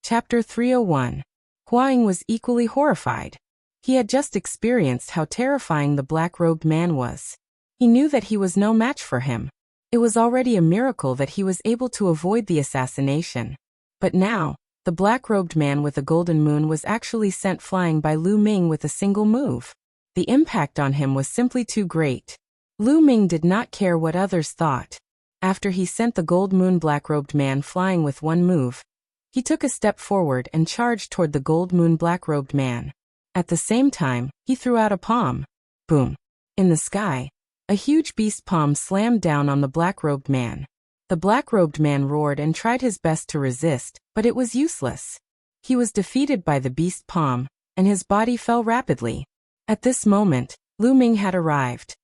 Chapter 301. Hua Ying was equally horrified. He had just experienced how terrifying the black-robed man was. He knew that he was no match for him. It was already a miracle that he was able to avoid the assassination. But now, the black-robed man with the golden moon was actually sent flying by Lu Ming with a single move. The impact on him was simply too great. Lu Ming did not care what others thought. After he sent the gold moon black-robed man flying with one move, he took a step forward and charged toward the gold moon black-robed man. At the same time, he threw out a palm. Boom! In the sky, a huge beast palm slammed down on the black-robed man. The black-robed man roared and tried his best to resist, but it was useless. He was defeated by the beast palm, and his body fell rapidly. At this moment, Lu Ming had arrived.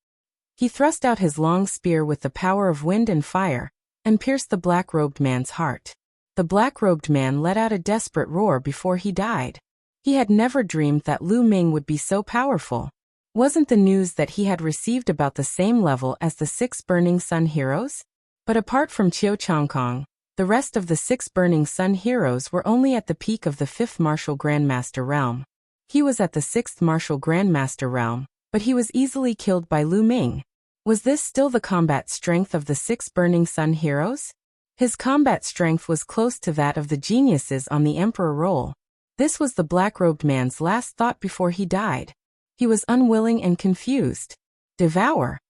He thrust out his long spear with the power of wind and fire, and pierced the black-robed man's heart. The black-robed man let out a desperate roar before he died. He had never dreamed that Lu Ming would be so powerful. Wasn't the news that he had received about the same level as the 6 Burning Sun heroes? But apart from Qiu Changkong, the rest of the 6 Burning Sun heroes were only at the peak of the 5th Martial Grandmaster realm. He was at the 6th Martial Grandmaster realm, but he was easily killed by Lu Ming. Was this still the combat strength of the 6 Burning Sun heroes? His combat strength was close to that of the geniuses on the Emperor roll. This was the black-robed man's last thought before he died. He was unwilling and confused. Devour.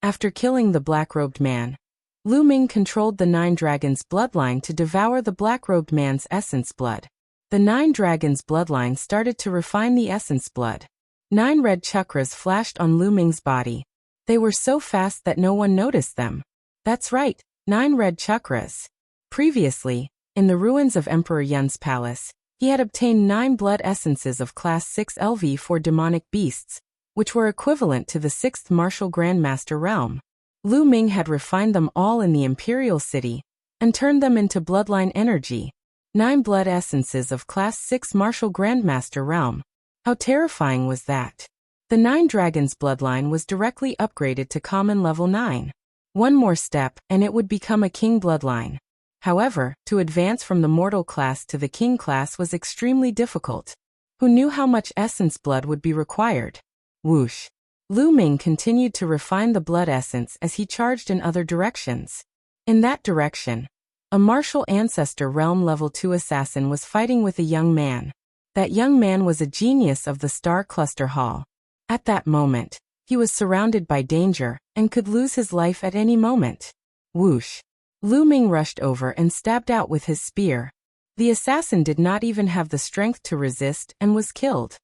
After killing the black-robed man, Lu Ming controlled the 9 dragons' bloodline to devour the black-robed man's essence blood. The 9 dragons' bloodline started to refine the essence blood. 9 red chakras flashed on Lu Ming's body. They were so fast that no one noticed them. That's right, 9 red chakras. Previously, In the ruins of Emperor Yun's palace, he had obtained 9 blood essences of Class 6 LV for demonic beasts, which were equivalent to the 6th Martial Grandmaster realm. Lu Ming had refined them all in the Imperial City and turned them into bloodline energy. 9 blood essences of Class 6 Martial Grandmaster realm. How terrifying was that? The 9 Dragons bloodline was directly upgraded to common level 9. One more step, and it would become a king bloodline. However, to advance from the mortal class to the king class was extremely difficult. Who knew how much essence blood would be required? Whoosh. Lu Ming continued to refine the blood essence as he charged in other directions. In that direction, a martial ancestor realm level 2 assassin was fighting with a young man. That young man was a genius of the Star Cluster Hall. At that moment, he was surrounded by danger and could lose his life at any moment. Whoosh. Lu Ming rushed over and stabbed out with his spear. The assassin did not even have the strength to resist and was killed.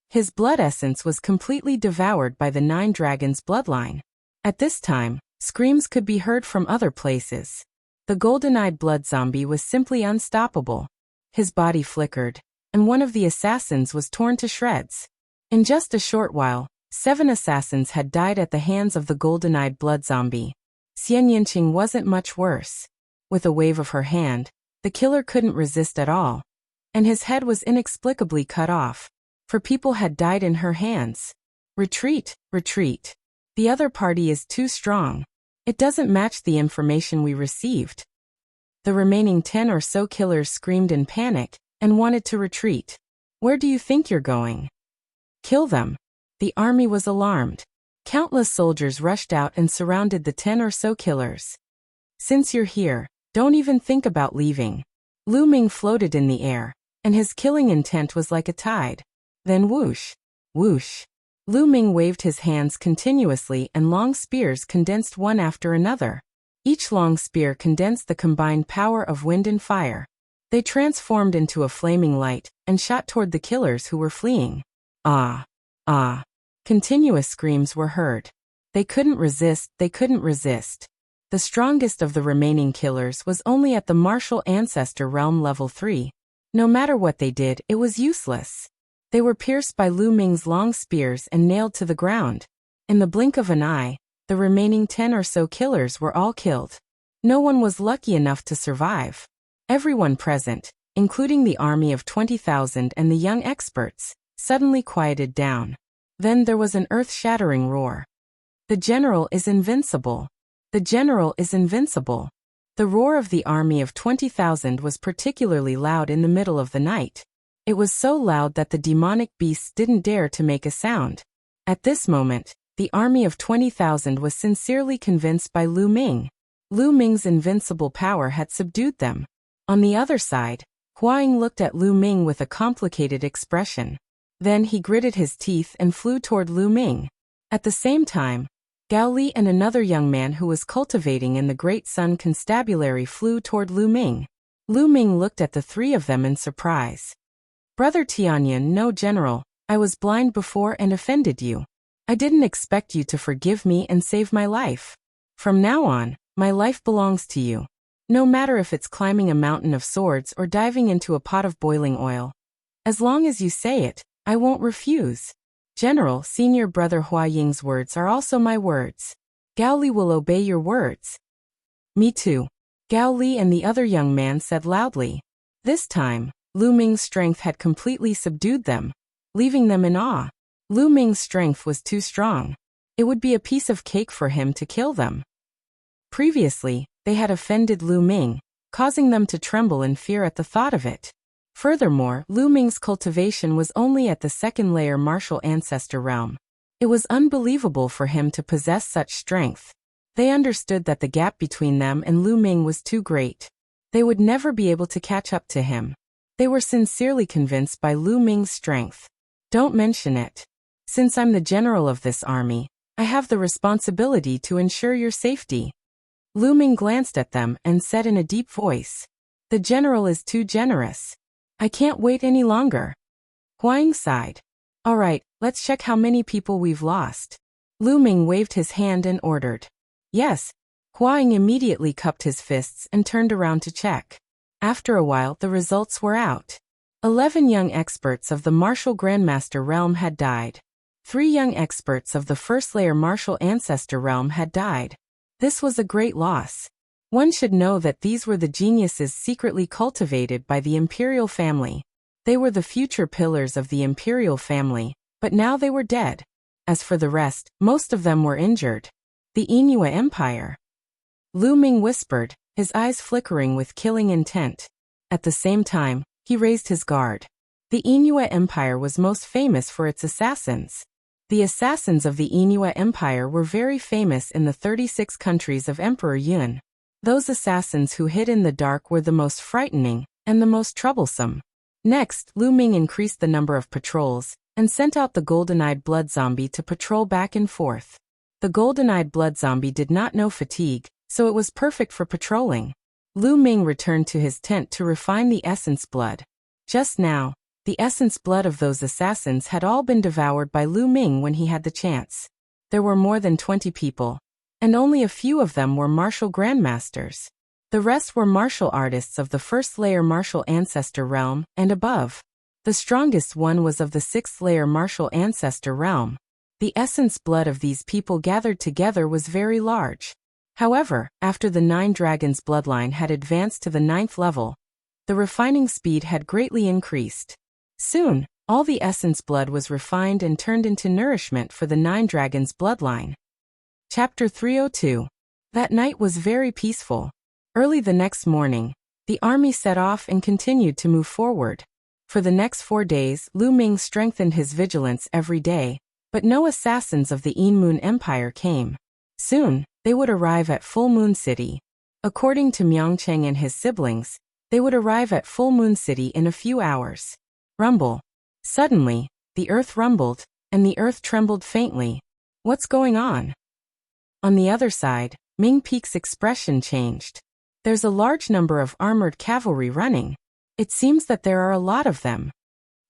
His blood essence was completely devoured by the 9 Dragons bloodline. At this time, screams could be heard from other places. The golden-eyed blood zombie was simply unstoppable. His body flickered, and one of the assassins was torn to shreds. In just a short while, 7 assassins had died at the hands of the golden-eyed blood zombie. Xian Yinqing wasn't much worse. With a wave of her hand, the killer couldn't resist at all, and his head was inexplicably cut off, for people had died in her hands. Retreat, retreat. The other party is too strong. It doesn't match the information we received. The remaining 10 or so killers screamed in panic and wanted to retreat. Where do you think you're going? Kill them. The army was alarmed. Countless soldiers rushed out and surrounded the 10 or so killers. Since you're here, don't even think about leaving. Lu Ming floated in the air, and his killing intent was like a tide. Then whoosh, whoosh. Lu Ming waved his hands continuously and long spears condensed one after another. Each long spear condensed the combined power of wind and fire. They transformed into a flaming light and shot toward the killers who were fleeing. Ah, ah. Continuous screams were heard. They couldn't resist, they couldn't resist. The strongest of the remaining killers was only at the martial ancestor realm level 3. No matter what they did, it was useless. They were pierced by Lu Ming's long spears and nailed to the ground. In the blink of an eye, the remaining 10 or so killers were all killed. No one was lucky enough to survive. Everyone present, including the army of 20,000 and the young experts, suddenly quieted down. Then there was an earth-shattering roar. The general is invincible. The general is invincible. The roar of the army of 20,000 was particularly loud in the middle of the night. It was so loud that the demonic beasts didn't dare to make a sound. At this moment, the army of 20,000 was sincerely convinced by Lu Ming. Lu Ming's invincible power had subdued them. On the other side, Huang looked at Lu Ming with a complicated expression. Then he gritted his teeth and flew toward Lu Ming. At the same time, Gao Li and another young man who was cultivating in the Great Sun Constabulary flew toward Lu Ming. Lu Ming looked at the 3 of them in surprise. Brother Tianyan, no general, I was blind before and offended you. I didn't expect you to forgive me and save my life. From now on, my life belongs to you. No matter if it's climbing a mountain of swords or diving into a pot of boiling oil. As long as you say it, I won't refuse. General, Senior Brother Hua Ying's words are also my words. Gao Li will obey your words. Me too. Gao Li and the other young man said loudly. This time, Lu Ming's strength had completely subdued them, leaving them in awe. Lu Ming's strength was too strong. It would be a piece of cake for him to kill them. Previously, they had offended Lu Ming, causing them to tremble in fear at the thought of it. Furthermore, Lu Ming's cultivation was only at the 2nd layer martial ancestor realm. It was unbelievable for him to possess such strength. They understood that the gap between them and Lu Ming was too great. They would never be able to catch up to him. They were sincerely convinced by Lu Ming's strength. Don't mention it. Since I'm the general of this army, I have the responsibility to ensure your safety. Lu Ming glanced at them and said in a deep voice, The general is too generous. I can't wait any longer. Huang sighed. All right, let's check how many people we've lost. Lu Ming waved his hand and ordered. Yes. Huang immediately cupped his fists and turned around to check. After a while the results were out. 11 young experts of the martial Grandmaster realm had died. 3 young experts of the first layer martial ancestor realm had died. This was a great loss. One should know that these were the geniuses secretly cultivated by the imperial family. They were the future pillars of the imperial family, but now they were dead. As for the rest, most of them were injured. The Inua Empire. Lu Ming whispered, his eyes flickering with killing intent. At the same time, he raised his guard. The Inua Empire was most famous for its assassins. The assassins of the Inua Empire were very famous in the 36 countries of Emperor Yun. Those assassins who hid in the dark were the most frightening and the most troublesome. Next, Lu Ming increased the number of patrols and sent out the golden-eyed blood zombie to patrol back and forth. The golden-eyed blood zombie did not know fatigue, so it was perfect for patrolling. Lu Ming returned to his tent to refine the essence blood. Just now, the essence blood of those assassins had all been devoured by Lu Ming when he had the chance. There were more than 20 people, and only a few of them were martial grandmasters. The rest were martial artists of the first layer martial ancestor realm and above. The strongest one was of the 6th layer martial ancestor realm. The essence blood of these people gathered together was very large. However, after the 9 dragons bloodline had advanced to the 9th level, the refining speed had greatly increased. Soon, all the essence blood was refined and turned into nourishment for the 9 dragons bloodline. Chapter 302. That night was very peaceful. Early the next morning, the army set off and continued to move forward. For the next 4 days, Lu Ming strengthened his vigilance every day, but no assassins of the Moon Empire came. Soon, they would arrive at Full Moon City. According to Myongcheng and his siblings, they would arrive at Full Moon City in a few hours. Rumble. Suddenly, the earth rumbled, and the earth trembled faintly. What's going on? On the other side, Ming Peak's expression changed. There's a large number of armored cavalry running. It seems that there are a lot of them.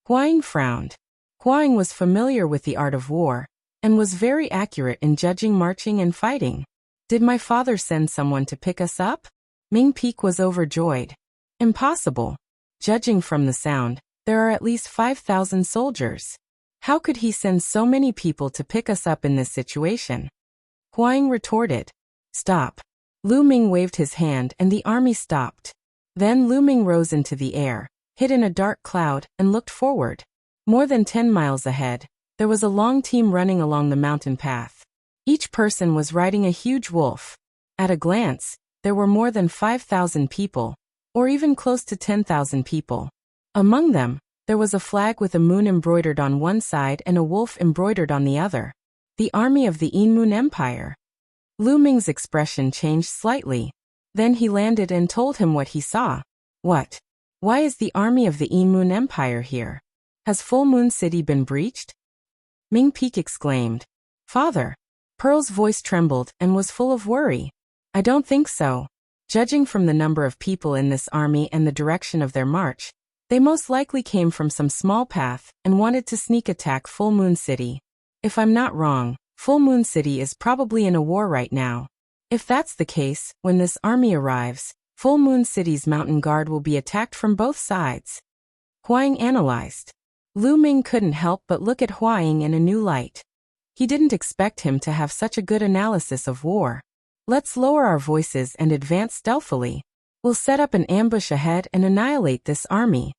Huang frowned. Huang was familiar with the art of war, and was very accurate in judging marching and fighting. Did my father send someone to pick us up? Ming Peak was overjoyed. Impossible. Judging from the sound, there are at least 5,000 soldiers. How could he send so many people to pick us up in this situation? Huang retorted. Stop. Lu Ming waved his hand and the army stopped. Then Lu Ming rose into the air, hid in a dark cloud, and looked forward. More than 10 miles ahead, there was a long team running along the mountain path. Each person was riding a huge wolf. At a glance, there were more than 5,000 people, or even close to 10,000 people. Among them, there was a flag with a moon embroidered on one side and a wolf embroidered on the other. The army of the Moon Empire. Lu Ming's expression changed slightly. Then he landed and told him what he saw. What? Why is the army of the Moon Empire here? Has Full Moon City been breached? Ming Peak exclaimed. Father. Pearl's voice trembled and was full of worry. I don't think so. Judging from the number of people in this army and the direction of their march, they most likely came from some small path and wanted to sneak attack Full Moon City. If I'm not wrong, Full Moon City is probably in a war right now. If that's the case, when this army arrives, Full Moon City's mountain guard will be attacked from both sides. Huang analyzed. Lu Ming couldn't help but look at Huang in a new light. He didn't expect him to have such a good analysis of war. Let's lower our voices and advance stealthily. We'll set up an ambush ahead and annihilate this army.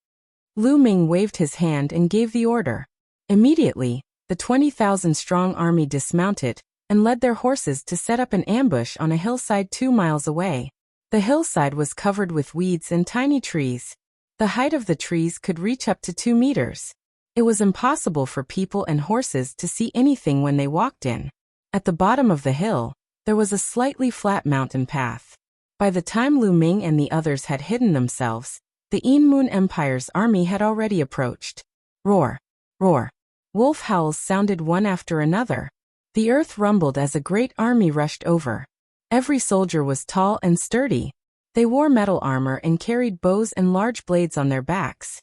Lu Ming waved his hand and gave the order. Immediately, the 20,000-strong army dismounted and led their horses to set up an ambush on a hillside 2 miles away. The hillside was covered with weeds and tiny trees. The height of the trees could reach up to 2 meters. It was impossible for people and horses to see anything when they walked in. At the bottom of the hill, there was a slightly flat mountain path. By the time Lu Ming and the others had hidden themselves, the Moon Empire's army had already approached. Roar! Roar! Wolf howls sounded one after another. The earth rumbled as a great army rushed over. Every soldier was tall and sturdy. They wore metal armor and carried bows and large blades on their backs.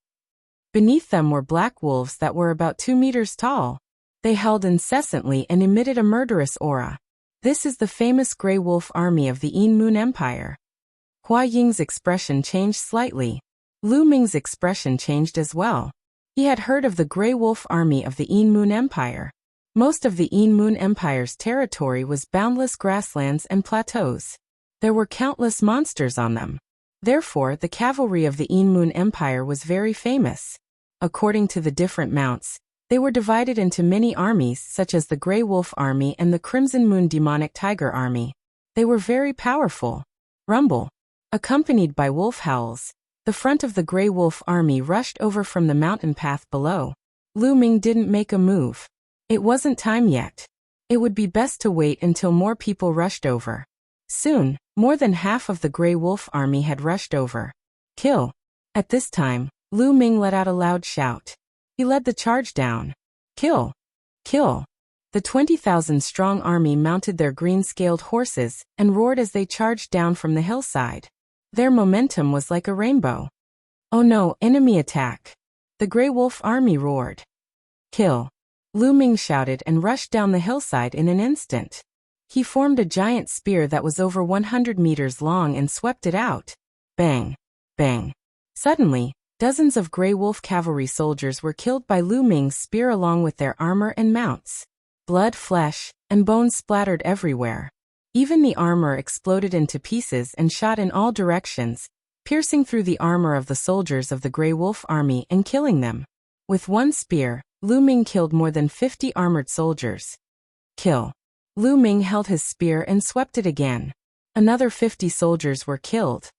Beneath them were black wolves that were about 2 meters tall. They howled incessantly and emitted a murderous aura. This is the famous Grey Wolf army of the Moon Empire. Hua Ying's expression changed slightly. Lu Ming's expression changed as well. He had heard of the Grey Wolf army of the Yin Moon Empire. Most of the Yin Moon Empire's territory was boundless grasslands and plateaus. There were countless monsters on them. Therefore, the cavalry of the Yin Moon Empire was very famous. According to the different mounts, they were divided into many armies such as the Grey Wolf Army and the Crimson Moon Demonic Tiger Army. They were very powerful. Rumble. Accompanied by wolf howls, the front of the Grey Wolf Army rushed over from the mountain path below. Lu Ming didn't make a move. It wasn't time yet. It would be best to wait until more people rushed over. Soon, more than half of the Grey Wolf Army had rushed over. Kill. At this time, Lu Ming let out a loud shout. He led the charge down. Kill! Kill! The 20,000-strong army mounted their green-scaled horses and roared as they charged down from the hillside. Their momentum was like a rainbow. Oh no, enemy attack! The Grey Wolf army roared. Kill! Lu Ming shouted and rushed down the hillside in an instant. He formed a giant spear that was over 100 meters long and swept it out. Bang! Bang! Suddenly, dozens of Grey Wolf cavalry soldiers were killed by Lu Ming's spear along with their armor and mounts. Blood, flesh, and bones splattered everywhere. Even the armor exploded into pieces and shot in all directions, piercing through the armor of the soldiers of the Grey Wolf army and killing them. With one spear, Lu Ming killed more than 50 armored soldiers. Kill. Lu Ming held his spear and swept it again. Another 50 soldiers were killed.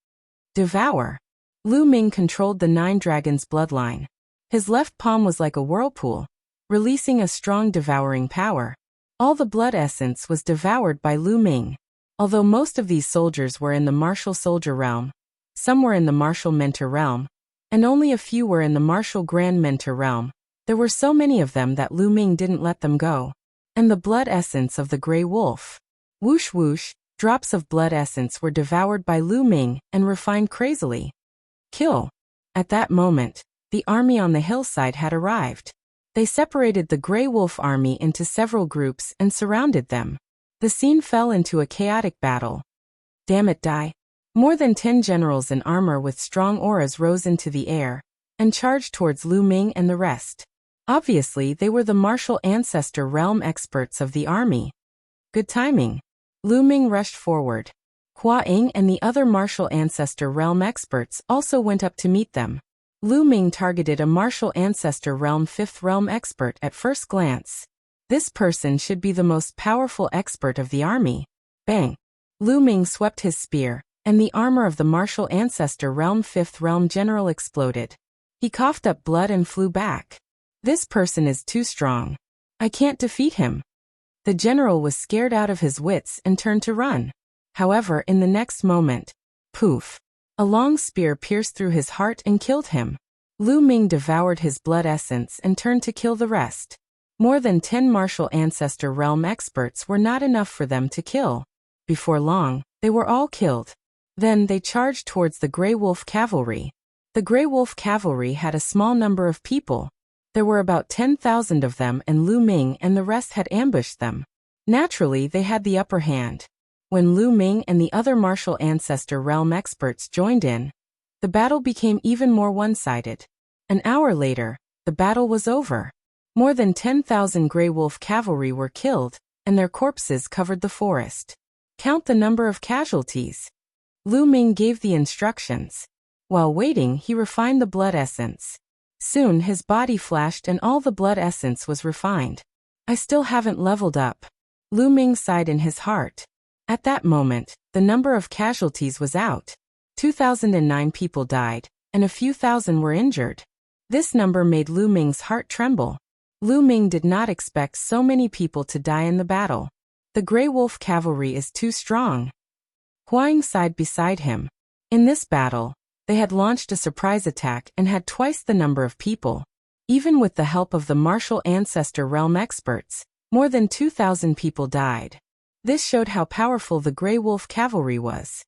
Devour. Lu Ming controlled the Nine Dragons bloodline. His left palm was like a whirlpool, releasing a strong devouring power. All the blood essence was devoured by Lu Ming. Although most of these soldiers were in the martial soldier realm, some were in the martial mentor realm, and only a few were in the martial grand mentor realm, there were so many of them that Lu Ming didn't let them go. And the blood essence of the Grey Wolf. Whoosh whoosh, drops of blood essence were devoured by Lu Ming and refined crazily. Kill. At that moment, the army on the hillside had arrived. They separated the Grey Wolf army into several groups and surrounded them. The scene fell into a chaotic battle. Damn it, die. More than 10 generals in armor with strong auras rose into the air and charged towards Lu Ming and the rest. Obviously, they were the martial ancestor realm experts of the army. Good timing. Lu Ming rushed forward. Hua Ying and the other martial ancestor realm experts also went up to meet them. Lu Ming targeted a martial ancestor realm 5th realm expert at first glance. This person should be the most powerful expert of the army. Bang! Lu Ming swept his spear, and the armor of the martial ancestor realm 5th realm general exploded. He coughed up blood and flew back. This person is too strong. I can't defeat him. The general was scared out of his wits and turned to run. However, in the next moment, poof! A long spear pierced through his heart and killed him. Lu Ming devoured his blood essence and turned to kill the rest. More than 10 martial ancestor realm experts were not enough for them to kill. Before long, they were all killed. Then they charged towards the Grey Wolf cavalry. The Grey Wolf cavalry had a small number of people. There were about 10,000 of them, and Lu Ming and the rest had ambushed them. Naturally, they had the upper hand. When Lu Ming and the other martial ancestor realm experts joined in, the battle became even more one-sided. An hour later, the battle was over. More than 10,000 Grey Wolf cavalry were killed, and their corpses covered the forest. Count the number of casualties. Lu Ming gave the instructions. While waiting, he refined the blood essence. Soon his body flashed and all the blood essence was refined. I still haven't leveled up. Lu Ming sighed in his heart. At that moment, the number of casualties was out. 2,009 people died, and a few thousand were injured. This number made Lu Ming's heart tremble. Lu Ming did not expect so many people to die in the battle. The Grey Wolf cavalry is too strong. Hua Ying sighed beside him. In this battle, they had launched a surprise attack and had twice the number of people. Even with the help of the martial ancestor realm experts, more than 2,000 people died. This showed how powerful the Grey Wolf cavalry was.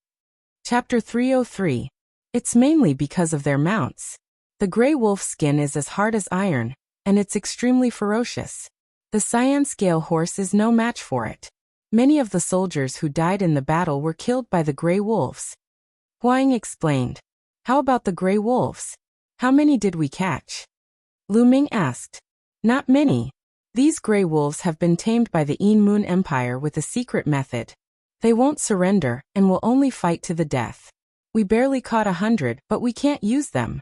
Chapter 303. It's mainly because of their mounts. The Grey Wolf skin is as hard as iron, and it's extremely ferocious. The cyan scale horse is no match for it. Many of the soldiers who died in the battle were killed by the Grey Wolves. Huang explained. How about the gray wolves? How many did we catch? Lu Ming asked. Not many. These gray wolves have been tamed by the Yin Moon Empire with a secret method. They won't surrender and will only fight to the death. We barely caught 100, but we can't use them.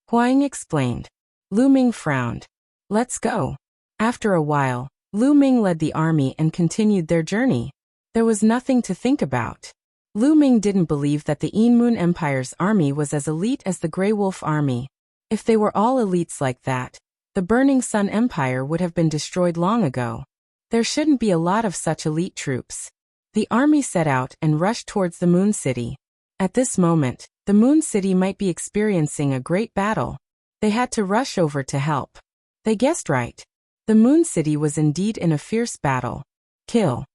Huang explained. Lu Ming frowned. Let's go. After a while, Lu Ming led the army and continued their journey. There was nothing to think about. Lu Ming didn't believe that the Yin Moon Empire's army was as elite as the Grey Wolf army. If they were all elites like that, the Burning Sun Empire would have been destroyed long ago. There shouldn't be a lot of such elite troops. The army set out and rushed towards the Moon City. At this moment, the Moon City might be experiencing a great battle. They had to rush over to help. They guessed right. The Moon City was indeed in a fierce battle. Kill.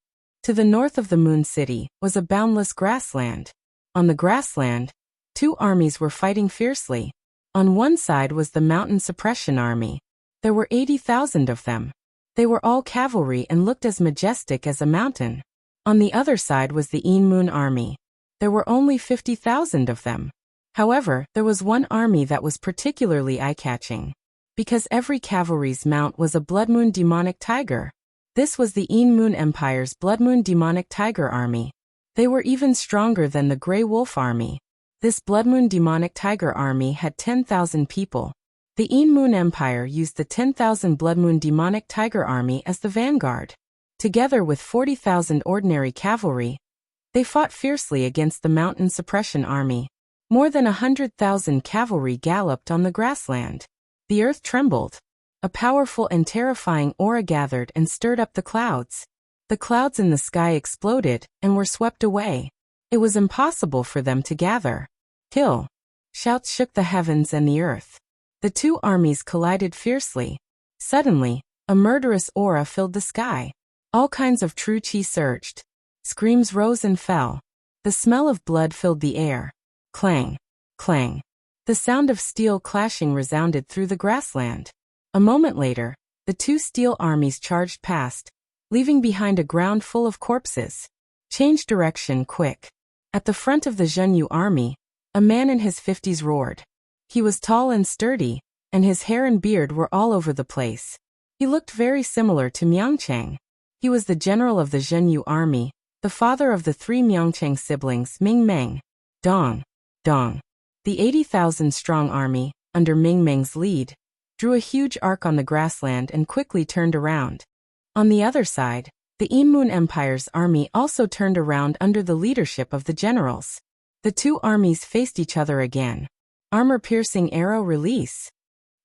To the north of the Moon City was a boundless grassland. On the grassland, two armies were fighting fiercely. On one side was the Mountain Suppression Army. There were 80,000 of them. They were all cavalry and looked as majestic as a mountain. On the other side was the Yin Moon Army. There were only 50,000 of them. However, there was one army that was particularly eye-catching. Because every cavalry's mount was a Blood Moon Demonic Tiger. This was the Yin Moon Empire's Blood Moon Demonic Tiger Army. They were even stronger than the Grey Wolf Army. This Blood Moon Demonic Tiger Army had 10,000 people. The Yin Moon Empire used the 10,000 Blood Moon Demonic Tiger Army as the vanguard. Together with 40,000 ordinary cavalry, they fought fiercely against the Mountain Suppression Army. More than 100,000 cavalry galloped on the grassland. The earth trembled. A powerful and terrifying aura gathered and stirred up the clouds. The clouds in the sky exploded and were swept away. It was impossible for them to gather. Kill. Shouts shook the heavens and the earth. The two armies collided fiercely. Suddenly, a murderous aura filled the sky. All kinds of true chi surged. Screams rose and fell. The smell of blood filled the air. Clang. Clang. The sound of steel clashing resounded through the grassland. A moment later, the two steel armies charged past, leaving behind a ground full of corpses. Change direction quick. At the front of the Zhenyu army, a man in his 50s roared. He was tall and sturdy, and his hair and beard were all over the place. He looked very similar to Miangcheng. He was the general of the Zhenyu army, the father of the three Miangcheng siblings Ming Meng, Dong, Dong. The 80,000-strong army, under Ming Meng's lead, drew a huge arc on the grassland and quickly turned around. On the other side, the Yin Moon Empire's army also turned around under the leadership of the generals. The two armies faced each other again. Armor-piercing arrow release.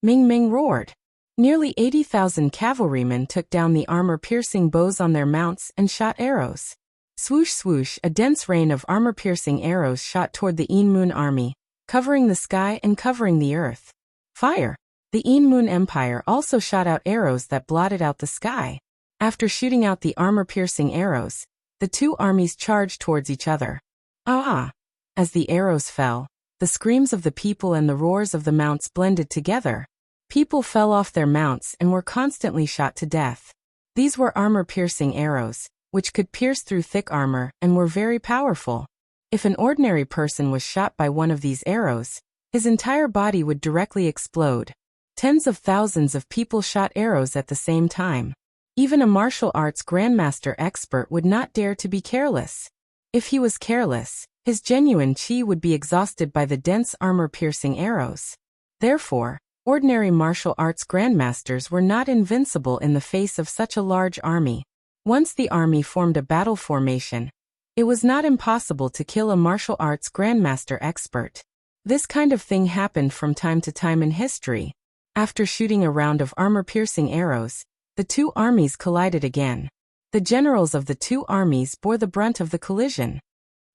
Ming Meng roared. Nearly 80,000 cavalrymen took down the armor-piercing bows on their mounts and shot arrows. Swoosh swoosh, a dense rain of armor-piercing arrows shot toward the Yin Moon army, covering the sky and covering the earth. Fire! The Yin Moon Empire also shot out arrows that blotted out the sky. After shooting out the armor-piercing arrows, the two armies charged towards each other. Ah! As the arrows fell, the screams of the people and the roars of the mounts blended together. People fell off their mounts and were constantly shot to death. These were armor-piercing arrows, which could pierce through thick armor and were very powerful. If an ordinary person was shot by one of these arrows, his entire body would directly explode. Tens of thousands of people shot arrows at the same time. Even a martial arts grandmaster expert would not dare to be careless. If he was careless, his genuine chi would be exhausted by the dense armor-piercing arrows. Therefore, ordinary martial arts grandmasters were not invincible in the face of such a large army. Once the army formed a battle formation, it was not impossible to kill a martial arts grandmaster expert. This kind of thing happened from time to time in history. After shooting a round of armor-piercing arrows, the two armies collided again. The generals of the two armies bore the brunt of the collision.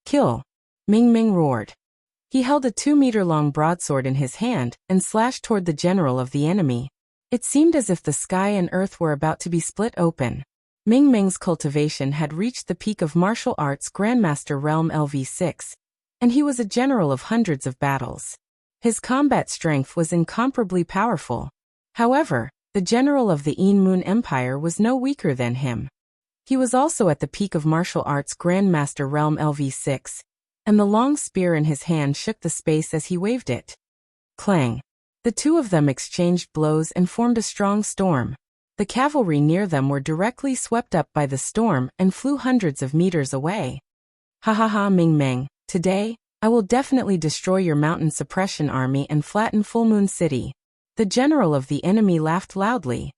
Kill! Ming Meng roared. He held a 2-meter-long broadsword in his hand and slashed toward the general of the enemy. It seemed as if the sky and earth were about to be split open. Ming Meng's cultivation had reached the peak of martial arts Grandmaster Realm LV6, and he was a general of hundreds of battles. His combat strength was incomparably powerful. However, the general of the Yin Moon Empire was no weaker than him. He was also at the peak of martial arts Grandmaster Realm LV6, and the long spear in his hand shook the space as he waved it. Clang! The two of them exchanged blows and formed a strong storm. The cavalry near them were directly swept up by the storm and flew hundreds of meters away. Ha ha ha, Ming Meng, today, I will definitely destroy your mountain suppression army and flatten Full Moon City. The general of the enemy laughed loudly.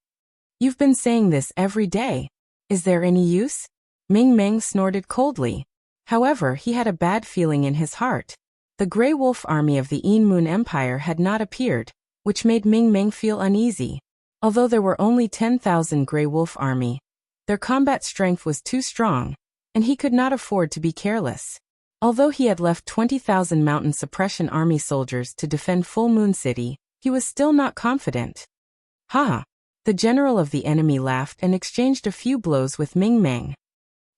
You've been saying this every day. Is there any use? Ming Meng snorted coldly. However, he had a bad feeling in his heart. The Grey Wolf army of the Een Moon Empire had not appeared, which made Ming Meng feel uneasy. Although there were only 10,000 Grey Wolf army, their combat strength was too strong, and he could not afford to be careless. Although he had left 20,000 mountain suppression army soldiers to defend Full Moon City, he was still not confident. Ha! The general of the enemy laughed and exchanged a few blows with Ming Meng.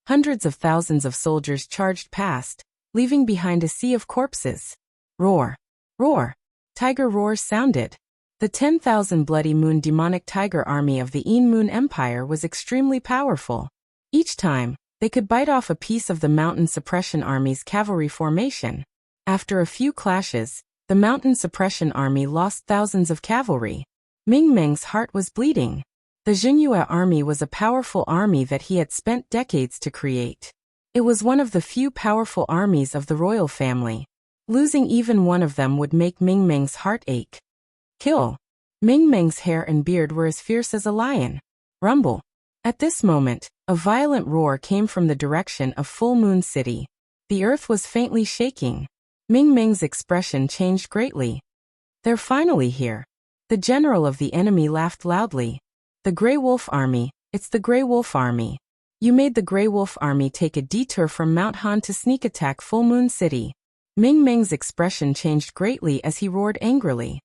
Hundreds of thousands of soldiers charged past, leaving behind a sea of corpses. Roar! Roar! Tiger roars sounded. The 10,000 Bloody Moon demonic tiger army of the Een Moon Empire was extremely powerful. Each time, they could bite off a piece of the mountain suppression army's cavalry formation. After a few clashes, the mountain suppression army lost thousands of cavalry. Ming Meng's heart was bleeding. The Jinyue army was a powerful army that he had spent decades to create. It was one of the few powerful armies of the royal family. Losing even one of them would make Ming Meng's heart ache. Kill! Ming Meng's hair and beard were as fierce as a lion. Rumble! At this moment, a violent roar came from the direction of Full Moon City. The earth was faintly shaking. Ming Meng's expression changed greatly. They're finally here. The general of the enemy laughed loudly. The Grey Wolf Army, it's the Grey Wolf Army. You made the Grey Wolf Army take a detour from Mount Han to sneak attack Full Moon City. Ming Meng's expression changed greatly as he roared angrily.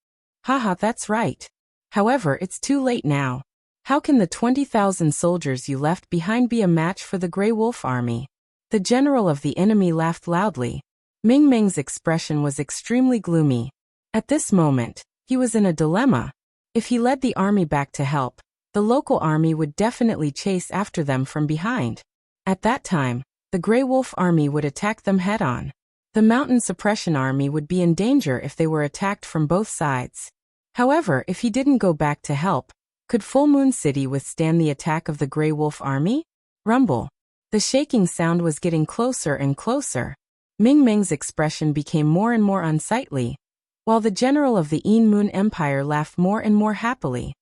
Haha, that's right. However, it's too late now. How can the 20,000 soldiers you left behind be a match for the Grey Wolf Army? The general of the enemy laughed loudly. Ming Meng's expression was extremely gloomy. At this moment, he was in a dilemma. If he led the army back to help, the local army would definitely chase after them from behind. At that time, the Grey Wolf Army would attack them head-on. The Mountain Suppression Army would be in danger if they were attacked from both sides. However, if he didn't go back to help, could Full Moon City withstand the attack of the Grey Wolf Army? Rumble. The shaking sound was getting closer and closer. Ming Meng's expression became more and more unsightly, while the general of the Een Moon Empire laughed more and more happily.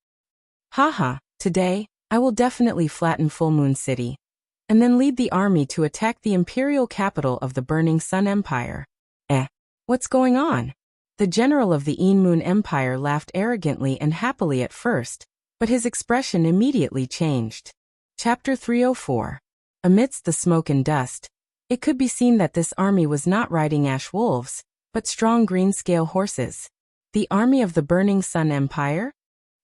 Haha, today, I will definitely flatten Full Moon City, and then lead the army to attack the imperial capital of the Burning Sun Empire. What's going on? The general of the Een Moon Empire laughed arrogantly and happily at first, but his expression immediately changed. Chapter 304. Amidst the smoke and dust, it could be seen that this army was not riding ash wolves, but strong green-scale horses. The army of the Burning Sun Empire?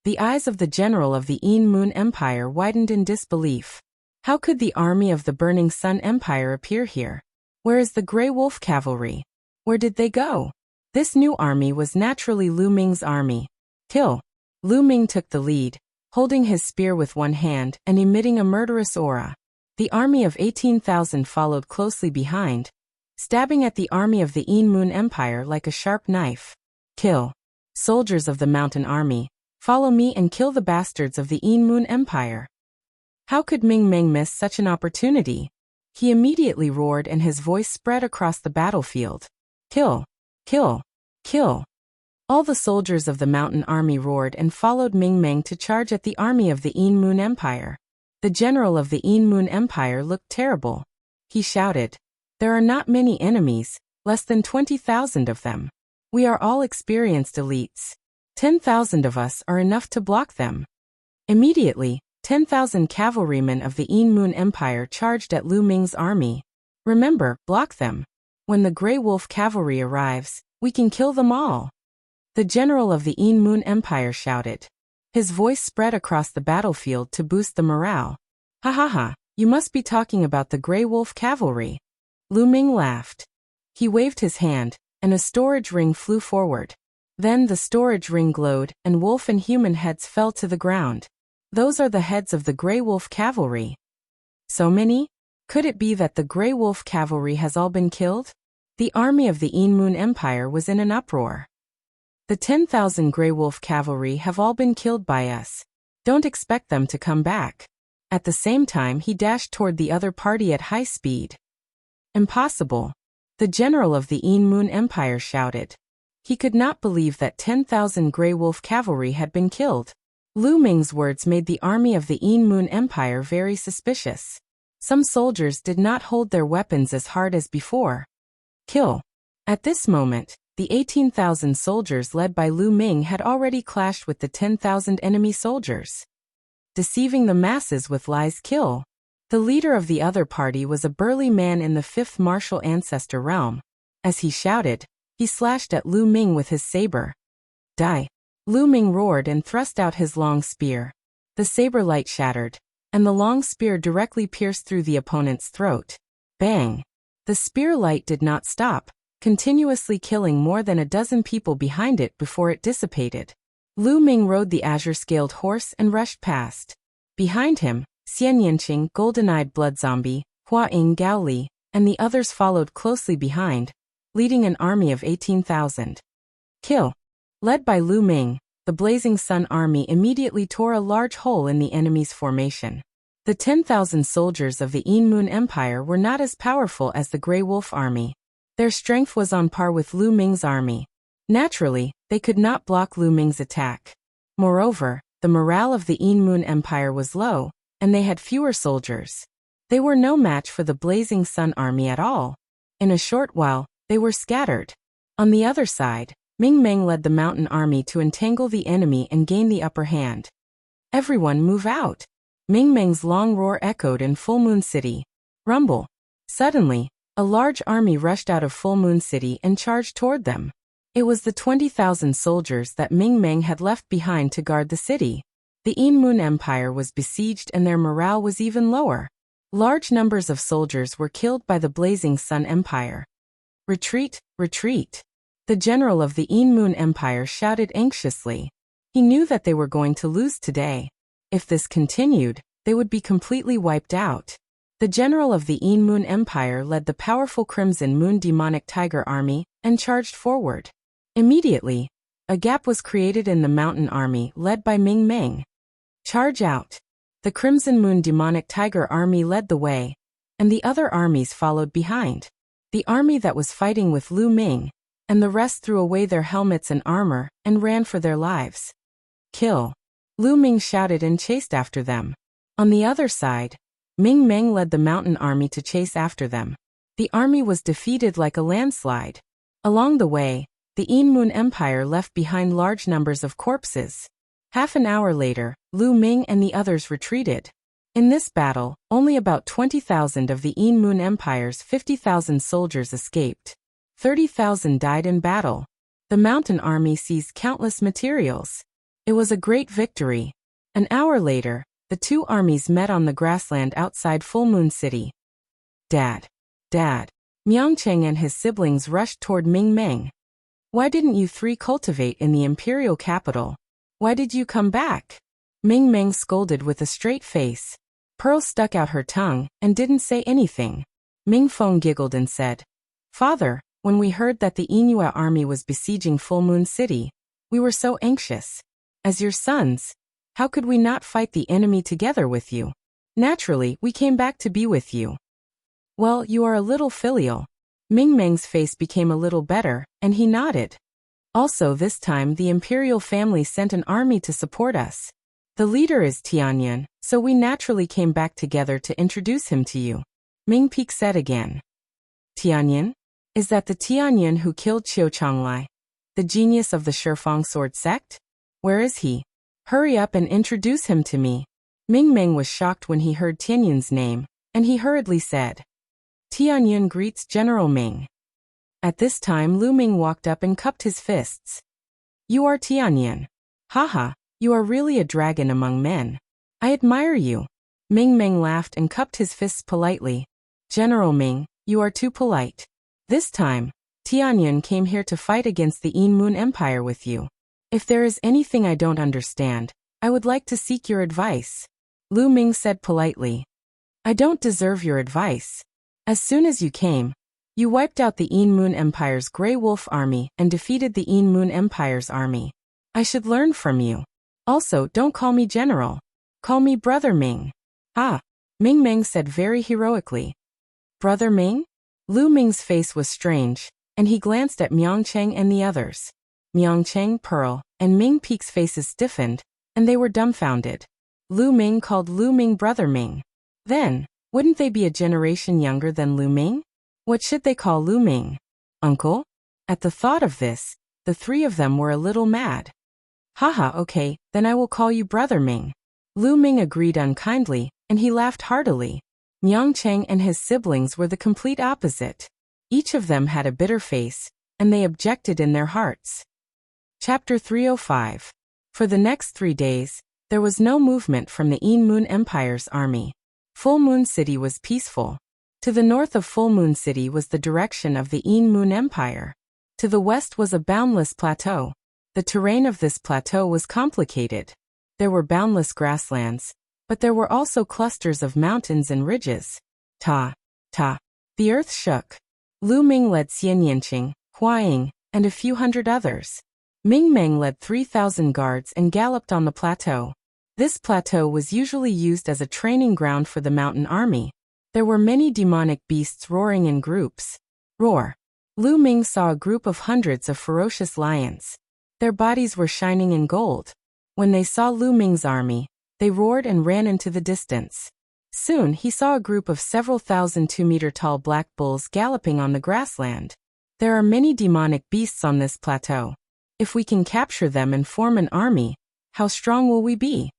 The eyes of the general of the Een Moon Empire widened in disbelief. How could the army of the Burning Sun Empire appear here? Where is the Grey Wolf Cavalry? Where did they go? This new army was naturally Lu Ming's army. Kill! Lu Ming took the lead, holding his spear with one hand and emitting a murderous aura. The army of 18,000 followed closely behind, stabbing at the army of the Een Moon Empire like a sharp knife. Kill! Soldiers of the Mountain Army, follow me and kill the bastards of the Een Moon Empire. How could Ming Meng miss such an opportunity? He immediately roared and his voice spread across the battlefield. Kill! Kill! Kill! All the soldiers of the Mountain Army roared and followed Ming Meng to charge at the army of the Een Moon Empire. The general of the Een Moon Empire looked terrible. He shouted, "There are not many enemies, less than 20,000 of them. We are all experienced elites. 10,000 of us are enough to block them." Immediately, 10,000 cavalrymen of the Een Moon Empire charged at Lu Ming's army. Remember, block them. When the Grey Wolf Cavalry arrives, we can kill them all. The general of the Een Moon Empire shouted. His voice spread across the battlefield to boost the morale. Ha ha ha, you must be talking about the Grey Wolf Cavalry. Lu Ming laughed. He waved his hand, and a storage ring flew forward. Then the storage ring glowed, and wolf and human heads fell to the ground. Those are the heads of the Grey Wolf Cavalry. So many? Could it be that the Grey Wolf Cavalry has all been killed? The army of the Moon Empire was in an uproar. The 10,000 Grey Wolf cavalry have all been killed by us. Don't expect them to come back. At the same time he dashed toward the other party at high speed. Impossible. The general of the Moon Empire shouted. He could not believe that 10,000 Grey Wolf cavalry had been killed. Lu Ming's words made the army of the Moon Empire very suspicious. Some soldiers did not hold their weapons as hard as before. Kill. At this moment, the 18,000 soldiers led by Lu Ming had already clashed with the 10,000 enemy soldiers. Deceiving the masses with lies. Kill. The leader of the other party was a burly man in the 5th martial ancestor realm. As he shouted, he slashed at Lu Ming with his saber. Die. Lu Ming roared and thrust out his long spear. The saber light shattered, and the long spear directly pierced through the opponent's throat. Bang! The spear light did not stop, continuously killing more than a dozen people behind it before it dissipated. Lu Ming rode the azure-scaled horse and rushed past. Behind him, Xian Yanqing, golden-eyed blood zombie, Hua Ying Gao Li, and the others followed closely behind, leading an army of 18,000. Kill. Led by Lu Ming, the Blazing Sun army immediately tore a large hole in the enemy's formation. The 10,000 soldiers of the Moon Empire were not as powerful as the Grey Wolf army. Their strength was on par with Lu Ming's army. Naturally, they could not block Lu Ming's attack. Moreover, the morale of the Moon Empire was low, and they had fewer soldiers. They were no match for the Blazing Sun army at all. In a short while, they were scattered. On the other side, Ming Meng led the mountain army to entangle the enemy and gain the upper hand. Everyone move out! Ming Meng's long roar echoed in Full Moon City. Rumble! Suddenly, a large army rushed out of Full Moon City and charged toward them. It was the 20,000 soldiers that Ming Meng had left behind to guard the city. The Moon Empire was besieged and their morale was even lower. Large numbers of soldiers were killed by the Blazing Sun Empire. Retreat, retreat! The general of the Moon Empire shouted anxiously. He knew that they were going to lose today. If this continued, they would be completely wiped out. The general of the Moon Empire led the powerful Crimson Moon Demonic Tiger army and charged forward. Immediately, a gap was created in the mountain army led by Ming Meng. Charge out! The Crimson Moon Demonic Tiger army led the way, and the other armies followed behind. The army that was fighting with Lu Ming and the rest threw away their helmets and armor and ran for their lives. Kill! Lu Ming shouted and chased after them. On the other side, Ming Meng led the mountain army to chase after them. The army was defeated like a landslide. Along the way, the Moon Empire left behind large numbers of corpses. Half an hour later, Lu Ming and the others retreated. In this battle, only about 20,000 of the Moon Empire's 50,000 soldiers escaped. 30,000 died in battle. The mountain army seized countless materials. It was a great victory. An hour later, the two armies met on the grassland outside Full Moon City. Dad! Dad! Miangcheng and his siblings rushed toward Ming Meng. Why didn't you three cultivate in the imperial capital? Why did you come back? Ming Meng scolded with a straight face. Pearl stuck out her tongue and didn't say anything. Ming Feng giggled and said, Father, when we heard that the Inua army was besieging Full Moon City, we were so anxious. As your sons, how could we not fight the enemy together with you? Naturally, we came back to be with you. Well, you are a little filial. Ming Meng's face became a little better, and he nodded. Also this time the imperial family sent an army to support us. The leader is Tianyan, so we naturally came back together to introduce him to you. Ming Peak said again. Tianyan? Is that the Tianyan who killed Qiu Changlai, the genius of the Shifang sword sect? Where is he? Hurry up and introduce him to me. Ming Meng was shocked when he heard Tianyan's name, and he hurriedly said, Tianyan greets General Ming. At this time Lu Ming walked up and cupped his fists. You are Tianyan. Haha, you are really a dragon among men. I admire you. Ming Meng laughed and cupped his fists politely. General Ming, you are too polite. This time, Tianyan came here to fight against the Moon Empire with you. If there is anything I don't understand, I would like to seek your advice. Lu Ming said politely. I don't deserve your advice. As soon as you came, You wiped out the Een Moon Empire's Grey Wolf army and defeated the Een Moon Empire's army. I should learn from you. Also, don't call me General. Call me Brother Ming. Ah, Ming Meng said very heroically. Brother Ming? Lu Ming's face was strange, and he glanced at Miang Cheng and the others. Miang Cheng, Pearl, and Ming Peak's faces stiffened, and they were dumbfounded. Lu Ming called Lu Ming Brother Ming. Then, wouldn't they be a generation younger than Lu Ming? What should they call Lu Ming? Uncle? At the thought of this, the three of them were a little mad. Haha, okay, then I will call you Brother Ming. Lu Ming agreed unkindly, and he laughed heartily. Miang Cheng and his siblings were the complete opposite. Each of them had a bitter face, and they objected in their hearts. Chapter 305. For the next 3 days, there was no movement from the Een Moon Empire's army. Full Moon City was peaceful. To the north of Full Moon City was the direction of the Een Moon Empire. To the west was a boundless plateau. The terrain of this plateau was complicated. There were boundless grasslands, but there were also clusters of mountains and ridges. Ta. The earth shook. Lu Ming led Xian Yanqing, Hua Ying, and a few hundred others. Ming Meng led 3,000 guards and galloped on the plateau. This plateau was usually used as a training ground for the mountain army. There were many demonic beasts roaring in groups. Roar. Lu Ming saw a group of hundreds of ferocious lions. Their bodies were shining in gold. When they saw Lu Ming's army, they roared and ran into the distance. Soon he saw a group of several thousand 2-meter-tall black bulls galloping on the grassland. There are many demonic beasts on this plateau. If we can capture them and form an army, how strong will we be?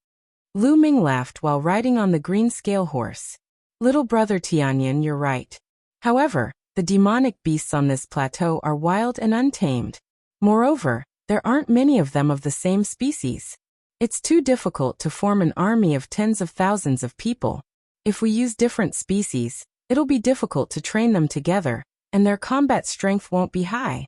Lu Ming laughed while riding on the green scale horse. Little brother Tianyan, you're right. However, the demonic beasts on this plateau are wild and untamed. Moreover, there aren't many of them of the same species. It's too difficult to form an army of tens of thousands of people. If we use different species, it'll be difficult to train them together, and their combat strength won't be high.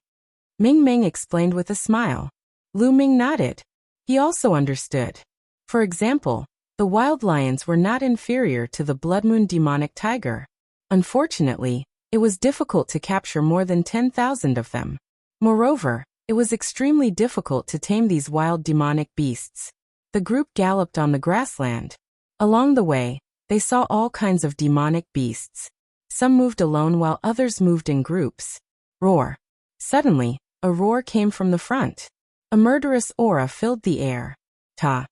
Ming Meng explained with a smile. Lu Ming nodded. He also understood. For example, the wild lions were not inferior to the Blood Moon demonic tiger. Unfortunately, it was difficult to capture more than 10,000 of them. Moreover, it was extremely difficult to tame these wild demonic beasts. The group galloped on the grassland. Along the way, they saw all kinds of demonic beasts. Some moved alone while others moved in groups. Roar. Suddenly, a roar came from the front. A murderous aura filled the air. Ta.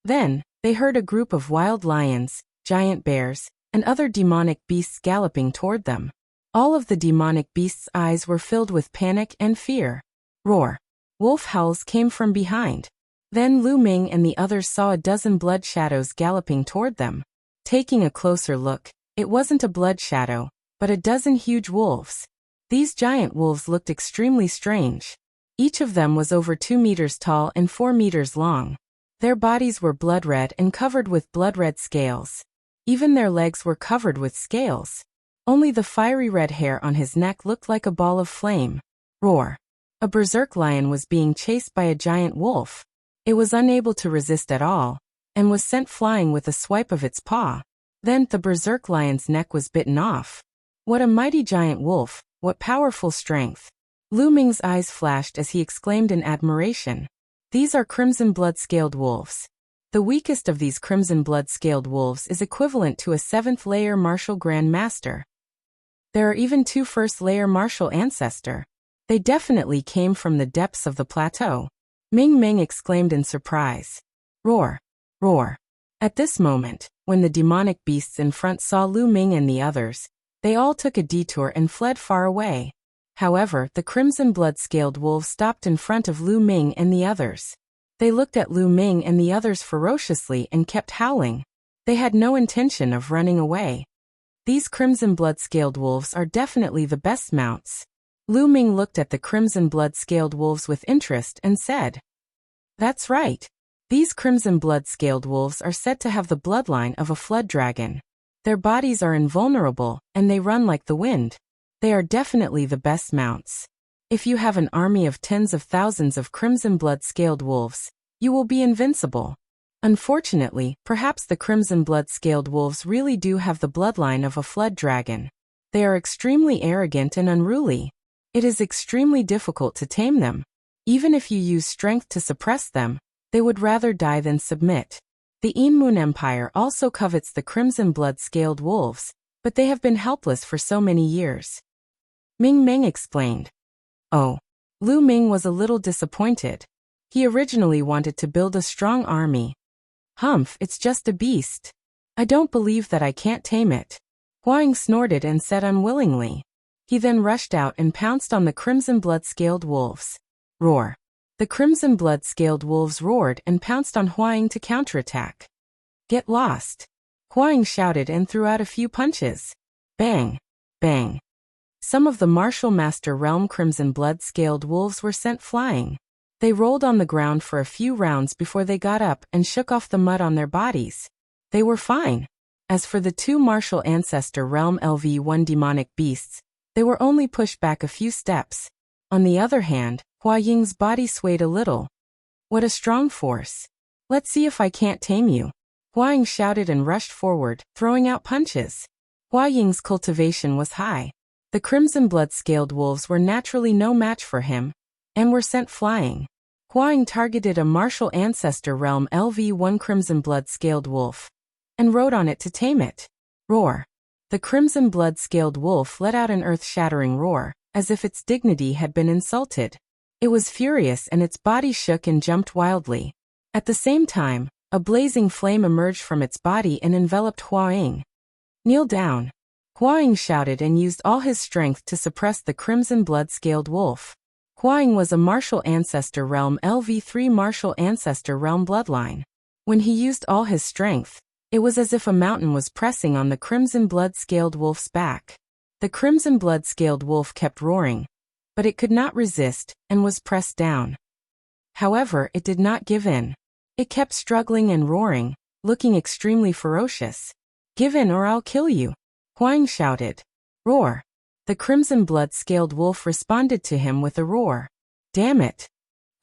Then, they heard a group of wild lions, giant bears, and other demonic beasts galloping toward them. All of the demonic beasts' eyes were filled with panic and fear. Roar. Wolf howls came from behind. Then Lu Ming and the others saw a dozen blood shadows galloping toward them. Taking a closer look, it wasn't a blood shadow, but a dozen huge wolves. These giant wolves looked extremely strange. Each of them was over 2 meters tall and 4 meters long. Their bodies were blood red and covered with blood red scales. Even their legs were covered with scales. Only the fiery red hair on his neck looked like a ball of flame. Roar. A berserk lion was being chased by a giant wolf. It was unable to resist at all, and was sent flying with a swipe of its paw. Then the berserk lion's neck was bitten off. What a mighty giant wolf, what powerful strength. Lu Ming's eyes flashed as he exclaimed in admiration. These are crimson blood-scaled wolves. The weakest of these crimson blood-scaled wolves is equivalent to a 7th-layer martial Grand Master. There are even 2 first-layer martial ancestor. They definitely came from the depths of the plateau. Ming Meng exclaimed in surprise. Roar. At this moment, when the demonic beasts in front saw Lu Ming and the others, they all took a detour and fled far away. However, the crimson blood-scaled wolves stopped in front of Lu Ming and the others. They looked at Lu Ming and the others ferociously and kept howling. They had no intention of running away. These crimson blood-scaled wolves are definitely the best mounts. Lu Ming looked at the crimson blood-scaled wolves with interest and said, That's right. These crimson blood-scaled wolves are said to have the bloodline of a flood dragon. Their bodies are invulnerable, and they run like the wind. They are definitely the best mounts. If you have an army of tens of thousands of crimson blood-scaled wolves, you will be invincible. Unfortunately, perhaps the crimson blood-scaled wolves really do have the bloodline of a flood dragon. They are extremely arrogant and unruly. It is extremely difficult to tame them. Even if you use strength to suppress them, they would rather die than submit. The Moon Empire also covets the crimson blood-scaled wolves, but they have been helpless for so many years. Ming Ming explained. Oh. Lu Ming was a little disappointed. He originally wanted to build a strong army. Humph, it's just a beast. I don't believe that I can't tame it. Huang snorted and said unwillingly. He then rushed out and pounced on the crimson blood-scaled wolves. Roar. The crimson blood-scaled wolves roared and pounced on Huang to counterattack. Get lost. Huang shouted and threw out a few punches. Bang. Bang. Some of the martial master realm crimson blood-scaled wolves were sent flying. They rolled on the ground for a few rounds before they got up and shook off the mud on their bodies. They were fine. As for the two martial ancestor realm LV1 demonic beasts, they were only pushed back a few steps. On the other hand, Hua Ying's body swayed a little. What a strong force. Let's see if I can't tame you. Hua Ying shouted and rushed forward, throwing out punches. Hua Ying's cultivation was high. The crimson blood-scaled wolves were naturally no match for him, and were sent flying. Hua Ying targeted a martial ancestor realm LV1 crimson blood-scaled wolf, and rode on it to tame it. Roar. The crimson blood-scaled wolf let out an earth-shattering roar, as if its dignity had been insulted. It was furious and its body shook and jumped wildly. At the same time, a blazing flame emerged from its body and enveloped Hua Ying. Kneel down. Hua Ying shouted and used all his strength to suppress the crimson blood-scaled wolf. Hua Ying was a martial ancestor realm LV3 martial ancestor realm bloodline. When he used all his strength, it was as if a mountain was pressing on the crimson blood-scaled wolf's back. The crimson blood-scaled wolf kept roaring, but it could not resist and was pressed down. However, it did not give in. It kept struggling and roaring, looking extremely ferocious. Give in or I'll kill you. Huang shouted. Roar. The crimson blood-scaled wolf responded to him with a roar. Damn it.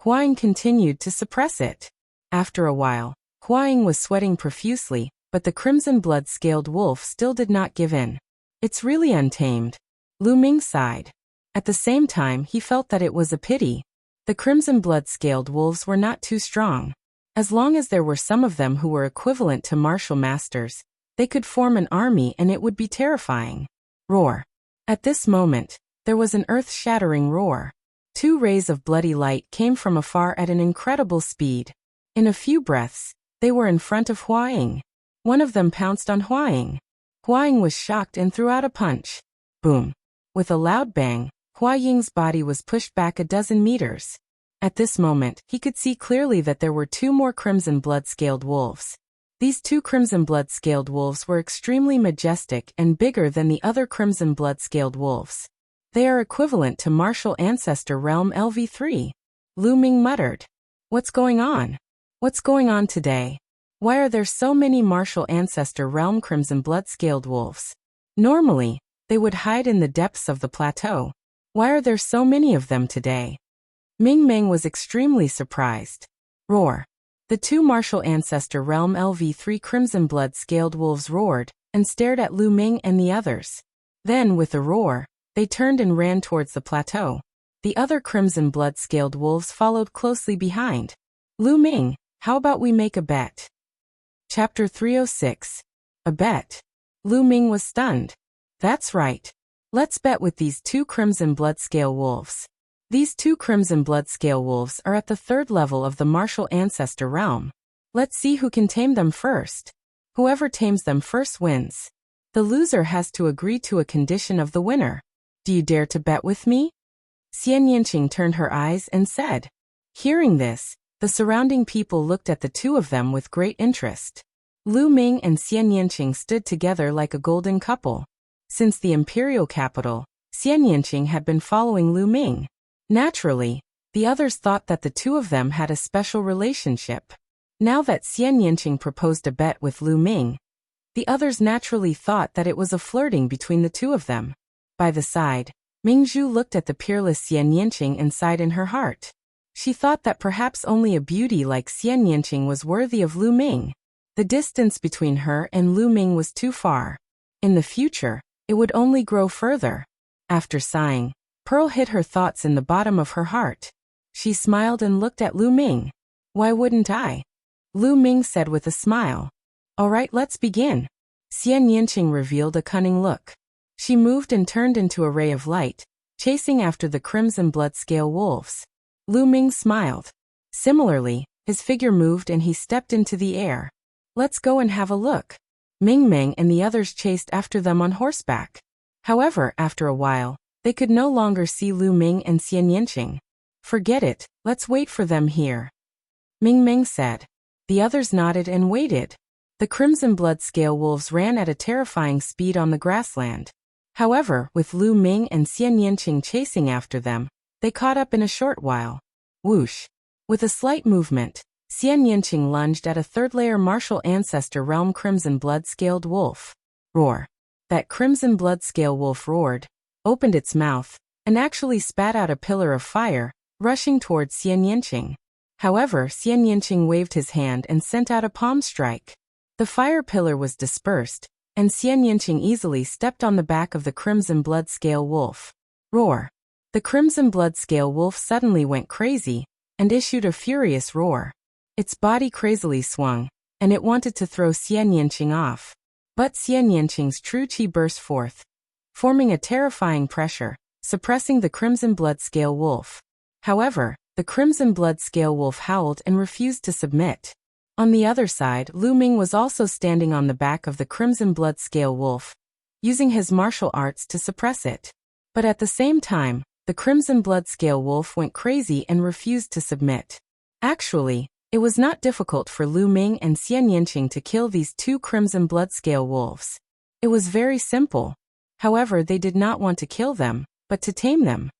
Huang continued to suppress it. After a while, Huang was sweating profusely, but the crimson blood-scaled wolf still did not give in. It's really untamed. Lu Ming sighed. At the same time, he felt that it was a pity. The crimson blood-scaled wolves were not too strong. As long as there were some of them who were equivalent to martial masters, they could form an army and it would be terrifying. Roar. At this moment, there was an earth-shattering roar. Two rays of bloody light came from afar at an incredible speed. In a few breaths, they were in front of Hua Ying. One of them pounced on Hua Ying. Hua Ying was shocked and threw out a punch. Boom. With a loud bang, Hua Ying's body was pushed back a dozen meters. At this moment, he could see clearly that there were two more crimson blood-scaled wolves. These two crimson blood-scaled wolves were extremely majestic and bigger than the other crimson blood-scaled wolves. They are equivalent to martial ancestor realm LV3. Lu Ming muttered. What's going on? What's going on today? Why are there so many martial ancestor realm crimson blood-scaled wolves? Normally, they would hide in the depths of the plateau. Why are there so many of them today? Ming Ming was extremely surprised. Roar. The two martial ancestor realm LV3 crimson blood-scaled wolves roared and stared at Lu Ming and the others. Then, with a roar, they turned and ran towards the plateau. The other crimson blood-scaled wolves followed closely behind. Lu Ming, how about we make a bet? Chapter 306. A bet. Lu Ming was stunned. That's right. Let's bet with these two crimson blood-scale wolves. These two crimson blood-scale wolves are at the third level of the martial ancestor realm. Let's see who can tame them first. Whoever tames them first wins. The loser has to agree to a condition of the winner. Do you dare to bet with me? Xian Yanqing turned her eyes and said. Hearing this, the surrounding people looked at the two of them with great interest. Lu Ming and Xian Yanqing stood together like a golden couple. Since the imperial capital, Xian Yanqing had been following Lu Ming. Naturally, the others thought that the two of them had a special relationship. Now that Xian Yanqing proposed a bet with Lu Ming, the others naturally thought that it was a flirting between the two of them. By the side, Mingzhu looked at the peerless Xian Yanqing and sighed in her heart. She thought that perhaps only a beauty like Xian Yanqing was worthy of Lu Ming. The distance between her and Lu Ming was too far. In the future, it would only grow further. After sighing, Pearl hid her thoughts in the bottom of her heart. She smiled and looked at Lu Ming. Why wouldn't I? Lu Ming said with a smile. All right, let's begin. Xian Yinqing revealed a cunning look. She moved and turned into a ray of light, chasing after the crimson blood-scale wolves. Lu Ming smiled. Similarly, his figure moved and he stepped into the air. Let's go and have a look. Ming Ming and the others chased after them on horseback. However, after a while, they could no longer see Lu Ming and Xian Yinqing. Forget it, let's wait for them here. Ming Ming said. The others nodded and waited. The crimson blood-scale wolves ran at a terrifying speed on the grassland. However, with Lu Ming and Xian Yinqing chasing after them, they caught up in a short while. Whoosh! With a slight movement, Xian Yinqing lunged at a third-layer martial ancestor realm crimson blood-scaled wolf. Roar! That crimson blood-scale wolf roared, opened its mouth, and actually spat out a pillar of fire, rushing towards Xian Yinqing. However, Xian Yinqing waved his hand and sent out a palm strike. The fire pillar was dispersed, and Xian Yinqing easily stepped on the back of the crimson blood-scale wolf. Roar! The crimson blood-scale wolf suddenly went crazy, and issued a furious roar. Its body crazily swung, and it wanted to throw Xian Yinqing off. But Xian Yinqing's true qi burst forth, forming a terrifying pressure, suppressing the crimson blood-scale wolf. However, the crimson blood-scale wolf howled and refused to submit. On the other side, Lu Ming was also standing on the back of the crimson blood-scale wolf, using his martial arts to suppress it. But at the same time, the crimson blood-scale wolf went crazy and refused to submit. Actually, it was not difficult for Lu Ming and Xian Yinqing to kill these two crimson blood-scale wolves. It was very simple. However, they did not want to kill them, but to tame them.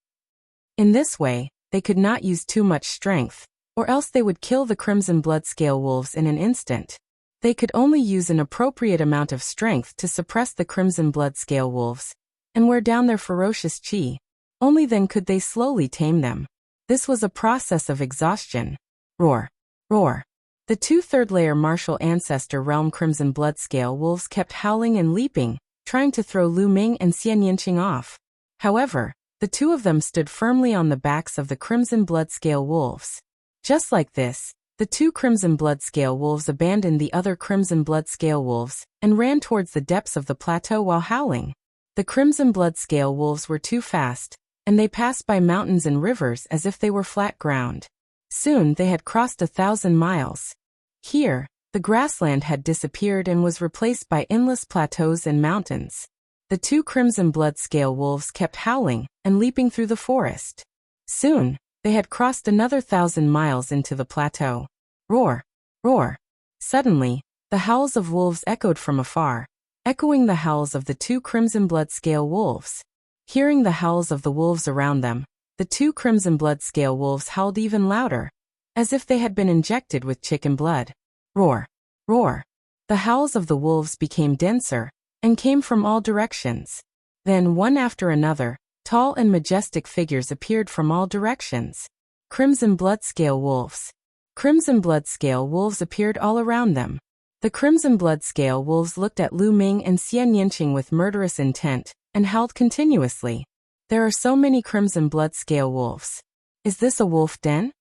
In this way, they could not use too much strength, or else they would kill the crimson blood-scale wolves in an instant. They could only use an appropriate amount of strength to suppress the crimson blood-scale wolves, and wear down their ferocious qi. Only then could they slowly tame them. This was a process of exhaustion. Roar! Roar! The two third-layer martial ancestor realm crimson blood-scale wolves kept howling and leaping, trying to throw Lu Ming and Xian Yinqing off. However, the two of them stood firmly on the backs of the crimson blood-scale wolves. Just like this, the two crimson blood-scale wolves abandoned the other crimson blood-scale wolves and ran towards the depths of the plateau while howling. The crimson blood-scale wolves were too fast, and they passed by mountains and rivers as if they were flat ground. Soon they had crossed 1,000 miles. Here, the grassland had disappeared and was replaced by endless plateaus and mountains. The two crimson blood-scale wolves kept howling and leaping through the forest. Soon, they had crossed another 1,000 miles into the plateau. Roar! Roar! Suddenly, the howls of wolves echoed from afar, echoing the howls of the two crimson blood-scale wolves. Hearing the howls of the wolves around them, the two crimson blood-scale wolves howled even louder, as if they had been injected with chicken blood. Roar! Roar! The howls of the wolves became denser, and came from all directions. Then, one after another, tall and majestic figures appeared from all directions. Crimson blood-scale wolves. Crimson blood-scale wolves appeared all around them. The crimson blood-scale wolves looked at Lu Ming and Xian Yinqing with murderous intent, and howled continuously. There are so many crimson blood-scale wolves. Is this a wolf den?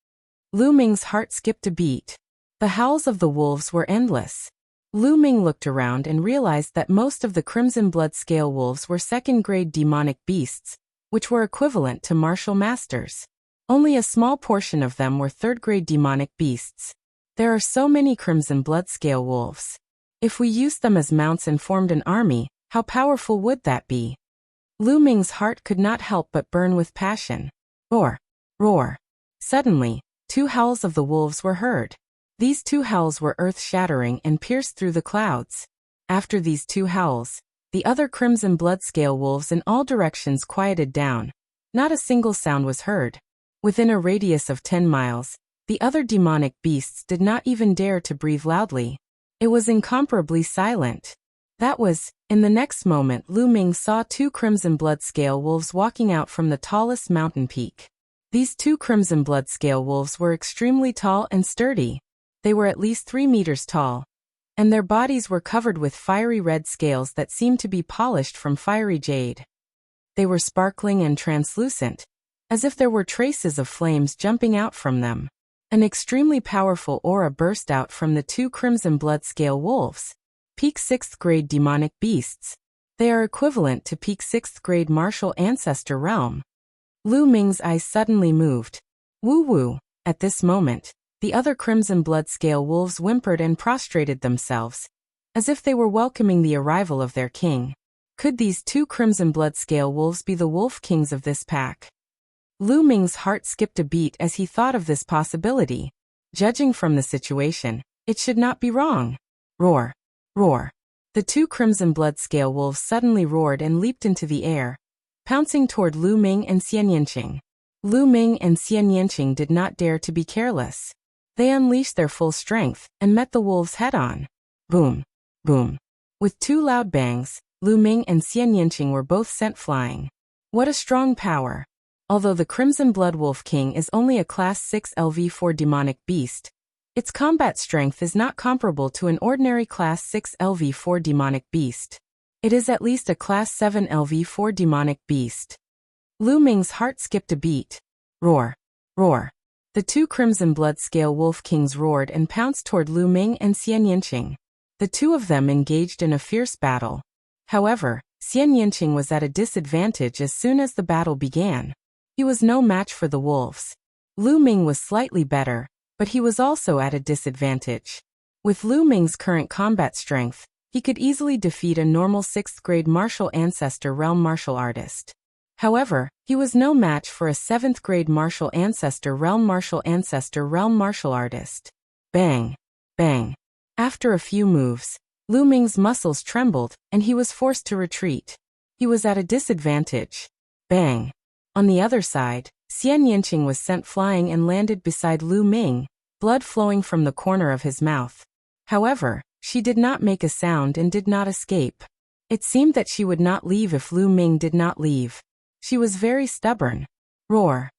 Lu Ming's heart skipped a beat. The howls of the wolves were endless. Lu Ming looked around and realized that most of the crimson blood-scale wolves were second-grade demonic beasts, which were equivalent to martial masters. Only a small portion of them were third-grade demonic beasts. There are so many crimson blood-scale wolves. If we used them as mounts and formed an army, how powerful would that be? Lu Ming's heart could not help but burn with passion. Roar! Roar! Suddenly, two howls of the wolves were heard. These two howls were earth-shattering and pierced through the clouds. After these two howls, the other crimson blood-scale wolves in all directions quieted down. Not a single sound was heard. Within a radius of 10 miles, the other demonic beasts did not even dare to breathe loudly. It was incomparably silent. In the next moment Lu Ming saw two crimson blood-scale wolves walking out from the tallest mountain peak. These two crimson blood-scale wolves were extremely tall and sturdy. They were at least 3 meters tall. and their bodies were covered with fiery red scales that seemed to be polished from fiery jade. They were sparkling and translucent, as if there were traces of flames jumping out from them. An extremely powerful aura burst out from the 2 crimson blood scale wolves, peak 6th grade demonic beasts. They are equivalent to peak 6th grade martial ancestor realm. Lu Ming's eyes suddenly moved. Woo-woo. At this moment, the other crimson blood scale wolves whimpered and prostrated themselves, as if they were welcoming the arrival of their king. Could these 2 crimson blood scale wolves be the wolf kings of this pack? Lu Ming's heart skipped a beat as he thought of this possibility. Judging from the situation, it should not be wrong. Roar! Roar! The 2 crimson blood scale wolves suddenly roared and leaped into the air, pouncing toward Lu Ming and Xian Yanqing. Lu Ming and Xian Yanqing did not dare to be careless. They unleashed their full strength and met the wolves head-on. Boom! Boom! With 2 loud bangs, Lu Ming and Xian Yanqing were both sent flying. What a strong power! Although the Crimson Blood Wolf King is only a Class 6 LV4 demonic beast, its combat strength is not comparable to an ordinary Class 6 LV4 demonic beast. It is at least a Class 7 LV4 demonic beast. Lu Ming's heart skipped a beat. Roar! Roar! The 2 Crimson Blood Scale Wolf Kings roared and pounced toward Lu Ming and Xian Yanqing. The 2 of them engaged in a fierce battle. However, Xian Yanqing was at a disadvantage as soon as the battle began. He was no match for the wolves. Lu Ming was slightly better, but he was also at a disadvantage. With Lu Ming's current combat strength, he could easily defeat a normal 6th grade martial ancestor realm martial artist. However, he was no match for a 7th grade martial ancestor realm martial artist. Bang! Bang! After a few moves, Lu Ming's muscles trembled and he was forced to retreat. He was at a disadvantage. Bang! On the other side, Xian Yanqing was sent flying and landed beside Lu Ming, blood flowing from the corner of his mouth. However, she did not make a sound and did not escape. It seemed that she would not leave if Lu Ming did not leave. She was very stubborn. Roar!